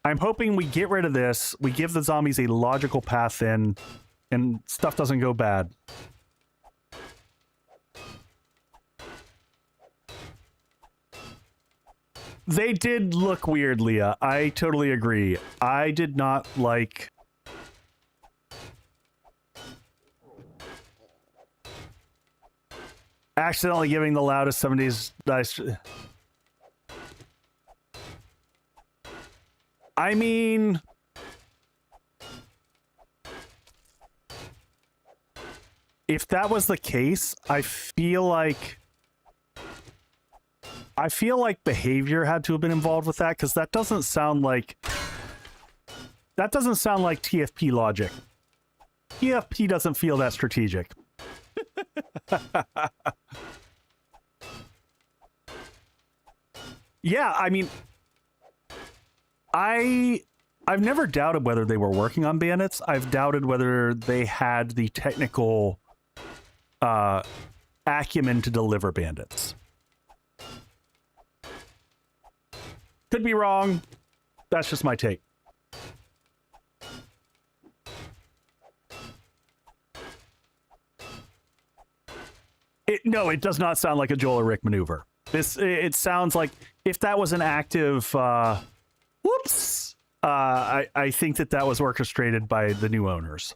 I'm hoping we get rid of this, we give the zombies a logical path in, and stuff doesn't go bad. They did look weird, Leah. I totally agree. I did not like... accidentally giving the loudest 70s dice... I mean... if that was the case, I feel like behavior had to have been involved with that, because that doesn't sound like TFP logic. TFP doesn't feel that strategic. Yeah, I mean, I've never doubted whether they were working on bandits. I've doubted whether they had the technical acumen to deliver bandits. Could be wrong. That's just my take. No, it does not sound like a Joel or Rick maneuver. It sounds like if that was an active, whoops. I think that was orchestrated by the new owners.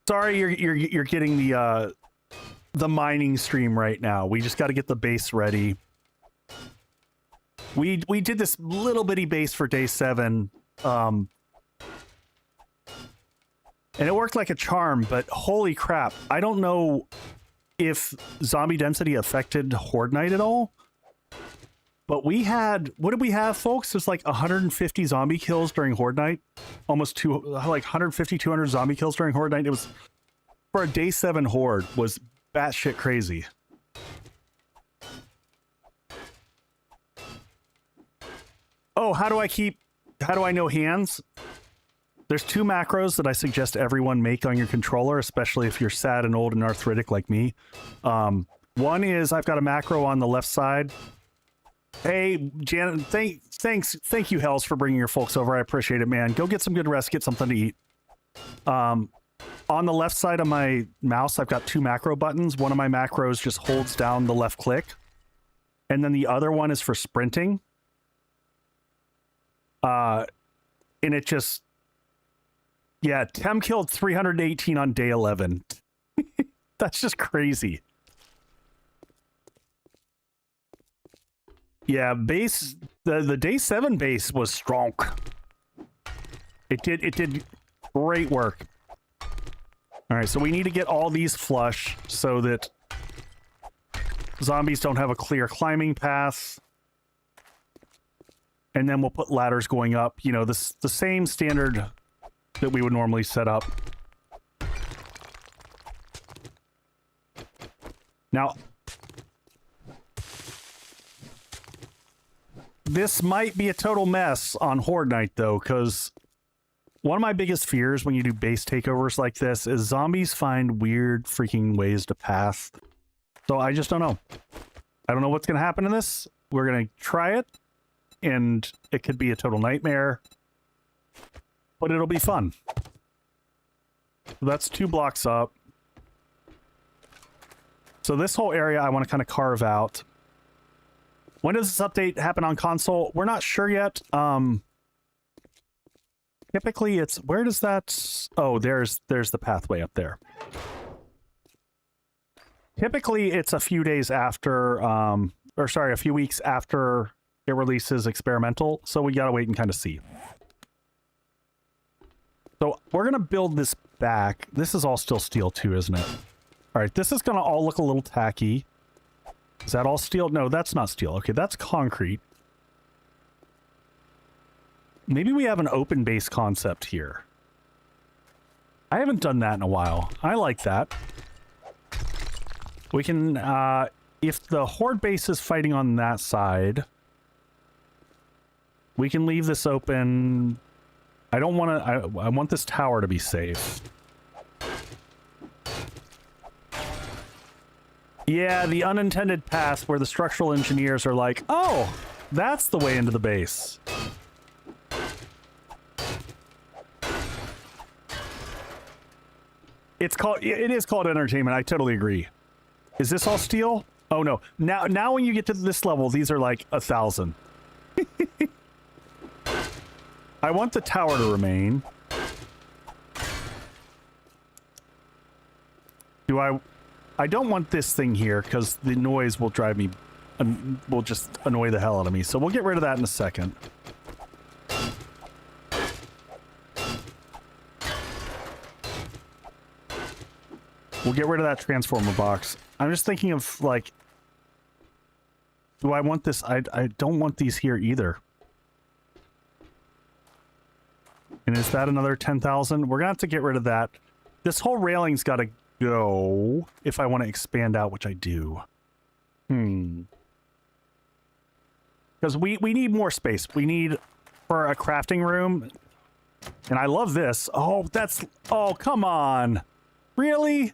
Sorry, you're getting the mining stream right now. We just got to get the base ready. We did this little bitty base for day 7, and it worked like a charm. But holy crap, I don't know if zombie density affected Horde Night at all. But we had, what did we have, folks? It was like 150 zombie kills during Horde Night. Almost like 150, 200 zombie kills during Horde Night. It was, for a day 7 Horde, was batshit crazy. Oh, how do I know hands? There's 2 macros that I suggest everyone make on your controller, especially if you're sad and old and arthritic like me. One is, I've got a macro on the left side. Hey, Janet, thank you, Hells, for bringing your folks over. I appreciate it, man. Go get some good rest, get something to eat. On the left side of my mouse, I've got 2 macro buttons. One of my macros just holds down the left click, and then the other one is for sprinting. And it just, yeah, Tem killed 318 on day 11. That's just crazy. Yeah, base, the day 7 base was strong. It did great work. All right, so we need to get all these flush so that zombies don't have a clear climbing path. And then we'll put ladders going up, you know, the same standard that we would normally set up. Now, this might be a total mess on Horde Night, though, because one of my biggest fears when you do base takeovers like this is zombies find weird freaking ways to pass. So I just don't know. I don't know what's going to happen in this. We're going to try it, and it could be a total nightmare, but it'll be fun. So that's 2 blocks up. So this whole area I want to kind of carve out. When does this update happen on console? We're not sure yet. Typically it's, where does that, oh, there's the pathway up there. Typically it's a few days after, or sorry, a few weeks after it releases experimental, so we gotta wait and kind of see. So we're gonna build this back. This is all still steel too, isn't it? All right, this is gonna all look a little tacky. Is that all steel? No, that's not steel. Okay, that's concrete. Maybe we have an open base concept here. I haven't done that in a while. I like that. We can, if the Horde base is fighting on that side, we can leave this open. I don't want to, I want this tower to be safe. Yeah, the unintended path where the structural engineers are like, oh, that's the way into the base. It is called entertainment. I totally agree. Is this all steel? Oh no. Now when you get to this level, these are like 1,000. I want the tower to remain. I don't want this thing here because the noise will drive me, will just annoy the hell out of me. So we'll get rid of that in a second. We'll get rid of that transformer box. I'm just thinking of, like, do I want this? I don't want these here either. And is that another 10,000? We're going to have to get rid of that. This whole railing's got to go if I want to expand out, which I do. Because we need more space. We need for a crafting room. And I love this. Oh, that's... Oh, come on. Really?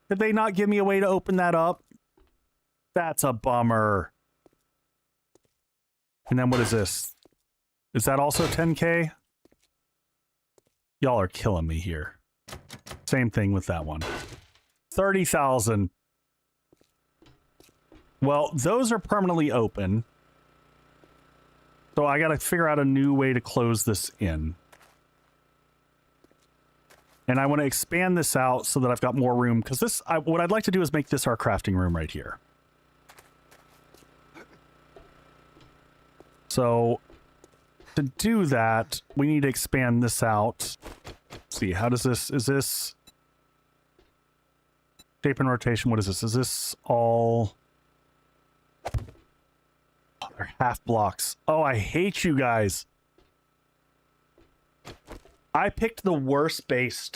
Did they not give me a way to open that up? That's a bummer. And then what is this? Is that also 10K? Y'all are killing me here. Same thing with that one. 30,000. Well, those are permanently open. So I got to figure out a new way to close this in. And I want to expand this out so that I've got more room. Because this, what I'd like to do is make this our crafting room right here. So to do that, we need to expand this out. Let's see, how does this, is this shape and rotation? What is this? Is this all... Oh, they're half blocks. Oh, I hate you guys. I picked the worst base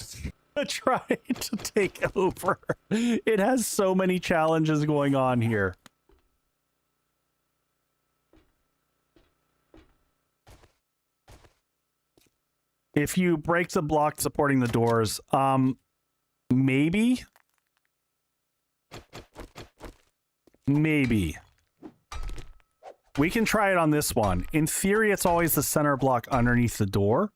to try to take over. It has so many challenges going on here. If you break the block supporting the doors, maybe. Maybe. We can try it on this one. In theory, it's always the center block underneath the door.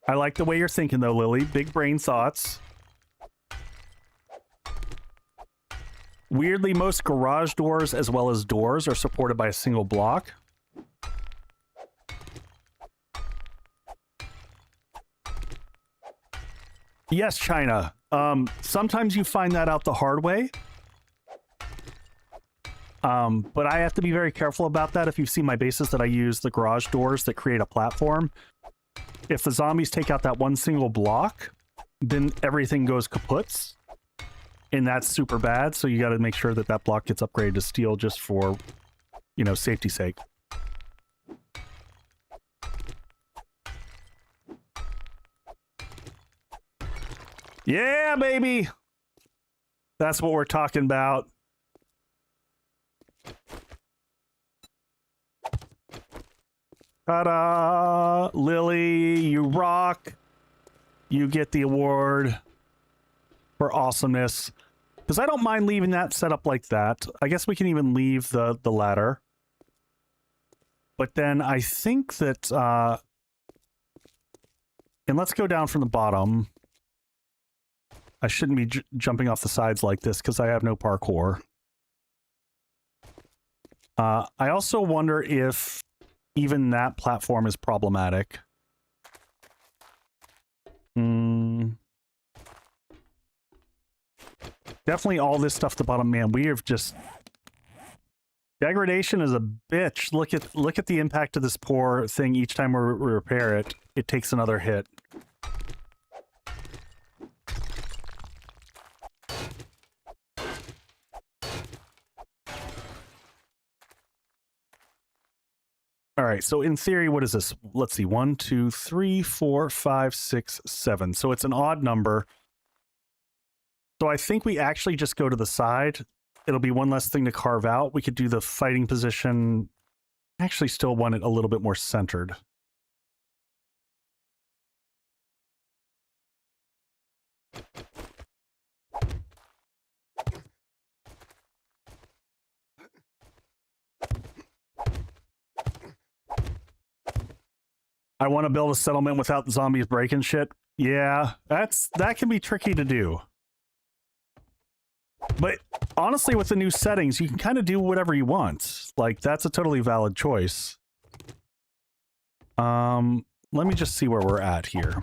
I like the way you're thinking, though, Lily. Big brain thoughts. Weirdly, most garage doors, as well as doors, are supported by a single block. Yes, China. Sometimes you find that out the hard way. But I have to be very careful about that. If you've seen my bases that I use, the garage doors that create a platform. If the zombies take out that one single block, then everything goes kaputs. And that's super bad, so you got to make sure that that block gets upgraded to steel just for, you know, safety's sake. Yeah, baby! That's what we're talking about. Ta-da! Lily, you rock. You get the award for awesomeness. Because I don't mind leaving that set up like that. I guess we can even leave the ladder. But then I think that... and let's go down from the bottom. I shouldn't be jumping off the sides like this because I have no parkour. I also wonder if even that platform is problematic. Definitely all this stuff at the bottom, man. We have just... Degradation is a bitch. Look at the impact of this poor thing each time we repair it. It takes another hit. All right, so in theory, what is this? Let's see, 1, 2, 3, 4, 5, 6, 7. So it's an odd number. So I think we actually just go to the side. It'll be one less thing to carve out. We could do the fighting position. I actually still want it a little bit more centered. I want to build a settlement without the zombies breaking shit. Yeah, that can be tricky to do. But honestly, with the new settings, you can kind of do whatever you want. Like, that's a totally valid choice. Let me just see where we're at here.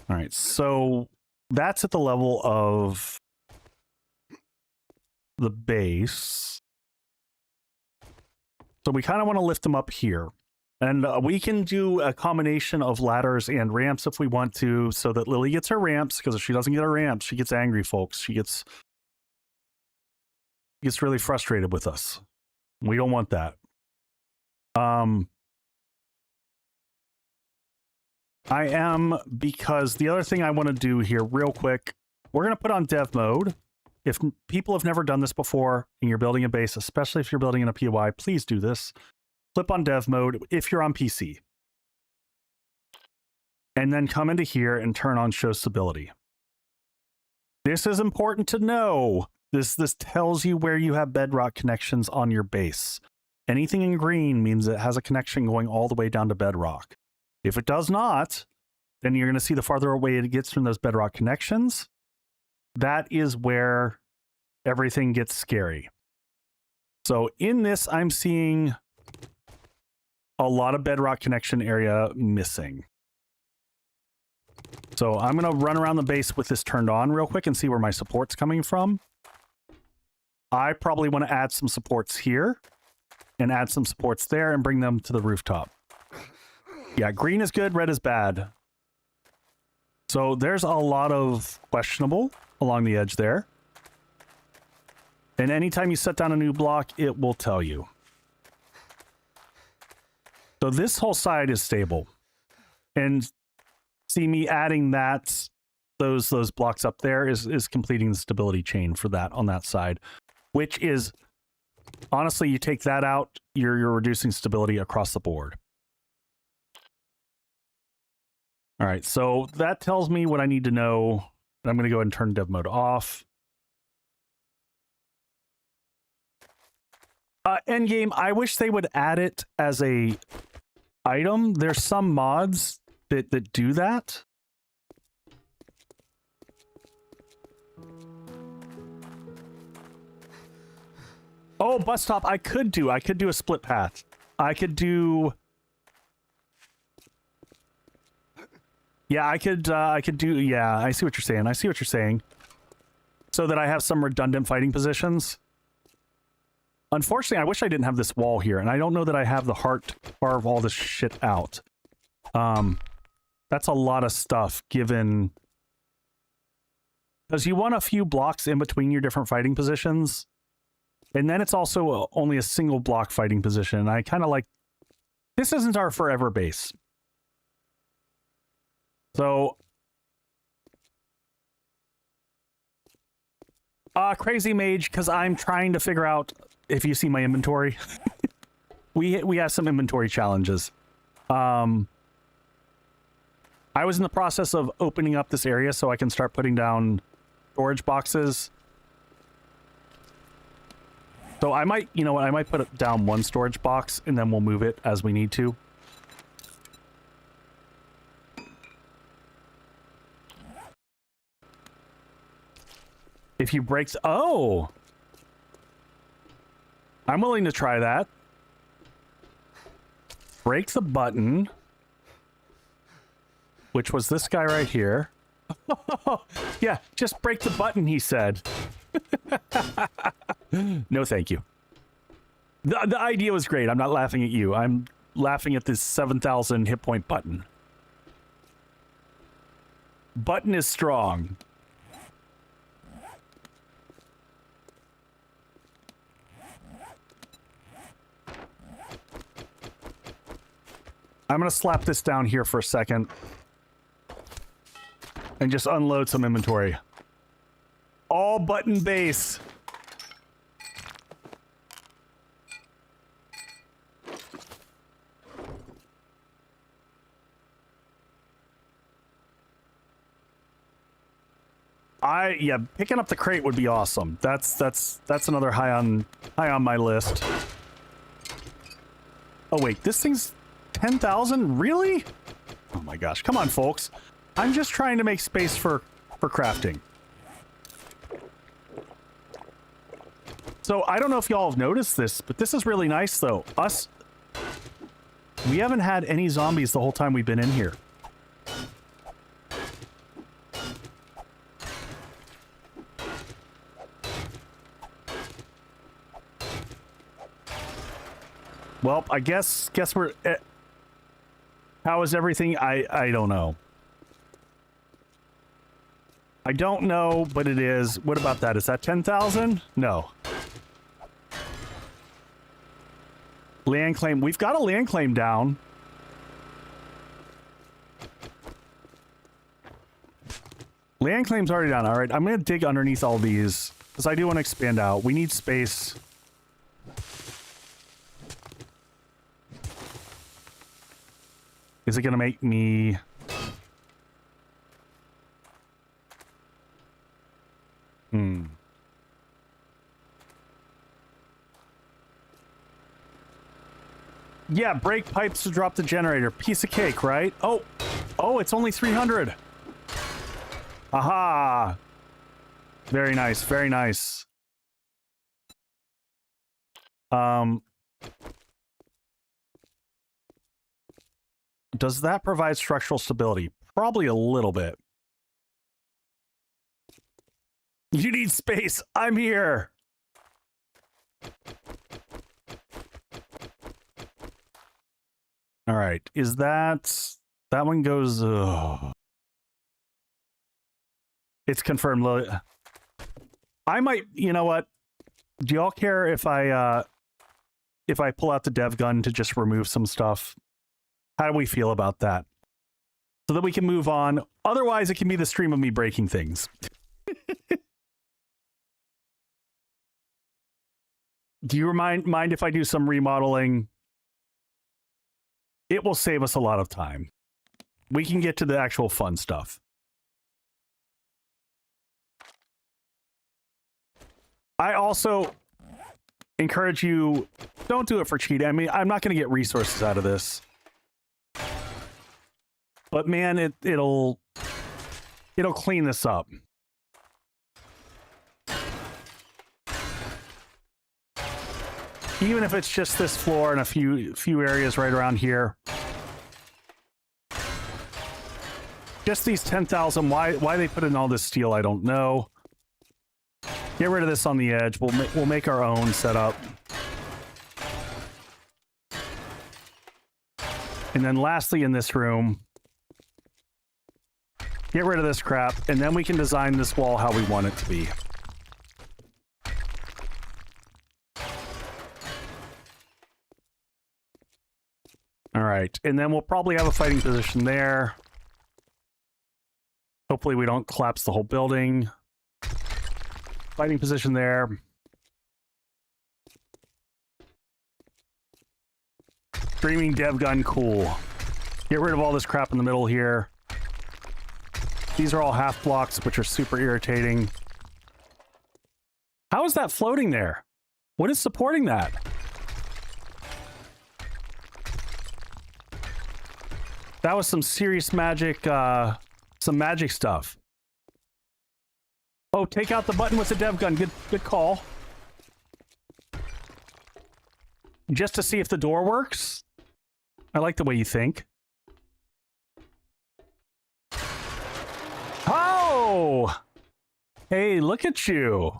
All right, so that's at the level of the base. So we kind of want to lift them up here. And we can do a combination of ladders and ramps if we want to, so that Lily gets her ramps, because if she doesn't get her ramps, she gets angry, folks. She gets really frustrated with us. We don't want that. I am, because the other thing I want to do here real quick, we're going to put on dev mode. If people have never done this before and you're building a base, especially if you're building in a POI, please do this. Flip on dev mode if you're on PC. And then come into here and turn on show stability. This is important to know. This tells you where you have bedrock connections on your base. Anything in green means it has a connection going all the way down to bedrock. If it does not, then you're going to see the farther away it gets from those bedrock connections. That is where everything gets scary. So in this, I'm seeing a lot of bedrock connection area missing. So I'm going to run around the base with this turned on real quick and see where my support's coming from. I probably want to add some supports here and add some supports there and bring them to the rooftop. Yeah, green is good, red is bad. So there's a lot of questionable along the edge there. And anytime you set down a new block, it will tell you. So this whole side is stable. And see, me adding those blocks up there is completing the stability chain for that on that side, which is, honestly, you take that out, you're reducing stability across the board. All right, so that tells me what I need to know. I'm going to go ahead and turn dev mode off. Endgame, I wish they would add it as a item. There's some mods that do that. Oh, bus stop, I could do a split path. I could do... Yeah, I could do, yeah, I see what you're saying. So that I have some redundant fighting positions. Unfortunately, I wish I didn't have this wall here, and I don't know that I have the heart to carve all this shit out. That's a lot of stuff, given... Because you want a few blocks in between your different fighting positions. And then it's also only a single block fighting position. And I kind of like... This isn't our forever base. So... Crazy Mage, because I'm trying to figure out if you see my inventory. we have some inventory challenges. I was in the process of opening up this area so I can start putting down storage boxes. So I might, you know what, I might put down one storage box and then we'll move it as we need to. If you break... Oh! I'm willing to try that. Break the button. Which was this guy right here. Yeah, just break the button, he said. No, thank you. The idea was great. I'm not laughing at you. I'm laughing at this 7,000 hit point button. Button is strong. I'm going to slap this down here for a second. And just unload some inventory. All button base. Yeah, picking up the crate would be awesome. That's another high on my list. Oh wait, this thing's 10,000? Really? Oh my gosh, come on folks. I'm just trying to make space for crafting. So I don't know if y'all have noticed this, but this is really nice though. We haven't had any zombies the whole time we've been in here. Well, I guess we're... how is everything? I don't know. I don't know, but it is. What about that? Is that 10,000? No. Land claim. We've got a land claim down. Land claim's already down. All right, I'm going to dig underneath all these because I do want to expand out. We need space. Is it going to make me... Yeah, break pipes to drop the generator. Piece of cake, right? Oh, it's only 300. Aha! Very nice, very nice. Does that provide structural stability? Probably a little bit. You need space. I'm here. All right. Is that one goes? It's confirmed. I might. You know what? Do y'all care if I pull out the dev gun to just remove some stuff? How do we feel about that? So that we can move on. Otherwise, it can be the stream of me breaking things. Do you mind if I do some remodeling? It will save us a lot of time. We can get to the actual fun stuff. I also encourage you, don't do it for cheating. I mean, I'm not going to get resources out of this. But man, it'll clean this up. Even if it's just this floor and a few areas right around here. Just these 10,000. Why they put in all this steel, I don't know. Get rid of this on the edge. We'll make our own setup. And then lastly in this room, get rid of this crap, and then we can design this wall how we want it to be. All right, and then we'll probably have a fighting position there. Hopefully we don't collapse the whole building. Fighting position there. Streaming dev gun, cool. Get rid of all this crap in the middle here. These are all half blocks, which are super irritating. How is that floating there? What is supporting that? That was some serious magic, some magic stuff. Oh, take out the button with the dev gun. Good call. Just to see if the door works? I like the way you think. Oh! Hey, look at you.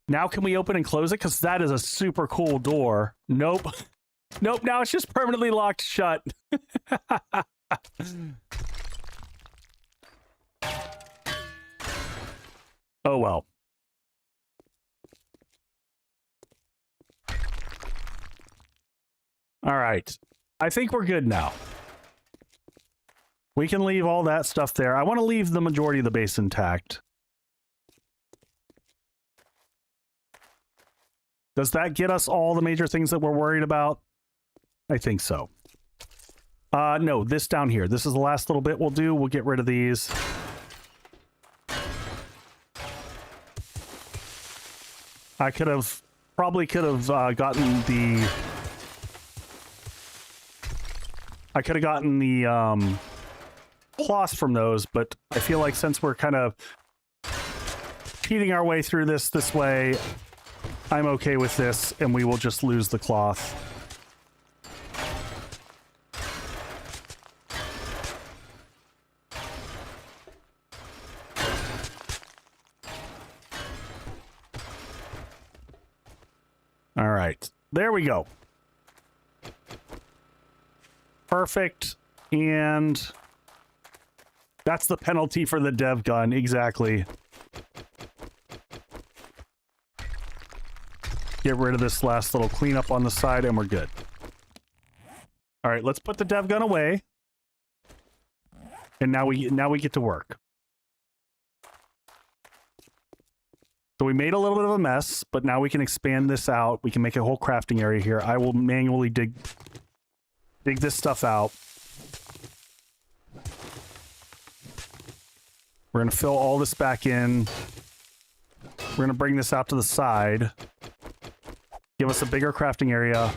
Now can we open and close it? Because that is a super cool door. Nope. Nope, now it's just permanently locked shut. Oh well. All right. I think we're good now. We can leave all that stuff there. I want to leave the majority of the base intact. Does that get us all the major things that we're worried about? I think so. No, this down here. This is the last little bit we'll do. We'll get rid of these. I could have probably could have gotten the... I could have gotten the cloth from those, but I feel like since we're kind of cheating our way through this way, I'm okay with this, and we will just lose the cloth. All right, there we go. Perfect, and that's the penalty for the dev gun, exactly. Get rid of this last little cleanup on the side, and we're good. All right, let's put the dev gun away, and now we get to work. So we made a little bit of a mess, but now we can expand this out. We can make a whole crafting area here. I will manually dig this stuff out. We're going to fill all this back in. We're going to bring this out to the side. Give us a bigger crafting area.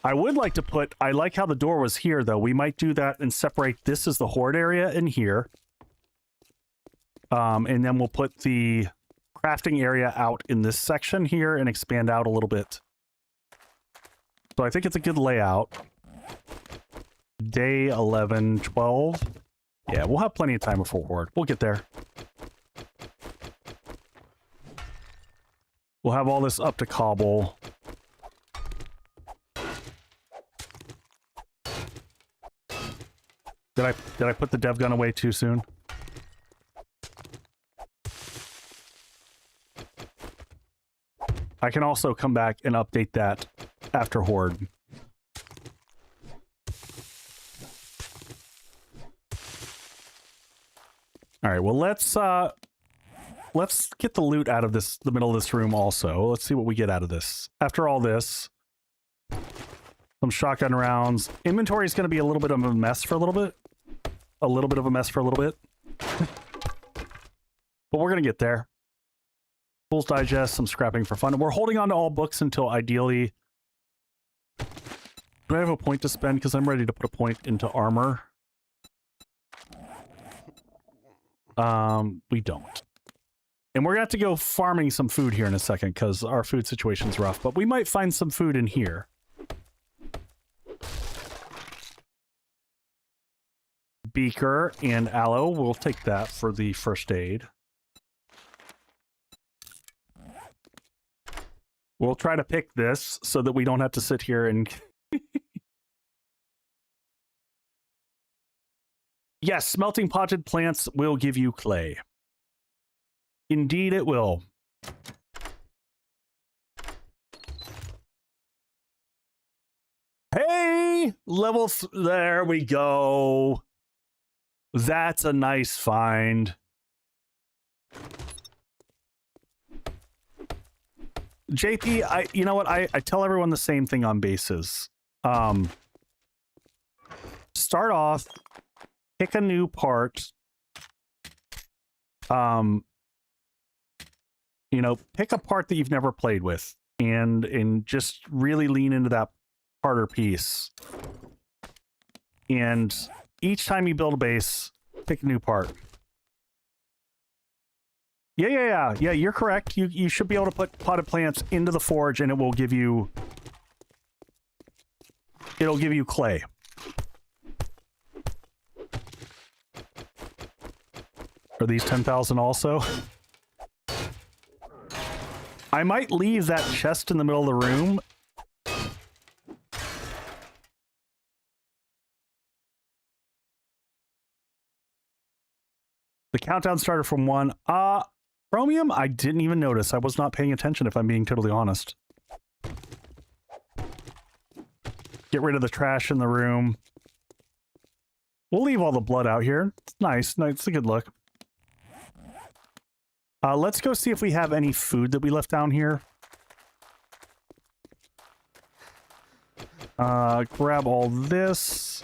I would like to put... I like how the door was here, though. We might do that and separate this as the Horde area in here. And then we'll put the crafting area out in this section here and expand out a little bit. So I think it's a good layout. Day 11, 12. Yeah, we'll have plenty of time before Horde. We'll get there. We'll have all this up to cobble. Did I put the dev gun away too soon? I can also come back and update that after Horde. All right, well, let's get the loot out of the middle of this room also. Let's see what we get out of this. After all this, some shotgun rounds. Inventory is going to be a little bit of a mess for a little bit. A little bit of a mess for a little bit. But we're going to get there. Tools Digest, some scrapping for fun. We're holding on to all books until ideally... Do I have a point to spend? Because I'm ready to put a point into armor. We don't. And we're going to have to go farming some food here in a second because our food situation's rough. But we might find some food in here. Beaker and aloe. We'll take that for the first aid. We'll try to pick this so that we don't have to sit here and... Yes, smelting potted plants will give you clay. Indeed it will. Hey! There we go. That's a nice find. JP, you know what? I tell everyone the same thing on bases. Start off, pick a new part. You know, pick a part that you've never played with and just really lean into that part or piece. And each time you build a base, pick a new part. Yeah, you're correct. You should be able to put potted plants into the forge and it will give you... It'll give you clay. Are these 10,000 also? I might leave that chest in the middle of the room. The countdown started from 1. Chromium? I didn't even notice. I was not paying attention, if I'm being totally honest. Get rid of the trash in the room. We'll leave all the blood out here. It's nice. It's a good look. Let's go see if we have any food that we left down here. Grab all this.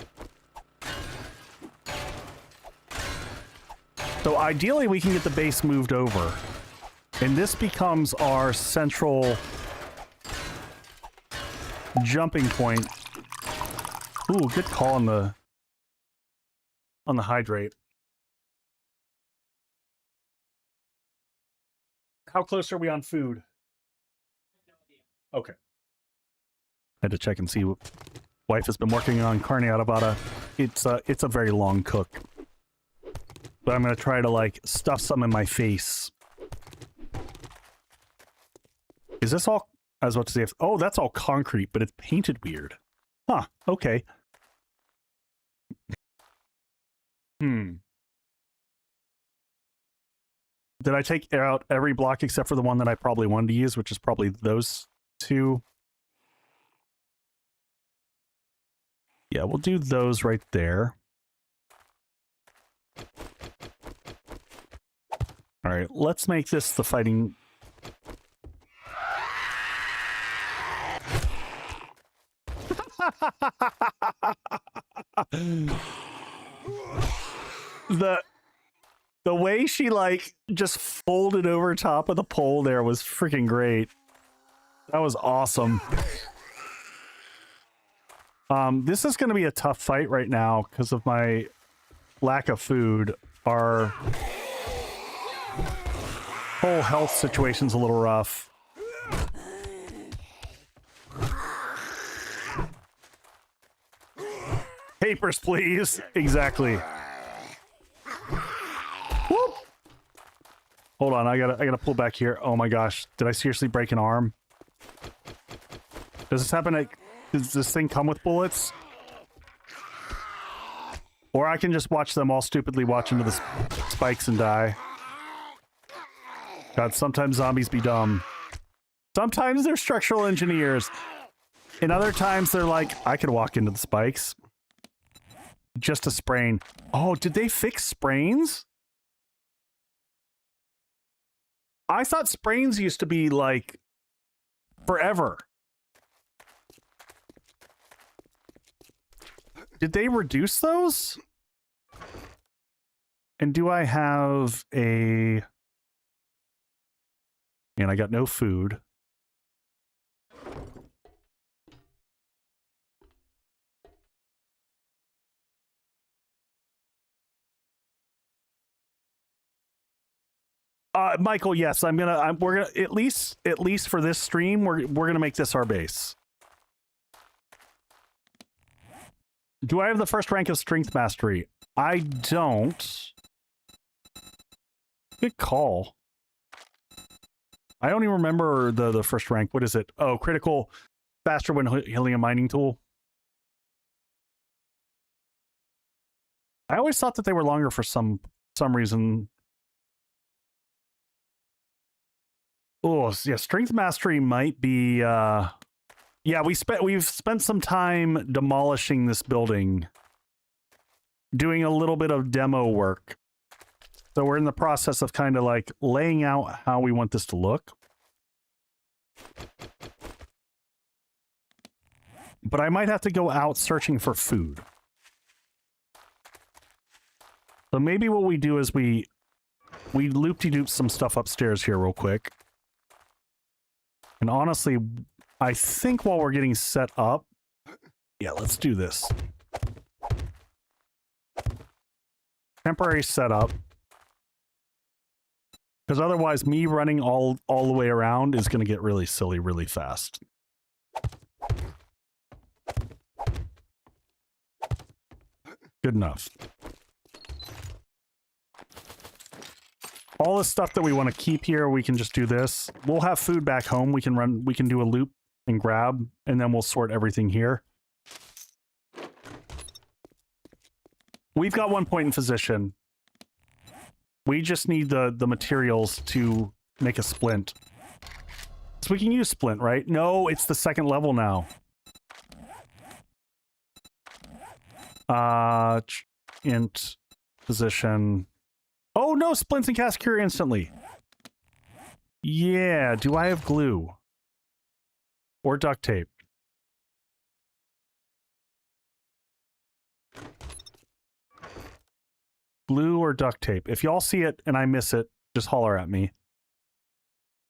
So ideally we can get the base moved over. And this becomes our central jumping point. Ooh, good call on the hydrate. How close are we on food? Okay. Had to check and see. Wife has been working on carne arrabbiata. It's a very long cook. But I'm gonna try to like stuff some in my face. Is this all? I was about to say, oh, that's all concrete, but it's painted weird. Huh, okay. Did I take out every block except for the one that I probably wanted to use, which is probably those two? Yeah, we'll do those right there. All right, let's make this the fighting... The way she like just folded over top of the pole there was freaking great. That was awesome. This is going to be a tough fight right now because of my lack of food. Our whole health situation's a little rough. Papers, please. Exactly. Whoop. Hold on, I gotta pull back here. Oh my gosh, did I seriously break an arm? Does this happen? Does this thing come with bullets? Or I can just watch them all stupidly watch into the spikes and die. God, sometimes zombies be dumb. Sometimes they're structural engineers. And other times they're like, I could walk into the spikes. Just a sprain. Oh, did they fix sprains? I thought sprains used to be like forever. Did they reduce those? And do I have a... And I got no food. Michael, yes, we're gonna at least for this stream, we're gonna make this our base. Do I have the first rank of strength mastery? I don't. Good call. I don't even remember the first rank. What is it? Oh, critical, faster when healing a mining tool. I always thought that they were longer for some reason. Oh, yeah, strength mastery might be yeah, we've spent some time demolishing this building, doing a little bit of demo work. So we're in the process of kind of like laying out how we want this to look. But I might have to go out searching for food. So maybe what we do is we loop-de-doop some stuff upstairs here real quick. And honestly, I think while we're getting set up, yeah, let's do this. Temporary setup. Because otherwise, me running all the way around is going to get really silly really fast. Good enough. All the stuff that we want to keep here, we can just do this. We'll have food back home. We can do a loop and grab, and then we'll sort everything here. We've got 1 point in physician. We just need the materials to make a splint. So we can use splint, right? No, it's the second level now. Int physician. Oh no, splints and cast cure instantly. Yeah, do I have glue? Or duct tape? Glue or duct tape? If y'all see it and I miss it, just holler at me.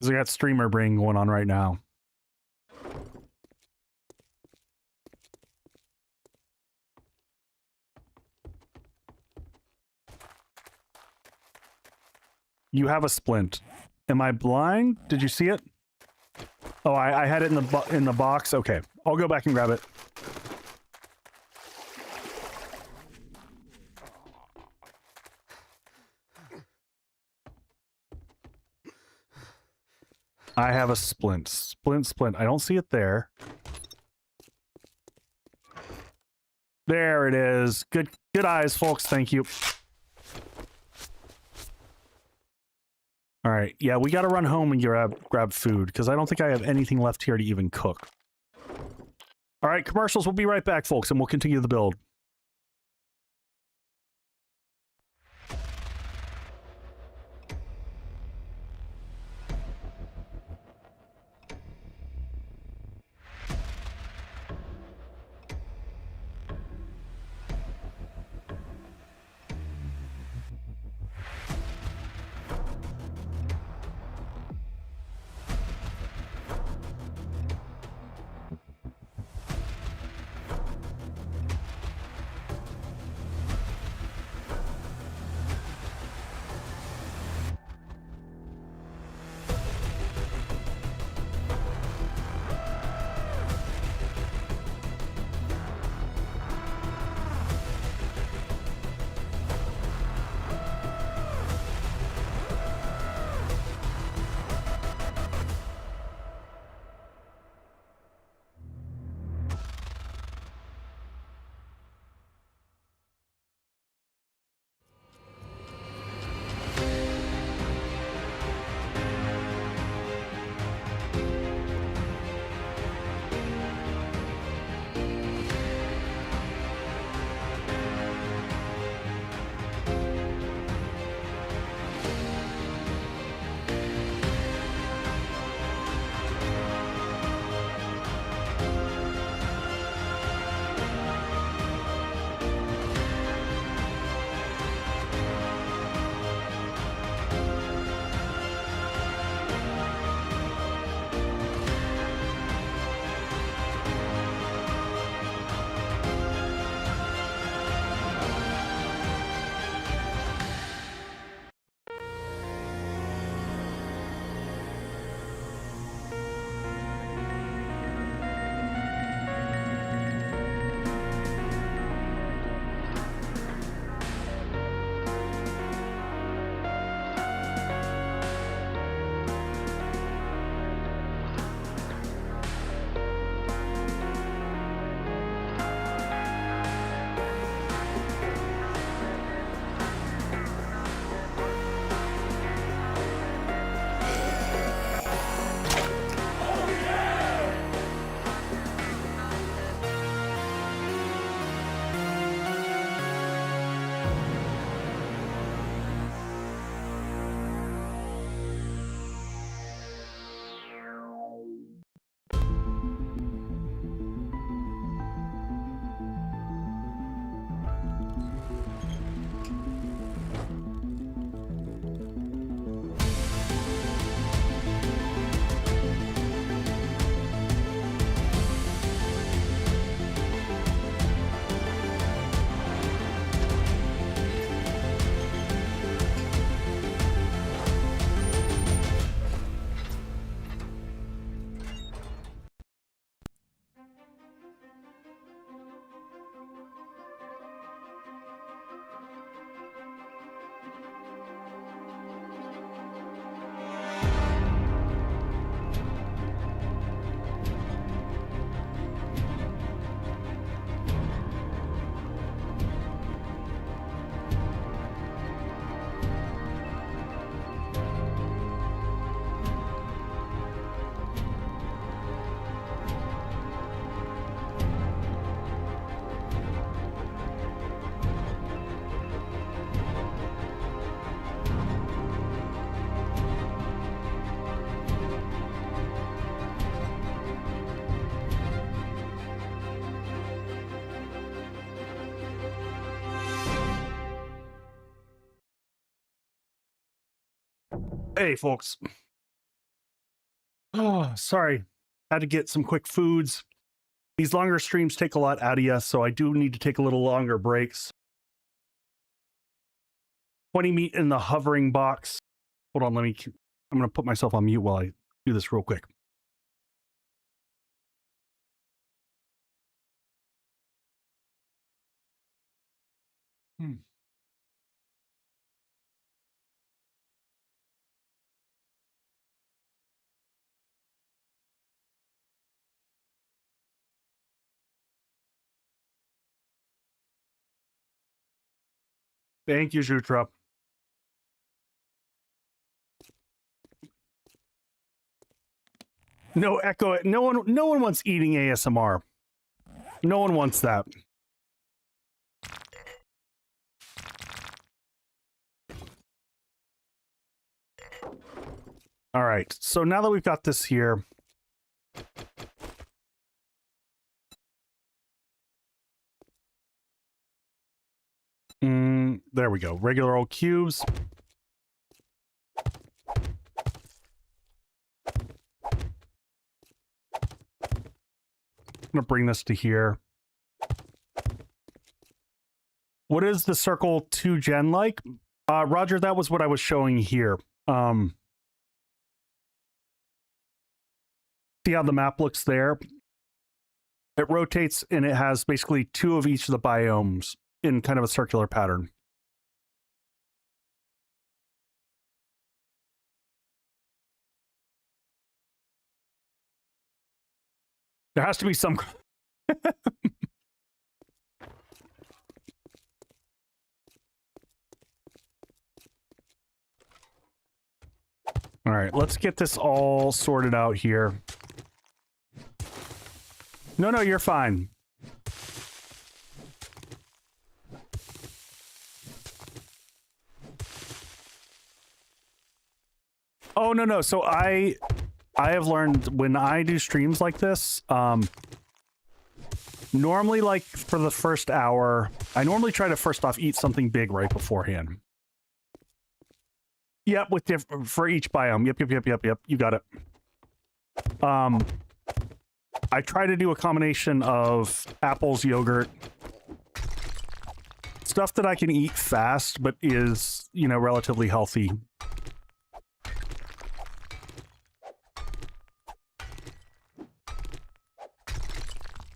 Because I got streamer brain going on right now. You have a splint. Am I blind? Did you see it? Oh, I had it in the box. Okay, I'll go back and grab it. I have a splint. Splint. I don't see it there. There it is. Good eyes, folks. Thank you. All right. Yeah, we got to run home and grab food because I don't think I have anything left here to even cook. All right, commercials. We'll be right back, folks, and we'll continue the build. Hey, folks. Oh, sorry. Had to get some quick foods. These longer streams take a lot out of you, so I do need to take a little longer breaks. 20 meat in the hovering box. Hold on, I'm going to put myself on mute while I do this real quick. Thank you, Jutra. No echo. No one wants eating ASMR. No one wants that. All right. So now that we've got this here, there we go. Regular old cubes. I'm gonna bring this to here. What is the circle 2 gen like? Roger, that was what I was showing here. See how the map looks there? It rotates and it has basically 2 of each of the biomes in kind of a circular pattern. There has to be some... All right, let's get this all sorted out here. No, you're fine. Oh, no. So I have learned when I do streams like this, normally, like, for the first hour, I normally try to first off eat something big right beforehand. Yep, for each biome. Yep. You got it. I try to do a combination of apples, yogurt, stuff that I can eat fast, but is, you know, relatively healthy.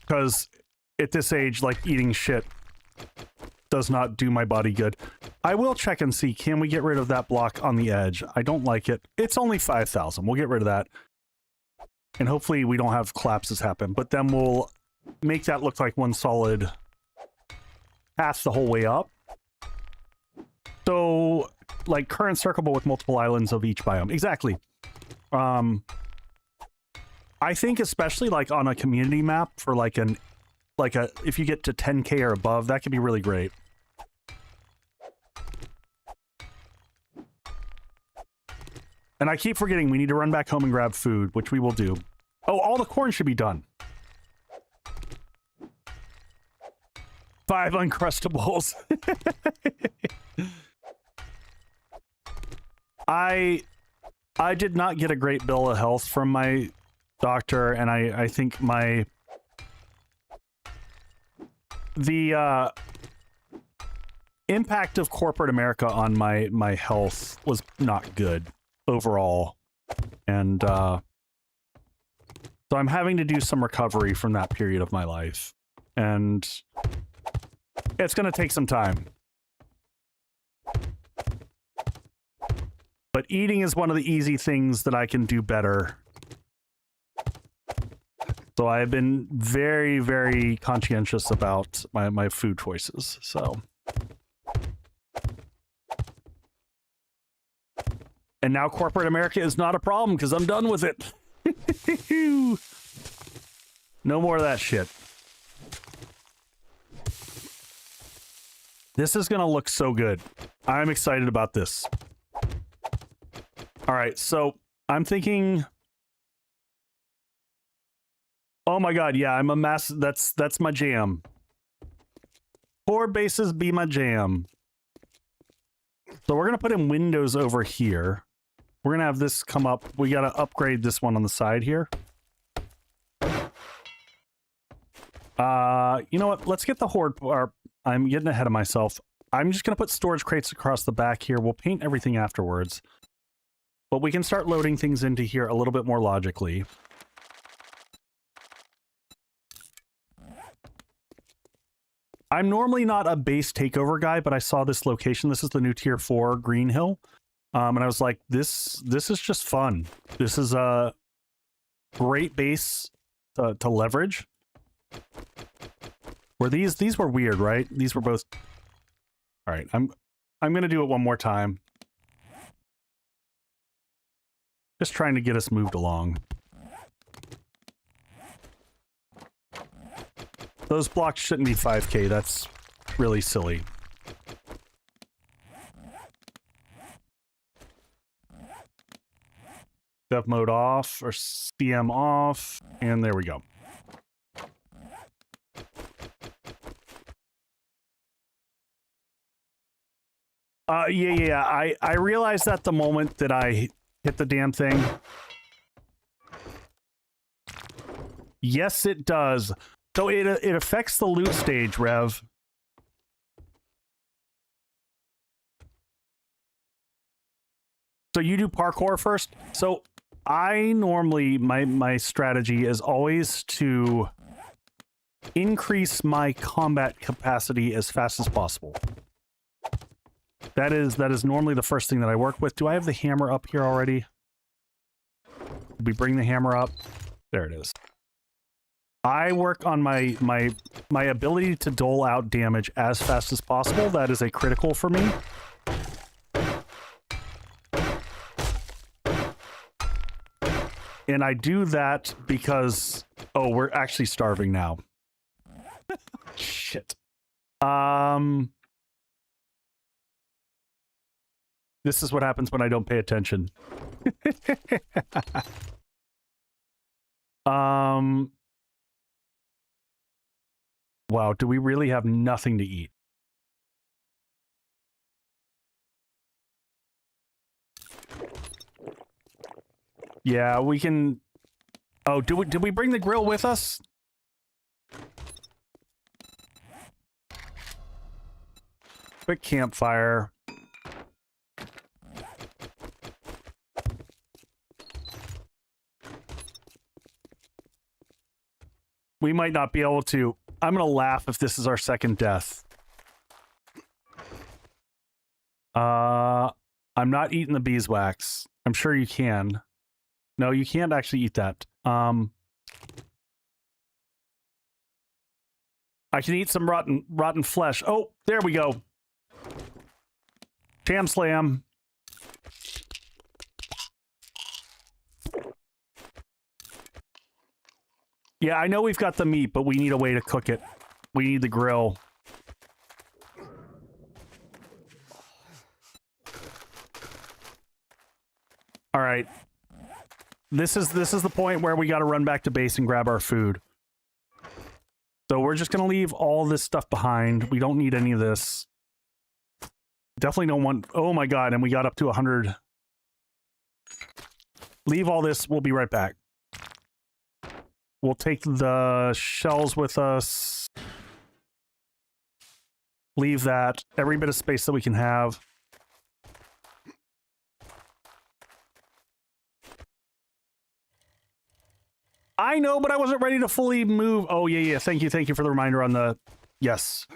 Because at this age, like, eating shit does not do my body good. I will check and see, can we get rid of that block on the edge? I don't like it. It's only 5,000. We'll get rid of that. And hopefully we don't have collapses happen. But then we'll make that look like one solid path the whole way up. So, like, current circle, but with multiple islands of each biome. Exactly. I think especially, like, on a community map for, like, if you get to 10K or above, that could be really great. And I keep forgetting we need to run back home and grab food, which we will do. Oh, all the corn should be done. 5 Uncrustables. I did not get a great bill of health from my doctor, and I think the impact of corporate America on my health was not good overall, and so I'm having to do some recovery from that period of my life, and it's going to take some time. But eating is one of the easy things that I can do better. So I've been very, very conscientious about my food choices, so. And now corporate America is not a problem because I'm done with it. No more of that shit. This is going to look so good. I'm excited about this. All right, so I'm thinking... Oh my god, yeah, I'm a mass... That's my jam. Core bases be my jam. So we're going to put in windows over here. We're gonna have this come up. We gotta upgrade this one on the side here. You know what? Let's get the Horde. Or I'm getting ahead of myself. I'm just gonna put storage crates across the back here. We'll paint everything afterwards. But we can start loading things into here a little bit more logically. I'm normally not a base takeover guy, but I saw this location. This is the new Tier 4 Green Hill. And I was like, this is just fun. This is a great base to leverage. Were these were weird, right? These were both... All right, I'm going to do it one more time. Just trying to get us moved along. Those blocks shouldn't be 5K. That's really silly. Dev mode off, or CM off, and there we go. Yeah. I realized at the moment that I hit the damn thing. Yes, it does. So it affects the loot stage, Rev. So you do parkour first? So I normally, my strategy is always to increase my combat capacity as fast as possible. That is normally the first thing that I work with. Do I have the hammer up here already? Did we bring the hammer up? There it is. I work on my ability to dole out damage as fast as possible. That is a critical for me. And I do that because... Oh, we're actually starving now. Shit. This is what happens when I don't pay attention. Wow, do we really have nothing to eat? Yeah, we can... Oh, did we bring the grill with us? Quick campfire. We might not be able to... I'm gonna laugh if this is our second death. I'm not eating the beeswax. I'm sure you can. No, you can't actually eat that. I can eat some rotten flesh. Oh, there we go. Jam slam. Yeah, I know we've got the meat, but we need a way to cook it. We need the grill. All right. This is the point where we got to run back to base and grab our food. So we're just going to leave all this stuff behind. We don't need any of this. Definitely don't want... Oh my god, and we got up to 100. Leave all this. We'll be right back. We'll take the shells with us. Leave that. Every bit of space that we can have. I know, but I wasn't ready to fully move. Oh, yeah. Thank you for the reminder on the... Yes.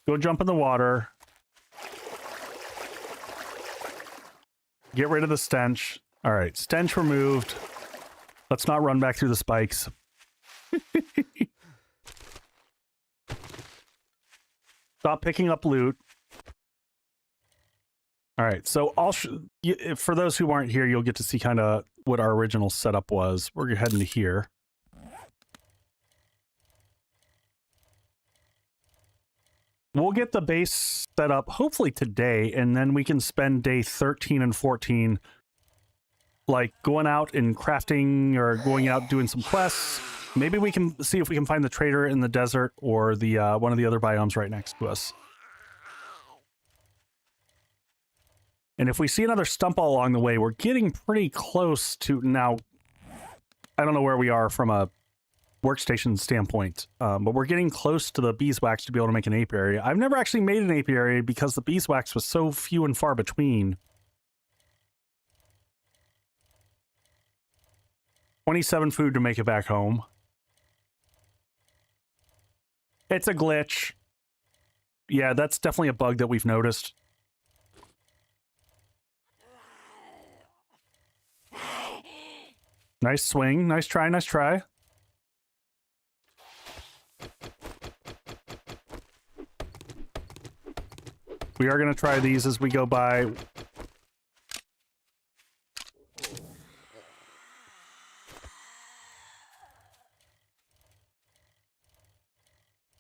Go jump in the water. Get rid of the stench. All right, stench removed. Let's not run back through the spikes. Stop picking up loot. All right, so for those who aren't here, you'll get to see kind of what our original setup was. We're heading to here. We'll get the base set up hopefully today, and then we can spend day 13 and 14 like going out and crafting or going out doing some quests. Maybe we can see if we can find the trader in the desert or the one of the other biomes right next to us. And if we see another stump all along the way, we're getting pretty close to now. I don't know where we are from a workstation standpoint, but we're getting close to the beeswax to be able to make an apiary. I've never actually made an apiary because the beeswax was so few and far between. 27 food to make it back home. It's a glitch. Yeah, that's definitely a bug that we've noticed. Nice swing. Nice try, nice try. We are going to try these as we go by.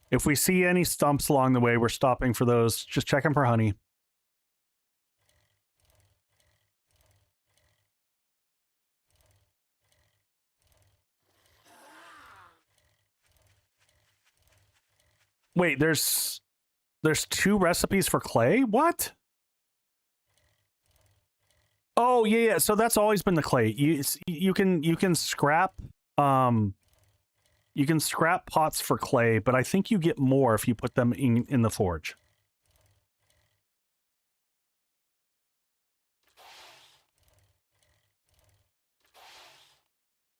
If we see any stumps along the way, we're stopping for those. Just checking for honey. Wait, there's 2 recipes for clay? What? Oh, yeah. So that's always been the clay. You can scrap you can scrap pots for clay, but I think you get more if you put them in the forge.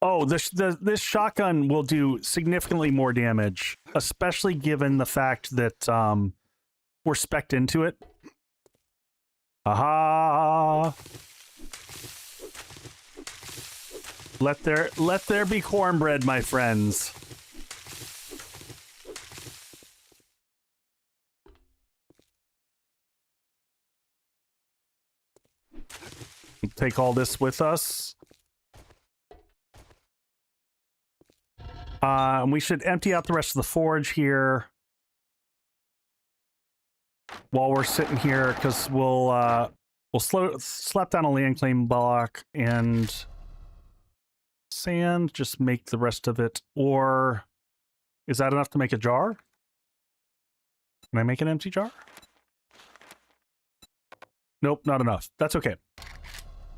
Oh, this shotgun will do significantly more damage, especially given the fact that we're spec'd into it. Aha! Let there be cornbread, my friends. Take all this with us. And we should empty out the rest of the forge here while we're sitting here, because we'll slap down a land claim block and sand, just make the rest of it. Or is that enough to make a jar? Can I make an empty jar? Nope, not enough. That's okay.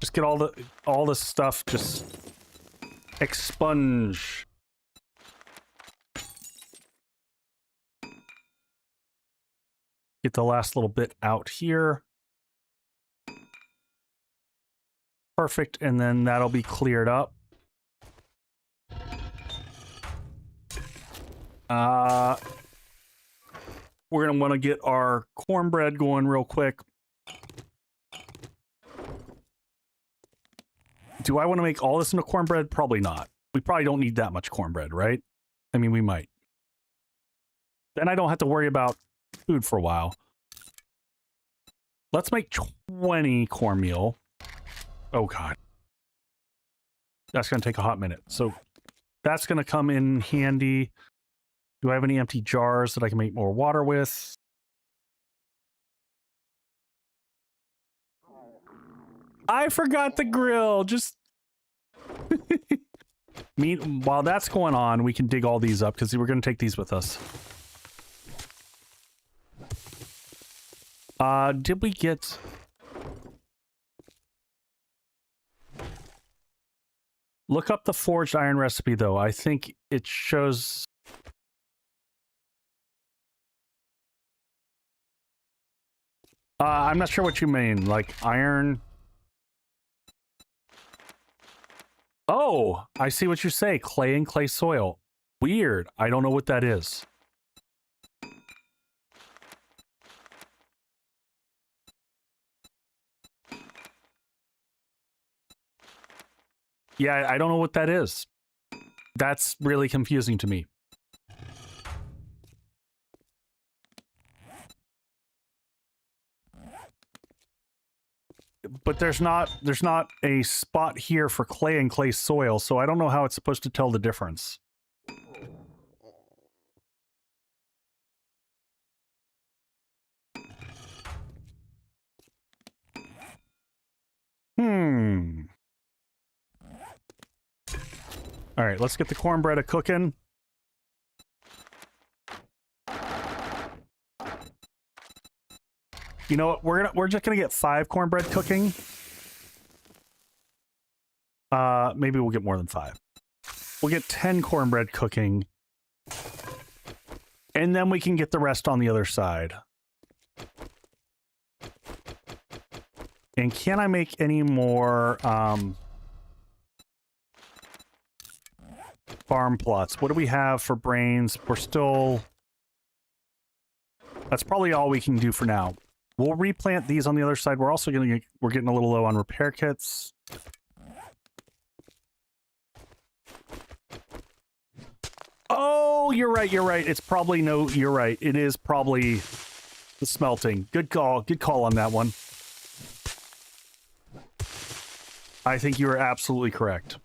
Just get all the stuff, just expunge. Get the last little bit out here. Perfect, and then that'll be cleared up. We're gonna want to get our cornbread going real quick. Do I want to make all this into cornbread? Probably not. We probably don't need that much cornbread, right? I mean, we might. Then I don't have to worry about food for a while. Let's make 20 cornmeal. Oh, God. That's going to take a hot minute. So that's going to come in handy. Do I have any empty jars that I can make more water with? I forgot the grill. Just while that's going on, we can dig all these up because we're going to take these with us. Did we get... Look up the forged iron recipe, though. I think it shows... I'm not sure what you mean. Like, iron... Oh, I see what you say. Clay and clay soil. Weird. I don't know what that is. Yeah, I don't know what that is. That's really confusing to me. But there's not a spot here for clay and clay soil, so I don't know how it's supposed to tell the difference. All right, let's get the cornbread a-cooking. You know what? We're just gonna get 5 cornbread cooking. Maybe we'll get more than 5. We'll get 10 cornbread cooking. And then we can get the rest on the other side. And can I make any more farm plots? What do we have for brains? We're still... That's probably all we can do for now. We'll replant these on the other side. We're also we're getting a little low on repair kits. Oh, you're right. It's probably you're right. It is probably the smelting. Good call on that one. I think you are absolutely correct.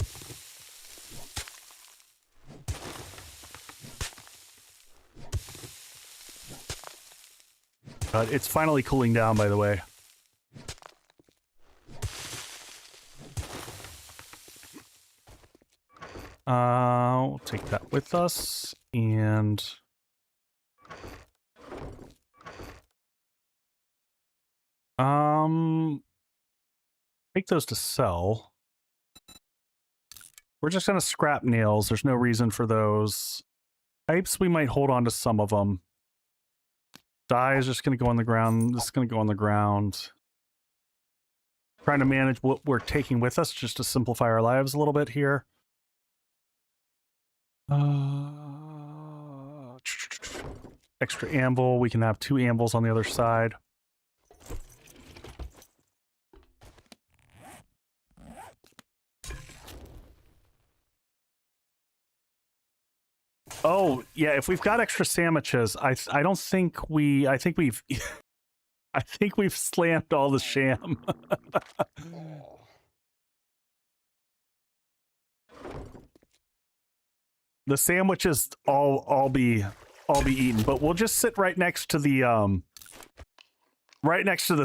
It's finally cooling down, by the way. We'll take that with us, and... take those to sell. We're just gonna scrap nails. There's no reason for those. Pipes, we might hold on to some of them. Dye is just gonna go on the ground. This is gonna go on the ground. Trying to manage what we're taking with us just to simplify our lives a little bit here. Extra anvil. We can have 2 anvils on the other side. Oh, yeah, if we've got extra sandwiches, I don't think I think we've I think we've slammed all the sham. The sandwiches all be eaten, but we'll just sit right next to the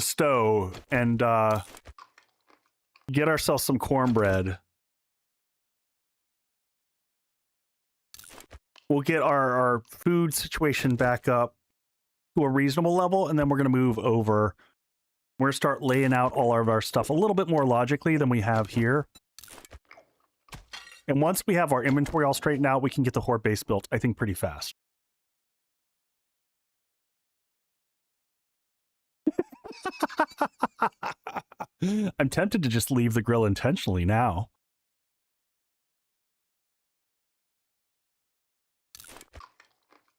stove and get ourselves some cornbread. We'll get our food situation back up to a reasonable level, and then we're going to move over. We're going to start laying out all of our stuff a little bit more logically than we have here. And once we have our inventory all straightened out, we can get the Horde base built, I think, pretty fast. I'm tempted to just leave the grill intentionally now.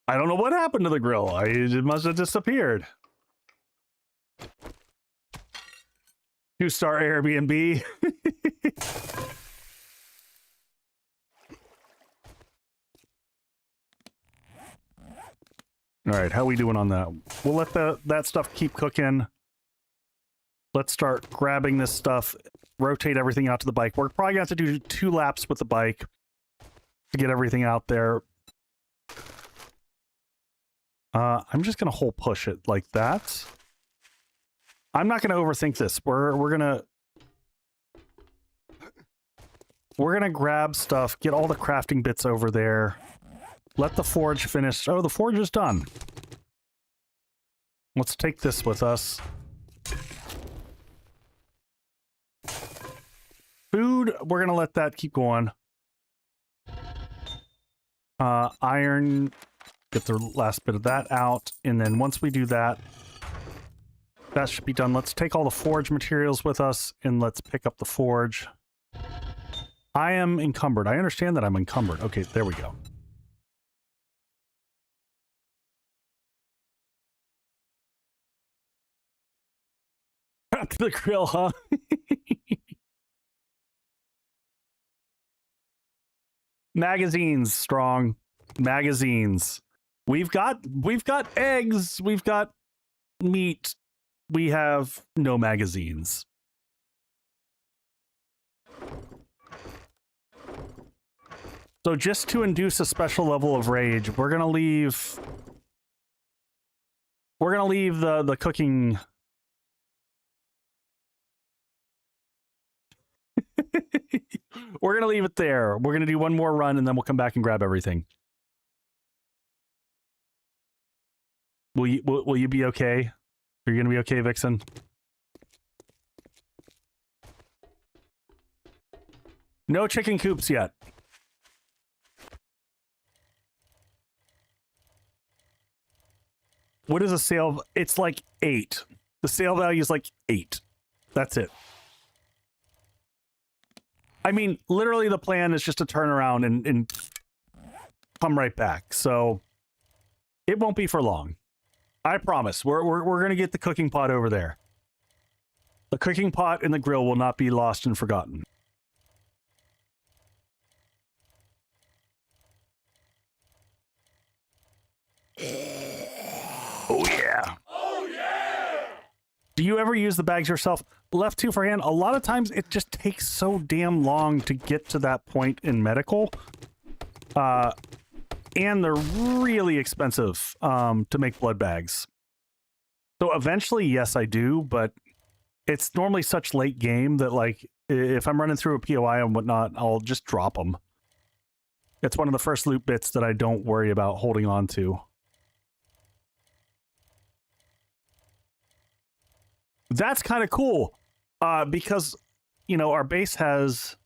I don't know what happened to the grill. It must have disappeared. 2-star Airbnb. All right, how are we doing on that? We'll let that stuff keep cooking. Let's start grabbing this stuff, rotate everything out to the bike. We're probably going to have to do 2 laps with the bike to get everything out there. I'm just going to whole push it like that. I'm not going to overthink this. We're going to grab stuff, get all the crafting bits over there. Let the forge finish. Oh, the forge is done. Let's take this with us. Food, we're going to let that keep going. Iron, get the last bit of that out. And then once we do that, that should be done. Let's take all the forge materials with us and let's pick up the forge. I am encumbered. I understand that I'm encumbered. Okay, there we go. Back to the grill, huh? Magazines, strong. Magazines. We've got eggs. We've got meat. We have no magazines. So just to induce a special level of rage, we're gonna leave the cooking. We're gonna leave it there. We're gonna do one more run and then we'll come back and grab everything. Will you be okay? Are you gonna be okay, Vixen? No chicken coops yet. What is a sale? It's like 8. The sale value is like 8. That's it. I mean, literally the plan is just to turn around and come right back. So it won't be for long. I promise. We're going to get the cooking pot over there. The cooking pot and the grill will not be lost and forgotten. Oh, yeah. Oh, yeah. Do you ever use the bags yourself? Left 2 for hand. A lot of times it just takes so damn long to get to that point in medical. And they're really expensive to make blood bags. So eventually, yes, I do, but it's normally such late game that, like, if I'm running through a POI and whatnot, I'll just drop them. It's one of the first loot bits that I don't worry about holding on to. That's kind of cool, because, you know, our base has...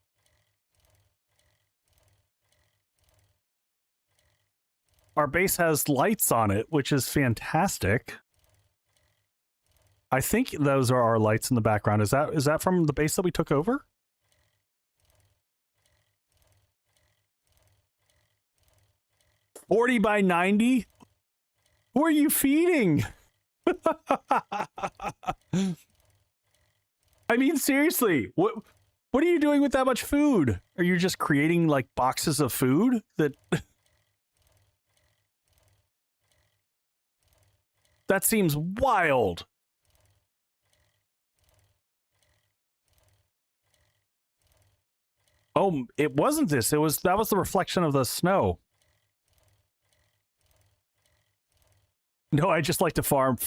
Our base has lights on it, which is fantastic. I think those are our lights in the background. Is that from the base that we took over? $40 by $90? Who are you feeding? I mean, seriously, what are you doing with that much food? Are you just creating, like, boxes of food that... That seems wild. Oh, it wasn't this. That was the reflection of the snow. No, I just like to farm.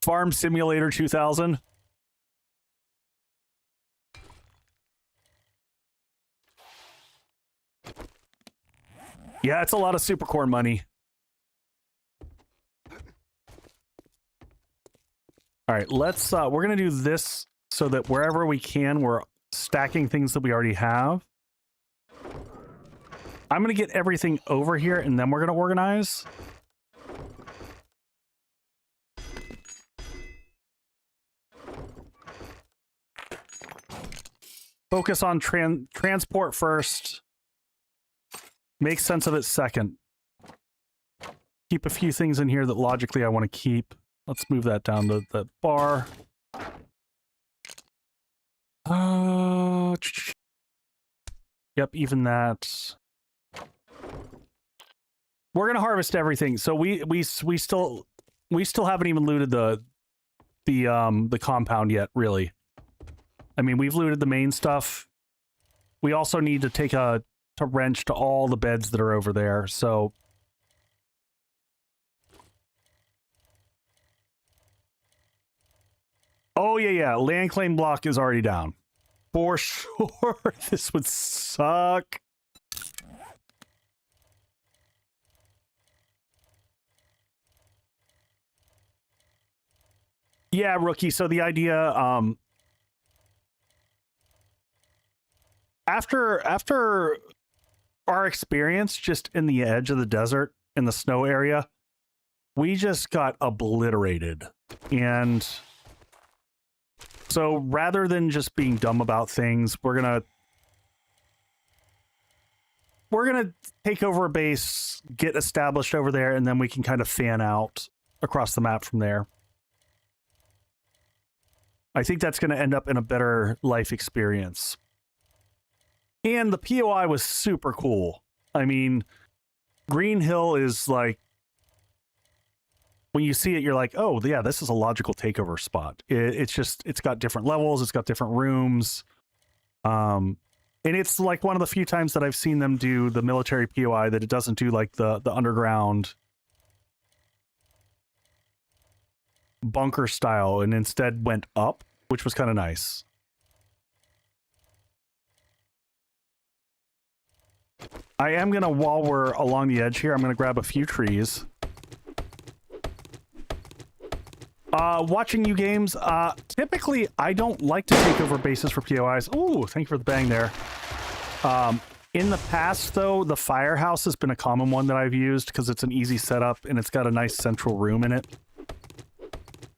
Farm Simulator 2000. Yeah, it's a lot of supercorn money. All right, let's, we're going to do this so that wherever we can, we're stacking things that we already have. I'm going to get everything over here, and then we're going to organize. Focus on transport first. Make sense of it second. Keep a few things in here that logically I want to keep. Let's move that down to the bar. Yep, even that. We're gonna harvest everything. So we still haven't even looted the compound yet, really. I mean, we've looted the main stuff. We also need to take a wrench to all the beds that are over there. So oh, yeah. Land claim block is already down. For sure. This would suck. Yeah, Rookie. So the idea, after our experience just in the edge of the desert, in the snow area, we just got obliterated. And so rather than just being dumb about things, we're gonna take over a base, get established over there, and then we can kind of fan out across the map from there. I think that's going to end up in a better life experience. And the POI was super cool. I mean, Green Hill is like, when you see it, you're like, oh, yeah, this is a logical takeover spot. It's got different levels. It's got different rooms. And it's like one of the few times that I've seen them do the military POI that it doesn't do like the underground bunker style and instead went up, which was kind of nice. I am going to, while we're along the edge here, I'm going to grab a few trees. Watching you games, typically I don't like to take over bases for POIs. Ooh, thank you for the bang there. In the past, though, the firehouse has been a common one that I've used because it's an easy setup and it's got a nice central room in it.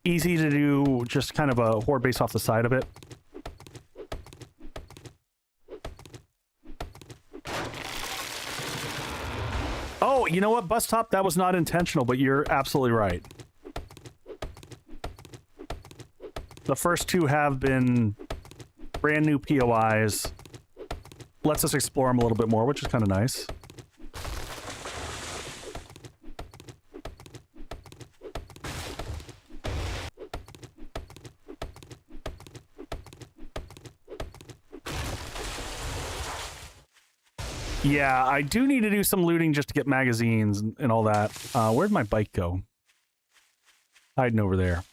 Easy to do, just kind of a horde base off the side of it. Oh, you know what, Bus Top? That was not intentional, but you're absolutely right. The first two have been brand new POIs. Lets us explore them a little bit more, which is kind of nice. Yeah, I do need to do some looting just to get magazines and all that. Where'd my bike go? Hiding over there.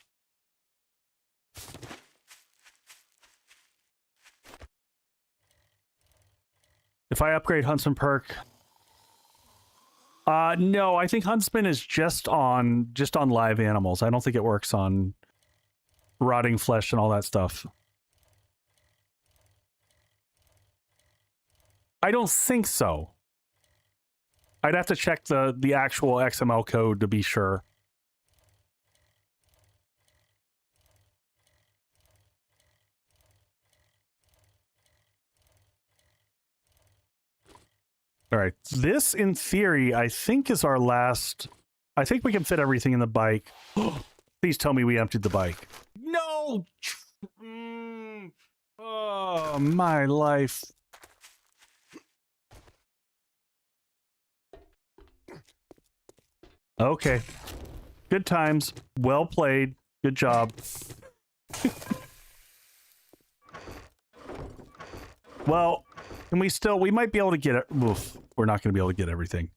If I upgrade Huntsman perk, no, I think Huntsman is just on live animals. I don't think it works on rotting flesh and all that stuff. I don't think so. I'd have to check the actual XML code to be sure. All right, this in theory, I think is our last. I think we can fit everything in the bike. Please tell me we emptied the bike. No! Oh, my life. Okay. Good times. Well played. Good job. Well, can we might be able to get it. Oof, we're not going to be able to get everything.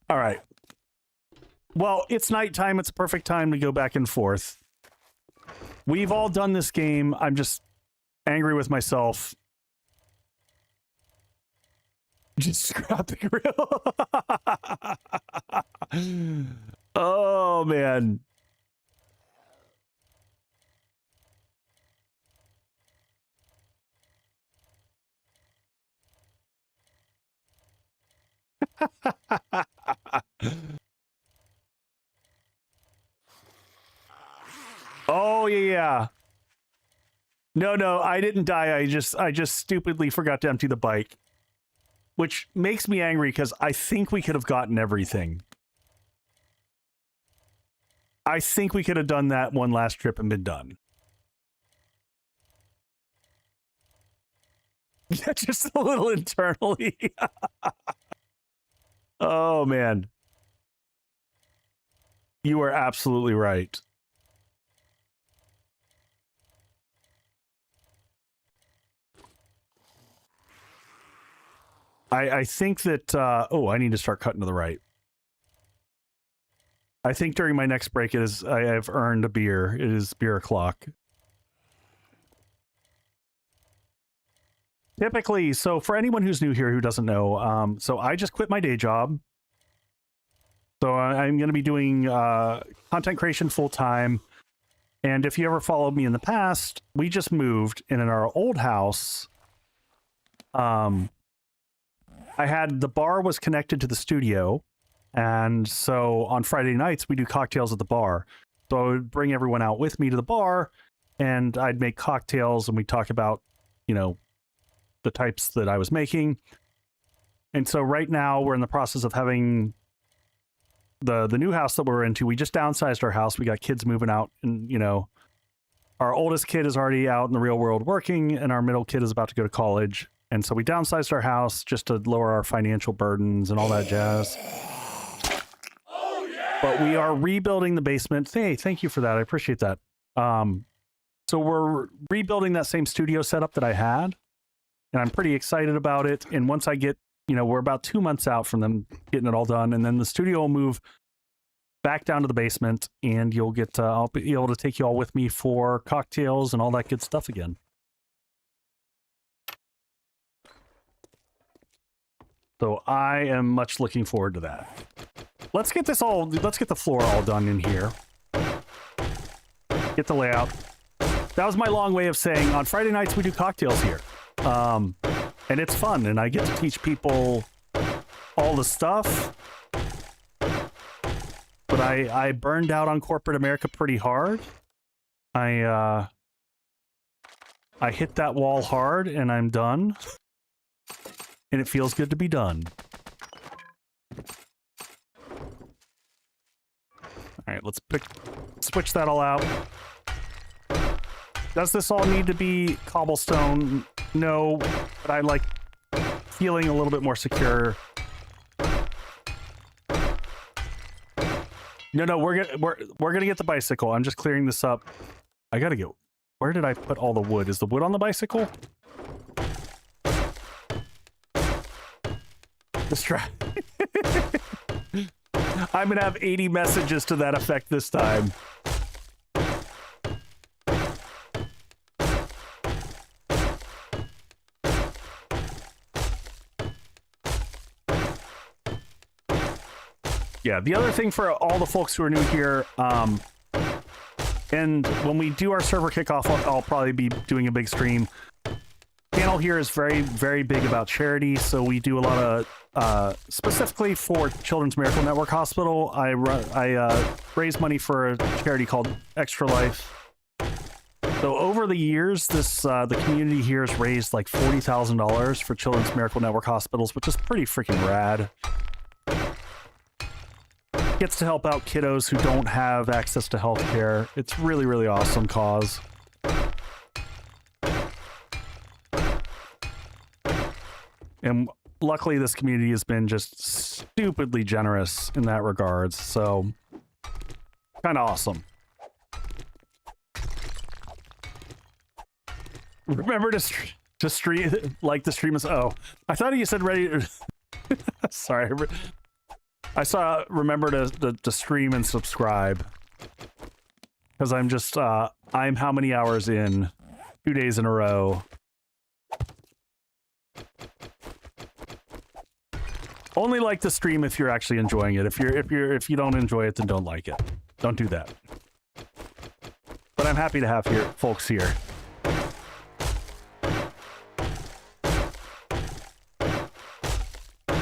All right. Well, it's nighttime. It's a perfect time to go back and forth. We've all done this game. I'm just angry with myself. Just scrap the grill. Oh, man. Oh, yeah. No, I didn't die. I just stupidly forgot to empty the bike. Which makes me angry because I think we could have gotten everything. I think we could have done that one last trip and been done. Yeah, just a little internally. Oh, man. You are absolutely right. I think that, oh, I need to start cutting to the right. I think during my next break, I have earned a beer. It is beer o'clock. Typically, so for anyone who's new here who doesn't know, so I just quit my day job. So I'm going to be doing content creation full-time. And if you ever followed me in the past, we just moved, and in our old house, the bar was connected to the studio, and so on Friday nights we do cocktails at the bar. So I would bring everyone out with me to the bar, and I'd make cocktails, and we'd talk about, you know, the types that I was making. And so right now we're in the process of having the new house that we're into. We just downsized our house. We got kids moving out, and, you know, our oldest kid is already out in the real world working, and our middle kid is about to go to college. And so we downsized our house just to lower our financial burdens and all that jazz. Oh, yeah! But we are rebuilding the basement. Hey, thank you for that. I appreciate that. So we're rebuilding that same studio setup that I had, and I'm pretty excited about it. And once I get, you know, we're about 2 months out from them getting it all done, and then the studio will move back down to the basement, and you'll get, I'll be able to take you all with me for cocktails and all that good stuff again. So I am much looking forward to that. Let's get the floor all done in here. Get the layout. That was my long way of saying on Friday nights we do cocktails here. And it's fun, and I get to teach people all the stuff. But I burned out on corporate America pretty hard. I hit that wall hard, and I'm done. And it feels good to be done. All right, let's switch that all out. Does this all need to be cobblestone? No, but I like feeling a little bit more secure. No, we're gonna get the bicycle. I'm just clearing this up. I gotta go. Where did I put all the wood? Is the wood on the bicycle? I'm gonna have 80 messages to that effect this time. Yeah, the other thing for all the folks who are new here, and when we do our server kickoff, I'll probably be doing a big stream. Channel here is very, very big about charity, so we do a lot of, specifically for Children's Miracle Network Hospital, I raise money for a charity called Extra Life. So over the years, the community here has raised like $40,000 for Children's Miracle Network Hospitals, which is pretty freaking rad. Gets to help out kiddos who don't have access to healthcare. It's really, really awesome cause. And luckily, this community has been just stupidly generous in that regards. So, kind of awesome. Remember to stream, like the stream is. Oh, I thought you said ready. Sorry. I saw. Remember to stream and subscribe. Because I'm just. I'm how many hours in? 2 days in a row. Only like the stream if you're actually enjoying it. If you don't enjoy it, then don't like it. Don't do that. But I'm happy to have folks here.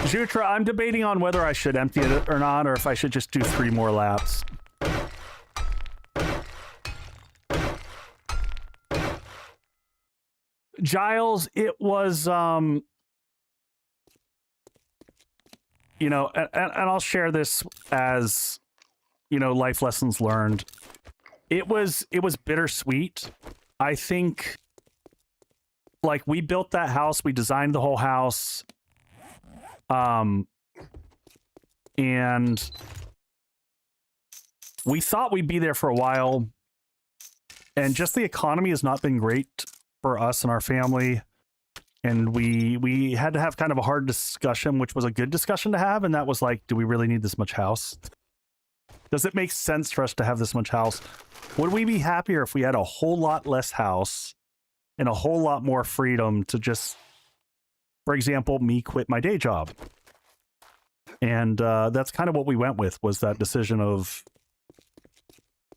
Jutra, I'm debating on whether I should empty it or not, or if I should just do 3 more laps. Giles, it was you know, and I'll share this as, you know, life lessons learned. It was bittersweet. I think, like, we built that house, we designed the whole house, and we thought we'd be there for a while, and just the economy has not been great for us and our family. And we had to have kind of a hard discussion, which was a good discussion to have. And that was like, do we really need this much house? Does it make sense for us to have this much house? Would we be happier if we had a whole lot less house and a whole lot more freedom to just, for example, me quit my day job? And that's kind of what we went with, was that decision of...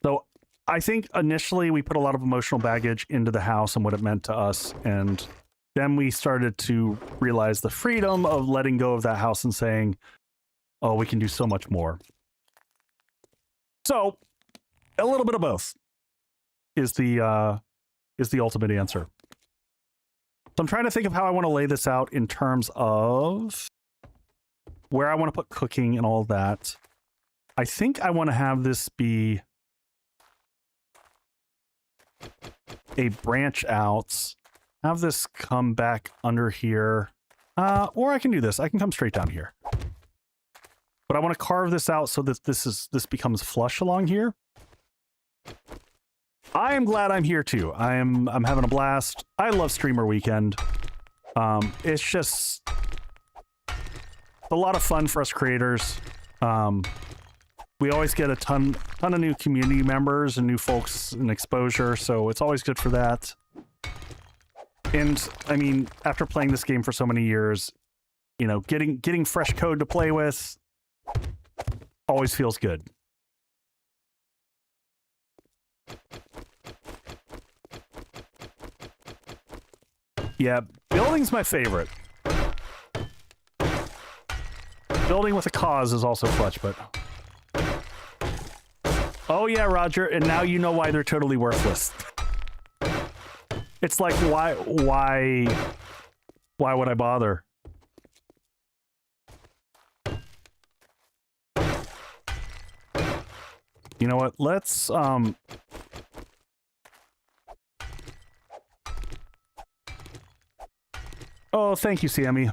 So I think initially we put a lot of emotional baggage into the house and what it meant to us. And then we started to realize the freedom of letting go of that house and saying, oh, we can do so much more. So a little bit of both is the ultimate answer. So I'm trying to think of how I want to lay this out in terms of where I want to put cooking and all that. I think I want to have this be a branch out. Have this come back under here. Or I can do this. I can come straight down here. But I want to carve this out so that this becomes flush along here. I am glad I'm here too. I'm having a blast. I love Streamer Weekend. It's just a lot of fun for us creators. We always get a ton of new community members and new folks and exposure, so it's always good for that. And I mean, after playing this game for so many years, You know, getting fresh code to play with always feels good. Yeah, building's my favorite. Building with a cause is also clutch, but... Oh yeah, Roger, and now you know why they're totally worthless. It's like, why would I bother? You know what, let's, Oh, thank you, Sammy.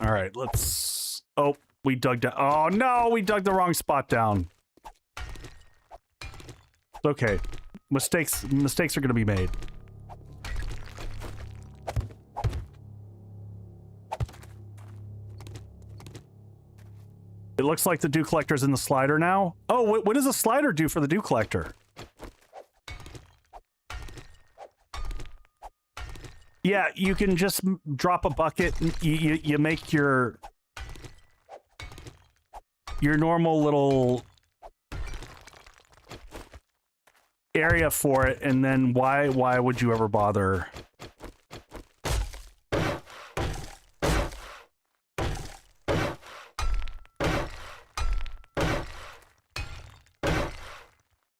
All right, let's... Oh, we dug down. Oh, no, we dug the wrong spot down. It's okay. Mistakes are going to be made. It looks like the dew collector's in the slider now. Oh, what does the slider do for the dew collector? Yeah, you can just drop a bucket. You make your normal little area for it, and then why would you ever bother?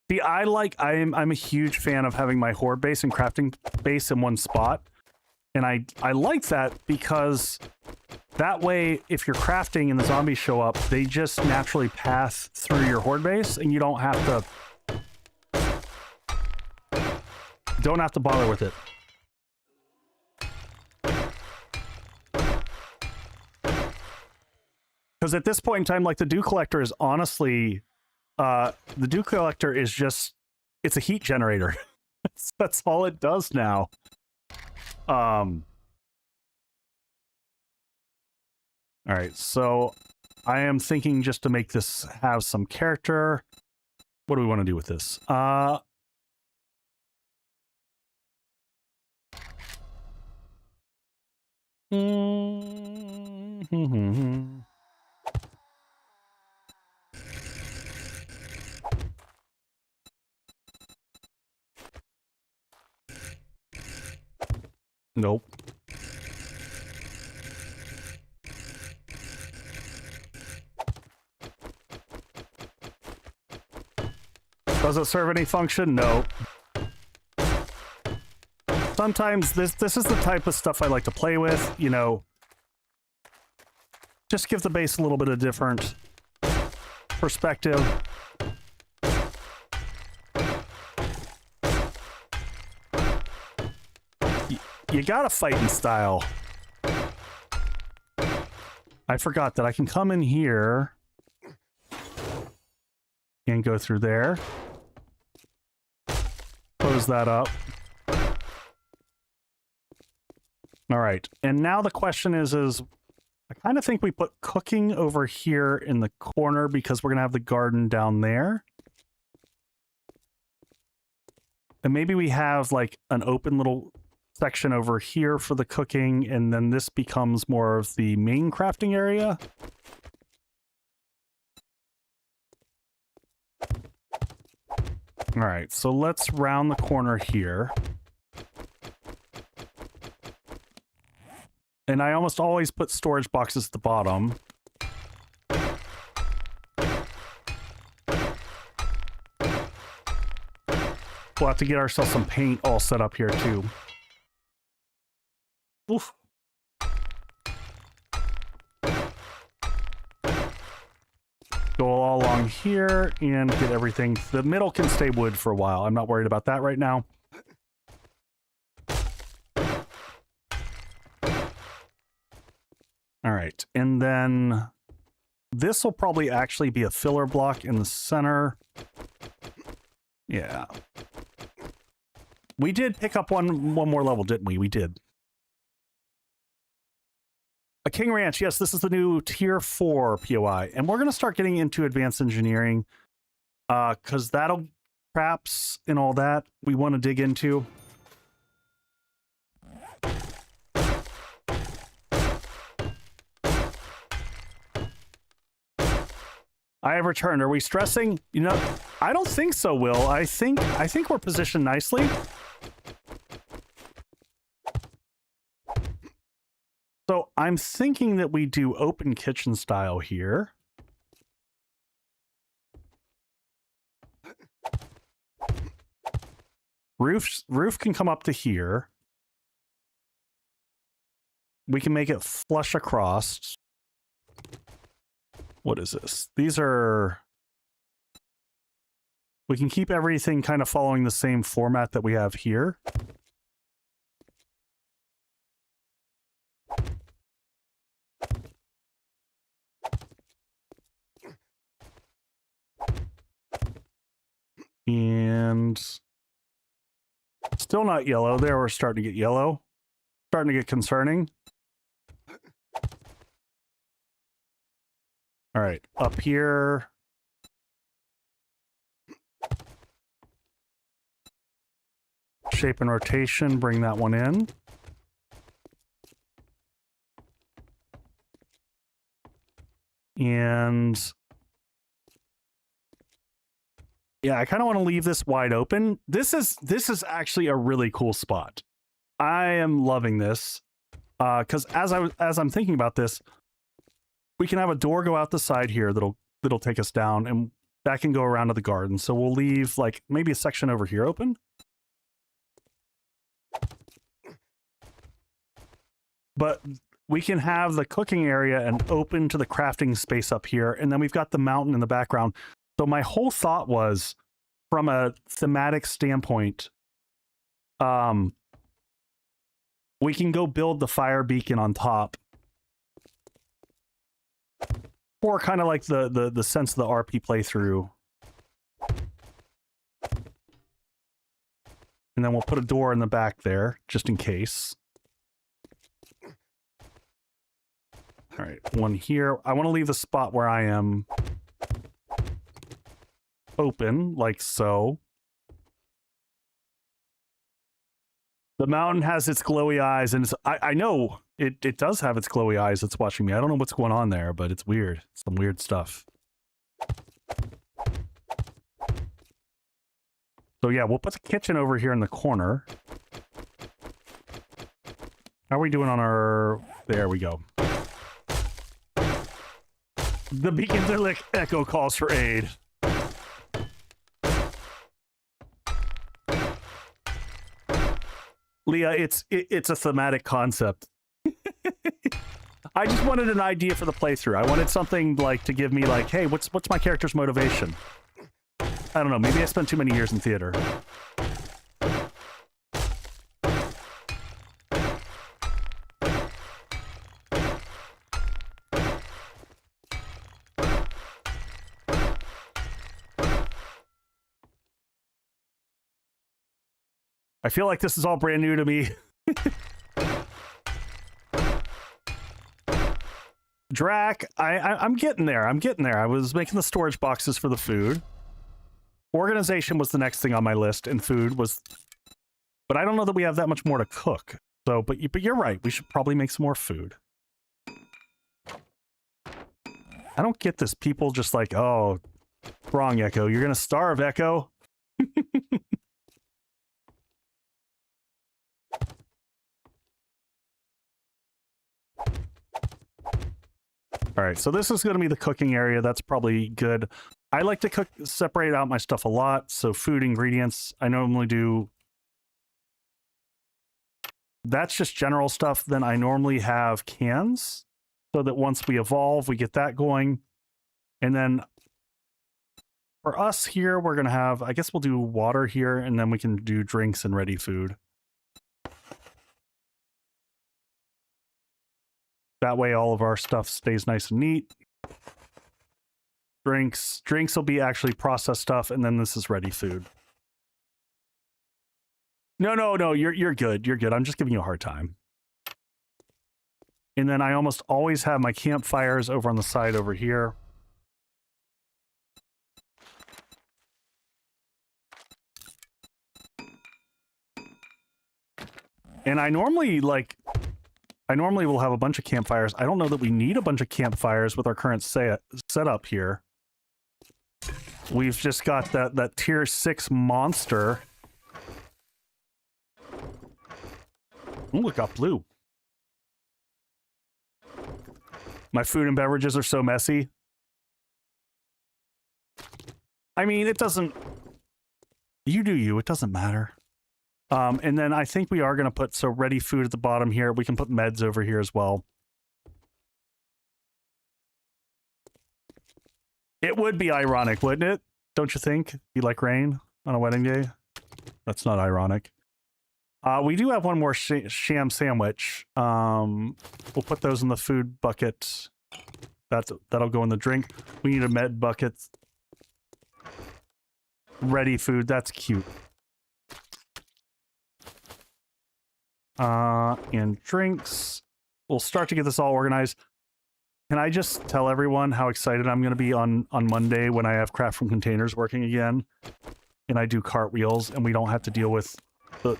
See, I'm a huge fan of having my horde base and crafting base in one spot. And I like that because that way, if you're crafting and the zombies show up, they just naturally pass through your horde base and you don't have to bother with it. Because at this point in time, like, the dew collector is honestly, the dew collector is just, it's a heat generator. That's all it does now. All right, so I am thinking just to make this have some character. What do we want to do with this? Nope. Does it serve any function? No. Sometimes this is the type of stuff I like to play with, you know. Just give the base a little bit of different perspective. You gotta fight in style. I forgot that I can come in here and go through there. Close that up. All right, and now the question is I kind of think we put cooking over here in the corner because we're gonna have the garden down there. And maybe we have like an open little section over here for the cooking, and then this becomes more of the main crafting area. All right, so let's round the corner here. And I almost always put storage boxes at the bottom. We'll have to get ourselves some paint all set up here too. Oof. Go all along here and get everything. The middle can stay wood for a while. I'm not worried about that right now. All right, and then this will probably actually be a filler block in the center. Yeah. We did pick up one more level, didn't we? We did. A King Ranch, yes, this is the new Tier 4 POI, and we're going to start getting into advanced engineering, because that'll, traps and all that, we want to dig into. I have returned. Are we stressing? You know, I don't think so, Will. I think we're positioned nicely. So I'm thinking that we do open kitchen style here. Roof can come up to here. We can make it flush across. What is this? These are... We can keep everything kind of following the same format that we have here. And still not yellow. There, we're starting to get yellow. Starting to get concerning. All right, up here. Shape and rotation, bring that one in. And yeah, I kind of want to leave this wide open. This is actually a really cool spot. I am loving this because as I'm thinking about this, we can have a door go out the side here that'll take us down, and that can go around to the garden. So we'll leave like maybe a section over here open. But we can have the cooking area and open to the crafting space up here, and then we've got the mountain in the background. So my whole thought was, from a thematic standpoint, we can go build the fire beacon on top, or kind of like the sense of the RP playthrough. And then we'll put a door in the back there, just in case. All right, one here. I want to leave the spot where I am open, like so. The mountain has its glowy eyes, and I know it does have its glowy eyes that's watching me. I don't know what's going on there, but it's weird. Some weird stuff. So yeah, we'll put the kitchen over here in the corner. How are we doing on our... There we go. The beacon's echo calls for aid. Leah, it's a thematic concept. I just wanted an idea for the playthrough. I wanted something like to give me like, hey, what's my character's motivation? I don't know. Maybe I spent too many years in theater. I feel like this is all brand new to me. Drac, I'm getting there. I'm getting there. I was making the storage boxes for the food. Organization was the next thing on my list, and food was... But I don't know that we have that much more to cook. So, but you're right. We should probably make some more food. I don't get this. People just like, oh, wrong, Echo. You're going to starve, Echo. All right, so this is going to be the cooking area. That's probably good. I like to separate out my stuff a lot. So food, ingredients, I normally do. That's just general stuff. Then I normally have cans so that once we evolve, we get that going. And then for us here, we're going to have, I guess we'll do water here, and then we can do drinks and ready food. That way all of our stuff stays nice and neat. Drinks will be actually processed stuff, and then this is ready food. No, you're good. You're good. I'm just giving you a hard time. And then I almost always have my campfires over on the side over here. And I normally will have a bunch of campfires. I don't know that we need a bunch of campfires with our current setup here. We've just got that tier 6 monster. Oh, it got blue. My food and beverages are so messy. I mean, it doesn't... You do you. It doesn't matter. And then I think we are going to put... So ready food at the bottom here. We can put meds over here as well. It would be ironic, wouldn't it? Don't you think? You like rain on a wedding day? That's not ironic. We do have one more sham sandwich. We'll put those in the food bucket. That'll go in the drink. We need a med bucket. Ready food. That's cute. And drinks. We'll start to get this all organized. Can I just tell everyone how excited I'm going to be on Monday when I have craft from containers working again, and I do cartwheels, and we don't have to deal with the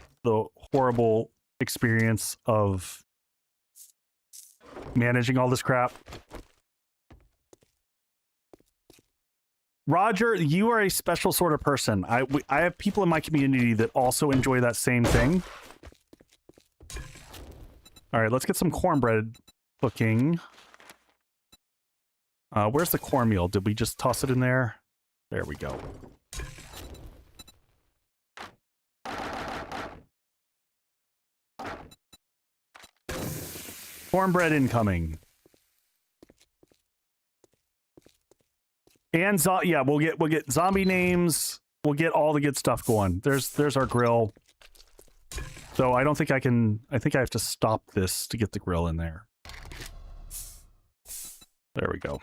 horrible experience of managing all this crap. Roger, you are a special sort of person. I have people in my community that also enjoy that same thing. All right, let's get some cornbread cooking. Where's the cornmeal? Did we just toss it in there? There we go. Cornbread incoming. And yeah, we'll get zombie names. We'll get all the good stuff going. There's our grill. So I don't think I can. I think I have to stop this to get the grill in there. There we go.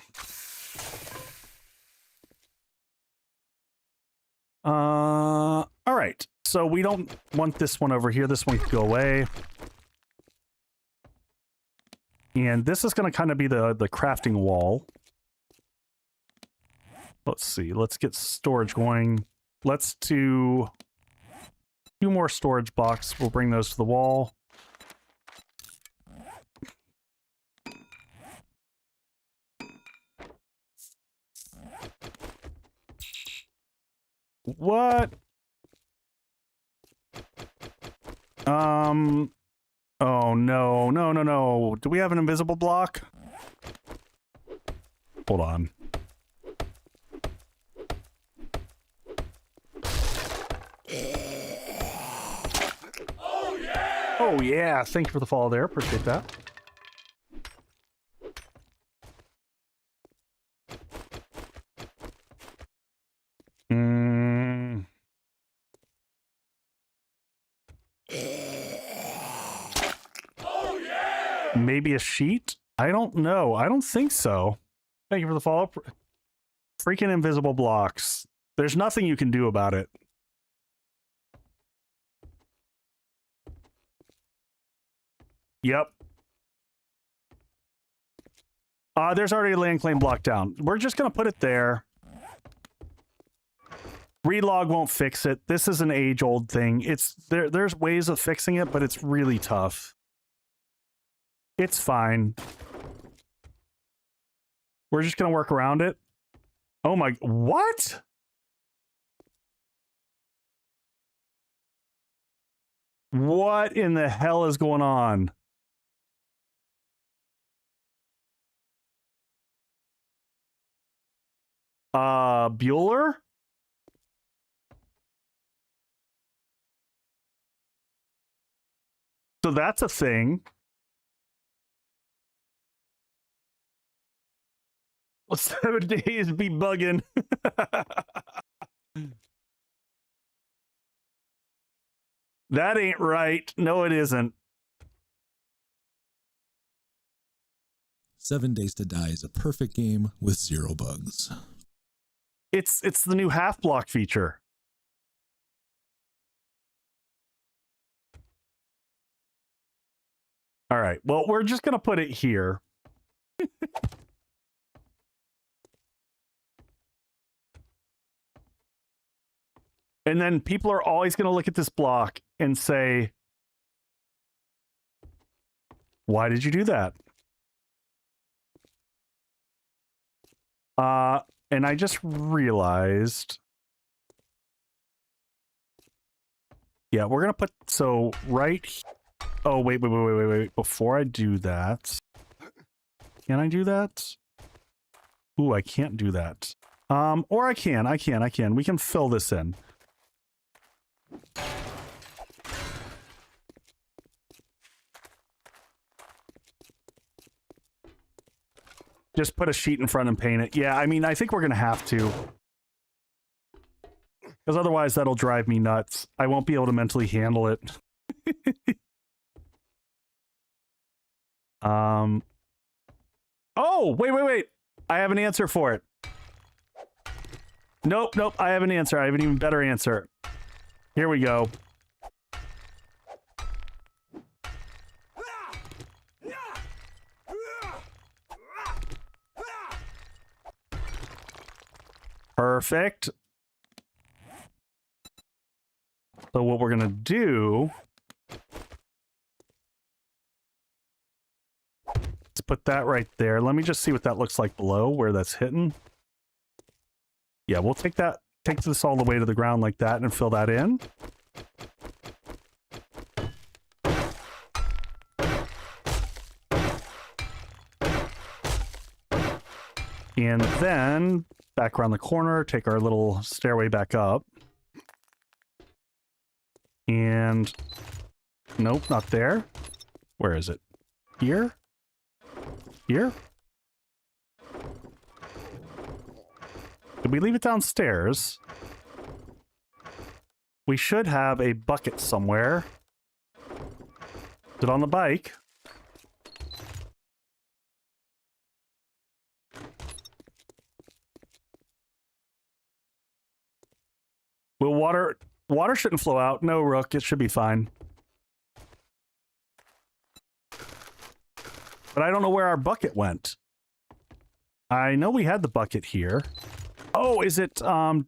All right. So we don't want this one over here. This one could go away. And this is going to kind of be the crafting wall. Let's see. Let's get storage going. Let's do 2 more storage boxes. We'll bring those to the wall. What? Oh, no. No, no, no. Do we have an invisible block? Hold on. Oh, yeah! Oh, yeah. Thank you for the follow there. Appreciate that. Maybe a sheet? I don't know. I don't think so. Thank you for the follow-up. Freaking invisible blocks. There's nothing you can do about it. Yep. There's already a land claim block down. We're just going to put it there. Relog won't fix it. This is an age-old thing. There's ways of fixing it, but it's really tough. It's fine. We're just going to work around it. Oh my... What? What in the hell is going on? Bueller? So that's a thing. Well, 7 days be bugging. That ain't right. No, it isn't. 7 Days to Die is a perfect game with 0 bugs. It's the new half block feature. All right. Well, we're just going to put it here. And then people are always going to look at this block and say, why did you do that? And I just realized... Yeah, we're going to put... So, right... Oh, wait. Before I do that... Can I do that? Ooh, I can't do that. Or I can. We can fill this in. Just put a sheet in front and paint it. Yeah, I mean, I think we're going to have to. Because otherwise that'll drive me nuts. I won't be able to mentally handle it. Oh, wait. I have an answer for it. Nope. I have an answer. I have an even better answer. Here we go. Perfect. So what we're gonna do... Let's put that right there. Let me just see what that looks like below, where that's hitting. Yeah, we'll take this all the way to the ground like that and fill that in. And then back around the corner, take our little stairway back up. And nope, not there. Where is it? Here? Here? Did we leave it downstairs? We should have a bucket somewhere. Is it on the bike? Will water shouldn't flow out. No, Rook, it should be fine. But I don't know where our bucket went. I know we had the bucket here. Oh, is it, I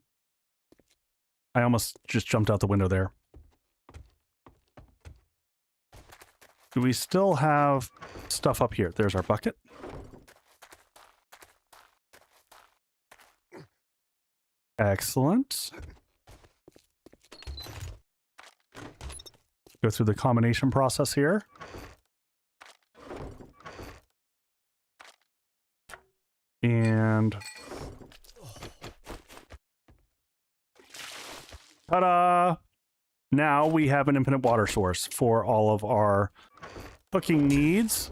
almost just jumped out the window there. Do we still have stuff up here? There's our bucket. Excellent. Go through the combination process here. And ta-da! Now we have an infinite water source for all of our cooking needs.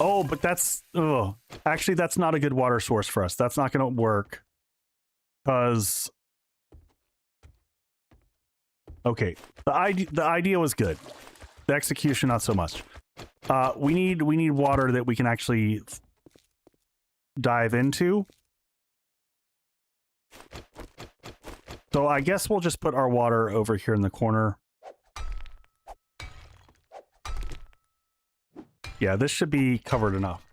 Oh, but that's... Ugh. Actually, that's not a good water source for us. That's not going to work. Because... Okay, the idea was good. The execution, not so much. We need water that we can actually dive into. So I guess we'll just put our water over here in the corner. Yeah, this should be covered enough.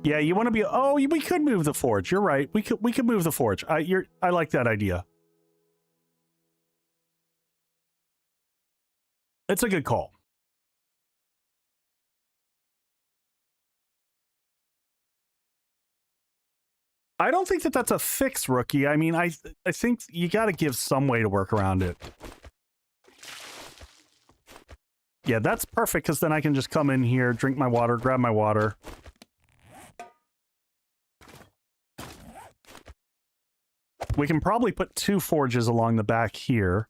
Yeah, you want to be... Oh, we could move the forge. You're right. We could move the forge. I like that idea. It's a good call. I don't think that that's a fix, Rookie. I mean, I think you got to give some way to work around it. Yeah, that's perfect, because then I can just come in here, drink my water, grab my water. We can probably put 2 forges along the back here.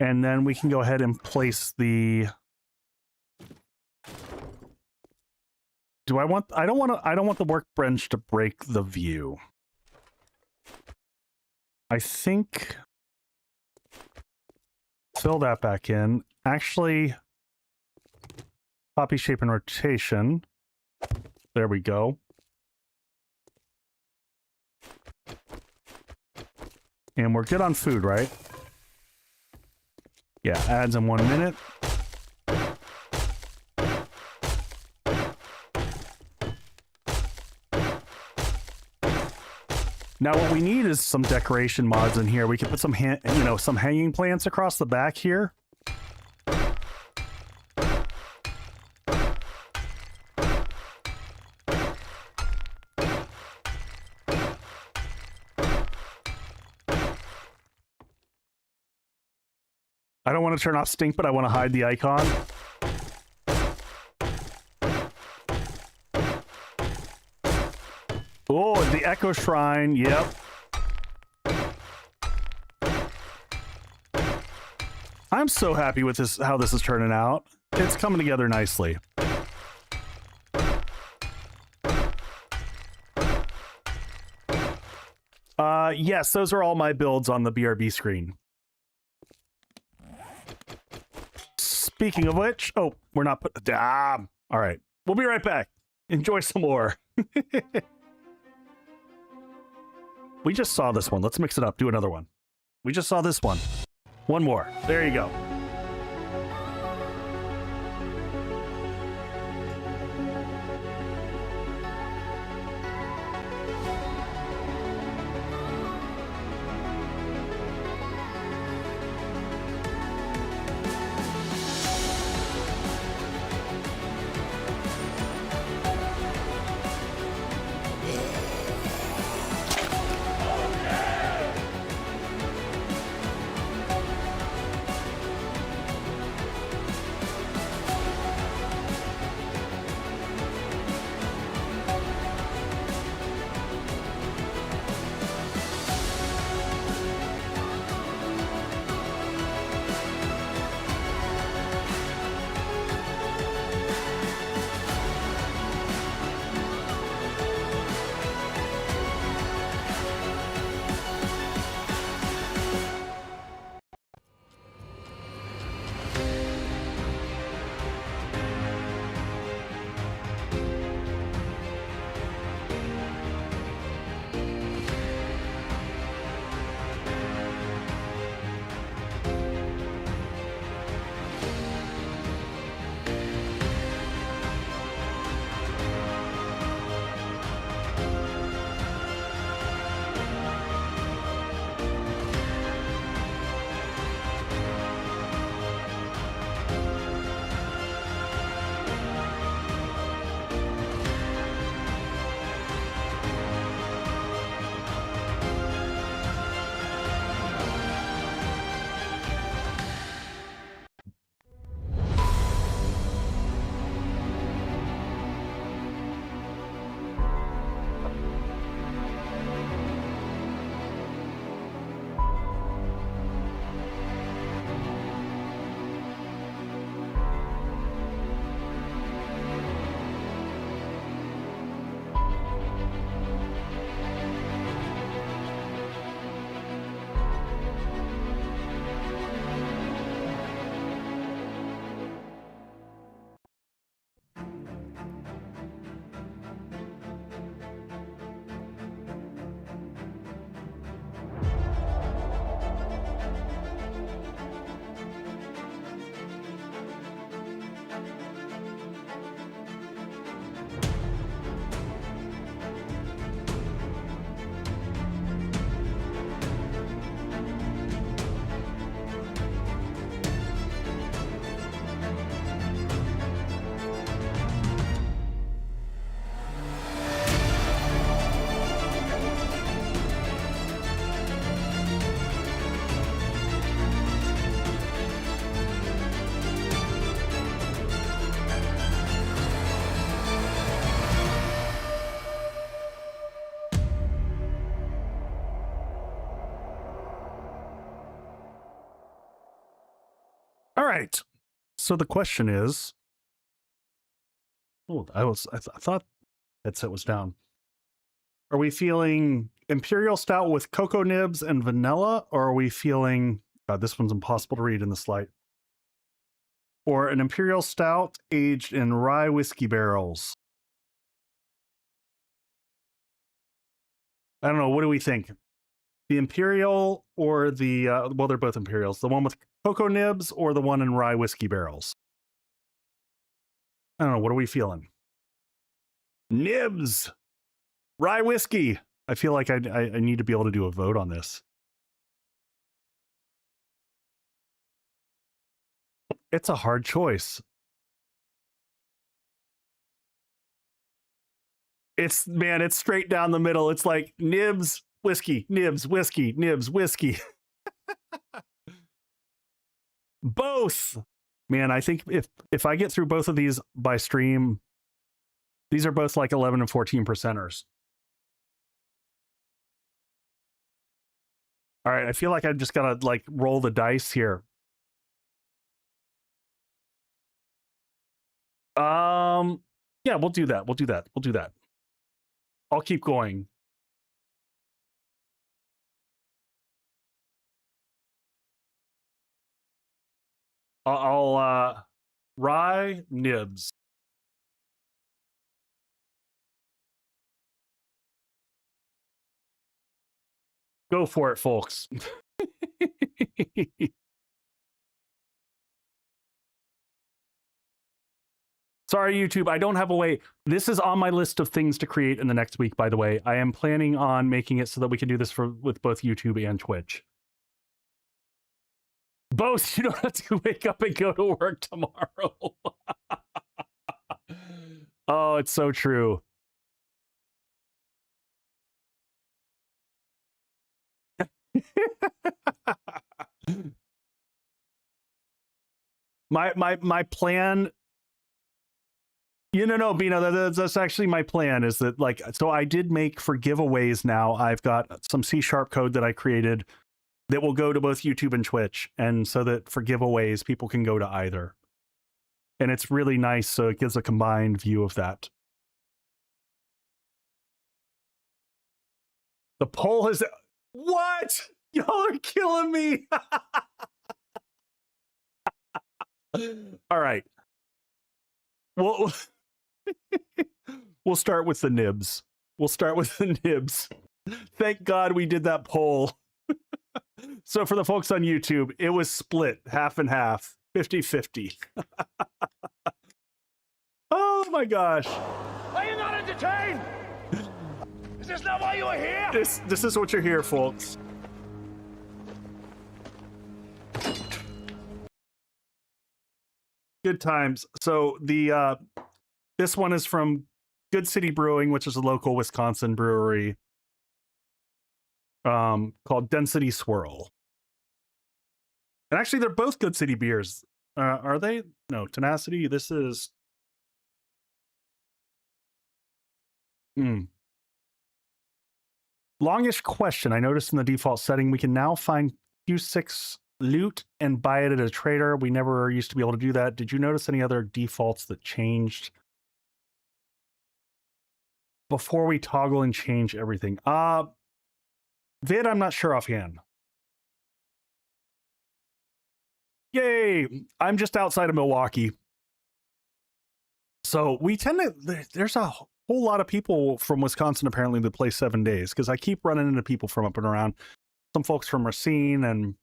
And then we can go ahead and place the... I don't want the workbench to break the view. I think... Fill that back in. Actually... Copy, shape, and rotation. There we go. And we're good on food, right? Yeah, adds in 1 minute. Now what we need is some decoration mods in here. We can put some some hanging plants across the back here. I don't want to turn off stink, but I want to hide the icon. Oh, the Echo Shrine. Yep. I'm so happy with this, how this is turning out. It's coming together nicely. Yes, those are all my builds on the BRB screen. Speaking of which, oh, we're not put. All right, we'll be right back. Enjoy some more. We just saw this one. Let's mix it up. Do another one. We just saw this one. One more. There you go. All right. So the question is, oh, I thought headset was down. Are we feeling Imperial Stout with cocoa nibs and vanilla, or are we feeling, God, this one's impossible to read in this light, or an Imperial Stout aged in rye whiskey barrels? I don't know. What do we think? The Imperial or the, well, they're both Imperials. The one with cocoa nibs or the one in rye whiskey barrels? I don't know. What are we feeling? Nibs! Rye whiskey! I feel like I need to be able to do a vote on this. It's a hard choice. It's, man, it's straight down the middle. It's like nibs, whiskey, nibs, whiskey, nibs, whiskey. Both. Man, I think if I get through both of these by stream, these are both like 11 and 14 percenters. All right, I feel like I just gotta like roll the dice here. Yeah, we'll do that. We'll do that. We'll do that. I'll keep going. I'll rye nibs. Go for it, folks. Sorry, YouTube, I don't have a way. This is on my list of things to create in the next week, by the way. I am planning on making it so that we can do this with both YouTube and Twitch. Both, you don't have to wake up and go to work tomorrow. Oh, it's so true. my plan. No, Bino, that's actually my plan, is that, like, so I did make for giveaways now. I've got some C# code that I created that will go to both YouTube and Twitch. And so that for giveaways, people can go to either. And it's really nice. So it gives a combined view of that. The poll is... What? Y'all are killing me. All right. Well... We'll start with the nibs. We'll start with the nibs. Thank God we did that poll. So for the folks on YouTube, it was split half and half, 50-50. Oh my gosh. Are you not entertained? Is this not why you are here? This is what you're here, folks. Good times. So the this one is from Good City Brewing, which is a local Wisconsin brewery, called Density Swirl. And actually, they're both Good City beers. Are they? No, Tenacity. This is... Longish question. I noticed in the default setting, we can now find Q6 loot and buy it at a trader. We never used to be able to do that. Did you notice any other defaults that changed before we toggle and change everything? Vid, I'm not sure offhand. Yay! I'm just outside of Milwaukee. So we tend to... There's a whole lot of people from Wisconsin, apparently, that play 7 days, because I keep running into people from up and around. Some folks from Racine, and...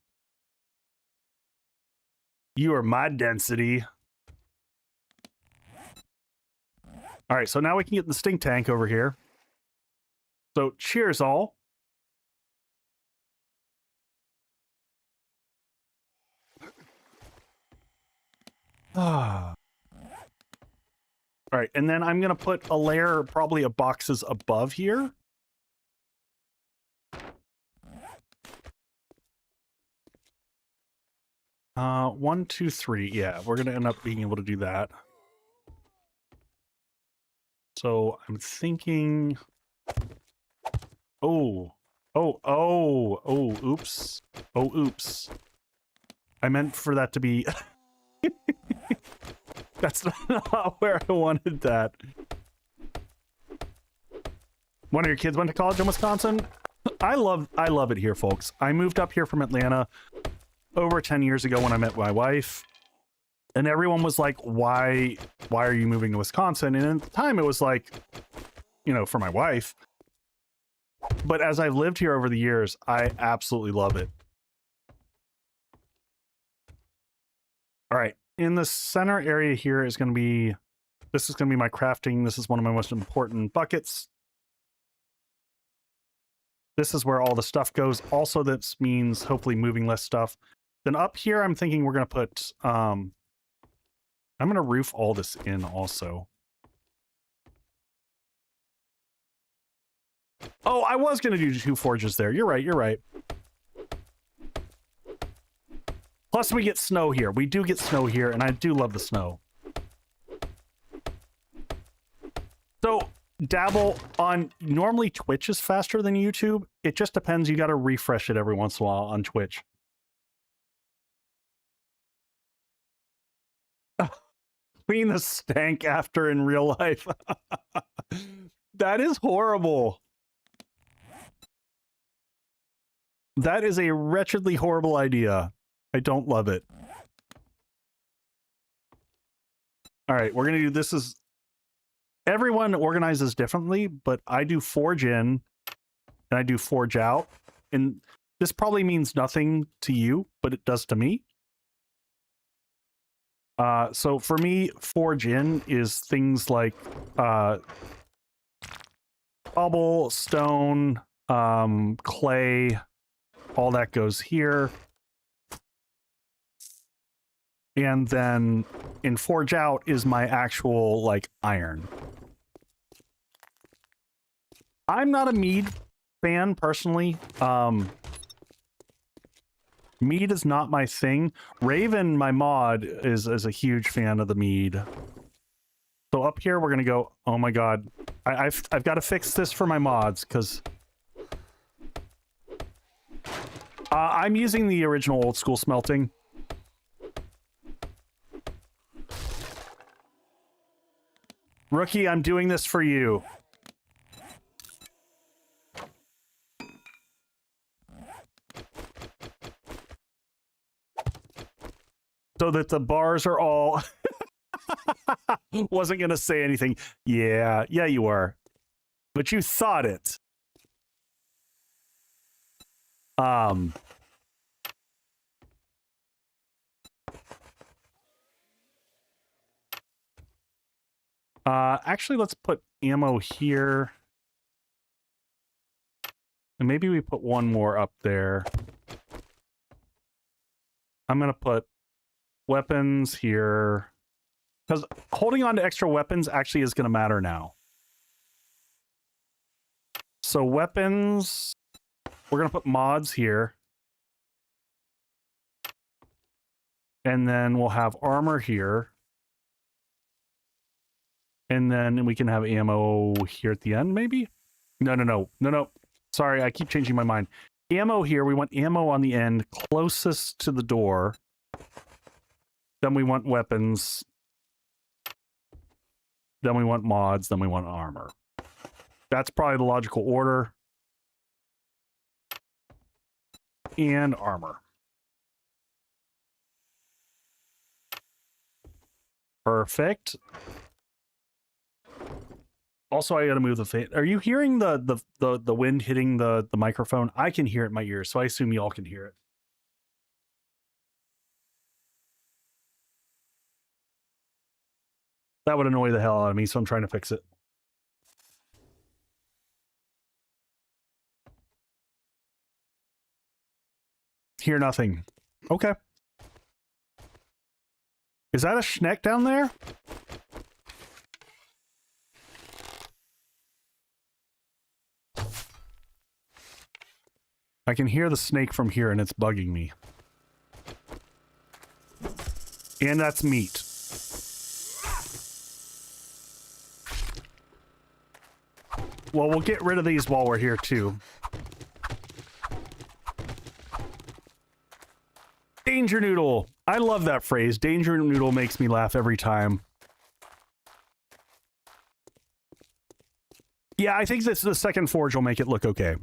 You are my density. All right, so now we can get the stink tank over here. So cheers, all. All right, and then I'm going to put a layer, probably of boxes above here. One, two, three. Yeah, we're going to end up being able to do that. So I'm thinking... oops. Oh, oops. I meant for that to be... That's not where I wanted that. One of your kids went to college in Wisconsin? I love it here, folks. I moved up here from Atlanta over 10 years ago when I met my wife. And everyone was like, why are you moving to Wisconsin? And at the time it was like, for my wife. But as I've lived here over the years, I absolutely love it. All right. In the center area here is going to be, this is going to be my crafting. This is one of my most important buckets. This is where all the stuff goes. Also, this means hopefully moving less stuff. Then up here, I'm thinking we're going to put, I'm going to roof all this in also. Oh, I was going to do 2 forges there. You're right. You're right. Plus, we get snow here. We do get snow here, and I do love the snow. So, dabble on... Normally, Twitch is faster than YouTube. It just depends. You got to refresh it every once in a while on Twitch. Clean the stank after in real life. That is horrible. That is a wretchedly horrible idea. I don't love it. All right, we're going to do this is... Everyone organizes differently, but I do forge in and I do forge out. And this probably means nothing to you, but it does to me. So for me, forge in is things like bubble, stone, clay, all that goes here. And then in forge out is my actual like iron. I'm not a mead fan personally. Mead is not my thing. Raven, my mod, is a huge fan of the mead. So up here we're gonna go. Oh my god, I've got to fix this for my mods because I'm using the original old school smelting. Rookie, I'm doing this for you. So that the bars are all... Wasn't going to say anything. Yeah, you are. But you thought it. Actually, let's put ammo here. And maybe we put one more up there. I'm going to put weapons here. Because holding on to extra weapons actually is going to matter now. So weapons, we're going to put mods here. And then we'll have armor here. And then we can have ammo here at the end, maybe? No. Sorry, I keep changing my mind. Ammo here, we want ammo on the end closest to the door. Then we want weapons. Then we want mods. Then we want armor. That's probably the logical order. And armor. Perfect. Also, I gotta move the fan. Are you hearing the wind hitting the microphone? I can hear it in my ears, so I assume y'all can hear it. That would annoy the hell out of me, so I'm trying to fix it. Hear nothing. Okay. Is that a schneck down there? I can hear the snake from here and it's bugging me. And that's meat. Well, we'll get rid of these while we're here too. Danger Noodle. I love that phrase. Danger Noodle makes me laugh every time. Yeah, I think this the second forge will make it look okay.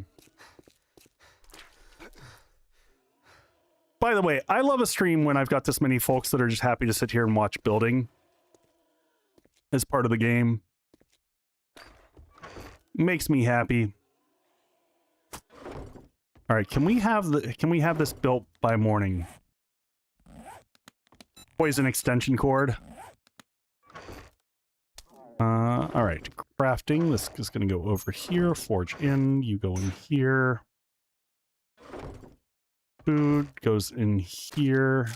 By the way, I love a stream when I've got this many folks that are just happy to sit here and watch building as part of the game. Makes me happy. All right, can we have this built by morning? Poison extension cord. All right, crafting. This is going to go over here. Forge in. You go in here. Food goes in here.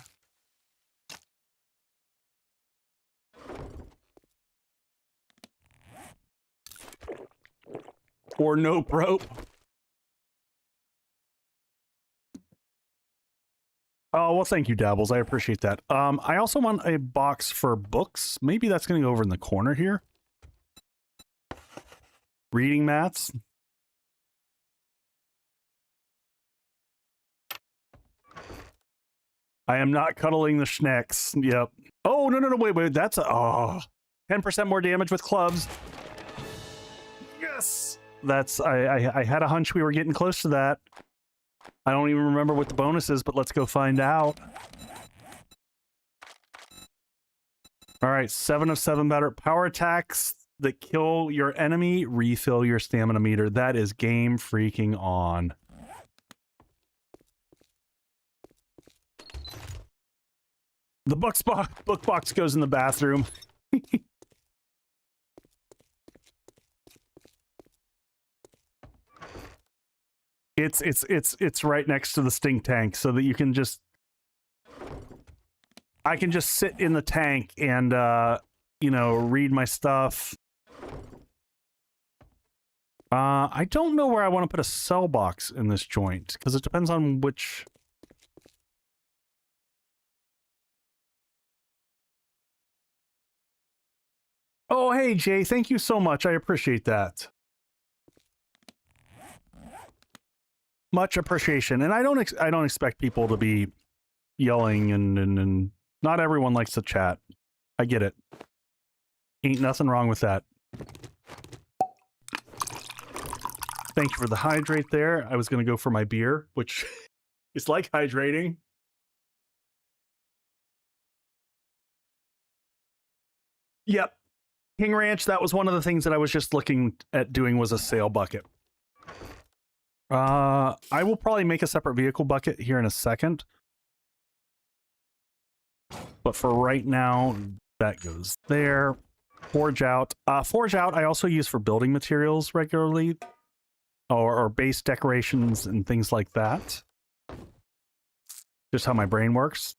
Or nope rope. Oh, Oh, well, thank you, Dabbles. I appreciate that. I also want a box for books. Maybe that's going to go over in the corner here. Reading mats. I am not cuddling the schnecks. Yep. Oh, no, wait. That's a... Oh, 10% more damage with clubs. Yes! That's... I had a hunch we were getting close to that. I don't even remember what the bonus is, but let's go find out. All right, 7 of 7 better. Power attacks that kill your enemy, refill your stamina meter. That is game freaking on. The book box goes in the bathroom. It's right next to the stink tank, so that you can just... I can just sit in the tank and, you know, read my stuff. I don't know where I want to put a cell box in this joint, because it depends on which... Oh, hey, Jay, thank you so much. I appreciate that. Much appreciation. And I don't expect people to be yelling and not everyone likes to chat. I get it. Ain't nothing wrong with that. Thank you for the hydrate there. I was going to go for my beer, which is like hydrating. Yep. King Ranch, that was one of the things that I was just looking at doing, was a sail bucket. I will probably make a separate vehicle bucket here in a second. But for right now, that goes there. Forge out. Forge out I also use for building materials regularly. Or base decorations and things like that. Just how my brain works.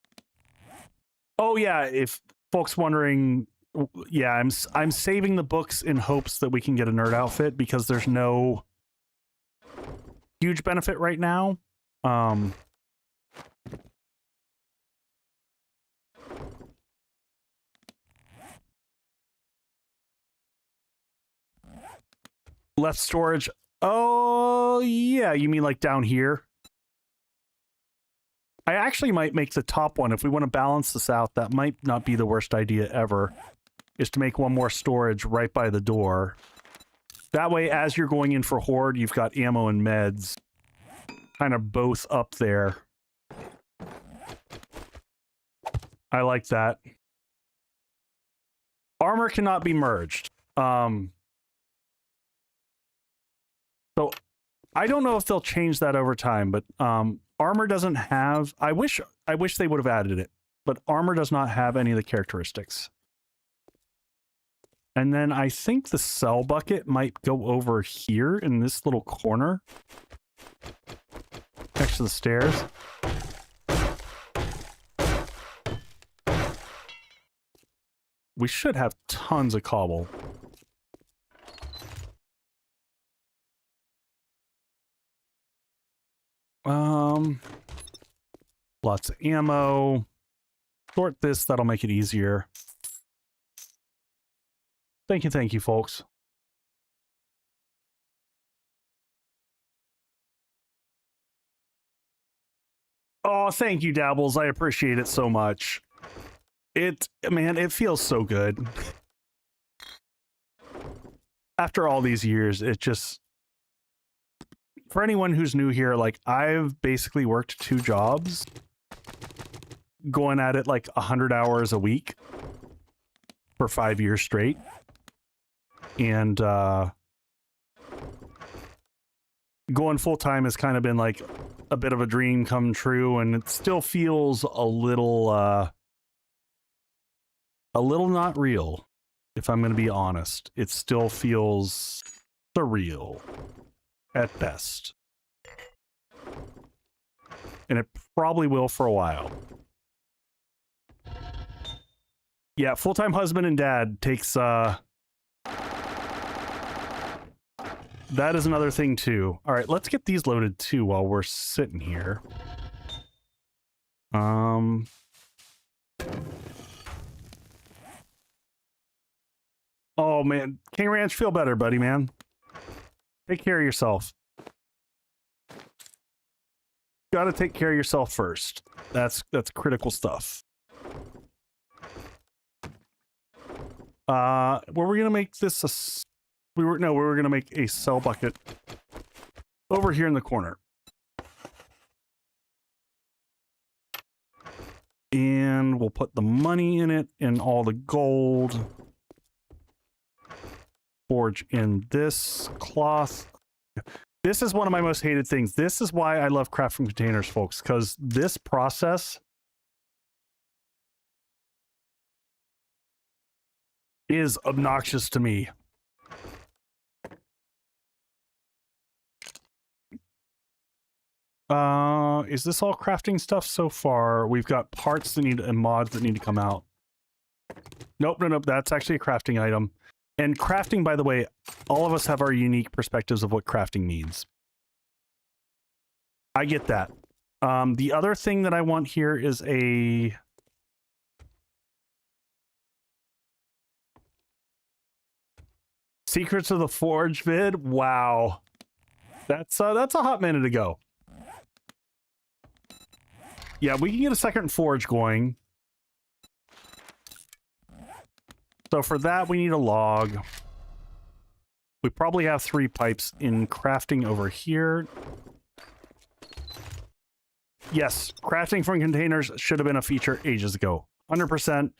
Oh yeah, if folks wondering... Yeah, I'm saving the books in hopes that we can get a nerd outfit, because there's no huge benefit right now. Left storage. Oh, yeah, you mean like down here? I actually might make the top one. If we want to balance this out, that might not be the worst idea ever, is to make one more storage right by the door. That way, as you're going in for Horde, you've got ammo and meds kind of both up there. I like that. Armor cannot be merged. So I don't know if they'll change that over time, but armor doesn't have... I wish they would have added it, but armor does not have any of the characteristics. And then I think the cell bucket might go over here in this little corner next to the stairs. We should have tons of cobble. Lots of ammo. Sort this, that'll make it easier. Thank you, folks. Oh, thank you, Dabbles. I appreciate it so much. Man, it feels so good. After all these years, it just... For anyone who's new here, like, I've basically worked 2 jobs, going at it like 100 hours a week for 5 years straight. And going full-time has kind of been like a bit of a dream come true, and it still feels a little not real, if I'm going to be honest. It still feels surreal at best. And it probably will for a while. Yeah, full-time husband and dad takes that is another thing too. All right, let's get these loaded too while we're sitting here. Oh man, King Ranch, feel better, buddy, man. Take care of yourself. Gotta take care of yourself first. That's critical stuff. Were we gonna make this a... we were gonna make a cell bucket over here in the corner. And we'll put the money in it and all the gold. Forge in this cloth. This is one of my most hated things. This is why I love crafting containers, folks, because this process is obnoxious to me. Is this all crafting stuff so far? We've got parts that need and mods that need to come out. Nope. That's actually a crafting item. And crafting, by the way, all of us have our unique perspectives of what crafting means. I get that. The other thing that I want here is a... Secrets of the Forge vid. Wow. That's a hot minute ago. Yeah, we can get a second forge going. So for that, we need a log. We probably have 3 pipes in crafting over here. Yes, crafting from containers should have been a feature ages ago. 100%.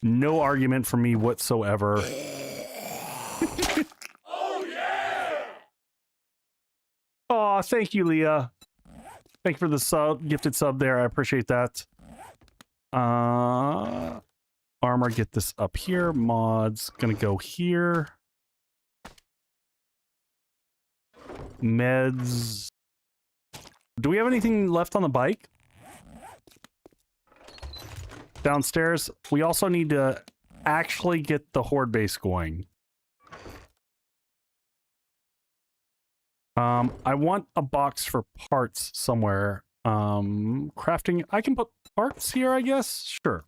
No argument from me whatsoever. Oh yeah! Aw, thank you, Leah. Thank you for the gifted sub there. I appreciate that. Armor, get this up here. Mods, gonna go here. Meds. Do we have anything left on the bike? Downstairs. We also need to actually get the Horde base going. I want a box for parts somewhere. Crafting, I can put parts here, I guess? Sure.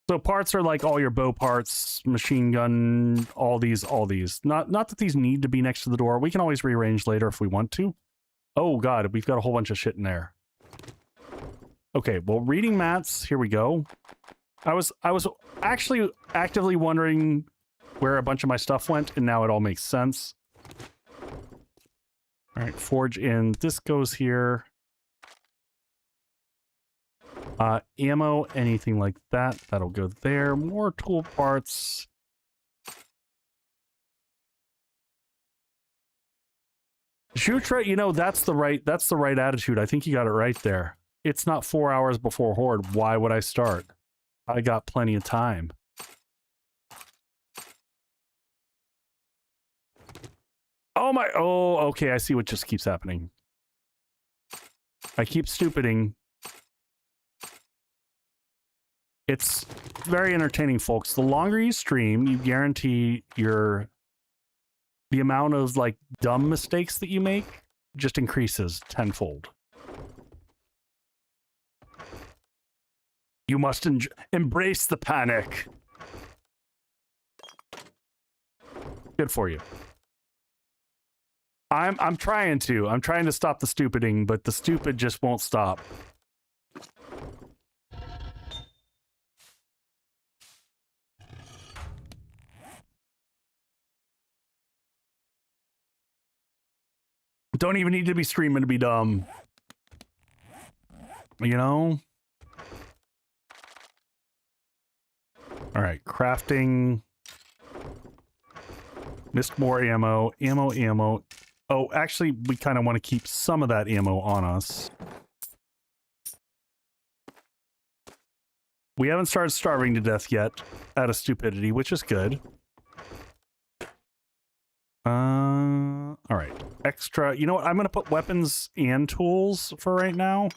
So parts are like all your bow parts, machine gun, all these. Not that these need to be next to the door. We can always rearrange later if we want to. Oh god, we've got a whole bunch of shit in there. Okay, well, reading mats, here we go. I was actually actively wondering where a bunch of my stuff went, and now it all makes sense. All right, forge in. This goes here. Ammo, anything like that, that'll go there. More tool parts. Jutra, you know, that's the right attitude. I think you got it right there. It's not 4 hours before Horde. Why would I start? I got plenty of time. Oh my, oh, okay, I see what just keeps happening. I keep stupiding. It's very entertaining, folks. The longer you stream, you guarantee the amount of, like, dumb mistakes that you make just increases tenfold. You must embrace the panic. Good for you. I'm trying to stop the stupiding, but the stupid just won't stop. Don't even need to be streaming to be dumb. You know? All right, crafting. Missed more ammo. Ammo. Oh, actually, we kind of want to keep some of that ammo on us. We haven't started starving to death yet out of stupidity, which is good. All right. Extra. You know what? I'm going to put weapons and tools for right now.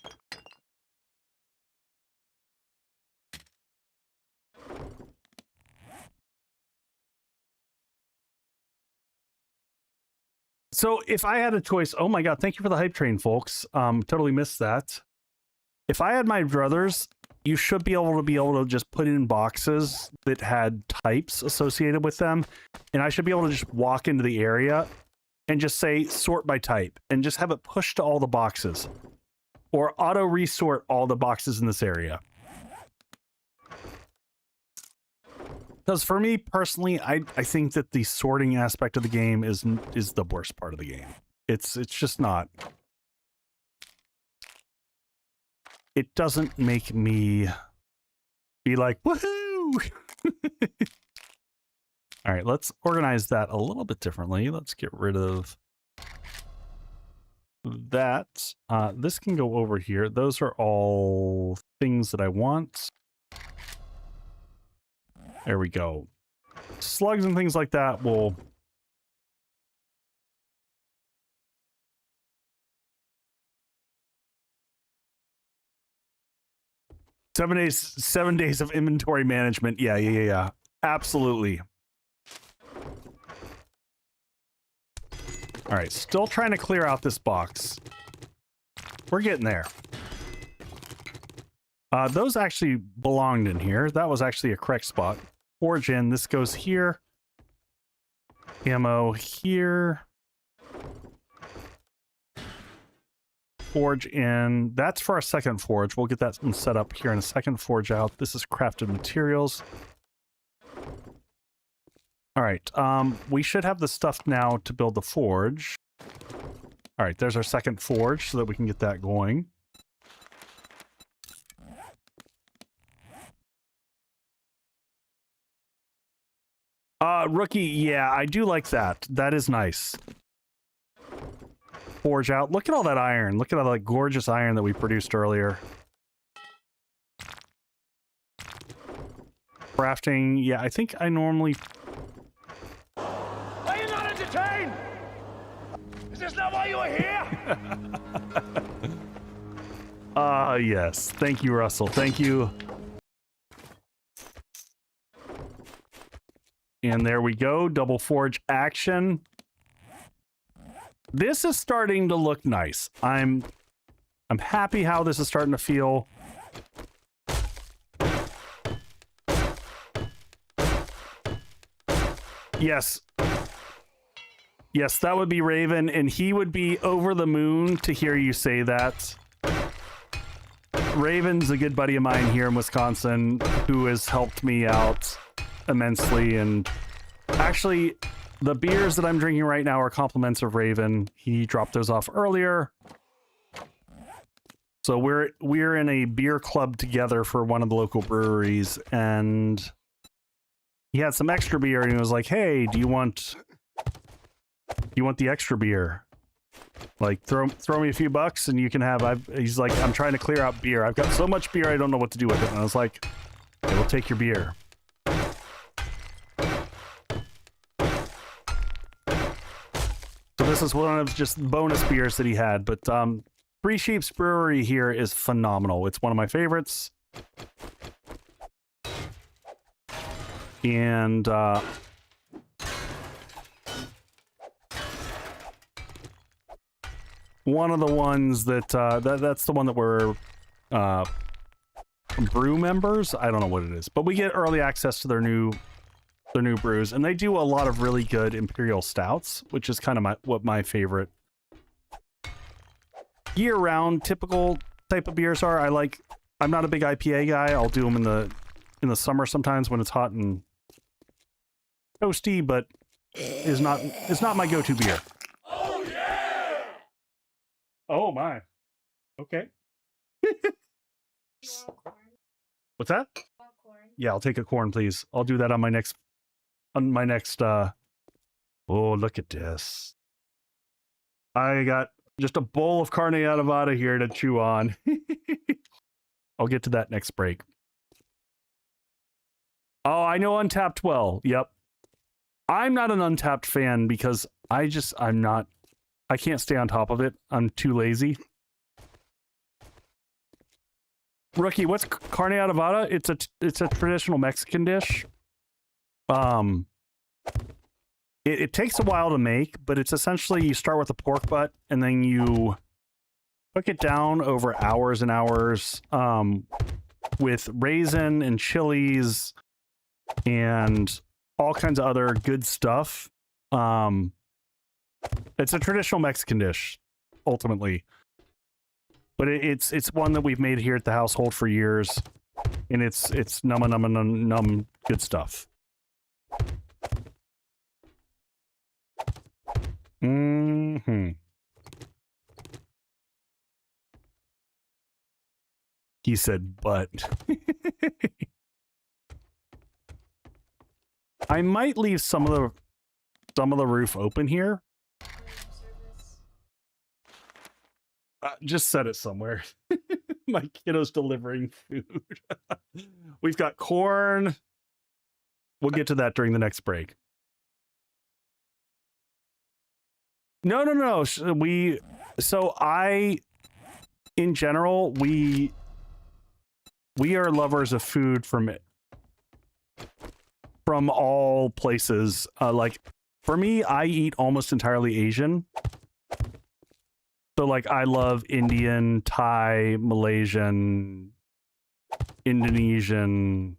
So if I had a choice, oh my god, thank you for the hype train, folks. Totally missed that. If I had my druthers, you should be able to just put in boxes that had types associated with them, and I should be able to just walk into the area and just say sort by type and just have it push to all the boxes, or auto resort all the boxes in this area. Because for me personally, I think that the sorting aspect of the game is the worst part of the game. It's just not. It doesn't make me be like, woohoo! All right, let's organize that a little bit differently. Let's get rid of that. This can go over here. Those are all things that I want. There we go. Slugs and things like that will... Seven days of inventory management. Yeah. Absolutely. All right, still trying to clear out this box. We're getting there. Those actually belonged in here. That was actually a correct spot. Forge in. This goes here. Ammo here. Forge in. That's for our second forge. We'll get that one set up here in a second. Forge out. This is crafted materials. All right. We should have the stuff now to build the forge. All right. There's our second forge so that we can get that going. Rookie. Yeah, I do like that. That is nice. Forge out. Look at all that iron. Look at all that gorgeous iron that we produced earlier. Crafting. Yeah, I think I normally... Are you not entertained? Is this not why you are here? Yes. Thank you, Russell. Thank you. And there we go. Double forge action. This is starting to look nice. I'm happy how this is starting to feel. Yes. Yes, that would be Raven, and he would be over the moon to hear you say that. Raven's a good buddy of mine here in Wisconsin who has helped me out immensely, and actually the beers that I'm drinking right now are compliments of Raven. He dropped those off earlier. So we're in a beer club together for one of the local breweries, and he had some extra beer and he was like, "Hey, do you want the extra beer? Like throw me a few bucks and you can have." He's like, "I'm trying to clear out beer. I've got so much beer I don't know what to do with it." And I was like, "Okay, we'll take your beer." So this is one of just bonus beers that he had, but Three Sheep's Brewery here is phenomenal. It's one of my favorites. And one of the ones that that's the one that we're brew members. I don't know what it is, but we get early access to their new brews, and they do a lot of really good imperial stouts, which is kind of what my favorite year-round typical type of beers are. I'm not a big IPA guy. I'll do them in the summer sometimes when it's hot and toasty, but it's not my go-to beer. Oh yeah! Oh my. Okay. What's that? Yeah, I'll take a corn, please. I'll do that on my next oh, look at this. I got just a bowl of carne adobada here to chew on. I'll get to that next break. Oh, I know Untapped well. Yep. I'm not an Untapped I can't stay on top of it. I'm too lazy. Rookie, what's carne adobada? It's a traditional Mexican dish. It takes a while to make, but it's essentially you start with a pork butt and then you cook it down over hours and hours with raisin and chilies and all kinds of other good stuff. It's a traditional Mexican dish, ultimately. But it's one that we've made here at the household for years, and it's num good stuff. Mm-hmm. He said, but I might leave some of the roof open here. Just set it somewhere. My kiddo's delivering food. We've got corn. We'll get to that during the next break. No. In general, we are lovers of food from all places. Like for me, I eat almost entirely Asian. So like I love Indian, Thai, Malaysian, Indonesian.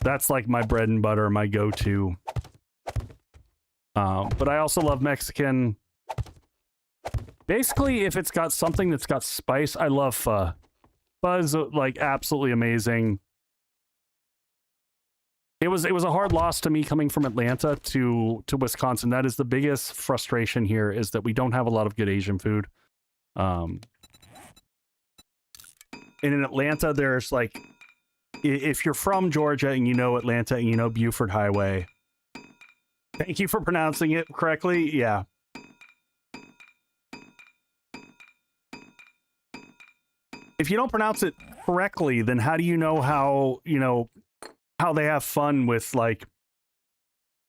That's like my bread and butter, my go-to. But I also love Mexican. Basically, if it's got something that's got spice, I love pho. Pho is like absolutely amazing. It was a hard loss to me coming from Atlanta to Wisconsin. That is the biggest frustration here, is that we don't have a lot of good Asian food. And in Atlanta, there's like, if you're from Georgia and you know Atlanta and you know Buford Highway, thank you for pronouncing it correctly. Yeah. If you don't pronounce it correctly, then how do you know how they have fun with like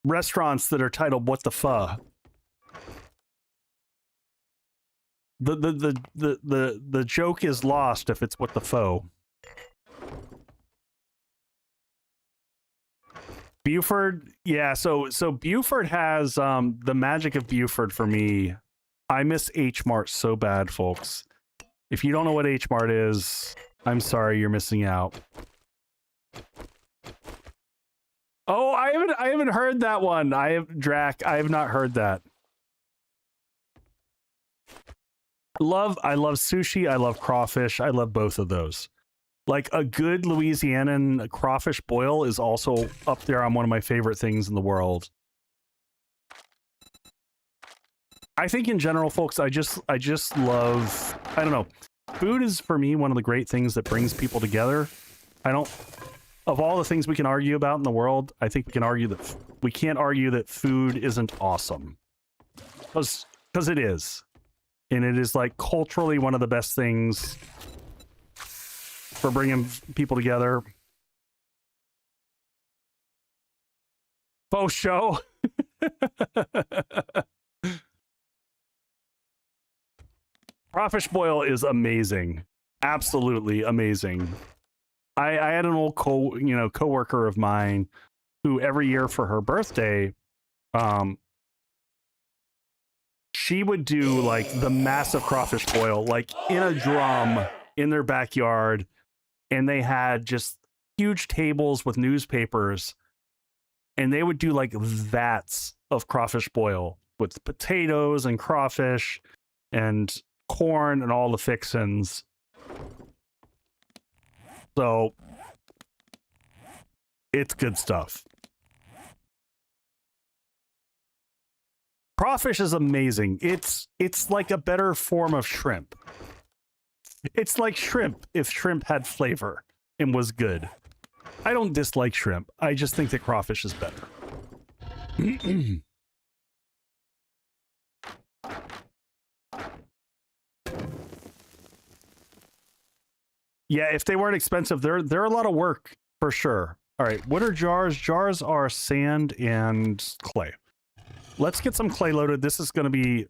restaurants that are titled "What the Pho"? The joke is lost if it's "What the Pho." Buford, yeah. So Buford has the magic of Buford for me. I miss H Mart so bad, folks. If you don't know what H Mart is, I'm sorry, you're missing out. Oh, I haven't heard that one. I have not heard that. I love sushi. I love crawfish. I love both of those. Like a good Louisianan crawfish boil is also up there on one of my favorite things in the world. I think in general, folks, I just love, I don't know. Food is for me one of the great things that brings people together. Of all the things we can argue about in the world, I think we can't argue that food isn't awesome. Because it is. And it is like culturally one of the best things for bringing people together. Faux show. Crawfish boil is amazing. Absolutely amazing. I had an old coworker of mine who every year for her birthday, she would do like the massive crawfish boil, like in a drum in their backyard. And they had just huge tables with newspapers, and they would do like vats of crawfish boil with potatoes and crawfish and corn and all the fixins. So it's good stuff. Crawfish is amazing. It's like a better form of shrimp. It's like shrimp if shrimp had flavor and was good. I don't dislike shrimp. I just think that crawfish is better. Yeah, if they weren't expensive, they're a lot of work for sure. All right, what are jars? Jars are sand and clay. Let's get some clay loaded. This is going to be...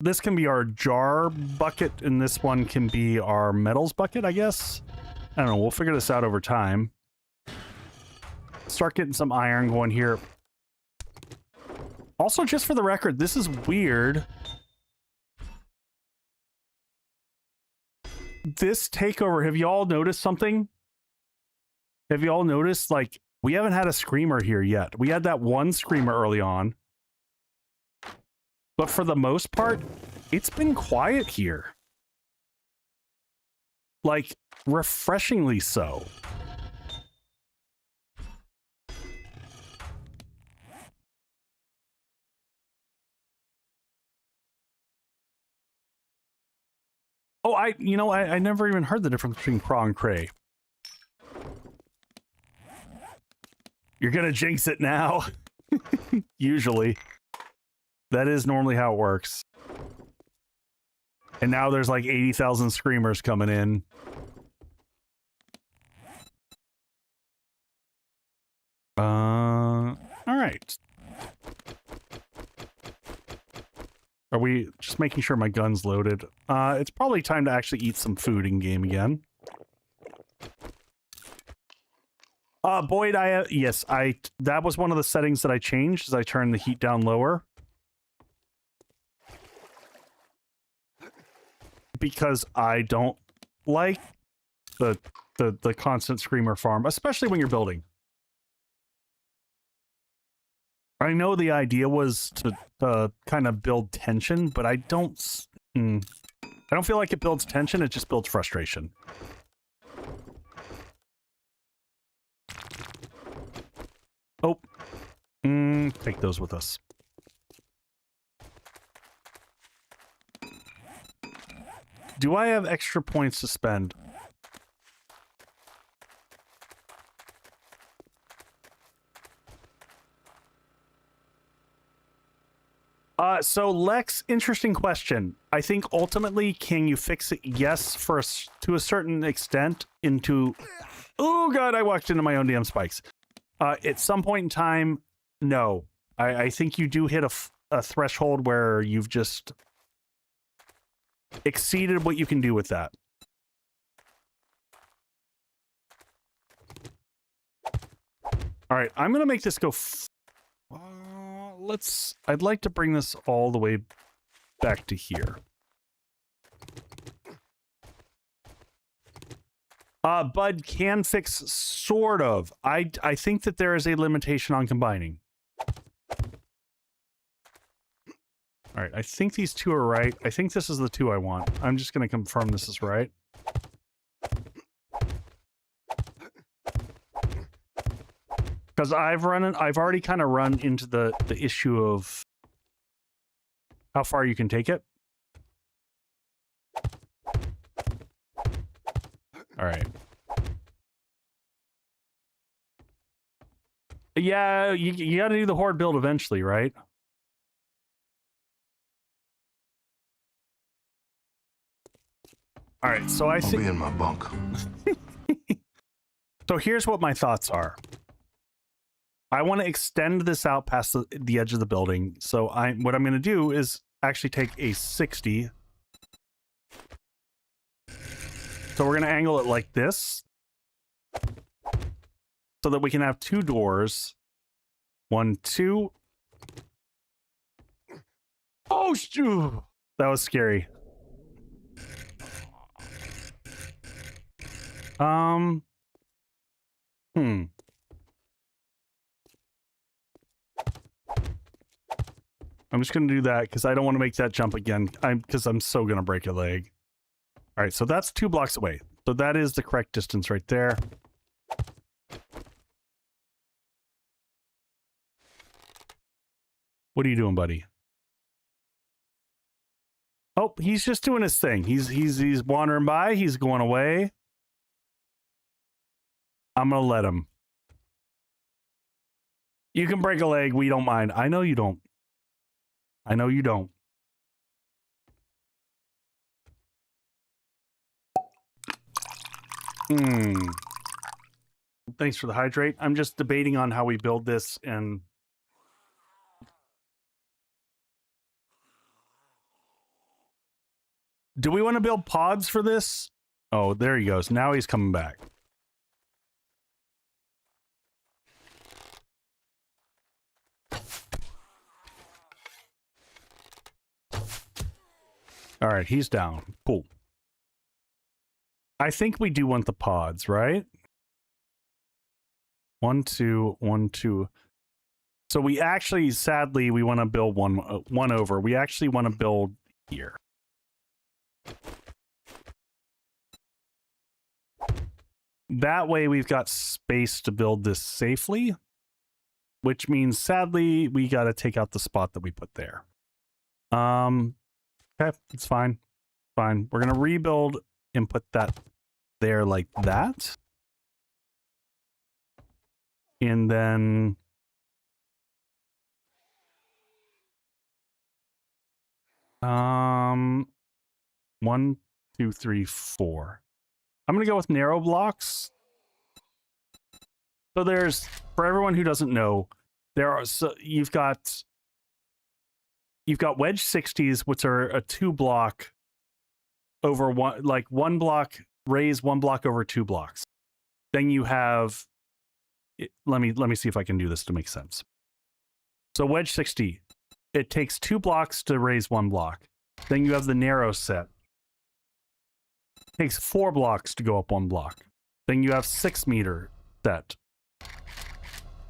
This can be our jar bucket, and this one can be our metals bucket, I guess. I don't know. We'll figure this out over time. Start getting some iron going here. Also, just for the record, this is weird. This takeover, have y'all noticed something? Have y'all noticed, like, we haven't had a screamer here yet. We had that one screamer early on. But for the most part, it's been quiet here. Like, refreshingly so. Oh, I never even heard the difference between craw and cray. You're gonna jinx it now. Usually. That is normally how it works. And now there's like 80,000 screamers coming in. All right. Are we just making sure my gun's loaded? It's probably time to actually eat some food in game again. Boyd, yes, that was one of the settings that I changed, is I turned the heat down lower. Because I don't like the constant screamer farm, especially when you're building. I know the idea was to kind of build tension, but I don't feel like it builds tension, it just builds frustration. Oh. Take those with us. Do I have extra points to spend? So Lex, interesting question. I think ultimately, can you fix it? Yes, to a certain extent. Oh god, I walked into my own damn spikes. At some point in time, no. I think you do hit a threshold where you've just exceeded what you can do with that. All right, I'm gonna make this go. I'd like to bring this all the way back to here. Bud can fix, sort of. I think that there is a limitation on combining. All right, I think these two are right. I think this is the two I want. I'm just going to confirm this is right. Because I've already kind of run into the issue of how far you can take it. All right. Yeah, you got to do the Horde build eventually, right? All right, so I'll be in my bunk. So here's what my thoughts are. I want to extend this out past the edge of the building. So what I'm going to do is actually take a 60. So we're going to angle it like this, so that we can have two doors. 1, 2. Oh, that was scary. I'm just going to do that because I don't want to make that jump again. Because I'm so going to break a leg. All right, so that's 2 blocks away. So that is the correct distance right there. What are you doing, buddy? Oh, he's just doing his thing. He's wandering by. He's going away. I'm going to let him. You can break a leg. We don't mind. I know you don't. I know you don't. Thanks for the hydrate. I'm just debating on how we build this, and do we want to build pods for this? Oh, there he goes. Now he's coming back. All right, he's down. Cool. I think we do want the pods, right? 1, 2, 1, 2. So we actually, sadly, we want to build one over. We actually want to build here. That way we've got space to build this safely, which means, sadly, we got to take out the spot that we put there. Okay, it's fine. Fine. We're going to rebuild and put that there like that. And then... 1, 2, 3, 4. I'm going to go with narrow blocks. So there's, for everyone who doesn't know, there are, so you've got wedge 60s, which are a 2-block over one, like 1 block, raise 1 block over 2 blocks. Then you have, let me see if I can do this to make sense. So wedge 60, it takes 2 blocks to raise 1 block. Then you have the narrow set. It takes 4 blocks to go up 1 block. Then you have 6 meter set.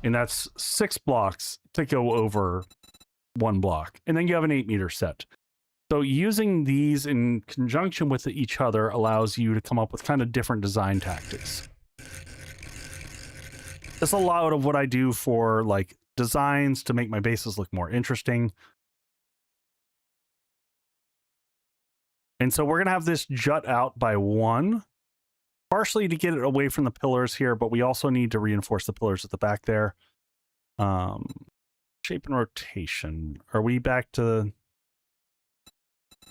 And that's 6 blocks to go over 1 block. And then you have an 8 meter set. So using these in conjunction with each other allows you to come up with kind of different design tactics. That's a lot of what I do for like designs to make my bases look more interesting. And so we're going to have this jut out by 1, partially to get it away from the pillars here, but we also need to reinforce the pillars at the back there. Shape and rotation. Are we back to...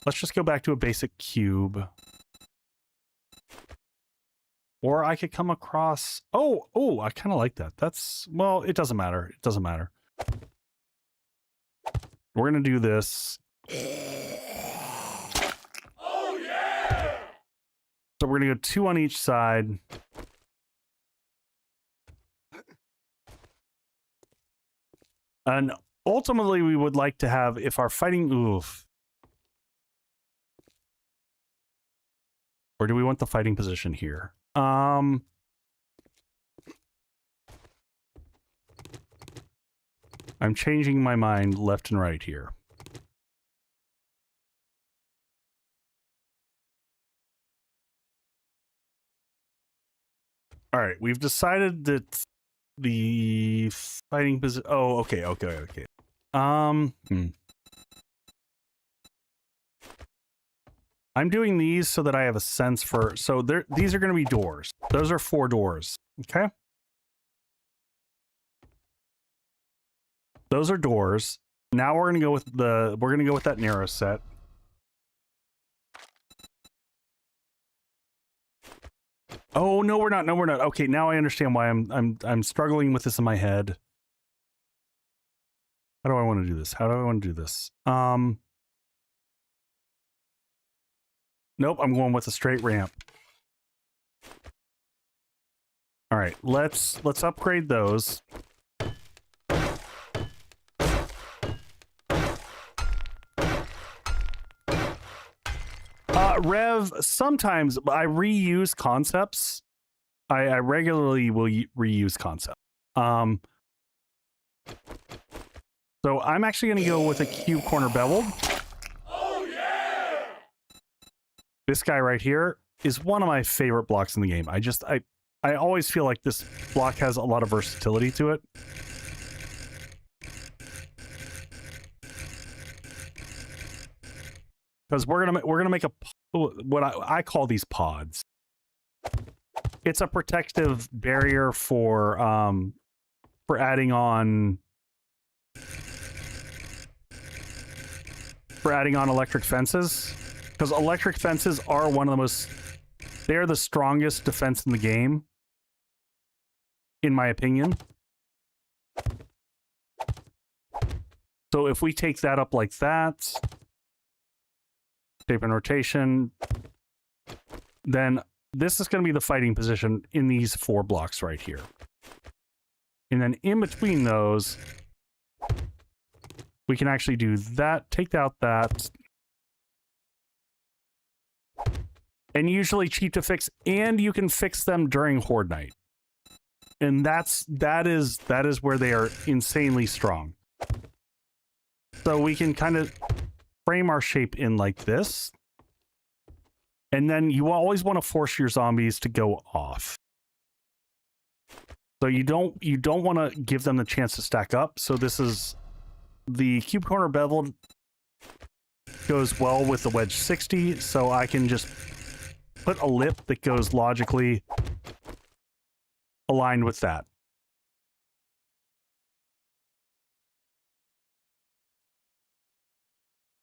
Let's just go back to a basic cube. Or I could come across... Oh, I kind of like that. That's... Well, it doesn't matter. It doesn't matter. We're going to do this. Oh, yeah! So we're going to go 2 on each side. And ultimately, we would like to have, if our fighting... Oof. Or do we want the fighting position here? I'm changing my mind left and right here. All right, we've decided that the fighting position... Oh, okay. I'm doing these so that I have a sense for... So these are going to be doors. Those are 4 doors. Okay? Those are doors. Now we're going to go with the... We're going to go with that narrow set. Oh, no, we're not. No, we're not. Okay, now I understand why I'm struggling with this in my head. How do I want to do this? How do I want to do this? Nope, I'm going with a straight ramp. All right, let's upgrade those. Rev, sometimes I reuse concepts. I regularly will reuse concepts. So I'm actually going to go with a cube corner beveled. Oh, yeah! This guy right here is one of my favorite blocks in the game. I always feel like this block has a lot of versatility to it. Because we're gonna make what I call these pods. It's a protective barrier for adding on electric fences, because electric fences are one of the most... They're the strongest defense in the game, in my opinion. So if we take that up like that, shape and rotation, then this is going to be the fighting position in these 4 blocks right here. And then in between those, we can actually do that, take out that. And usually cheap to fix, and you can fix them during Horde Night. And that is where they are insanely strong. So we can kind of frame our shape in like this. And then you always want to force your zombies to go off. So you don't want to give them the chance to stack up. So this is the cube corner bevel goes well with the wedge 60. So I can just put a lip that goes logically aligned with that.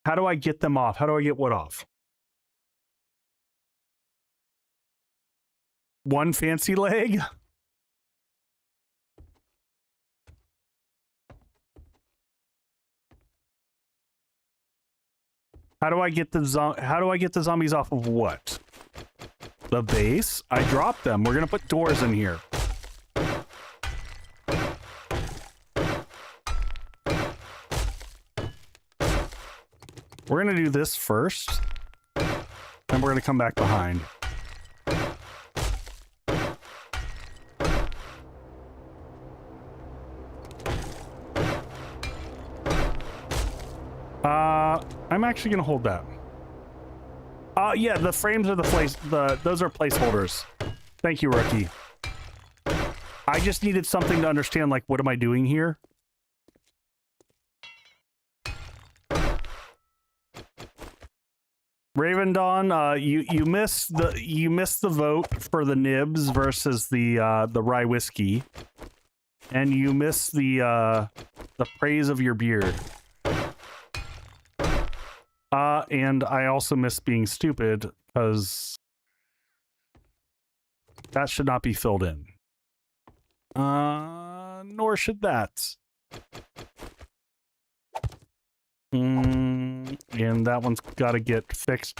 How do I get them off? How do I get what off? One fancy leg? How do I get the zombies off of what? The base? I dropped them. We're gonna put doors in here. We're gonna do this first, and we're gonna come back behind. I'm actually gonna hold that. Yeah, the frames are those are placeholders. Thank you, Rookie. I just needed something to understand, like, what am I doing here? Raven Dawn, you missed the vote for the nibs versus the rye whiskey, and you missed the praise of your beard. And I also miss being stupid, because that should not be filled in. Nor should that. And that one's got to get fixed.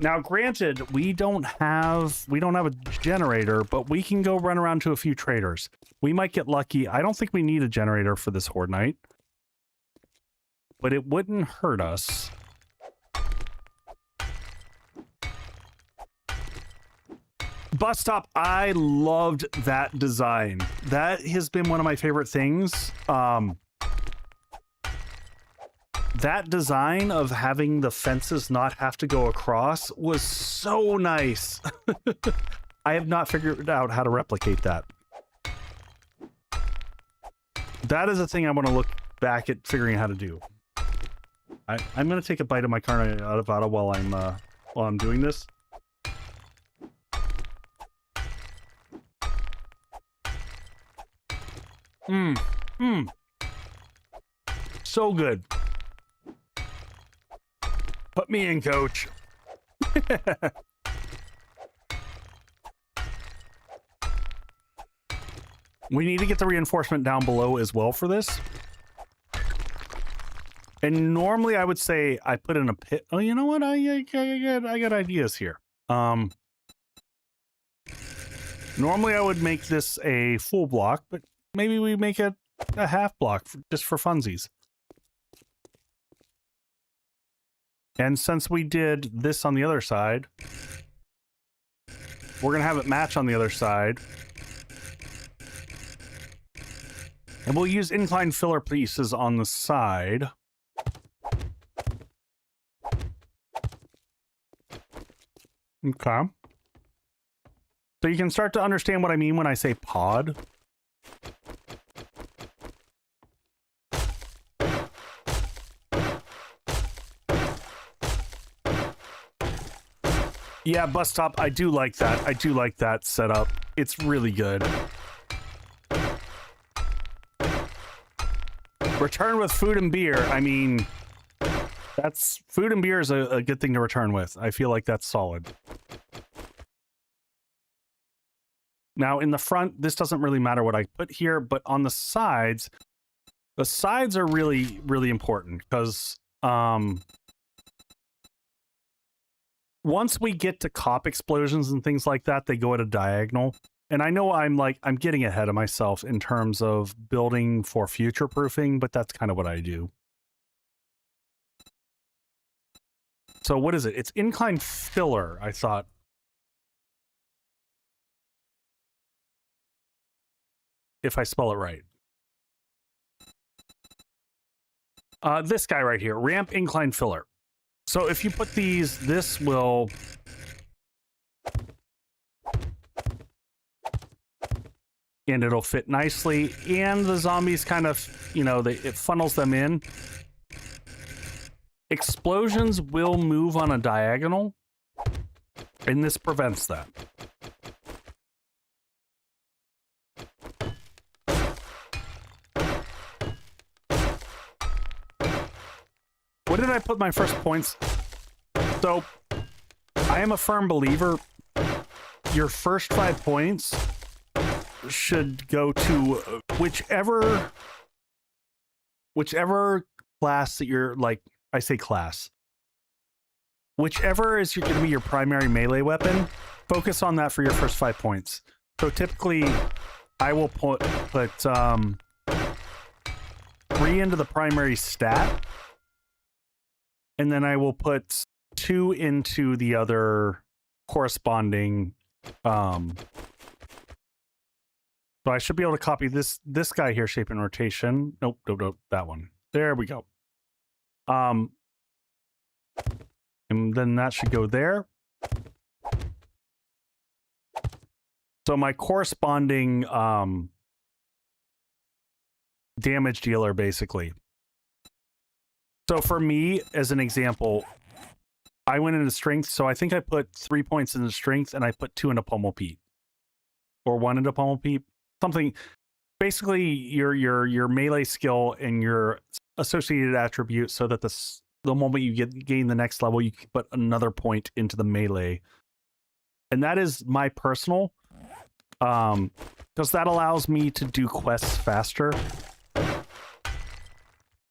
Now, granted, we don't have a generator, but we can go run around to a few traders. We might get lucky. I don't think we need a generator for this Horde Night, but it wouldn't hurt us. Bus stop, I loved that design. That has been one of my favorite things. That design of having the fences not have to go across was so nice. I have not figured out how to replicate that. That is a thing I want to look back at figuring out how to do. I'm going to take a bite of my carne adobada while I'm doing this. So good. Put me in, coach. We need to get the reinforcement down below as well for this. And normally I would say I put in a pit. Oh, you know what? I got ideas here. Normally I would make this a full block, but maybe we make it a half block just for funsies. And since we did this on the other side, we're going to have it match on the other side. And we'll use incline filler pieces on the side. Okay. So you can start to understand what I mean when I say pod. Yeah, bus stop, I do like that. I do like that setup. It's really good. Return with food and beer. I mean, that's food and beer is a good thing to return with. I feel like that's solid. Now, in the front, this doesn't really matter what I put here, but on the sides are really, really important because once we get to cop explosions and things like that, they go at a diagonal. And I know I'm getting ahead of myself in terms of building for future proofing, but that's kind of what I do. So what is it? It's incline filler, I thought. If I spell it right. This guy right here, ramp incline filler. So if you put these, this will... and it'll fit nicely, and the zombies kind of, you know, it funnels them in. Explosions will move on a diagonal, and this prevents that. What did I put my first points? So, I am a firm believer, your first 5 points should go to whichever class that you're, like, I say class. Whichever is going to be your primary melee weapon, focus on that for your first 5 points. So typically, I will put 3 into the primary stat, and then I will put 2 into the other corresponding. So I should be able to copy this guy here, shape and rotation. Nope, that one. There we go. And then that should go there. So my corresponding damage dealer, basically. So for me, as an example, I went into strength, so I think I put 3 points into strength, and I put 2 into pummel peep, or 1 into pummel peep. Something, basically your melee skill and your associated attribute, so that the moment you gain the next level, you can put another point into the melee. And that is my personal, because that allows me to do quests faster.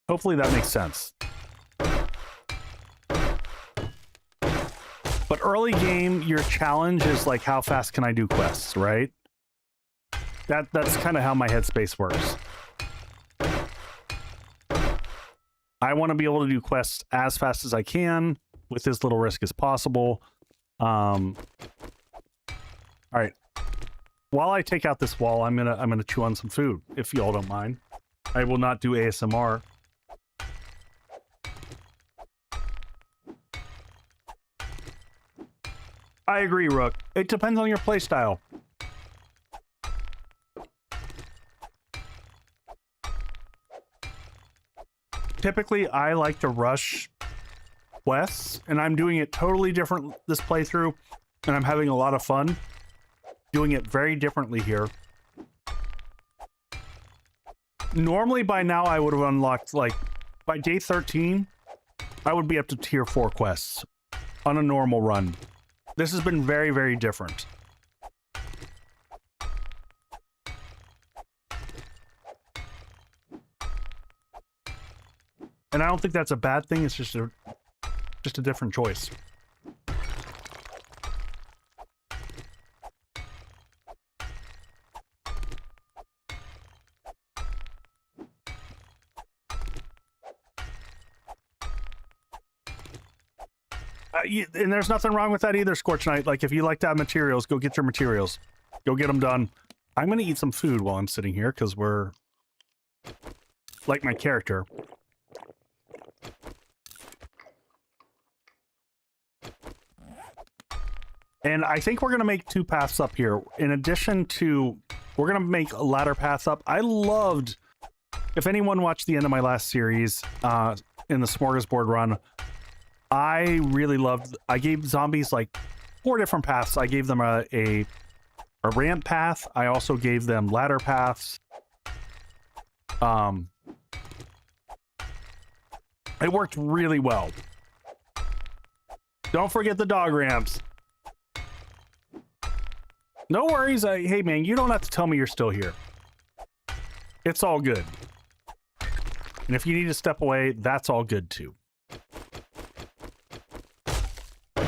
Hopefully that makes sense. But early game, your challenge is like, how fast can I do quests, right? That's kind of how my headspace works. I want to be able to do quests as fast as I can with as little risk as possible. All right. While I take out this wall, I'm gonna chew on some food, if y'all don't mind. I will not do ASMR. I agree, Rook. It depends on your playstyle. Typically, I like to rush quests, and I'm doing it totally different this playthrough, and I'm having a lot of fun doing it very differently here. Normally, by now, I would have unlocked, like, by day 13, I would be up to tier 4 quests on a normal run. This has been very, very different. And I don't think that's a bad thing. It's just a different choice. And there's nothing wrong with that either, Scorch Knight. Like, if you like to have materials, go get your materials. Go get them done. I'm going to eat some food while I'm sitting here, because we're... like my character. And I think we're going to make 2 paths up here. In addition to... we're going to make a ladder path up. I loved... if anyone watched the end of my last series, in the Smorgasbord run... I really loved... I gave zombies like 4 different paths. I gave them a ramp path. I also gave them ladder paths. It worked really well. Don't forget the dog ramps. No worries. Hey, man, you don't have to tell me you're still here. It's all good. And if you need to step away, that's all good, too.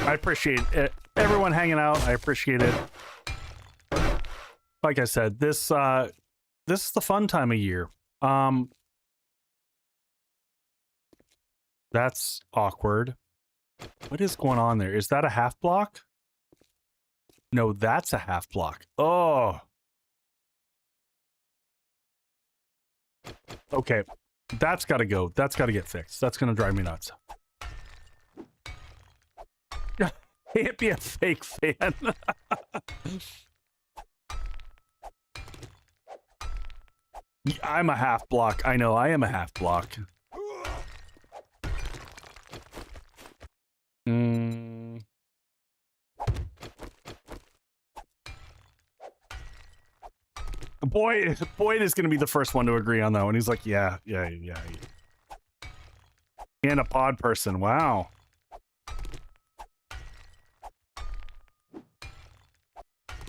I appreciate it. Everyone hanging out. I appreciate it. Like I said, this is the fun time of year. That's awkward. What is going on there? Is that a half block? No, that's a half block. Oh. Okay. That's got to go. That's got to get fixed. That's going to drive me nuts. Can't be a fake fan. I'm a half block. I know, I am a half block. Boyd is going to be the first one to agree on that one. He's like, yeah. And a pod person. Wow.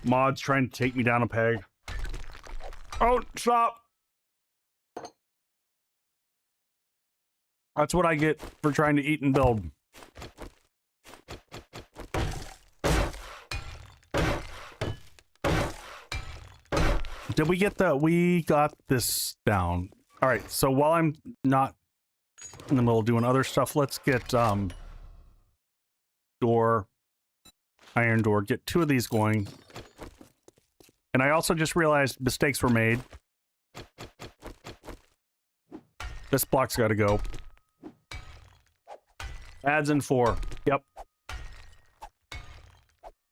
Mod's trying to take me down a peg. Oh, stop. That's what I get for trying to eat and build. Did we get that? We got this down. All right, so while I'm not in the middle of doing other stuff, let's get iron door, get 2 of these going. And I also just realized mistakes were made. This block's got to go. Adds in 4. Yep.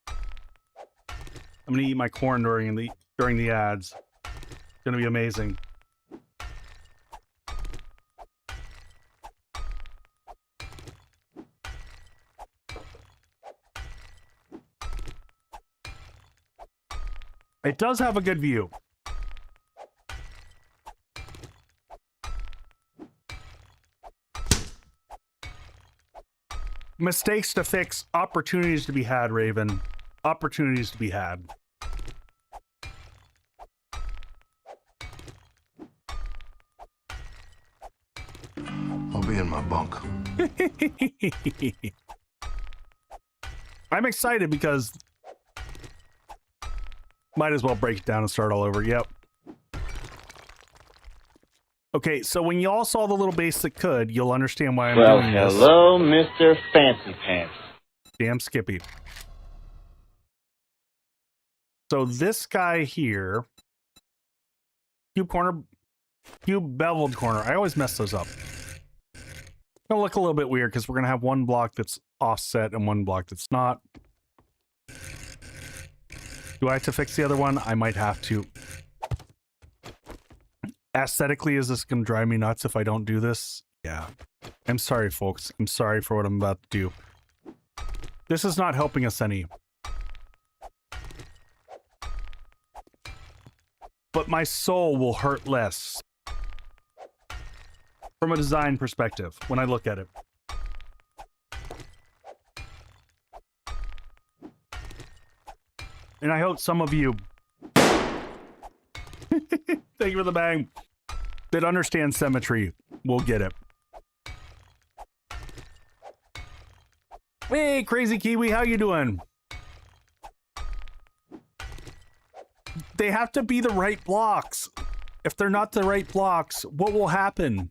I'm gonna eat my corn during the ads. It's gonna be amazing. It does have a good view. Mistakes to fix, opportunities to be had, Raven. Opportunities to be had. I'll be in my bunk. I'm excited because might as well break it down and start all over. Yep. Okay, so when y'all saw the little base that could, you'll understand why I'm doing this. Hello, Mr. Fancy Pants. Damn Skippy. So this guy here, cube beveled corner. I always mess those up. Gonna look a little bit weird because we're gonna have one block that's offset and one block that's not. Do I have to fix the other one? I might have to. Aesthetically, is this gonna drive me nuts if I don't do this? Yeah. I'm sorry, folks. I'm sorry for what I'm about to do. This is not helping us any. But my soul will hurt less. From a design perspective, when I look at it. And I hope some of you, thank you for the bang, that understand symmetry will get it. Hey, Crazy Kiwi, how you doing? They have to be the right blocks. If they're not the right blocks, what will happen?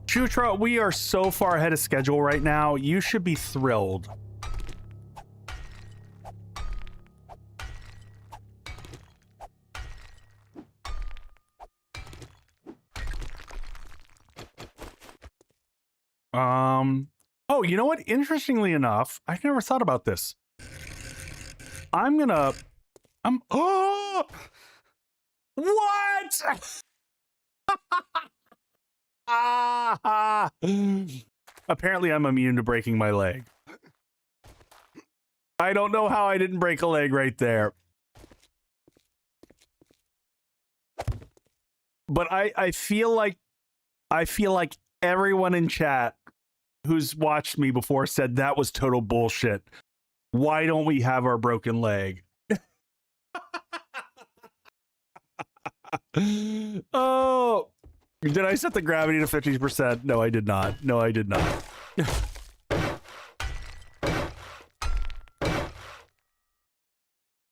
Chutra, we are so far ahead of schedule right now. You should be thrilled. Oh, you know what? Interestingly enough, I never thought about this. Oh! What? Apparently I'm immune to breaking my leg. I don't know how I didn't break a leg right there. But I feel like everyone in chat who's watched me before said that was total bullshit. Why don't we have our broken leg? Oh, did I set the gravity to 50%? No, I did not. No, I did not.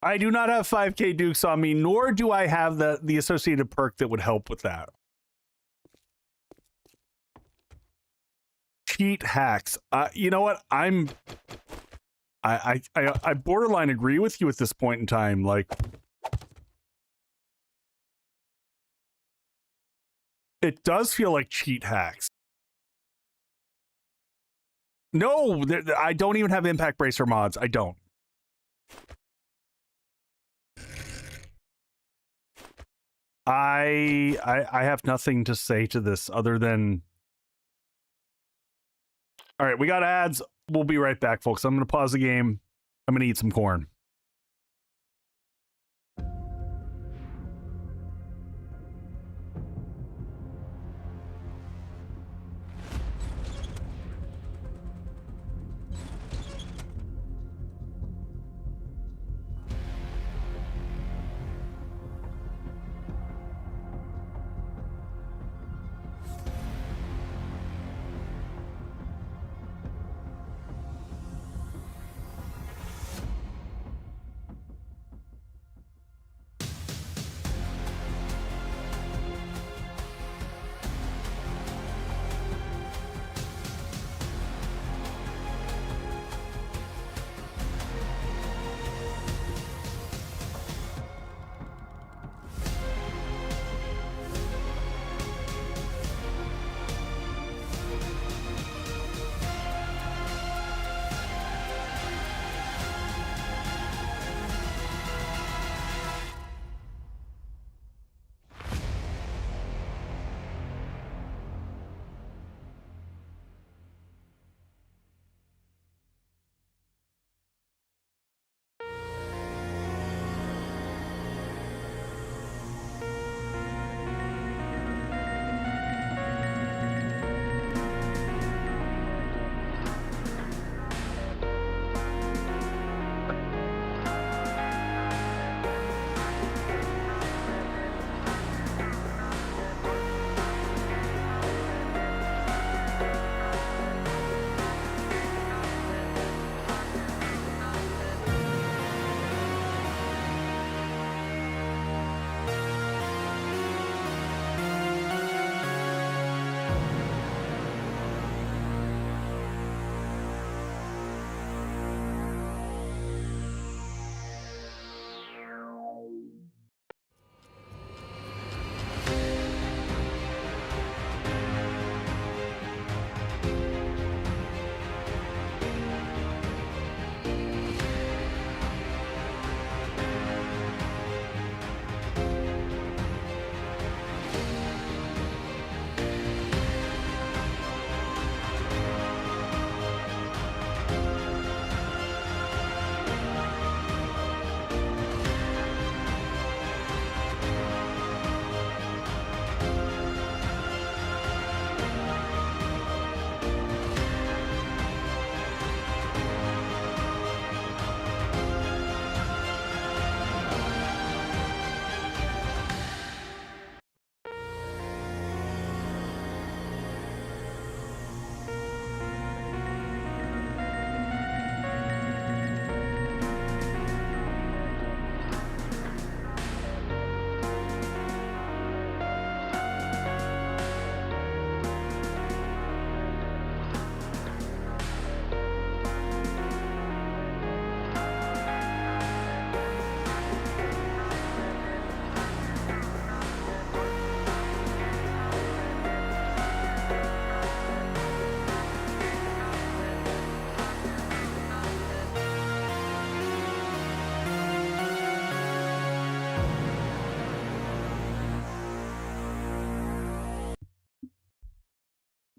I do not have 5K Dukes on me, nor do I have the associated perk that would help with that. Cheat hacks. You know what? I borderline agree with you at this point in time. Like, it does feel like cheat hacks. No, I don't even have impact bracer mods. I don't. I have nothing to say to this other than, all right, we got ads. We'll be right back, folks. I'm going to pause the game. I'm going to eat some corn.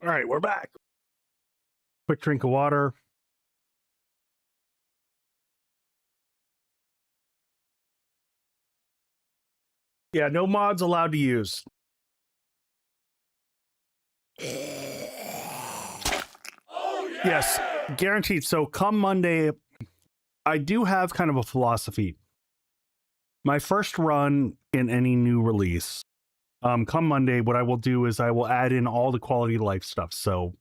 All right, we're back. Quick drink of water. Yeah, no mods allowed to use. Oh, yeah! Yes, guaranteed. So come Monday, I do have kind of a philosophy. My first run in any new release, come Monday, what I will do is I will add in all the quality of life stuff. So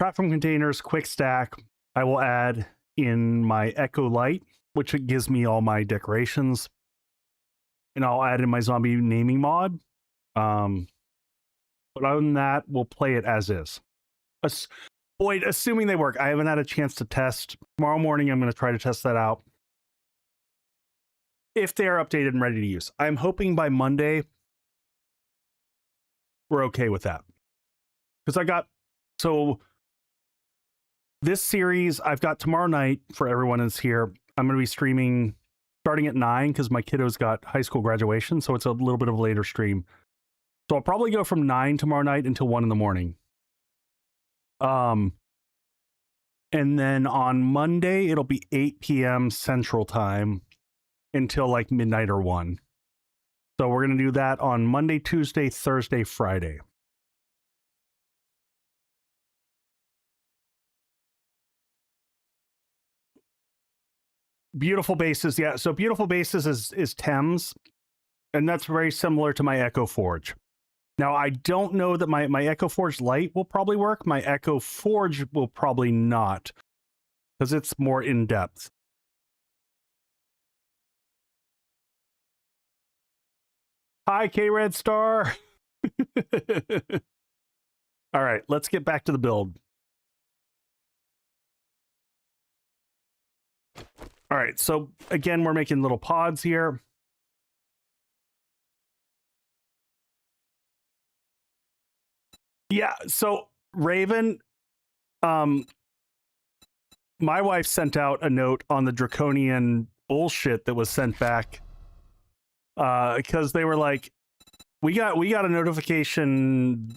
trap from containers, quick stack. I will add in my Echo Light which it gives me all my decorations. And I'll add in my zombie naming mod. But other than that, we'll play it as is. Boyd, assuming they work. I haven't had a chance to test. Tomorrow morning, I'm going to try to test that out. If they are updated and ready to use. I'm hoping by Monday, we're okay with that. Because so this series, I've got tomorrow night for everyone that's here. I'm going to be streaming starting at 9 because my kiddo's got high school graduation. So it's a little bit of a later stream. So I'll probably go from 9 tomorrow night until 1 in the morning. And then on Monday, it'll be 8 p.m. Central Time until like midnight or 1. So we're going to do that on Monday, Tuesday, Thursday, Friday. Beautiful Bases, yeah. So Beautiful Bases is Thames, and that's very similar to my Echo Forge. Now, I don't know that my Echo Forge Lite will probably work. My Echo Forge will probably not, because it's more in-depth. Hi, K-Red Star! All right, let's get back to the build. All right, so again, we're making little pods here. Yeah, so Raven, my wife sent out a note on the draconian bullshit that was sent back because they were like, we got a notification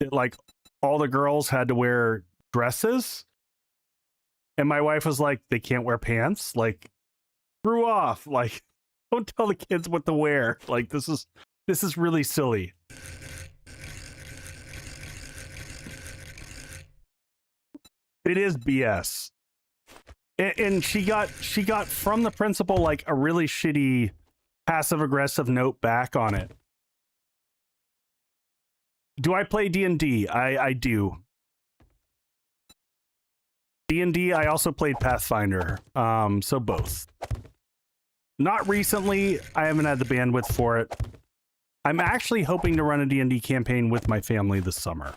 that like all the girls had to wear dresses. And my wife was like, they can't wear pants? Like, screw off. Like, don't tell the kids what to wear. Like, this is really silly. It is BS. And she got from the principal like a really shitty passive aggressive note back on it. Do I play D&D? I do. D&D, I also played Pathfinder, so both. Not recently, I haven't had the bandwidth for it. I'm actually hoping to run a D&D campaign with my family this summer.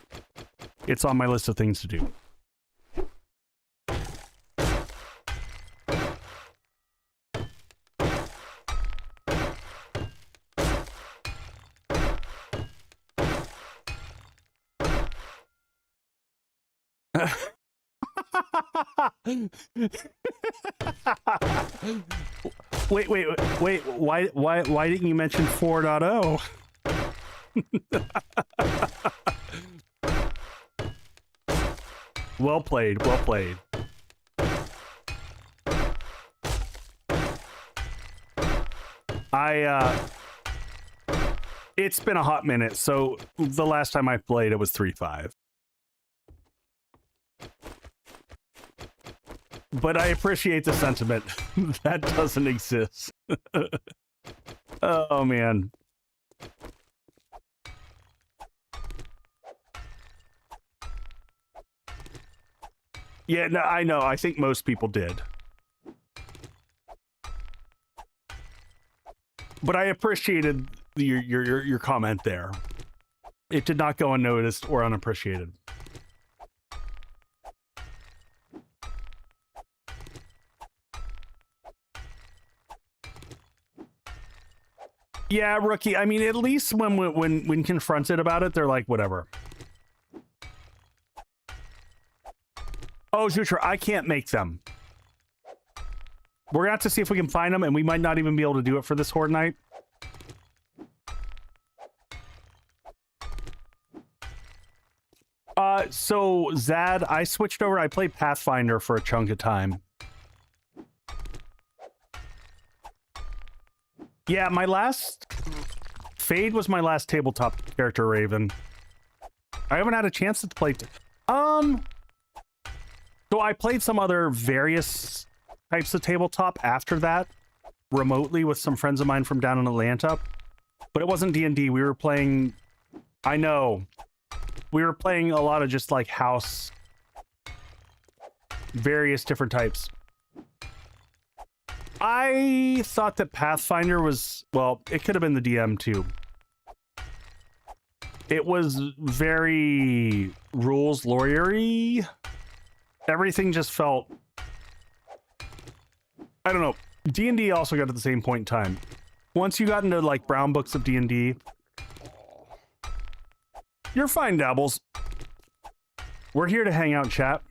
It's on my list of things to do. Wait, why didn't you mention 4.0? Well played, well played. It's been a hot minute, so the last time I played it was 3.5. But I appreciate the sentiment. That doesn't exist. Oh, man. Yeah, no, I know. I think most people did. But I appreciated your comment there. It did not go unnoticed or unappreciated. Yeah, Rookie. I mean, at least when confronted about it, they're like, whatever. Oh, Zutra, I can't make them. We're gonna have to see if we can find them, and we might not even be able to do it for this Horde night. So Zad, I switched over. I played Pathfinder for a chunk of time. Yeah, my last... Fade was my last tabletop character, Raven. I haven't had a chance to play... So I played some other various types of tabletop after that, remotely with some friends of mine from down in Atlanta. But it wasn't D&D. We were playing... I know. We were playing a lot of just, like, house... Various different types. I thought that Pathfinder was, well, it could have been the DM too. It was very rules lawyer-y. Everything just felt, I don't know. D&D also got at the same point in time. Once you got into like brown books of D&D, you're fine, Dabbles. We're here to hang out, chat.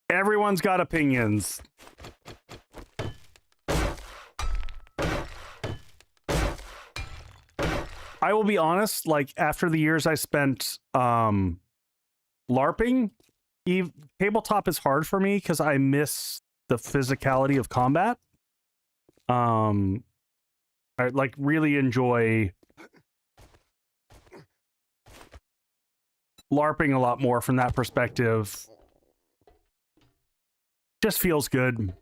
Everyone's got opinions. I will be honest, like after the years I spent LARPing, tabletop is hard for me because I miss the physicality of combat. I like really enjoy LARPing a lot more from that perspective. Just feels good.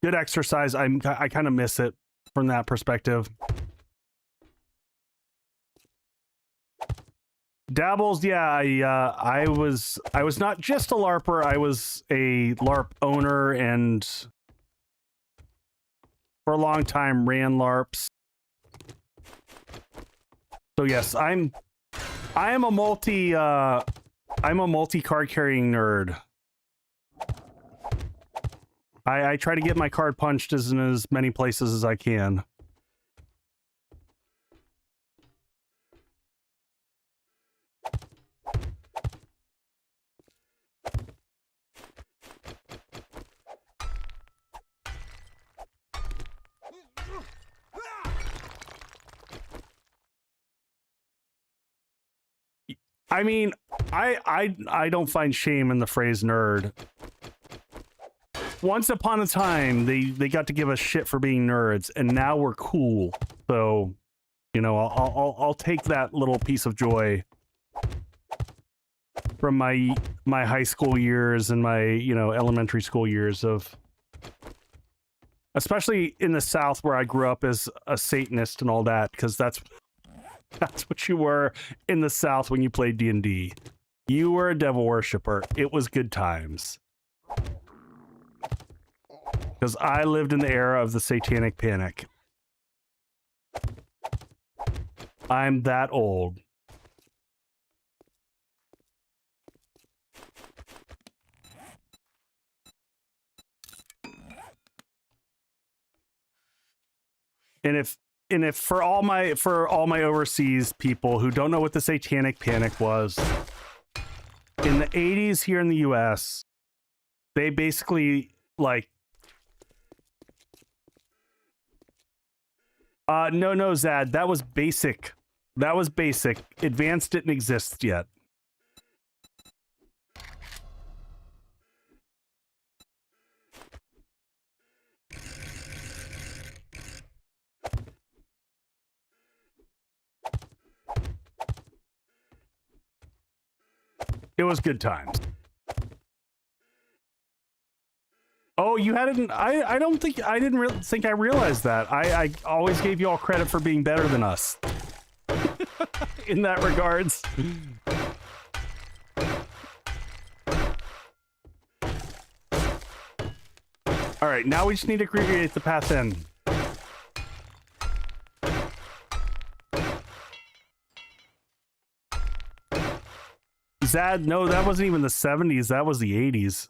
Good exercise. I kind of miss it from that perspective. Dabbles, yeah, I was not just a LARPer, I was a LARP owner and for a long time ran LARPs. So yes, I'm a multi card carrying nerd. I try to get my card punched in as many places as I can. I mean, I don't find shame in the phrase nerd. Once upon a time, they got to give us shit for being nerds, and now we're cool. So, you know, I'll take that little piece of joy from my high school years and my, you know, elementary school years of, especially in the South where I grew up as a Satanist and all that, because that's what you were in the South when you played D&D. You were a devil worshiper. It was good times. Because I lived in the era of the Satanic Panic. I'm that old. And if for all my overseas people who don't know what the Satanic Panic was, in the 80s here in the US, they basically like no, Zad, that was basic. That was basic. Advanced didn't exist yet. It was good times. Oh, you hadn't. I don't think I didn't think I realized that. I always gave you all credit for being better than us in that regards. All right, now we just need to create the path in. Zad, no, that wasn't even the 70s. That was the 80s.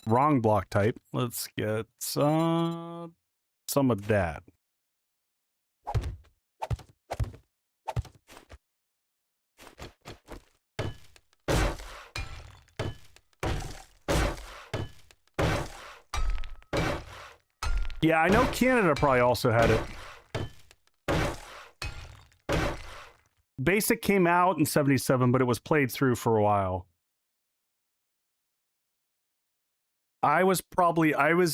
Wrong block type. Let's get some of that. Yeah, I know Canada probably also had it. Basic came out in 77, but it was played through for a while. I was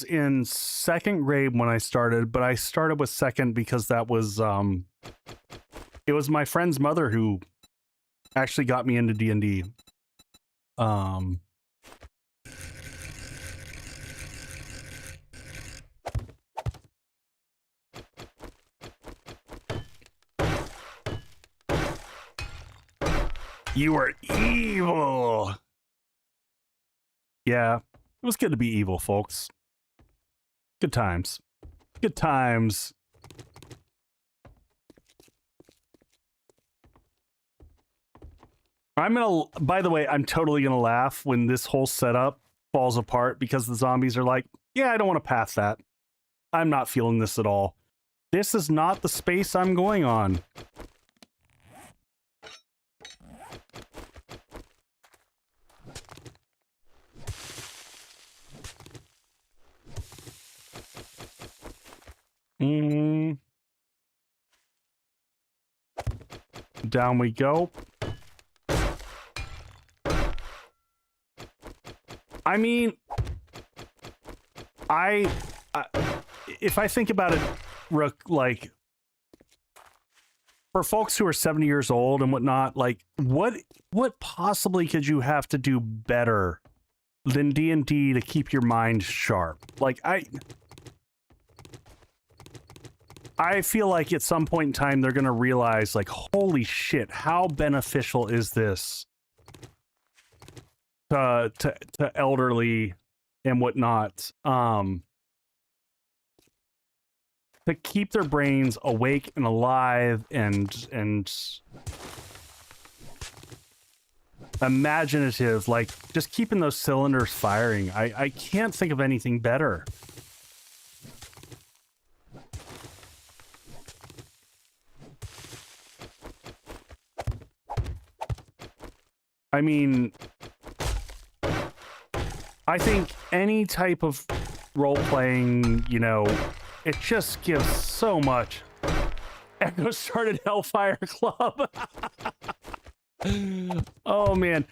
in second grade when I started, but I started with second because that was, it was my friend's mother who actually got me into D&D. You were evil. Yeah, it was good to be evil, folks. Good times. Good times. By the way, I'm totally gonna laugh when this whole setup falls apart because the zombies are like, yeah, I don't want to pass that. I'm not feeling this at all. This is not the space I'm going on. Down we go. I mean, if I think about it, Rook, like, for folks who are 70 years old and whatnot, like, what possibly could you have to do better than D&D to keep your mind sharp? Like, I feel like at some point in time they're gonna realize, like, holy shit, how beneficial is this to elderly and whatnot, to keep their brains awake and alive and imaginative, like just keeping those cylinders firing. I can't think of anything better. I mean, I think any type of role-playing, you know, it just gives so much. Echo started Hellfire Club. Oh, man.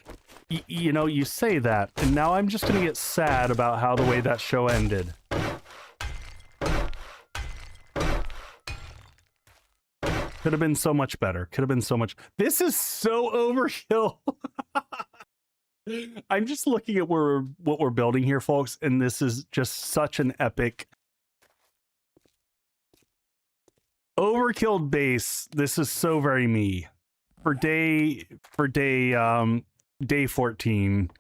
You know, you say that, and now I'm just going to get sad about how the way that show ended. Could have been so much better. Could have been so much. This is so overkill. I'm just looking at what we're building here, folks, and this is just such an epic overkilled base. This is so very me. For day 14.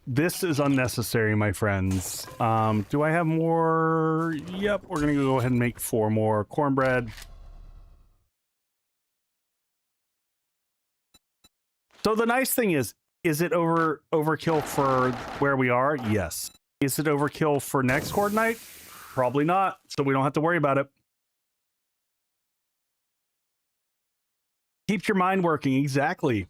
This is unnecessary, my friends. Do I have more? Yep, we're gonna go ahead and make 4 more cornbread. So the nice thing is it overkill for where we are? Yes. Is it overkill for next Horde night? Probably not, so we don't have to worry about it. Keeps your mind working, exactly.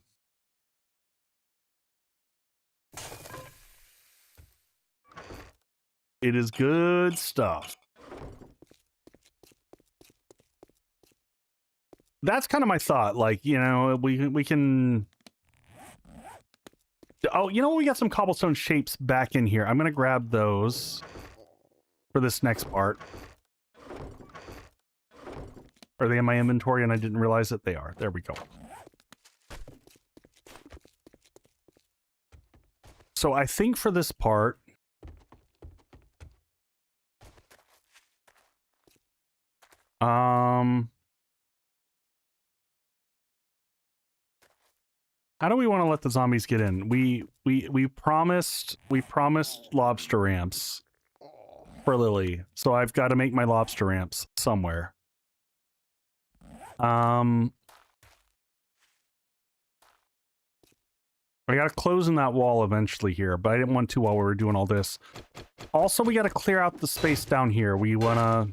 It is good stuff. That's kind of my thought. Like, you know, we can... Oh, you know, we got some cobblestone shapes back in here. I'm going to grab those for this next part. Are they in my inventory and I didn't realize that they are? There we go. So I think for this part... How do we want to let the zombies get in? We promised lobster ramps for Lily, so I've got to make my lobster ramps somewhere. I got to close in that wall eventually here, but I didn't want to while we were doing all this. Also, we got to clear out the space down here. We want to...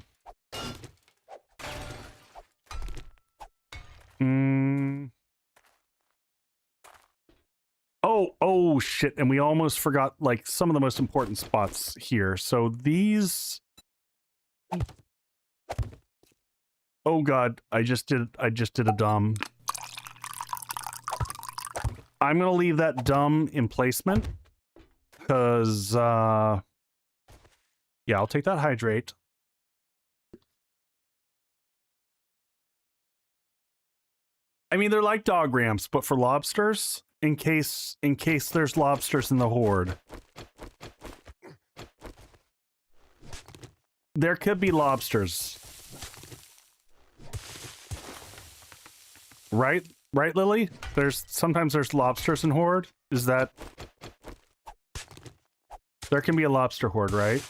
Oh shit, and we almost forgot like some of the most important spots here. So these... Oh god, I just did a dumb. I'm gonna leave that dumb in placement because yeah, I'll take that hydrate. I mean, they're like dog ramps, but for lobsters, in case there's lobsters in the Horde. There could be lobsters. Right? Right, Lily? Sometimes there's lobsters in Horde. Is that... There can be a lobster horde, right?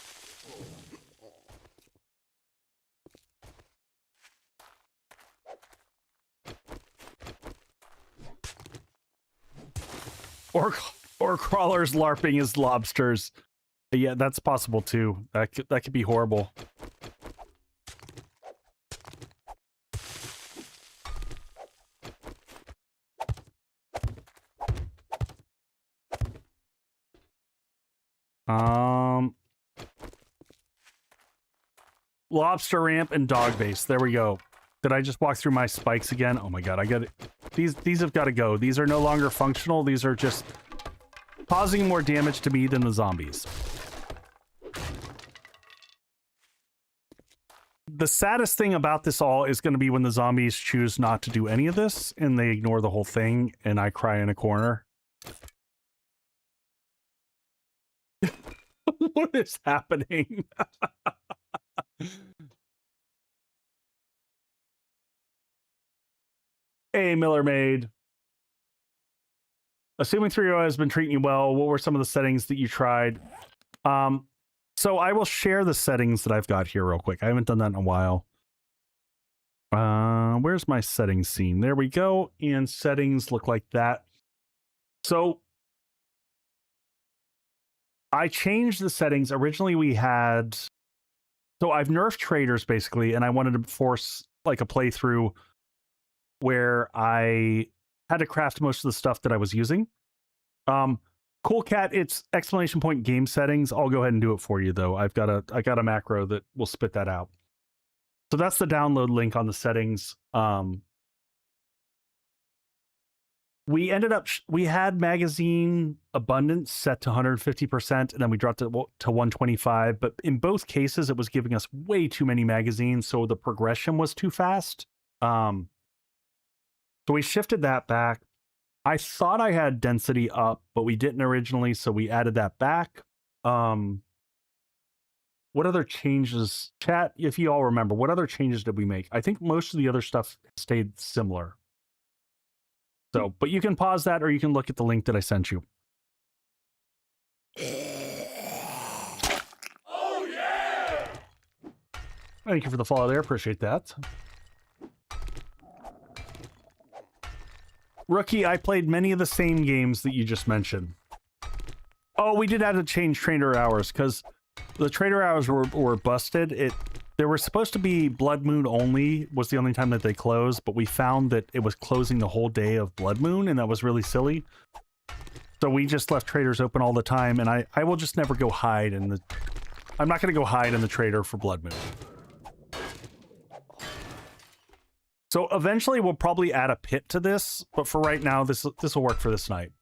Or crawlers larping as lobsters. Yeah, that's possible too. That could be horrible. Lobster ramp and dog base. There we go. Did I just walk through my spikes again? Oh my god, I got it. These have got to go. These are no longer functional. These are just causing more damage to me than the zombies. The saddest thing about this all is going to be when the zombies choose not to do any of this and they ignore the whole thing and I cry in a corner. What is happening? Hey, Miller Maid. Assuming 3.0 has been treating you well, what were some of the settings that you tried? So I will share the settings that I've got here real quick. I haven't done that in a while. Where's my settings scene? There we go. And settings look like that. So I changed the settings. Originally we had... So I've nerfed traders basically, and I wanted to force like a playthrough where I had to craft most of the stuff that I was using. Cool Cat, it's exclamation point game settings. I'll go ahead and do it for you though. I got a macro that will spit that out. So that's the download link on the settings. We ended up, we had magazine abundance set to 150%, and then we dropped it to 125. But in both cases, it was giving us way too many magazines, so the progression was too fast. So we shifted that back. I thought I had density up, but we didn't originally, so we added that back. What other changes? Chat, if you all remember, what other changes did we make? I think most of the other stuff stayed similar. So, but you can pause that or you can look at the link that I sent you. Oh, yeah! Thank you for the follow there. Appreciate that. Rookie, I played many of the same games that you just mentioned. Oh, we did have to change trader hours because the trader hours were busted. They were supposed to be Blood Moon only, was the only time that they closed, but we found that it was closing the whole day of Blood Moon, and that was really silly. So we just left traders open all the time, and I will just never go hide in the... I'm not going to go hide in the trader for Blood Moon. So eventually we'll probably add a pit to this, but for right now, this will work for this night.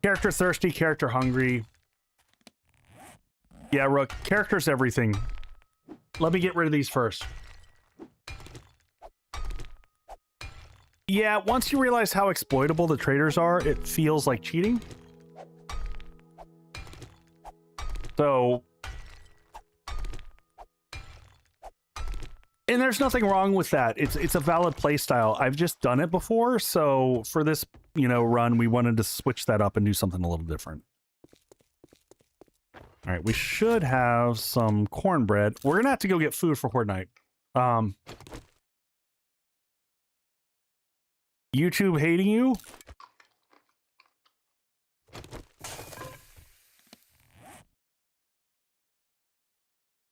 Character thirsty, character hungry. Yeah, Rook, character's everything. Let me get rid of these first. Yeah, once you realize how exploitable the traders are, it feels like cheating. So... And there's nothing wrong with that. It's a valid playstyle. I've just done it before, so for this, run, we wanted to switch that up and do something a little different. All right, we should have some cornbread. We're gonna have to go get food for Horde Night. YouTube hating you?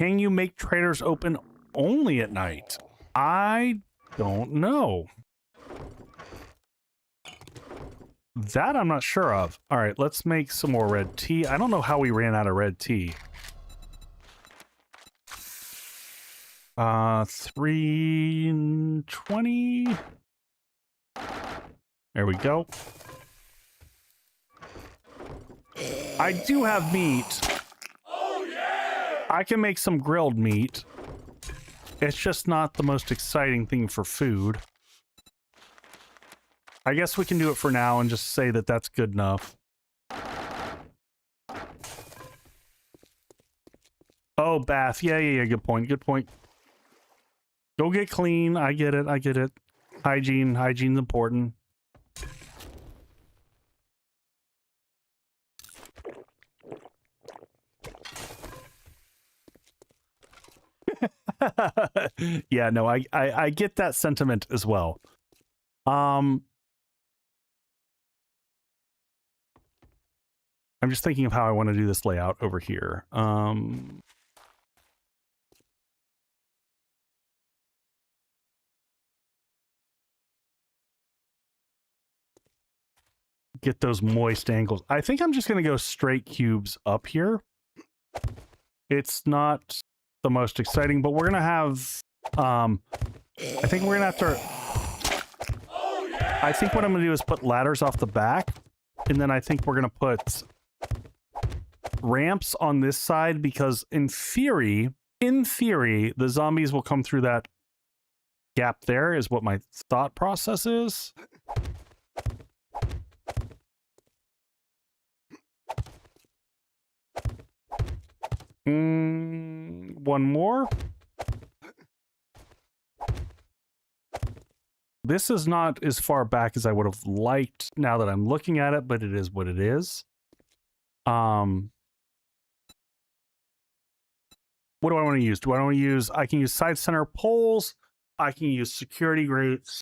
Can you make traders open only at night? I don't know. That I'm not sure of. All right, let's make some more red tea. I don't know how we ran out of red tea. 320. There we go. I do have meat. Oh, yeah! I can make some grilled meat. It's just not the most exciting thing for food. I guess we can do it for now and just say that that's good enough. Oh, bath. Yeah, good point. Good point. Go get clean. I get it. I get it. Hygiene's important. Yeah, no, I get that sentiment as well. I'm just thinking of how I want to do this layout over here. Get those moist angles. I think I'm just going to go straight cubes up here. It's not the most exciting, but we're going to have, I think we're going to have to, I think what I'm going to do is put ladders off the back, and then I think we're going to put ramps on this side, because in theory, the zombies will come through that gap there, is what my thought process is. One more. This is not as far back as I would have liked now that I'm looking at it, but it is what it is. What do I want to use? I can use side center poles. I can use security grates.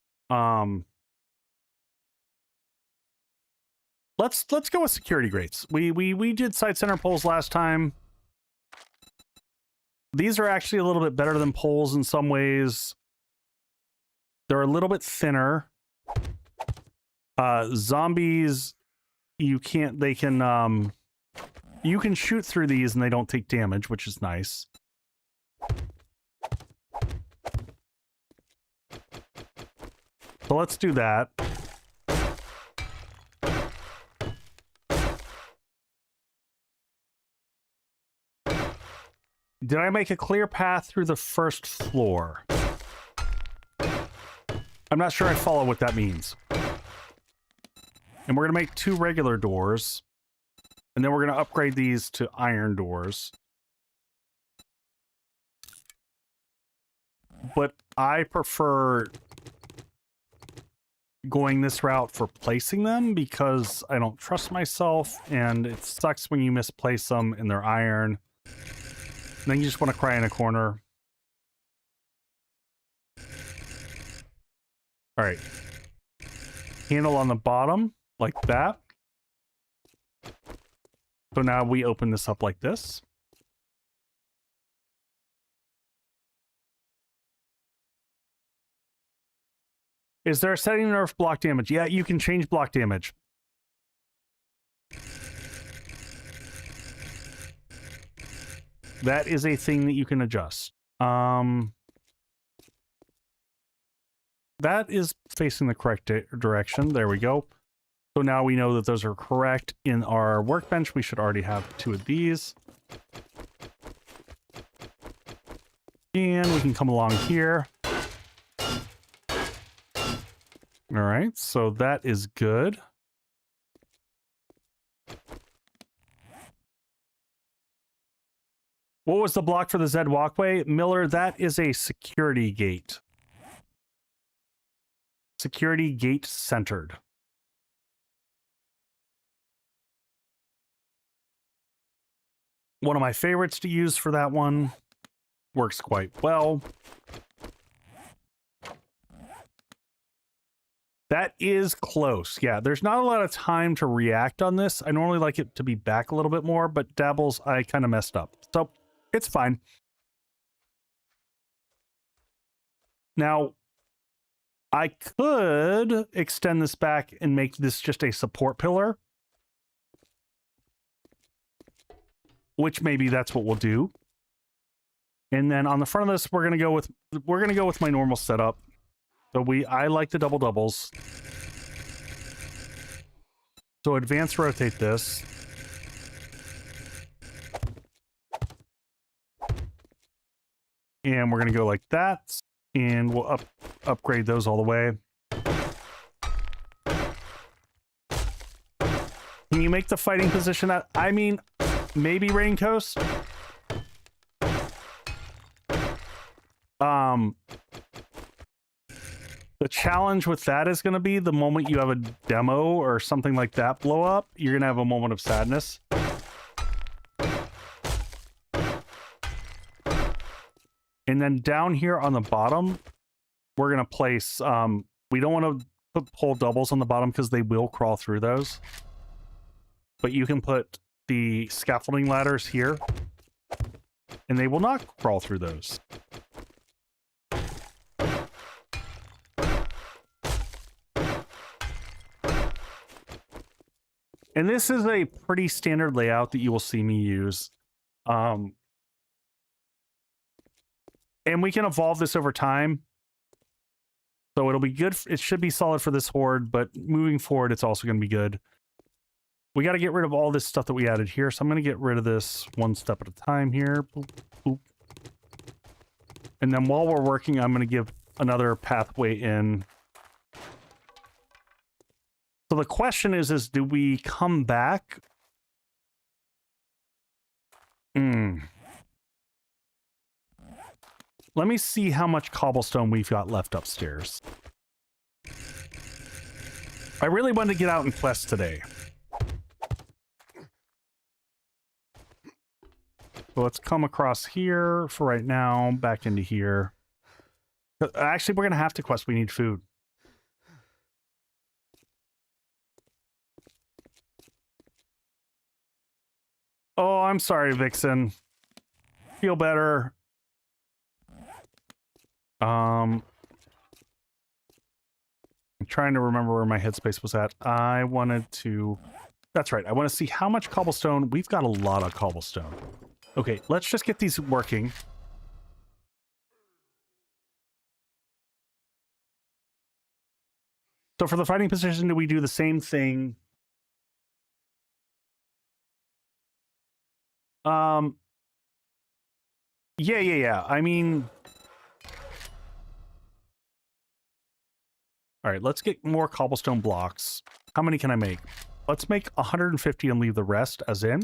Let's go with security grates. We did side center poles last time. These are actually a little bit better than poles in some ways. They're a little bit thinner. Zombies, you can shoot through these and they don't take damage, which is nice. So let's do that. Did I make a clear path through the first floor? I'm not sure I follow what that means. And we're going to make 2 regular doors. And then we're going to upgrade these to iron doors. But I prefer going this route for placing them, because I don't trust myself, and it sucks when you misplace them and they're iron. And then you just want to cry in a corner. All right. Handle on the bottom, like that. So now we open this up like this. Is there a setting to nerf block damage? Yeah, you can change block damage. That is a thing that you can adjust. That is facing the correct direction. There we go. So now we know that those are correct. In our workbench, we should already have 2 of these. And we can come along here. All right, so that is good. What was the block for the Zed walkway? Miller, that is a security gate. Security gate centered. One of my favorites to use for that one. Works quite well. That is close. Yeah, there's not a lot of time to react on this. I normally like it to be back a little bit more, but Dabbles, I kind of messed up. So it's fine. Now, I could extend this back and make this just a support pillar, which maybe that's what we'll do. And then on the front of this, we're gonna go with my normal setup. So I like the double doubles. So advance rotate this. And we're gonna go like that. And we'll upgrade those all the way. Can you make the fighting position that, I mean, maybe Rain Coast? The challenge with that is going to be the moment you have a demo or something like that blow up, you're going to have a moment of sadness. And then down here on the bottom, we're going to place, we don't want to put pole doubles on the bottom because they will crawl through those. But you can put the scaffolding ladders here, and they will not crawl through those. And this is a pretty standard layout that you will see me use. And we can evolve this over time. So it'll be good. It should be solid for this horde, but moving forward, it's also going to be good. We got to get rid of all this stuff that we added here. So I'm going to get rid of this one step at a time here. Boop, boop. And then while we're working, I'm going to give another pathway in. So the question is do we come back? Let me see how much cobblestone we've got left upstairs. I really wanted to get out and quest today. So let's come across here for right now, back into here. Actually, we're going to have to quest. We need food. Oh, I'm sorry, Vixen. Feel better. I'm trying to remember where my headspace was at. I wanted to... That's right. I want to see how much cobblestone. We've got a lot of cobblestone. Okay, let's just get these working. So for the fighting position, do we do the same thing? Yeah. I mean... All right, let's get more cobblestone blocks. How many can I make? Let's make 150 and leave the rest as in.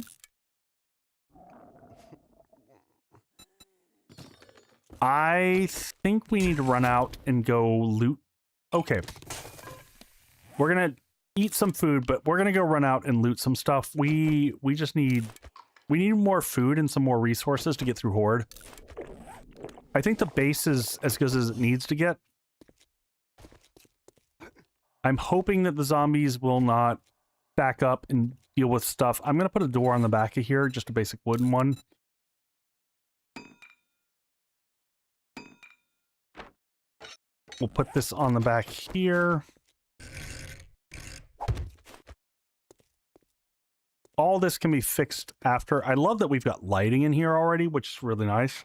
I think we need to run out and go loot. Okay. We're going to eat some food, but we're going to go run out and loot some stuff. We just need... We need more food and some more resources to get through Horde. I think the base is as good as it needs to get. I'm hoping that the zombies will not stack up and deal with stuff. I'm going to put a door on the back of here, just a basic wooden one. We'll put this on the back here. All this can be fixed after. I love that we've got lighting in here already, which is really nice.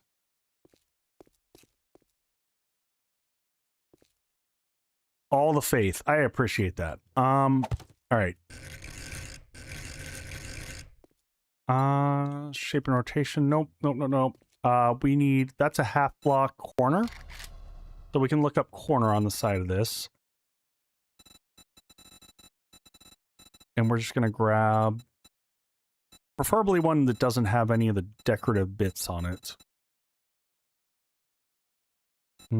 All the faith. I appreciate that. All right. Shape and rotation. Nope. We need... That's a half block corner. So we can look up corner on the side of this. And we're just going to grab... Preferably one that doesn't have any of the decorative bits on it. Why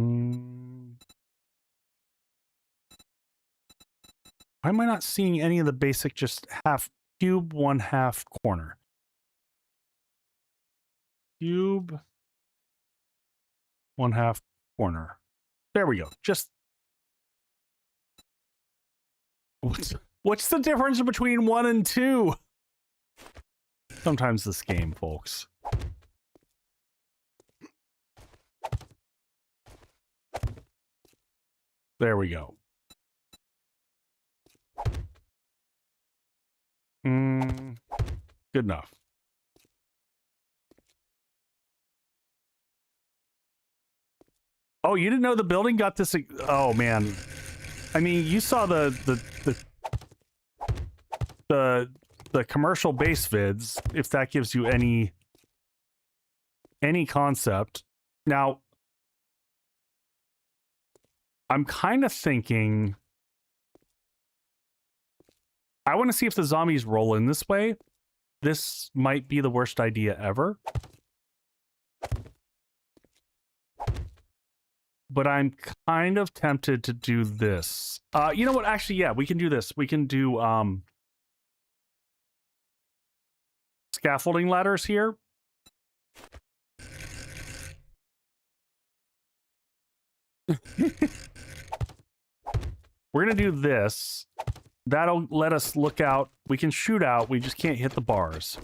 am I not seeing any of the basic just half cube, 1/2 corner? Cube, 1/2 corner. There we go. Just... What's the difference between 1 and 2? Sometimes this game, folks. There we go. Good enough. Oh, you didn't know the building got this? Oh man. I mean, you saw the commercial base vids, if that gives you any concept. Now, I'm kind of thinking I want to see if the zombies roll in this way. This might be the worst idea ever. but I'm kind of tempted to do this. You know what? Actually, yeah, we can do this. We can do scaffolding ladders here. We're gonna do this. That'll let us look out. We can shoot out. We just can't hit the bars.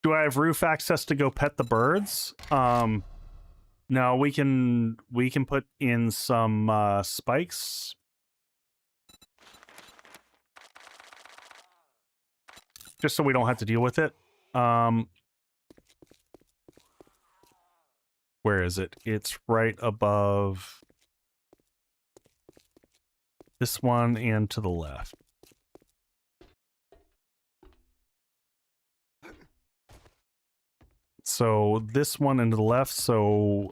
Do I have roof access to go pet the birds? No, we can put in some spikes. Just so we don't have to deal with it. Where is it? It's right above this one and to the left. So this one and to the left, so...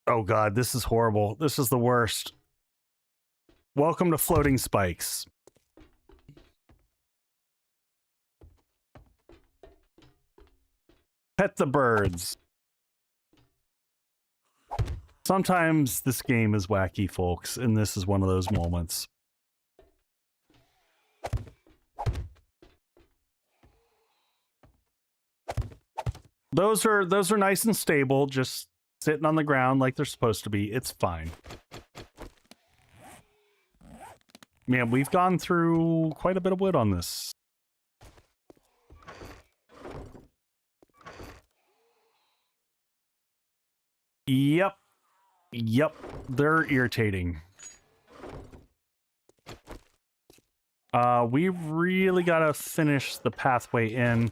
Oh god, this is horrible. This is the worst. Welcome to floating spikes. Pet the birds. Sometimes this game is wacky, folks, and this is one of those moments. Those are nice and stable, just sitting on the ground like they're supposed to be. It's fine. Man, we've gone through quite a bit of wood on this. Yep. Yep. They're irritating. We really gotta finish the pathway in.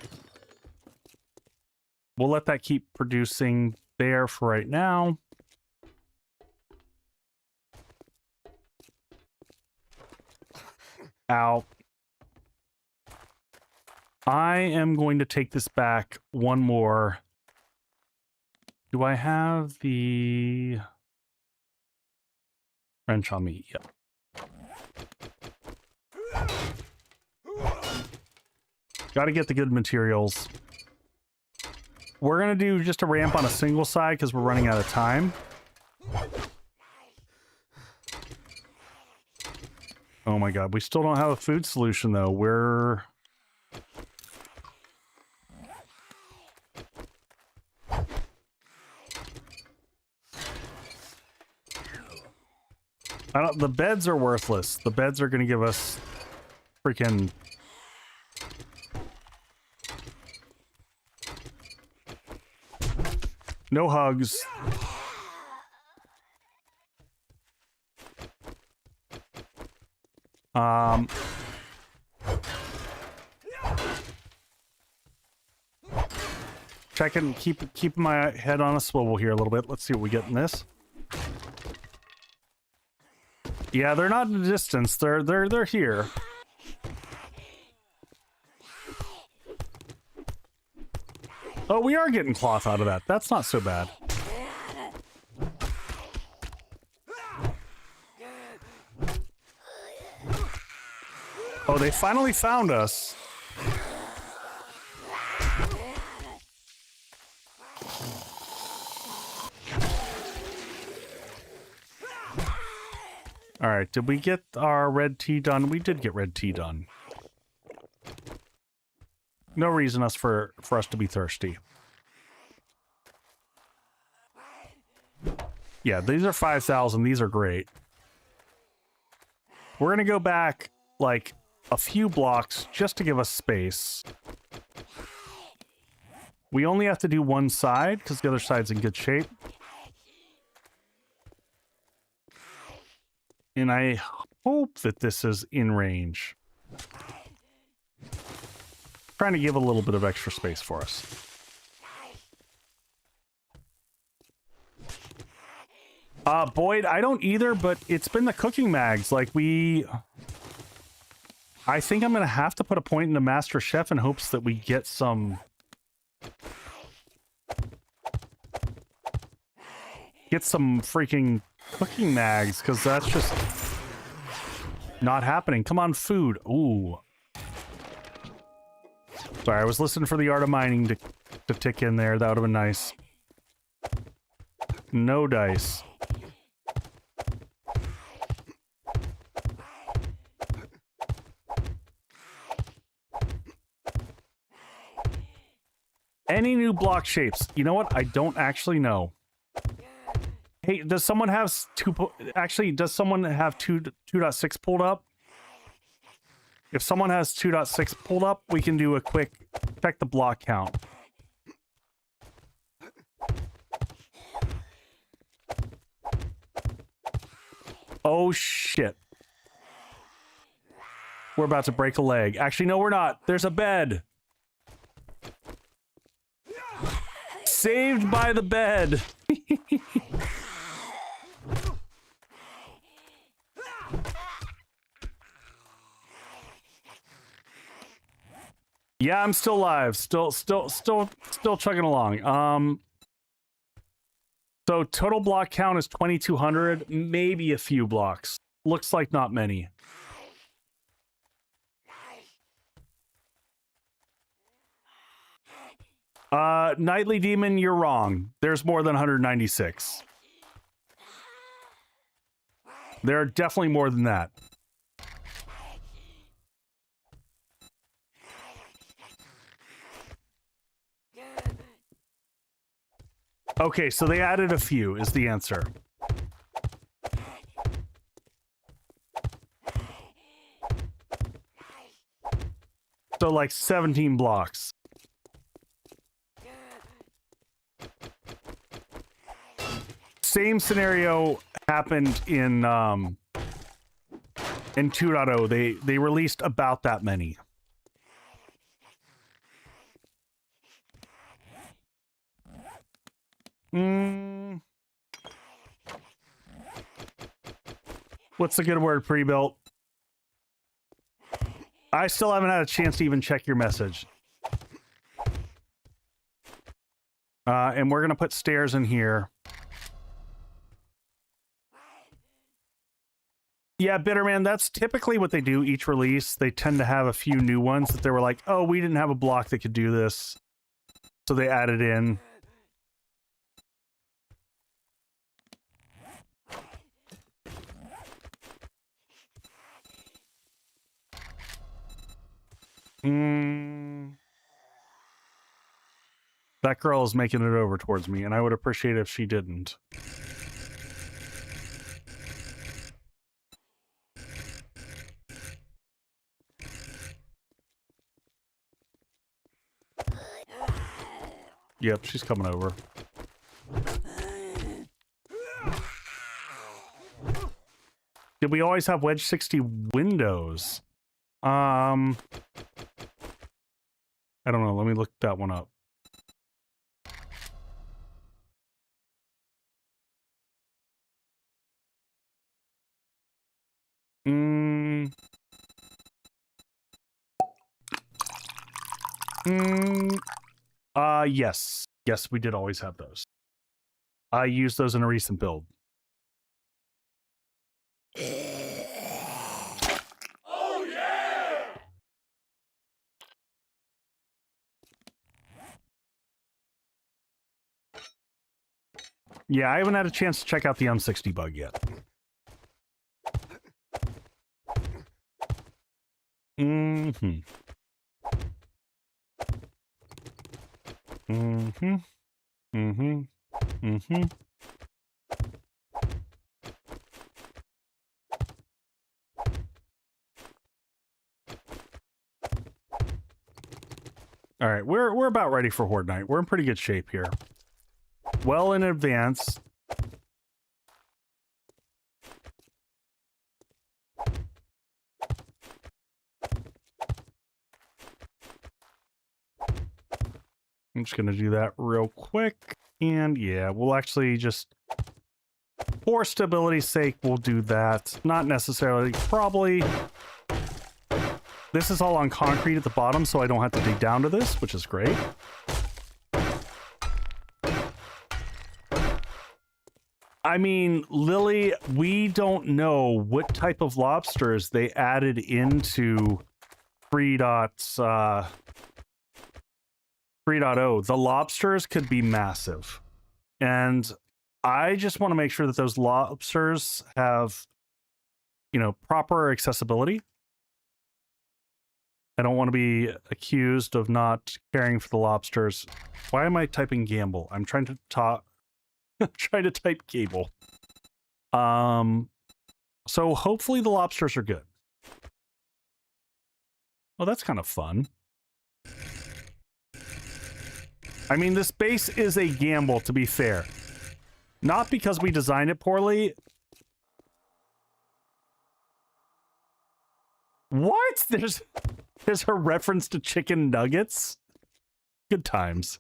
We'll let that keep producing there for right now. Ow. I am going to take this back one more. Do I have the wrench on me? Yep. Got to get the good materials. We're going to do just a ramp on a single side because we're running out of time. Oh my god, we still don't have a food solution though. We're... the beds are worthless. The beds are going to give us freaking... No hugs. Checking, keep my head on a swivel here a little bit. Let's see what we get in this. Yeah, they're not in the distance. They're here. Oh, we are getting cloth out of that. That's not so bad. Oh, they finally found us. All right, did we get our red tea done? We did get red tea done. No reason for us to be thirsty. Yeah, these are 5,000. These are great. We're going to go back, like, a few blocks just to give us space. We only have to do one side because the other side's in good shape. And I hope that this is in range. Trying to give a little bit of extra space for us. Boyd, I don't either, but it's been the cooking mags. Like, I think I'm going to have to put a point into Master Chef in hopes that we get some get some freaking cooking mags, because that's just not happening. Come on, food. Ooh. Sorry, I was listening for the art of mining to tick in there. That would have been nice. No dice. Any new block shapes? You know what? I don't actually know. Hey, does someone have does someone have 2.6 pulled up? If someone has 2.6 pulled up, we can do a quick check the block count. Oh shit. We're about to break a leg. Actually, no, we're not. There's a bed. Saved by the bed. Yeah, I'm still alive. Still chugging along. So total block count is 2,200, maybe a few blocks. Looks like not many. Nightly Demon, you're wrong. There's more than 196. There are definitely more than that. Okay, so they added a few, is the answer. So like 17 blocks. Same scenario happened in 2.0. They released about that many. What's a good word, pre-built? I still haven't had a chance to even check your message. And we're gonna put stairs in here. Yeah, Bitterman, that's typically what they do each release. They tend to have a few new ones that they were like, oh, we didn't have a block that could do this. So they added in. That girl is making it over towards me, and I would appreciate it if she didn't. Yep, she's coming over. Did we always have Wedge 60 windows? I don't know. Let me look that one up. Yes. Yes, we did always have those. I used those in a recent build. Oh, yeah! Yeah, I haven't had a chance to check out the M60 bug yet. All right, we're about ready for Horde Night. We're in pretty good shape here. Well in advance. I'm just gonna do that real quick. And yeah, we'll actually just, for stability's sake, we'll do that. Not necessarily, probably. This is all on concrete at the bottom, so I don't have to dig down to this, which is great. I mean, Lily, we don't know what type of lobsters they added into 3.0. The lobsters could be massive. And I just want to make sure that those lobsters have, you know, proper accessibility. I don't want to be accused of not caring for the lobsters. Why am I typing gamble? I'm trying to talk. I'm trying to type cable. So hopefully the lobsters are good. Well, that's kind of fun. I mean, this base is a gamble, to be fair. Not because we designed it poorly. What? There's a reference to chicken nuggets? Good times.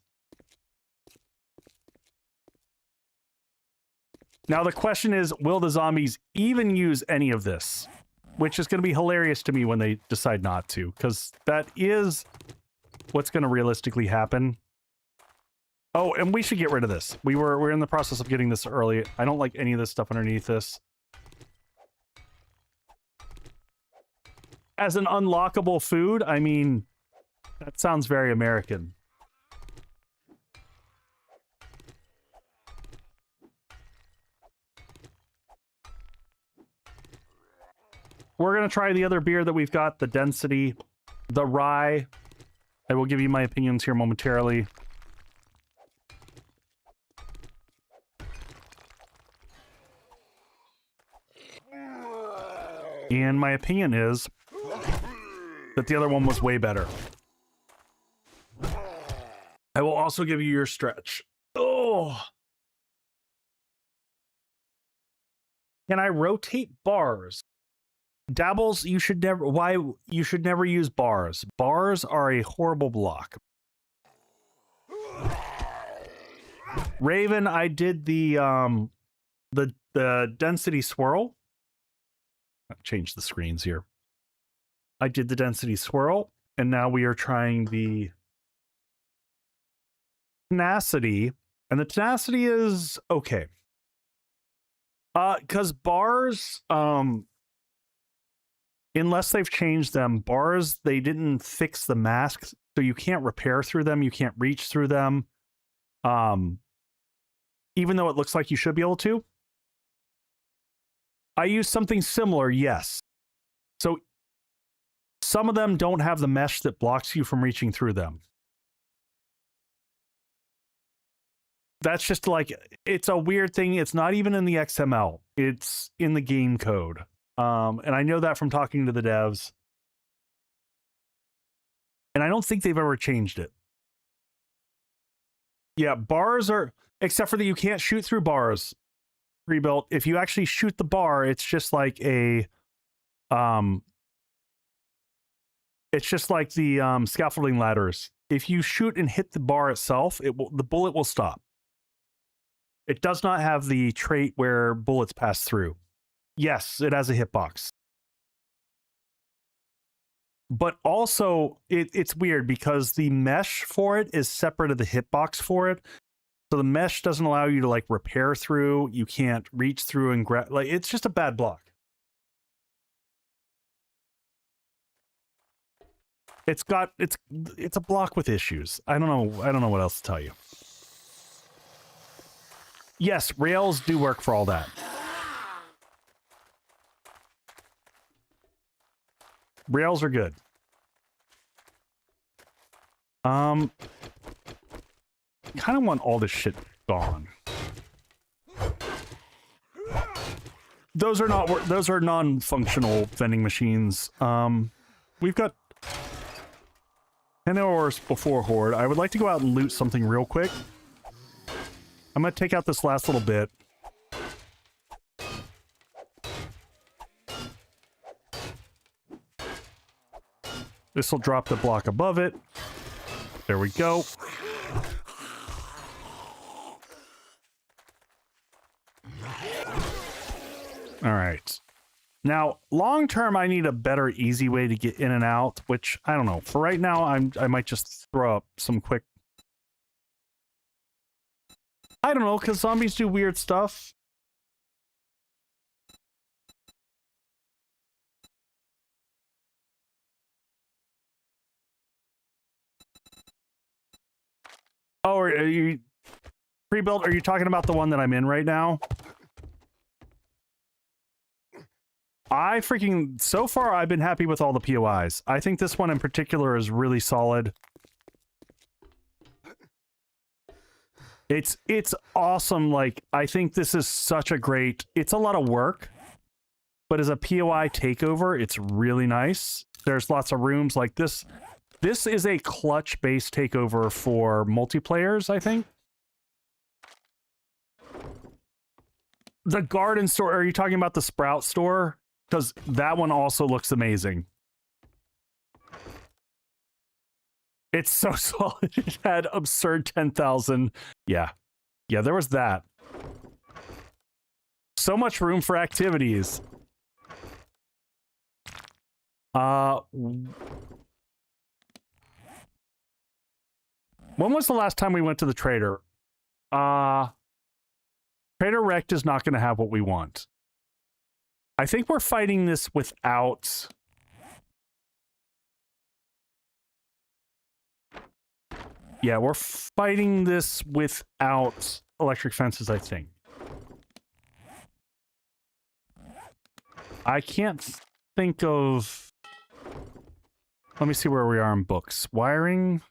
Now the question is, will the zombies even use any of this? Which is going to be hilarious to me when they decide not to, because that is what's going to realistically happen. Oh, and we should get rid of this. We're in the process of getting this early. I don't like any of this stuff underneath this. As an unlockable food, I mean, that sounds very American. We're going to try the other beer that we've got, the Density, the Rye. I will give you my opinions here momentarily. And my opinion is that the other one was way better. I will also give you your stretch. Oh. Can I rotate bars? Dabbles, you should never. Why you should never use bars? Bars are a horrible block. Raven, I did the density swirl. I'll change the screens here. I did the density swirl, and now we are trying the tenacity, and the tenacity is okay. Because bars, unless they've changed them, bars, they didn't fix the masks, so you can't repair through them, you can't reach through them. Even though it looks like you should be able to. I use something similar, yes. So some of them don't have the mesh that blocks you from reaching through them. That's just like, it's a weird thing. It's not even in the XML. It's in the game code. And I know that from talking to the devs. And I don't think they've ever changed it. Yeah, bars are, except for that you can't shoot through bars. Rebuilt. If you actually shoot the bar, it's just like a, it's just like the scaffolding ladders. If you shoot and hit the bar itself, the bullet will stop. It does not have the trait where bullets pass through. Yes, it has a hitbox. But also, it's weird because the mesh for it is separate of the hitbox for it. So the mesh doesn't allow you to like repair through. You can't reach through and grab. Like, it's just a bad block. It's a block with issues. I don't know what else to tell you. Yes, rails do work for all that. Rails are good. Kind of want all this shit gone. Those are non-functional vending machines. We've got 10 hours before Horde. I would like to go out and loot something real quick. I'm gonna take out this last little bit. This will drop the block above it. There we go. All right. Now, long term, I need a better, easy way to get in and out, which I don't know. For right now, I might just throw up some quick. I don't know, because zombies do weird stuff. Oh, are you pre-built? Are you talking about the one that I'm in right now? So far, I've been happy with all the POIs. I think this one in particular is really solid. It's awesome. Like, I think this is such a great, it's a lot of work, but as a POI takeover, it's really nice. There's lots of rooms like this. This is a clutch-based takeover for multiplayers, I think. The garden store, are you talking about the Sprout store? Because that one also looks amazing. It's so solid. It had absurd 10,000. Yeah. Yeah, there was that. So much room for activities. When was the last time we went to the trader? Trader Rect is not going to have what we want. I think we're fighting this without... Yeah, we're fighting this without electric fences, I think. I can't think of... Let me see where we are in books. Wiring.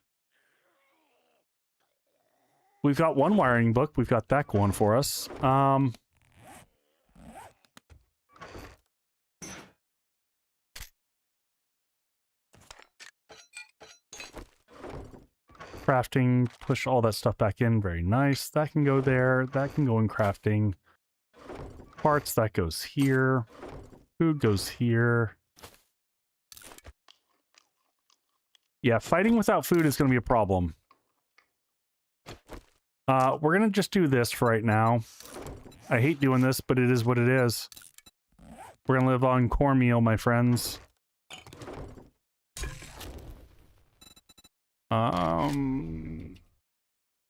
We've got one wiring book. We've got that going for us. Crafting, push all that stuff back in. Very nice. That can go there. That can go in crafting. Parts, that goes here. Food goes here. Yeah, fighting without food is going to be a problem. We're going to just do this for right now. I hate doing this, but it is what it is. We're going to live on cornmeal, my friends.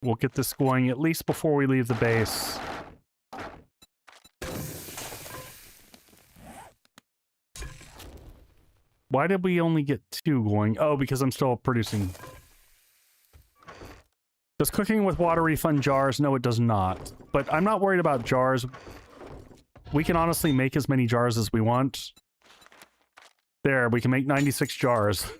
We'll get this going at least before we leave the base. Why did we only get 2 going? Oh, because I'm still producing. Does cooking with water refund jars? No, it does not. But I'm not worried about jars. We can honestly make as many jars as we want. There, we can make 96 jars.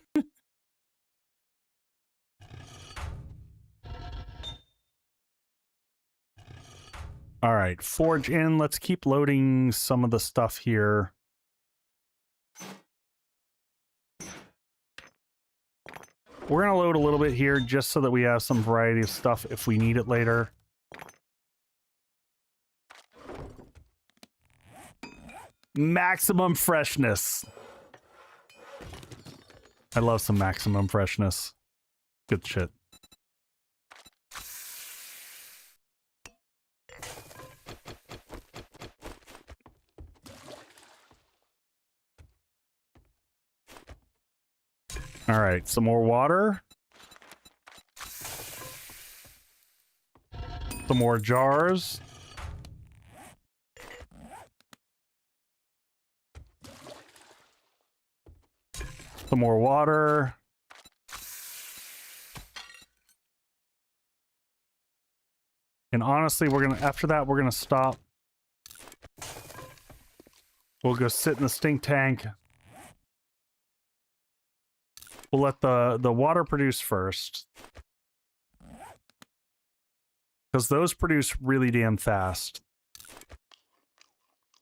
All right, forge in. Let's keep loading some of the stuff here. We're going to load a little bit here just so that we have some variety of stuff if we need it later. Maximum freshness. I love some maximum freshness. Good shit. All right, some more water. Some more jars. Some more water. And honestly, we're gonna, after that, we're gonna stop. We'll go sit in the stink tank. We'll let the water produce first. Because those produce really damn fast.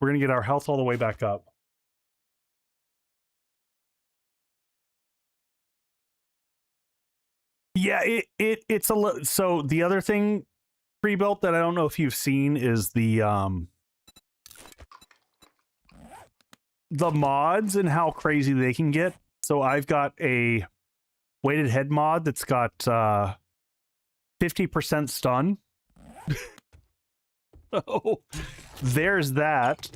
We're going to get our health all the way back up. Yeah, it's a little... So the other thing pre-built that I don't know if you've seen is the mods and how crazy they can get. So I've got a weighted head mod that's got 50% stun. Oh, there's that.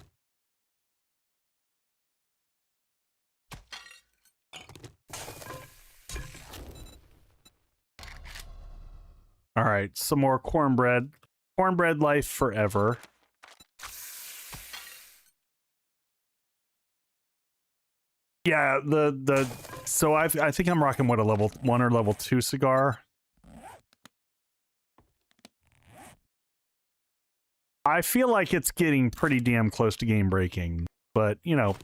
All right, some more cornbread. Cornbread life forever. Yeah, so I think I'm rocking what, a level 1 or level 2 cigar. I feel like it's getting pretty damn close to game breaking, but, you know,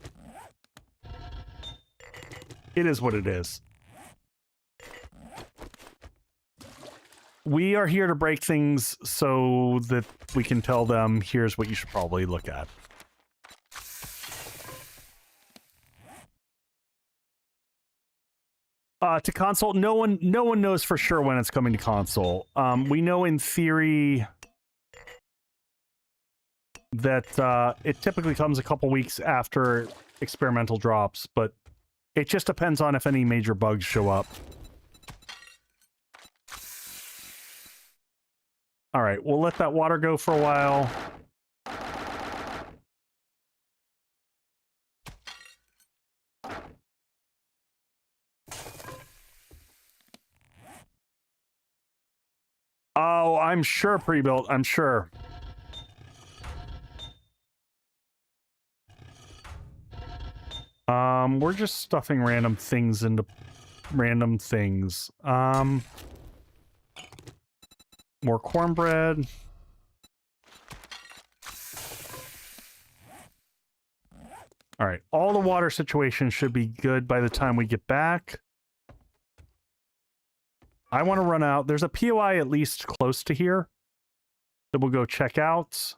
it is what it is. We are here to break things so that we can tell them, here's what you should probably look at. To console, no one knows for sure when it's coming to console. We know in theory that it typically comes a couple weeks after experimental drops, but it just depends on if any major bugs show up. All right, we'll let that water go for a while. Oh, I'm sure pre-built, I'm sure. We're just stuffing random things into random things. More cornbread. All right, all the water situation should be good by the time we get back. I want to run out. There's a POI at least close to here that we'll go check out.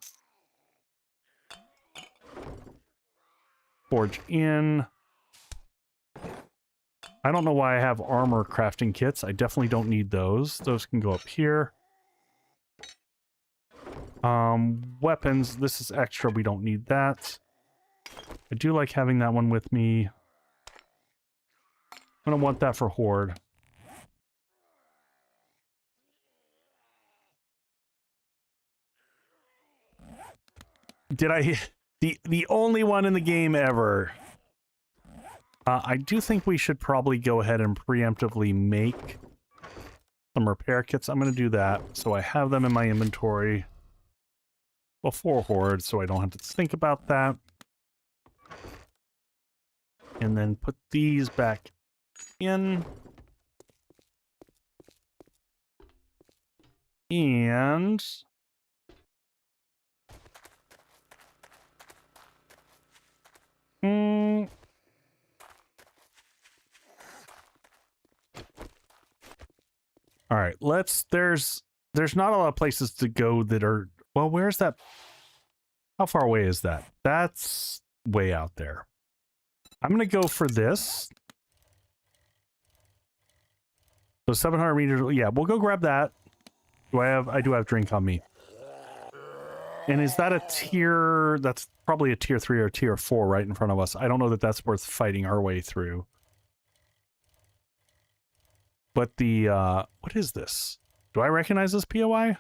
Forge in. I don't know why I have armor crafting kits. I definitely don't need those. Those can go up here. Weapons. This is extra. We don't need that. I do like having that one with me. I don't want that for Horde. Did I... The only one in the game ever. I do think we should probably go ahead and preemptively make some repair kits. I'm going to do that so I have them in my inventory before Horde so I don't have to think about that. And then put these back in. And... All right, there's not a lot of places to go that are, well, where's that? How far away is that? That's way out there. I'm going to go for this. So 700 meters, yeah, we'll go grab that. I do have drink on me. And is that a tier, that's probably a tier 3 or tier 4 right in front of us. I don't know that that's worth fighting our way through. But the, what is this? Do I recognize this POI?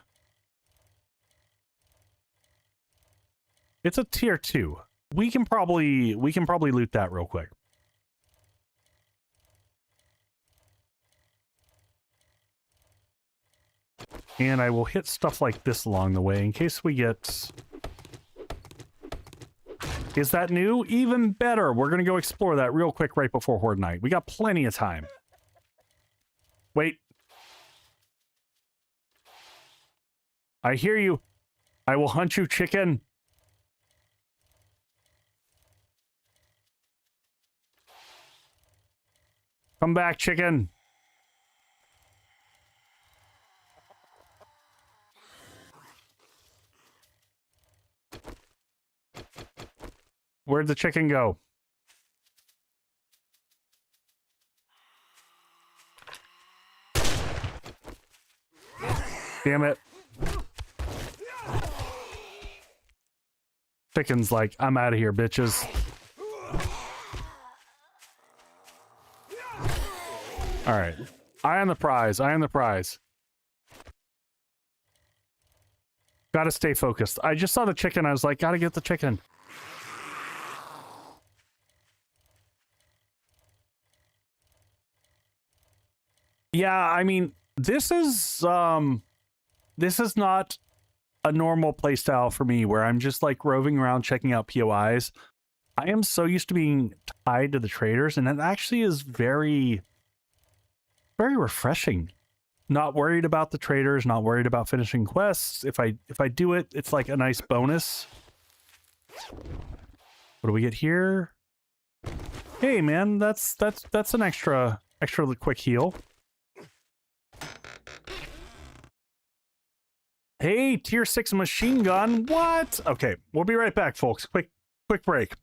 It's a tier 2. We can probably loot that real quick. And I will hit stuff like this along the way in case we get... Is that new? Even better. We're going to go explore that real quick right before Horde Night. We got plenty of time. Wait. I hear you. I will hunt you, chicken. Come back, chicken. Where'd the chicken go? Damn it. Chicken's like, I'm out of here, bitches. All right. Eye on the prize. Eye on the prize. Gotta stay focused. I just saw the chicken. I was like, gotta get the chicken. Yeah, I mean, this is not a normal playstyle for me where I'm just like roving around checking out POIs. I am so used to being tied to the traders, and it actually is very, very refreshing Not worried about the traders, not worried about finishing quests. If I do it, it's like a nice bonus. What do we get here? Hey man, that's an extra quick heal. Hey, tier 6 machine gun. What? Okay, we'll be right back, folks. Quick break.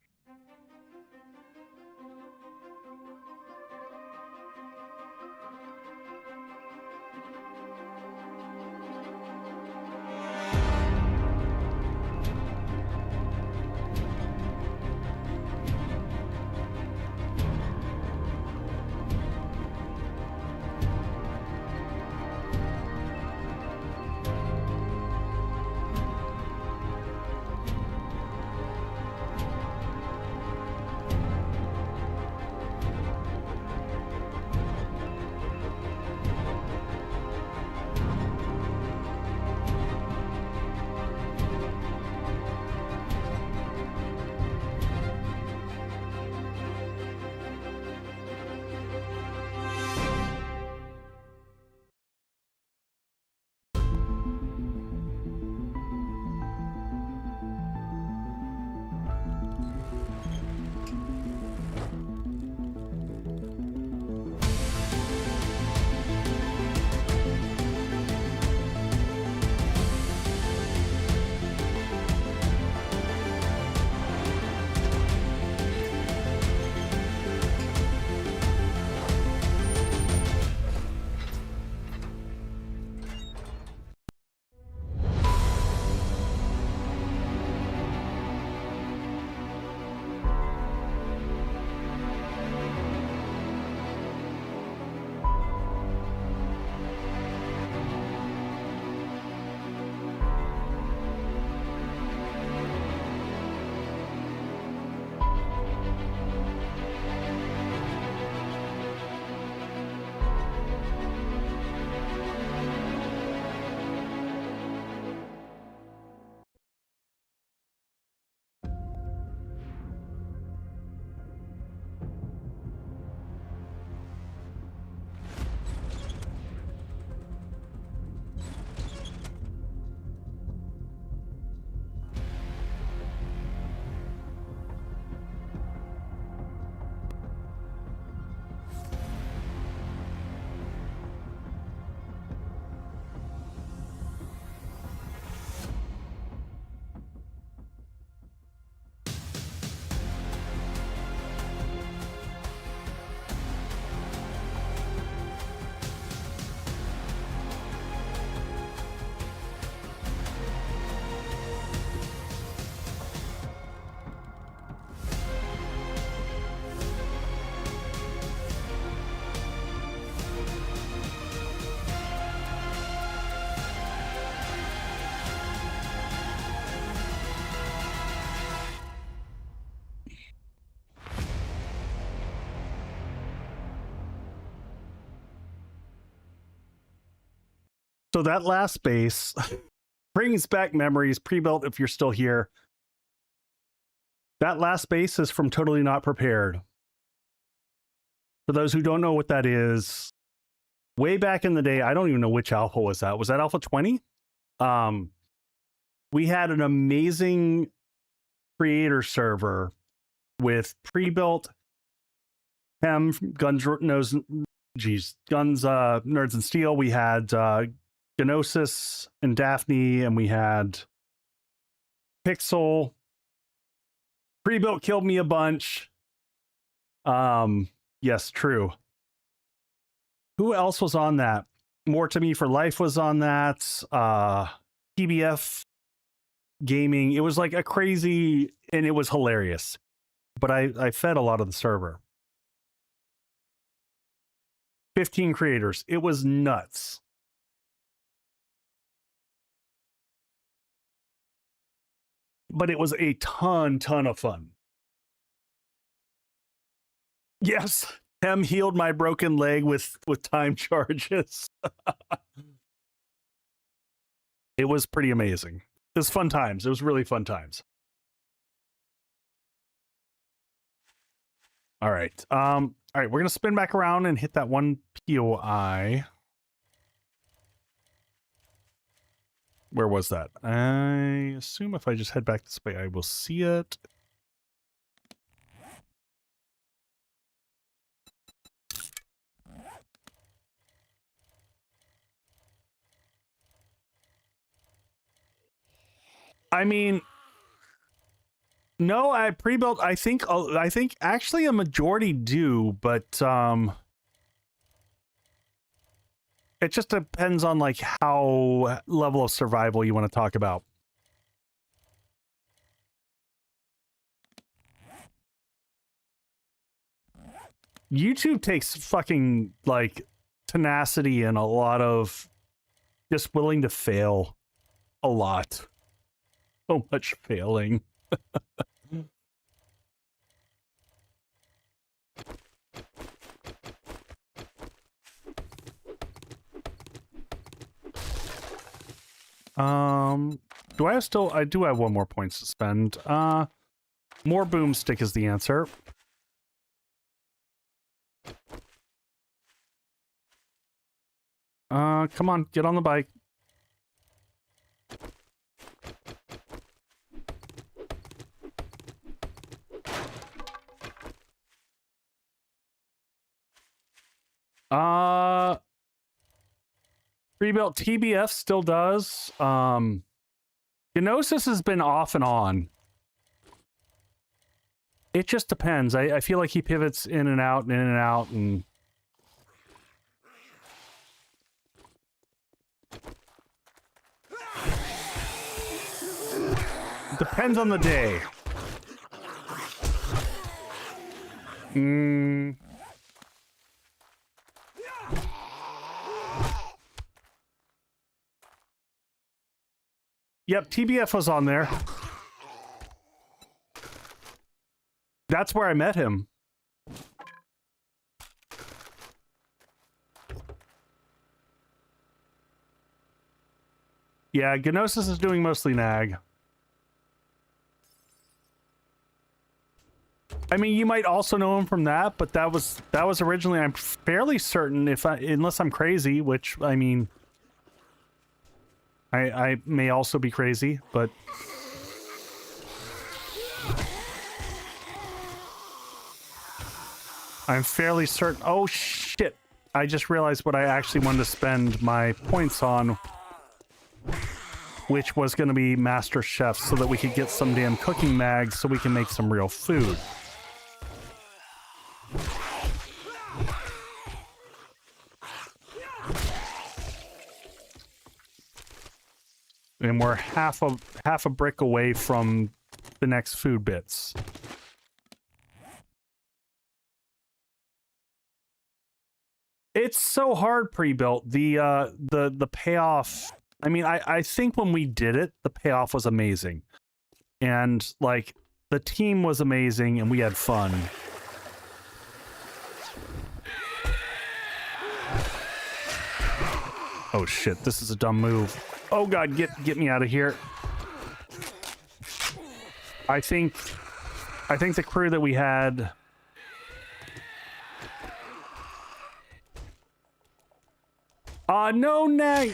So that last base brings back memories. Pre-built, if you're still here. That last base is from Totally Not Prepared. For those who don't know what that is, way back in the day, I don't even know which alpha was that. Was that alpha 20? We had an amazing creator server with pre-built guns, nerds and steel. We had Gnosis and Daphne, and we had Pixel. Pre-built killed me a bunch. Yes, true. Who else was on that? More to Me for Life was on that. TBF Gaming. It was like a crazy, and it was hilarious. But I fed a lot of the server. 15 creators. It was nuts. But it was a ton of fun. Yes, Hem healed my broken leg with time charges. It was pretty amazing. It was fun times. It was really fun times. All right. All right, we're gonna spin back around and hit that one POI. Where was that? I assume if I just head back this way, I will see it. I mean, no, I pre-built. I think actually a majority do, but it just depends on like how level of survival you want to talk about. YouTube takes fucking like tenacity and a lot of just willing to fail a lot. So much failing. Do I have still? I do have one more points to spend. More boomstick is the answer. Come on, get on the bike. Pre-built TBF still does. Gnosis has been off and on. It just depends. I feel like he pivots in and out and in and out and depends on the day. Yep, TBF was on there. That's where I met him. Yeah, Gnosis is doing mostly nag. I mean, you might also know him from that, but that was originally, I'm fairly certain, unless I'm crazy, which, I mean, I may also be crazy, but I'm fairly certain. Oh shit, I just realized what I actually wanted to spend my points on, which was going to be Master Chef, so that we could get some damn cooking mags so we can make some real food. And we're half a brick away from the next food bits. It's so hard pre-built. The payoff. I mean, I think when we did it, the payoff was amazing, and like the team was amazing, and we had fun. Oh shit! This is a dumb move. Oh god, get me out of here. I think the crew that we had. No, Nag.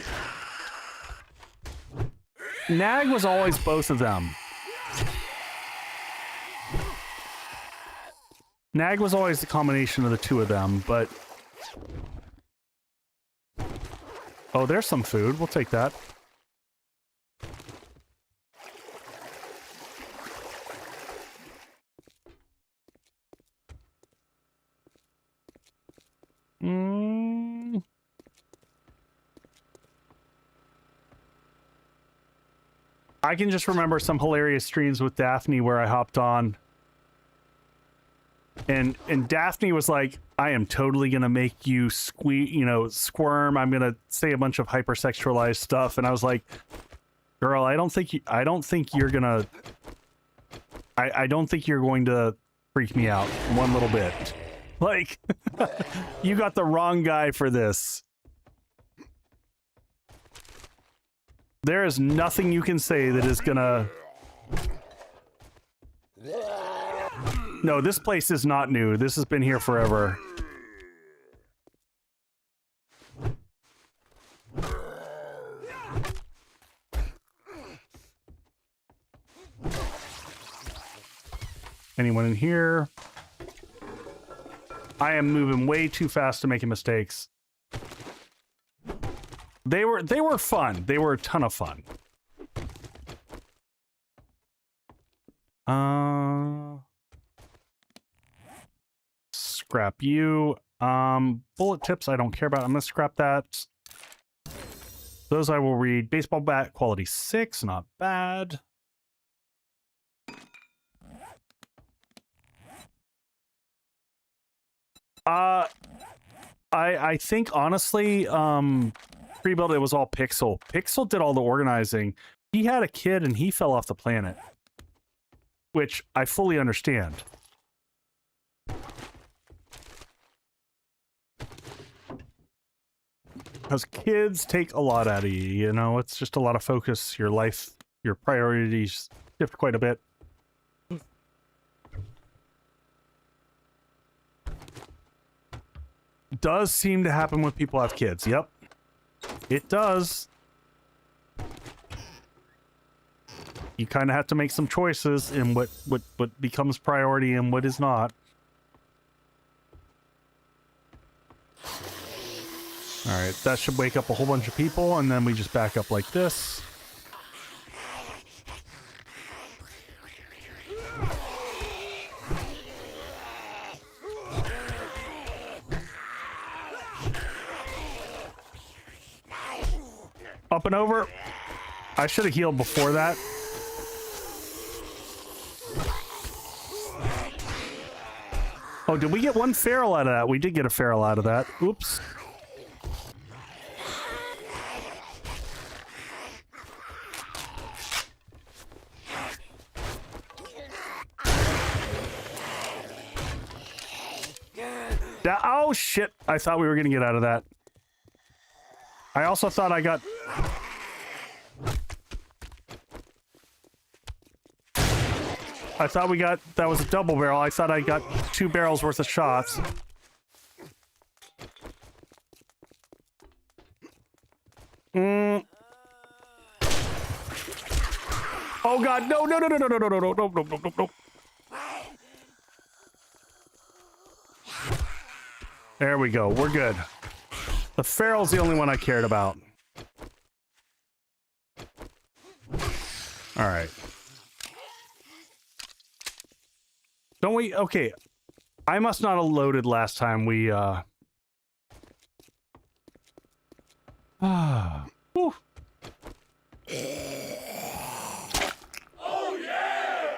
Nag was always both of them. Nag was always the combination of the two of them, but... Oh, there's some food. We'll take that. I can just remember some hilarious streams with Daphne where I hopped on. And Daphne was like, I am totally gonna make you squirm. I'm gonna say a bunch of hypersexualized stuff. And I was like, girl, I don't think you're gonna freak me out one little bit. Like, you got the wrong guy for this. There is nothing you can say that is gonna... No, this place is not new. This has been here forever. Anyone in here? I am moving way too fast to making mistakes. They were fun. They were a ton of fun. Scrap you. Bullet tips I don't care about. I'm gonna scrap that. Those I will read. Baseball bat quality 6, not bad. I think honestly, pre-built it was all Pixel. Pixel did all the organizing. He had a kid and he fell off the planet, which I fully understand. Because kids take a lot out of you, you know? It's just a lot of focus. Your life, your priorities shift quite a bit. Does seem to happen when people have kids. Yep. It does. You kind of have to make some choices in what becomes priority and what is not. All right, that should wake up a whole bunch of people, and then we just back up like this. Up and over. I should have healed before that. Oh, did we get one feral out of that? We did get a feral out of that. Oops. Oh, shit. I thought we were going to get out of that. I also thought I got... I thought we got... That was a double barrel. I thought I got 2 barrels worth of shots. Oh, God. No, no, no, no, no, no, no, no, no, no, no, no, no, no. There we go. We're good. The feral's the only one I cared about. All right. Don't we? Okay. I must not have loaded last time we, Whew. Oh yeah!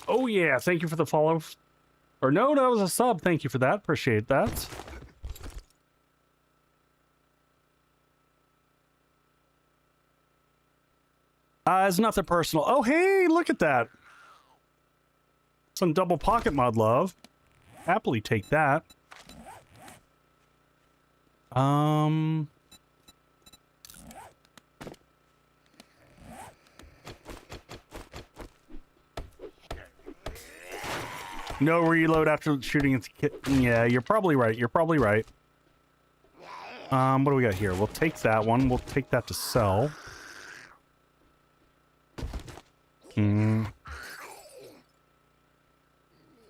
Oh yeah, thank you for the follow. Or no, that was a sub. Thank you for that. Appreciate that. It's nothing personal. Oh, hey, look at that. Some double pocket mod love. Happily take that. No reload after shooting its kit. Yeah, you're probably right. You're probably right. What do we got here? We'll take that one. We'll take that to sell.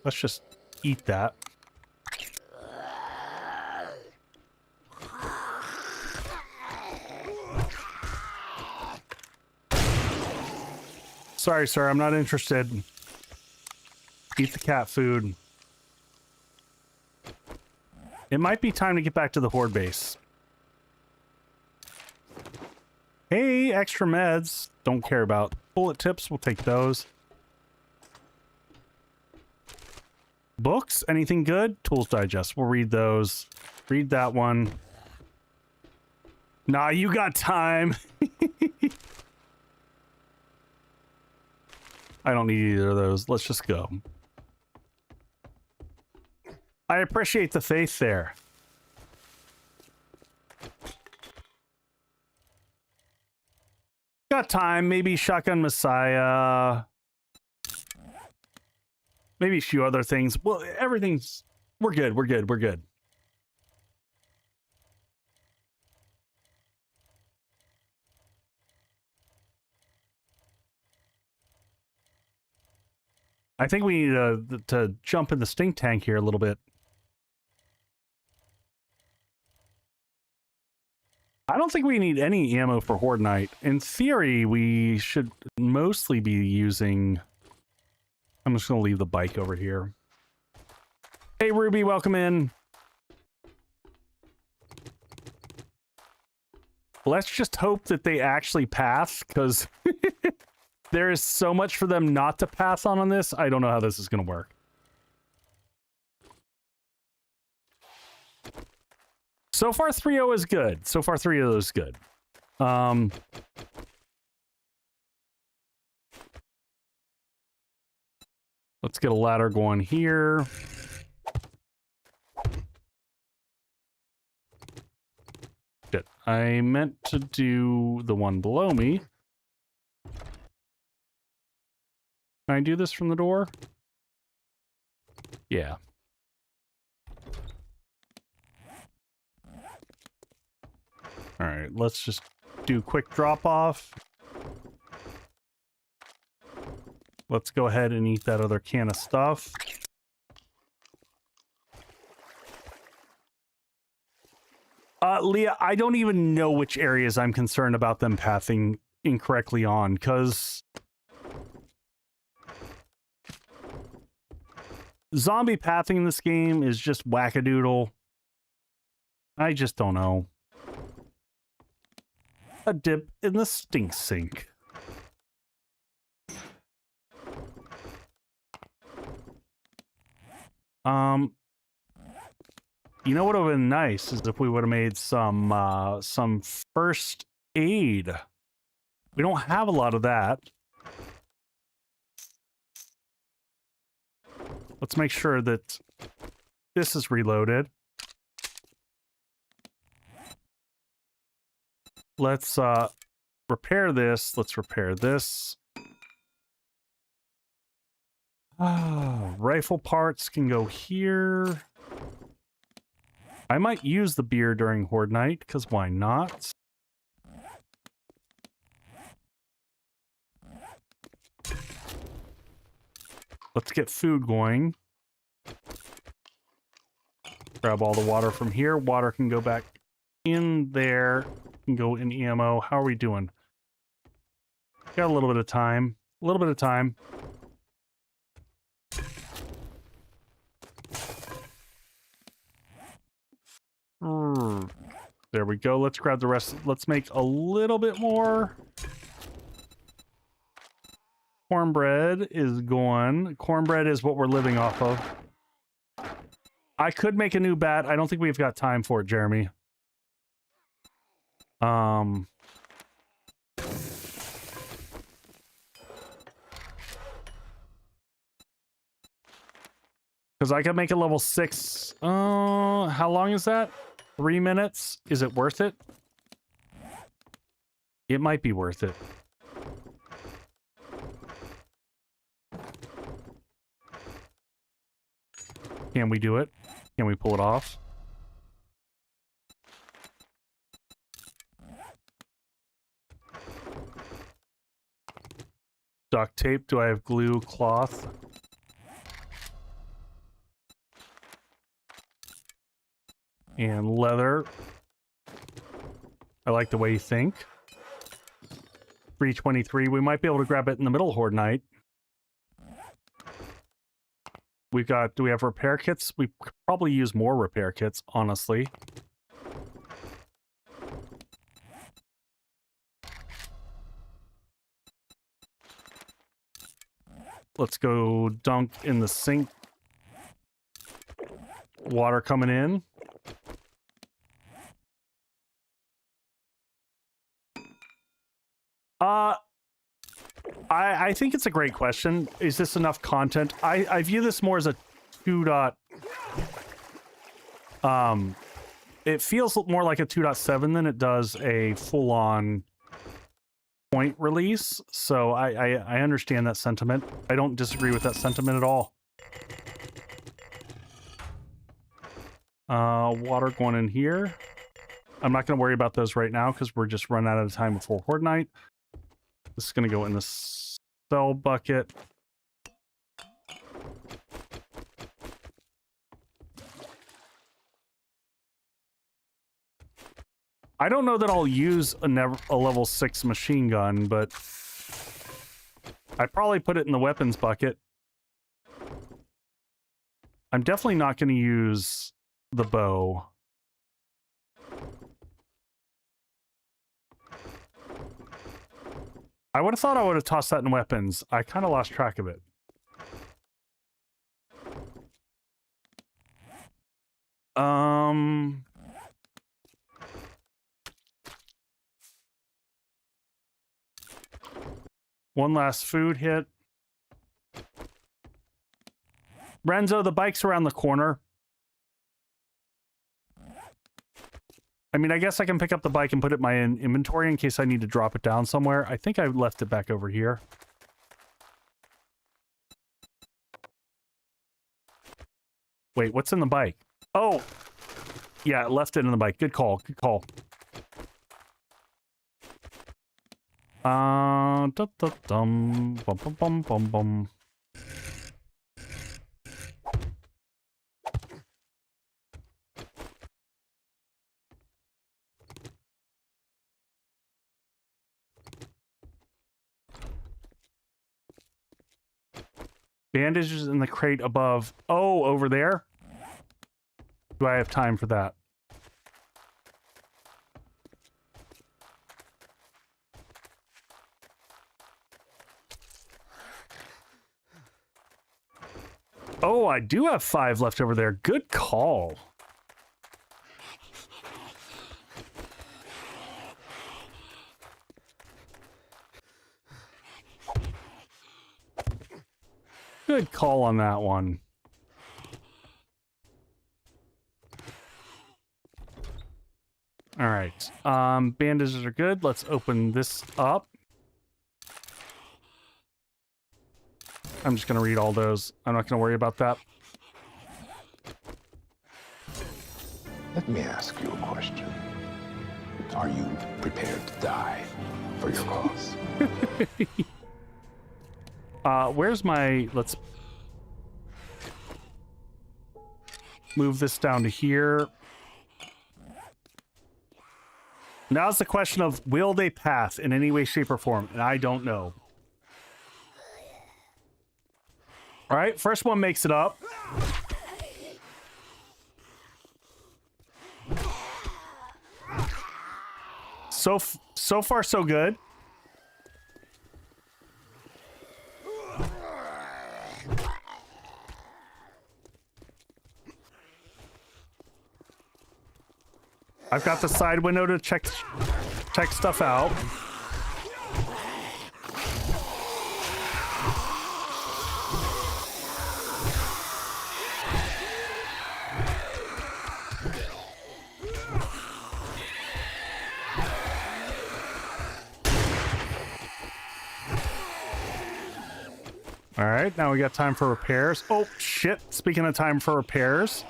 Let's just eat that. Sorry, sir. I'm not interested. Eat the cat food. It might be time to get back to the Horde base. Hey, extra meds. Don't care about. Bullet tips, we'll take those. Books, anything good? Tools Digest, we'll read those. Read that one. Nah, you got time. I don't need either of those. Let's just go. I appreciate the faith there. Got time. Maybe Shotgun Messiah. Maybe a few other things. Well, everything's... We're good. We're good. We're good. I think we need to jump in the stink tank here a little bit. I don't think we need any ammo for Horde Night. In theory, we should mostly be using... I'm just going to leave the bike over here. Hey, Ruby, welcome in. Let's just hope that they actually pass, because there is so much for them not to pass on this. I don't know how this is going to work. So far, 3-0 is good. So far, 3-0 is good. Let's get a ladder going here. Shit, I meant to do the one below me. Can I do this from the door? Yeah. All right, let's just do quick drop off. Let's go ahead and eat that other can of stuff. Leah, I don't even know which areas I'm concerned about them pathing incorrectly on, because zombie pathing in this game is just wackadoodle. I just don't know. A dip in the stink sink. You know what would have been nice is if we would have made some first aid. We don't have a lot of that. Let's make sure that this is reloaded. Let's repair this. Let's repair this. Rifle parts can go here. I might use the beer during Horde Night, because why not? Let's get food going. Grab all the water from here. Water can go back in there. Can go in ammo. How are we doing? Got a little bit of time. A little bit of time. There we go. Let's grab the rest. Let's make a little bit more. Cornbread is going. Cornbread is what we're living off of. I could make a new bat. I don't think we've got time for it, Jeremy. Because I could make a level 6. How long is that? 3 minutes? Is it worth it? It might be worth it. Can we do it? Can we pull it off? Duct tape. Do I have glue, cloth? And leather. I like the way you think. 323. We might be able to grab it in the middle of Horde Night. We've got... Do we have repair kits? We could probably use more repair kits, honestly. Let's go dunk in the sink. Water coming in. I think it's a great question. Is this enough content? I view this more as a 2. It feels more like a 2.7 than it does a full-on point release. So I understand that sentiment. I don't disagree with that sentiment at all. Water going in here. I'm not going to worry about those right now because we're just running out of time before Horde Night. This is going to go in the cell bucket. I don't know that I'll use a level 6 machine gun, but I'd probably put it in the weapons bucket. I'm definitely not going to use the bow. I would have thought I would have tossed that in weapons. I kind of lost track of it. One last food hit. Renzo, the bike's around the corner. I mean, I guess I can pick up the bike and put it in my inventory in case I need to drop it down somewhere. I think I left it back over here. Wait, what's in the bike? Oh! Yeah, I left it in the bike. Good call, good call. Bum, bum, bum, bum, bum. Bandages in the crate above. Oh, over there? Do I have time for that? Oh, I do have 5 left over there. Good call. Good call on that one. All right. Bandages are good. Let's open this up. I'm just going to read all those. I'm not going to worry about that. Let me ask you a question. Are you prepared to die for your cause? Where's my... Let's move this down to here. Now's the question of, will they pass in any way, shape, or form? And I don't know. All right, first one makes it up. So far, so good. I've got the side window to check stuff out. All right, now we got time for repairs. Oh, shit. Speaking of time for repairs,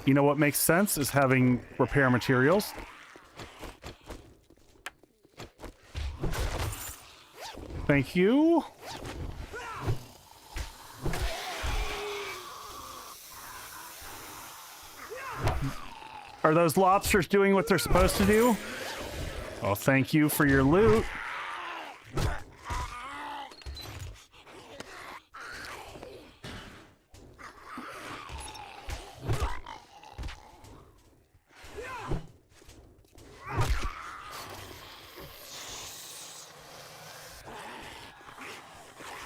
you know what makes sense is having repair materials. Thank you. Are those lobsters doing what they're supposed to do? Oh, thank you for your loot.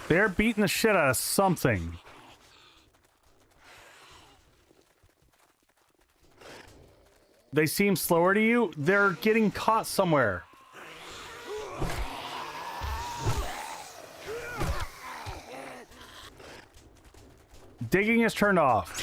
They're beating the shit out of something. They seem slower to you? They're getting caught somewhere. Digging is turned off.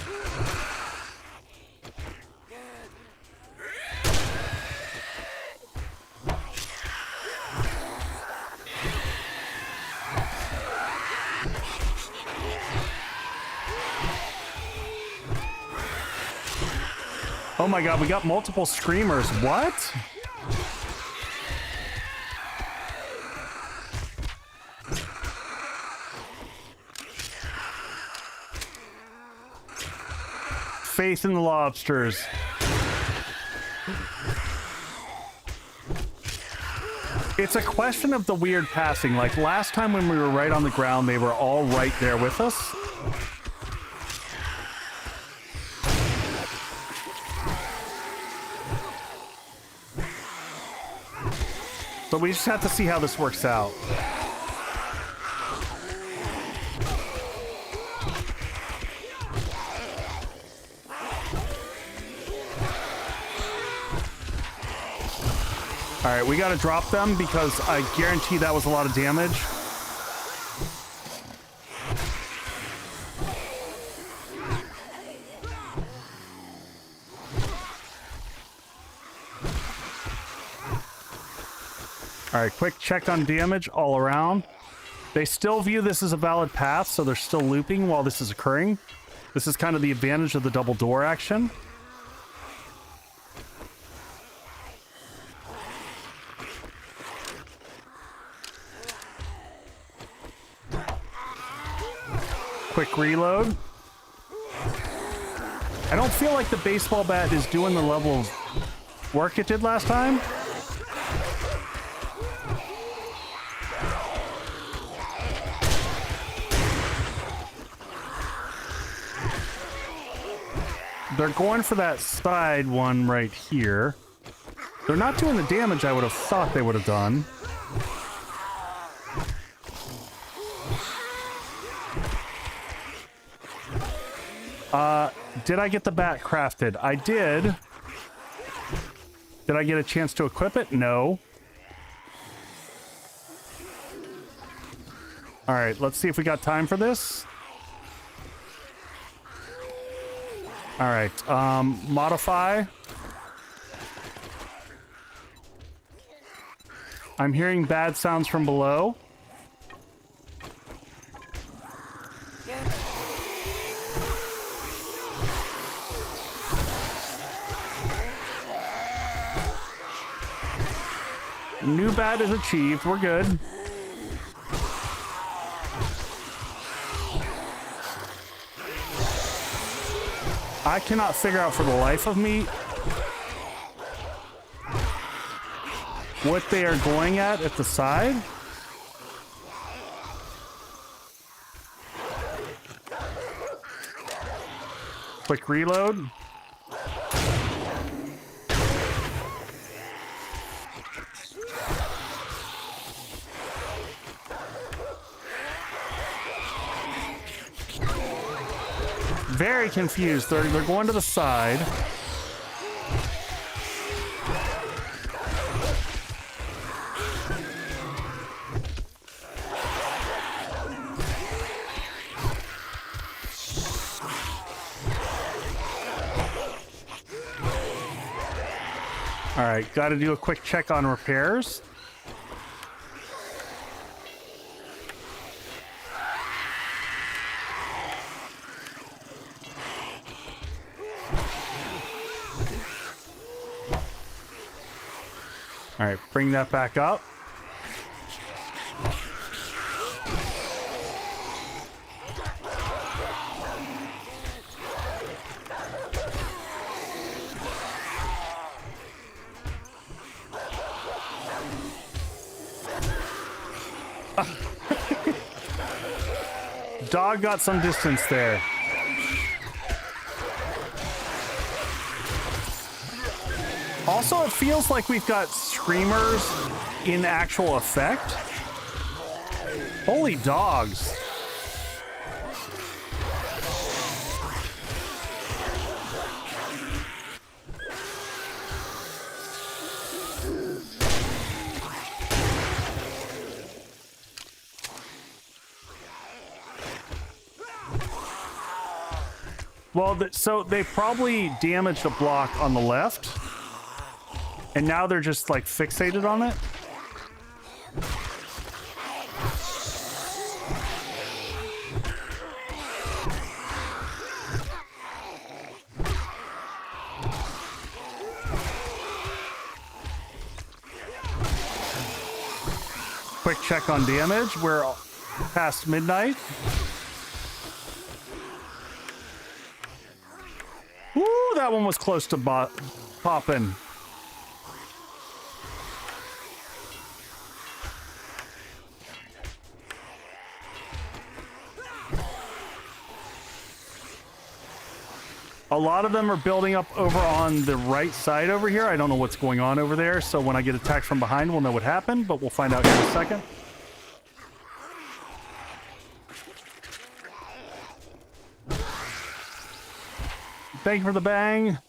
Oh my god, we got multiple screamers. What? Faith in the lobsters. It's a question of the weird passing. Like last time when we were right on the ground, they were all right there with us. But we just have to see how this works out. All right, we got to drop them because I guarantee that was a lot of damage. All right, quick check on damage all around. They still view this as a valid path, so they're still looping while this is occurring. This is kind of the advantage of the double door action. Quick reload. I don't feel like the baseball bat is doing the level of work it did last time. They're going for that side one right here. They're not doing the damage I would have thought they would have done. Did I get the bat crafted? I did. Did I get a chance to equip it? No. All right, let's see if we got time for this. All right, modify. I'm hearing bad sounds from below. New bat is achieved. We're good. I cannot figure out for the life of me what they are going at the side. Quick reload. Very confused. They're going to the side. All right, got to do a quick check on repairs. All right, bring that back up. Dog got some distance there. Also, it feels like we've got screamers in actual effect. Holy dogs. Well, so they probably damaged a block on the left. And now they're just like fixated on it. Quick check on damage. We're past midnight. Ooh, that one was close to popping. A lot of them are building up over on the right side over here. I don't know what's going on over there, so when I get attacked from behind, we'll know what happened, but we'll find out here in a second. Thank you for the bang.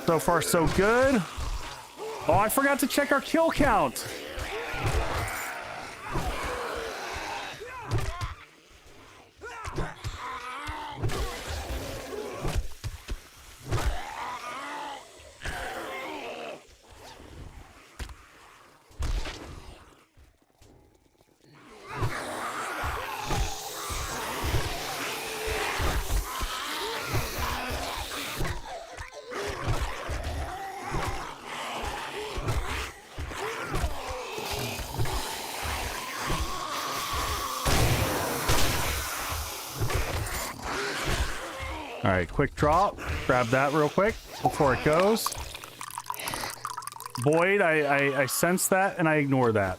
So far, so good. Oh, I forgot to check our kill count. All right, quick drop. Grab that real quick before it goes. Void, I sense that and I ignore that.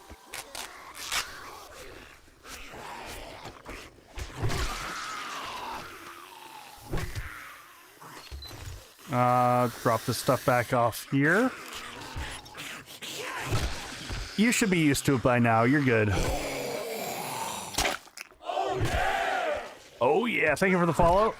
Drop this stuff back off here. You should be used to it by now. You're good. Oh yeah, thank you for the follow.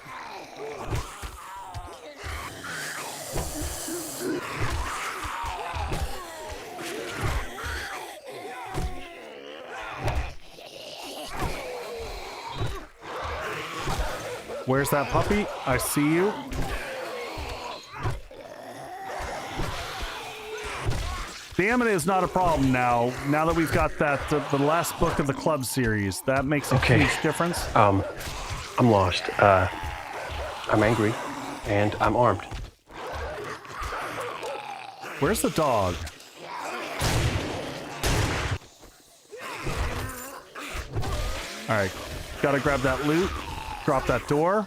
Where's that puppy? I see you. Stamina is not a problem now. Now that we've got that the last book of the club series, that makes a huge difference. I'm lost. I'm angry, and I'm armed. Where's the dog? All right, gotta grab that loot. Drop that door.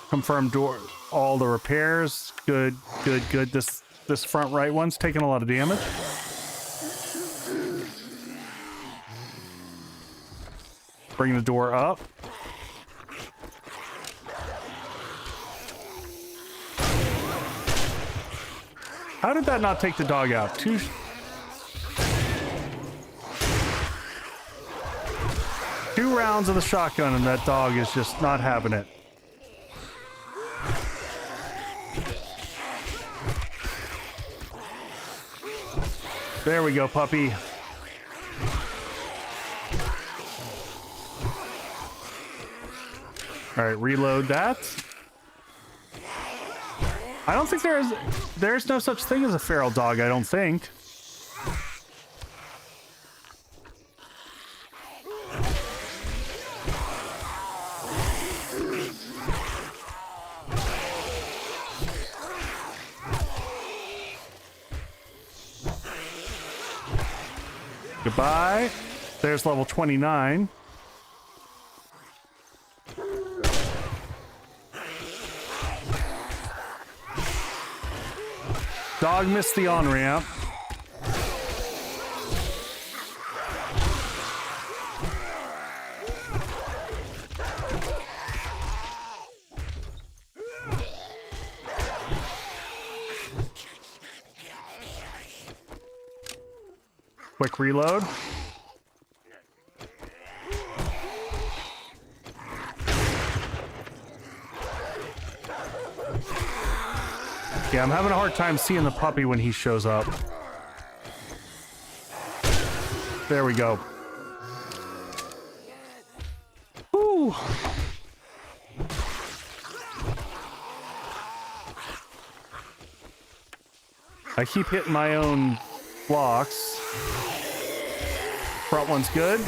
Confirm door. All the repairs. Good, good, good. This front right one's taking a lot of damage. Bring the door up. How did that not take the dog out? Two rounds of the shotgun and that dog is just not having it. There we go, puppy. All right, reload that. I don't think there's no such thing as a feral dog, I don't think. Goodbye. There's level 29. Dog missed the on-ramp. Quick reload. Yeah, I'm having a hard time seeing the puppy when he shows up. There we go. Woo! I keep hitting my own blocks. Front one's good.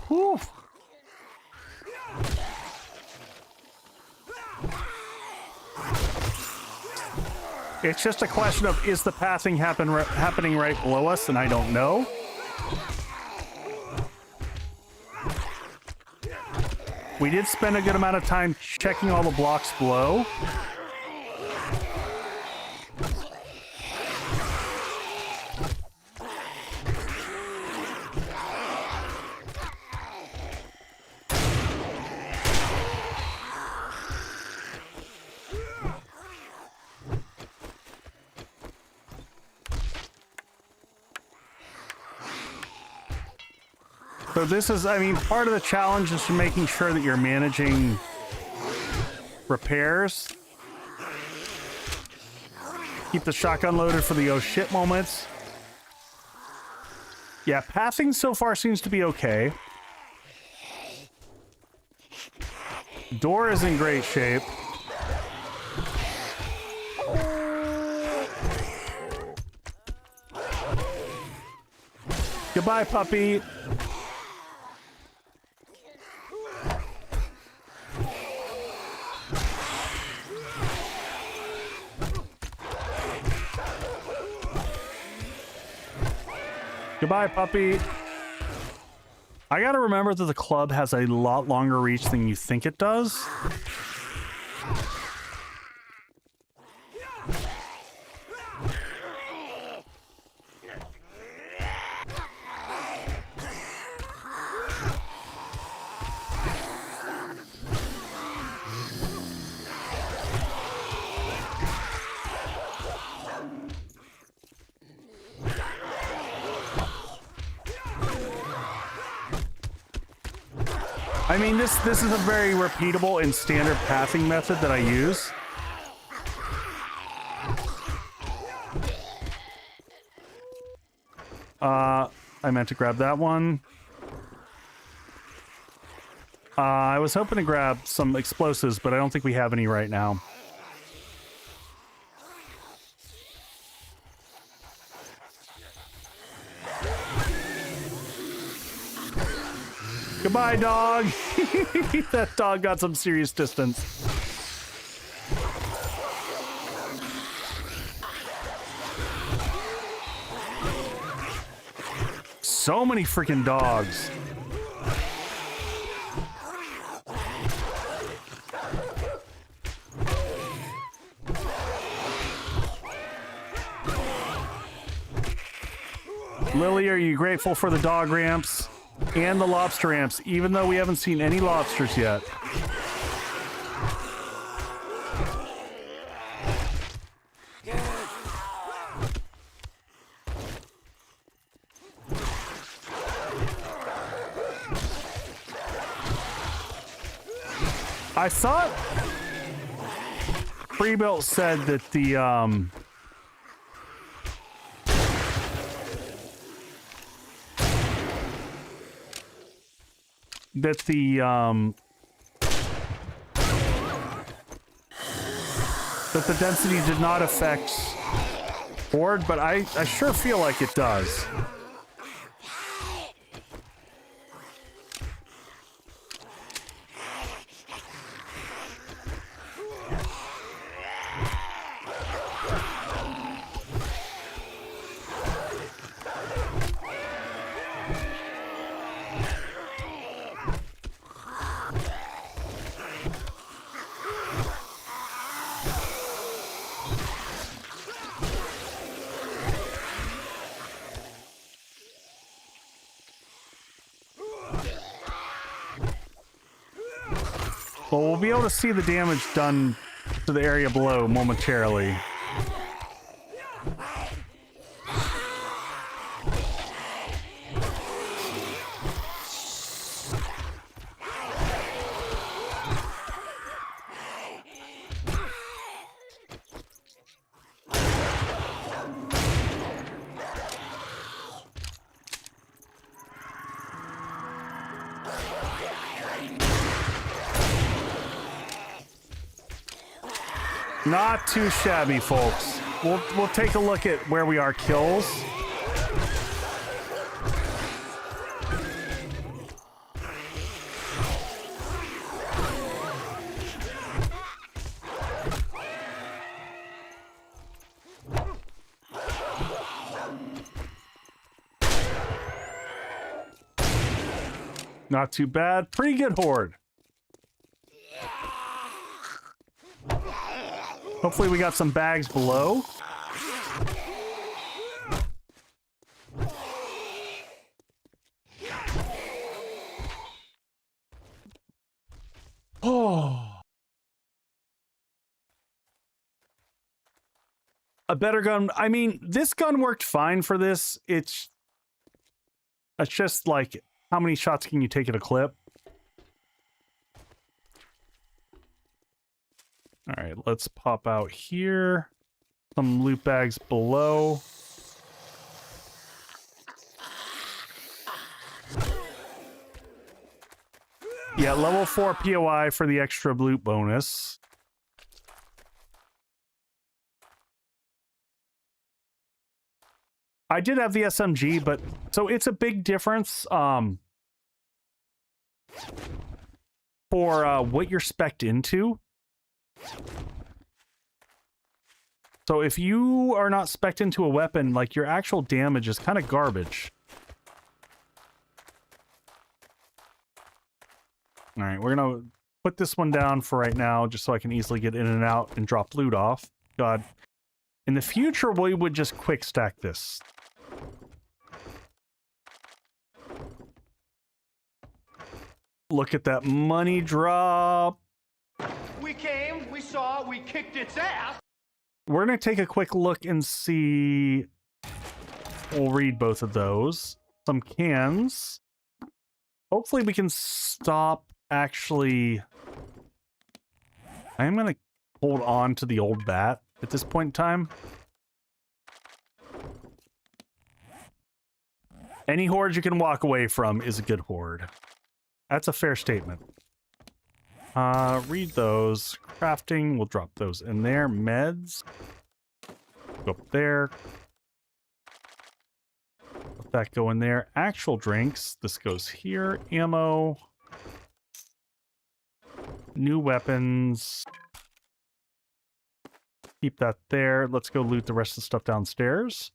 Whew. It's just a question of, is the pathing happening right below us, and I don't know. We did spend a good amount of time checking all the blocks below. So this is, I mean, part of the challenge is making sure that you're managing repairs. Keep the shotgun loaded for the oh shit moments. Yeah, pathing so far seems to be okay. Door is in great shape. Goodbye, puppy. Goodbye, puppy. I gotta remember that the club has a lot longer reach than you think it does. I mean, this is a very repeatable and standard pathing method that I use. I meant to grab that one. I was hoping to grab some explosives, but I don't think we have any right now. Goodbye, dog. That dog got some serious distance. So many freaking dogs. Lily, are you grateful for the dog ramps? And the lobster ramps, even though we haven't seen any lobsters yet. I thought Prebuilt said that the that the density did not affect Horde, but I sure feel like it does. Well, we'll be able to see the damage done to the area below momentarily. Not too shabby, folks. We'll take a look at where we are kills. Not too bad. Pretty good horde. Hopefully we got some bags below. Oh. A better gun. I mean, this gun worked fine for this. It's just like, how many shots can you take at a clip? All right, let's pop out here. Some loot bags below. Yeah, level 4 POI for the extra loot bonus. I did have the SMG, but so it's a big difference for what you're spec'd into. So if you are not spec'd into a weapon, like your actual damage is kind of garbage. All right, we're gonna put this one down for right now, just so I can easily get in and out and drop loot off. God, in the future we would just quick stack this. Look at that money drop. We came, we saw, we kicked its ass. We're going to take a quick look and see. We'll read both of those. Some cans. Hopefully we can stop actually. I'm going to hold on to the old bat at this point in time. Any horde you can walk away from is a good horde. That's a fair statement. Read those. Crafting, we'll drop those in there. Meds. Go up there. Let that go in there. Actual drinks. This goes here. Ammo. New weapons. Keep that there. Let's go loot the rest of the stuff downstairs.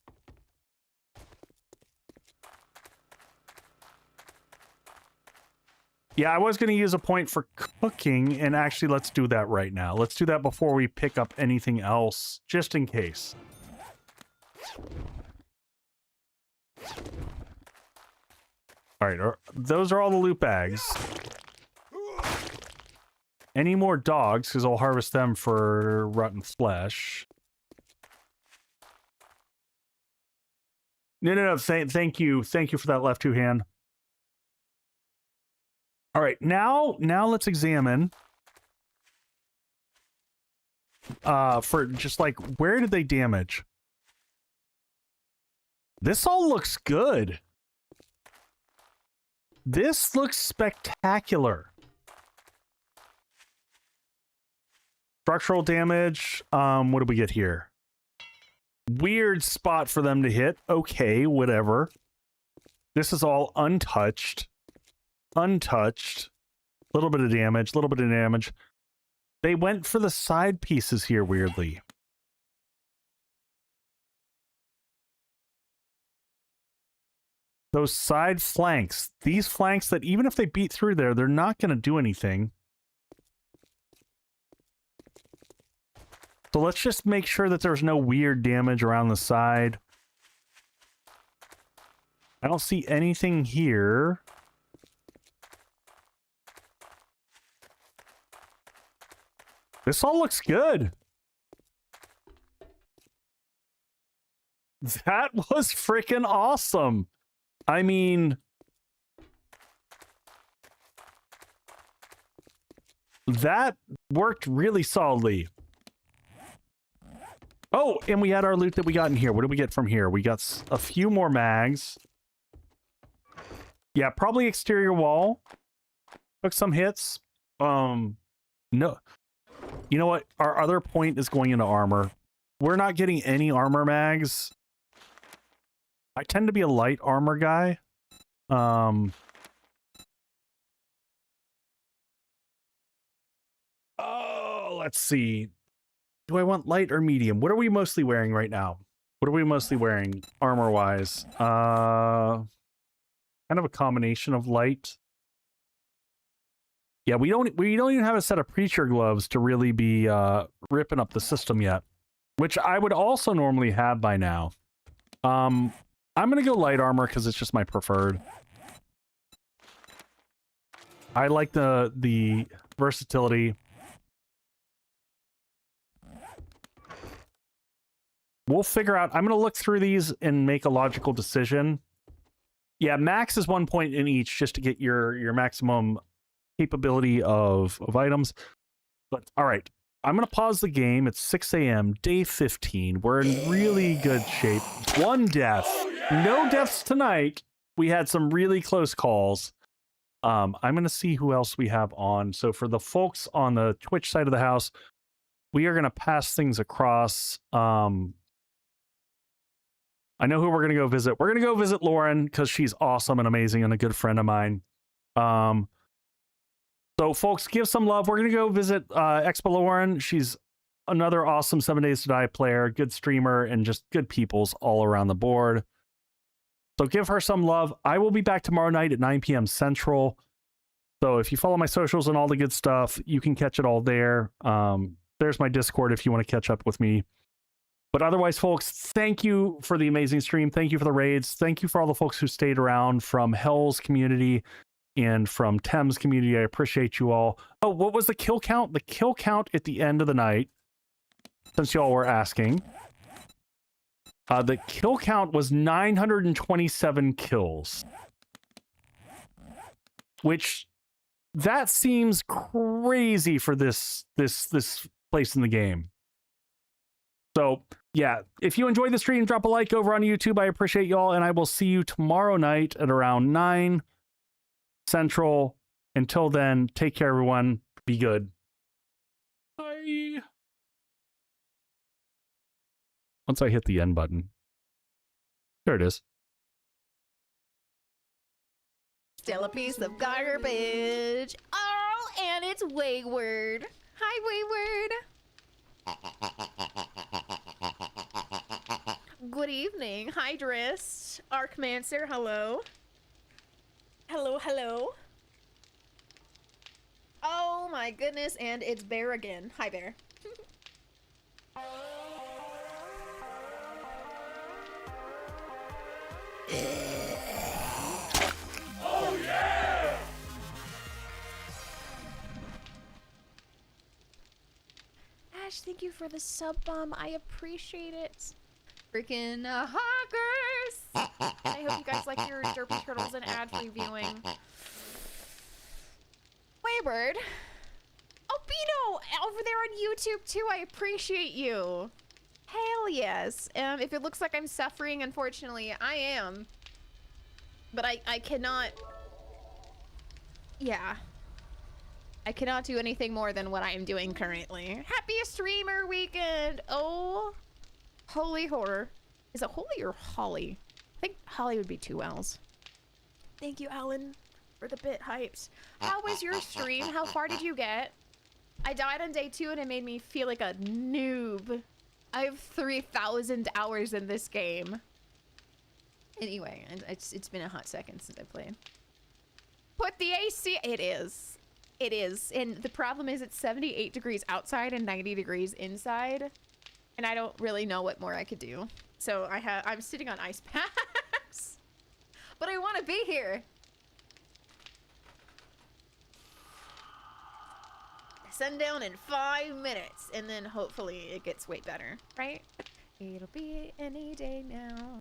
Yeah, I was going to use a point for cooking, and actually, let's do that right now. Let's do that before we pick up anything else, just in case. All right, those are all the loot bags. Any more dogs, because I'll harvest them for rotten flesh. No, thank you for that left two hand. All right, now let's examine for just like, where did they damage? This all looks good. This looks spectacular. Structural damage, what do we get here? Weird spot for them to hit. Okay, whatever. This is all untouched. Untouched. A little bit of damage, a little bit of damage. They went for the side pieces here, weirdly. Those side flanks. These flanks that even if they beat through there, they're not going to do anything. So let's just make sure that there's no weird damage around the side. I don't see anything here. This all looks good. That was freaking awesome. I mean, that worked really solidly. Oh, and we had our loot that we got in here. What did we get from here? We got a few more mags. Yeah, probably exterior wall. Took some hits. No. You know what? Our other point is going into armor. We're not getting any armor mags. I tend to be a light armor guy. Oh, let's see. Do I want light or medium? What are we mostly wearing right now? What are we mostly wearing armor-wise? Kind of a combination of light Yeah, we don't even have a set of preacher gloves to really be ripping up the system yet, which I would also normally have by now. I'm gonna go light armor because it's just my preferred. I like the versatility. We'll figure out. I'm gonna look through these and make a logical decision. Yeah, max is 1 point in each just to get your maximum capability of items. But all right, I'm gonna pause the game. It's 6 a.m. day 15. We're in really good shape. 1 death, no deaths tonight. We had some really close calls. I'm gonna see who else we have on. So for the folks on the Twitch side of the house, we are gonna pass things across. I know who we're gonna go visit. We're gonna go visit Lauren because she's awesome and amazing and a good friend of mine. So folks, give some love. We're gonna go visit Expo Lauren. She's another awesome 7 Days to Die player, good streamer, and just good peoples all around the board. So give her some love. I will be back tomorrow night at 9 p.m. Central. So if you follow my socials and all the good stuff, you can catch it all there. There's my Discord if you want to catch up with me. But otherwise, folks, thank you for the amazing stream. Thank you for the raids. Thank you for all the folks who stayed around from Hell's community and from Thames community. I appreciate you all. Oh, what was the kill count? The kill count at the end of the night, since y'all were asking. The kill count was 927 kills. Which, that seems crazy for this place in the game. So, yeah, if you enjoyed the stream, drop a like over on YouTube. I appreciate y'all, and I will see you tomorrow night at around 9 Central. Until then, take care, everyone. Be good. Bye. Once I hit the end button. There it is. Still a piece of garbage. Oh, and it's Wayward. Hi, Wayward. Good evening. Hi, Drist. Archmancer, hello. Hello, hello. Oh my goodness, and it's Bear again. Hi, Bear. Oh yeah! Ash, thank you for the sub bomb. I appreciate it. Freaking hawkers! I hope you guys like your Derpy Turtles and ad-free viewing. Waybird. Albino! Over there on YouTube too, I appreciate you. Hell yes. If it looks like I'm suffering, unfortunately, I am. But I cannot... Yeah. I cannot do anything more than what I am doing currently. Happy streamer weekend! Oh... Holy horror. Is it holy or holly? I think holly would be 2 L's. Thank you, Alan, for the bit hypes. How was your stream? How far did you get? I died on day 2 and it made me feel like a noob. I have 3,000 hours in this game. Anyway, it's been a hot second since I played. Put the AC... It is. It is. And the problem is it's 78 degrees outside and 90 degrees inside. And I don't really know what more I could do. So I'm sitting on ice packs. But I want to be here. Sundown in 5 minutes. And then hopefully it gets way better. Right? It'll be any day now.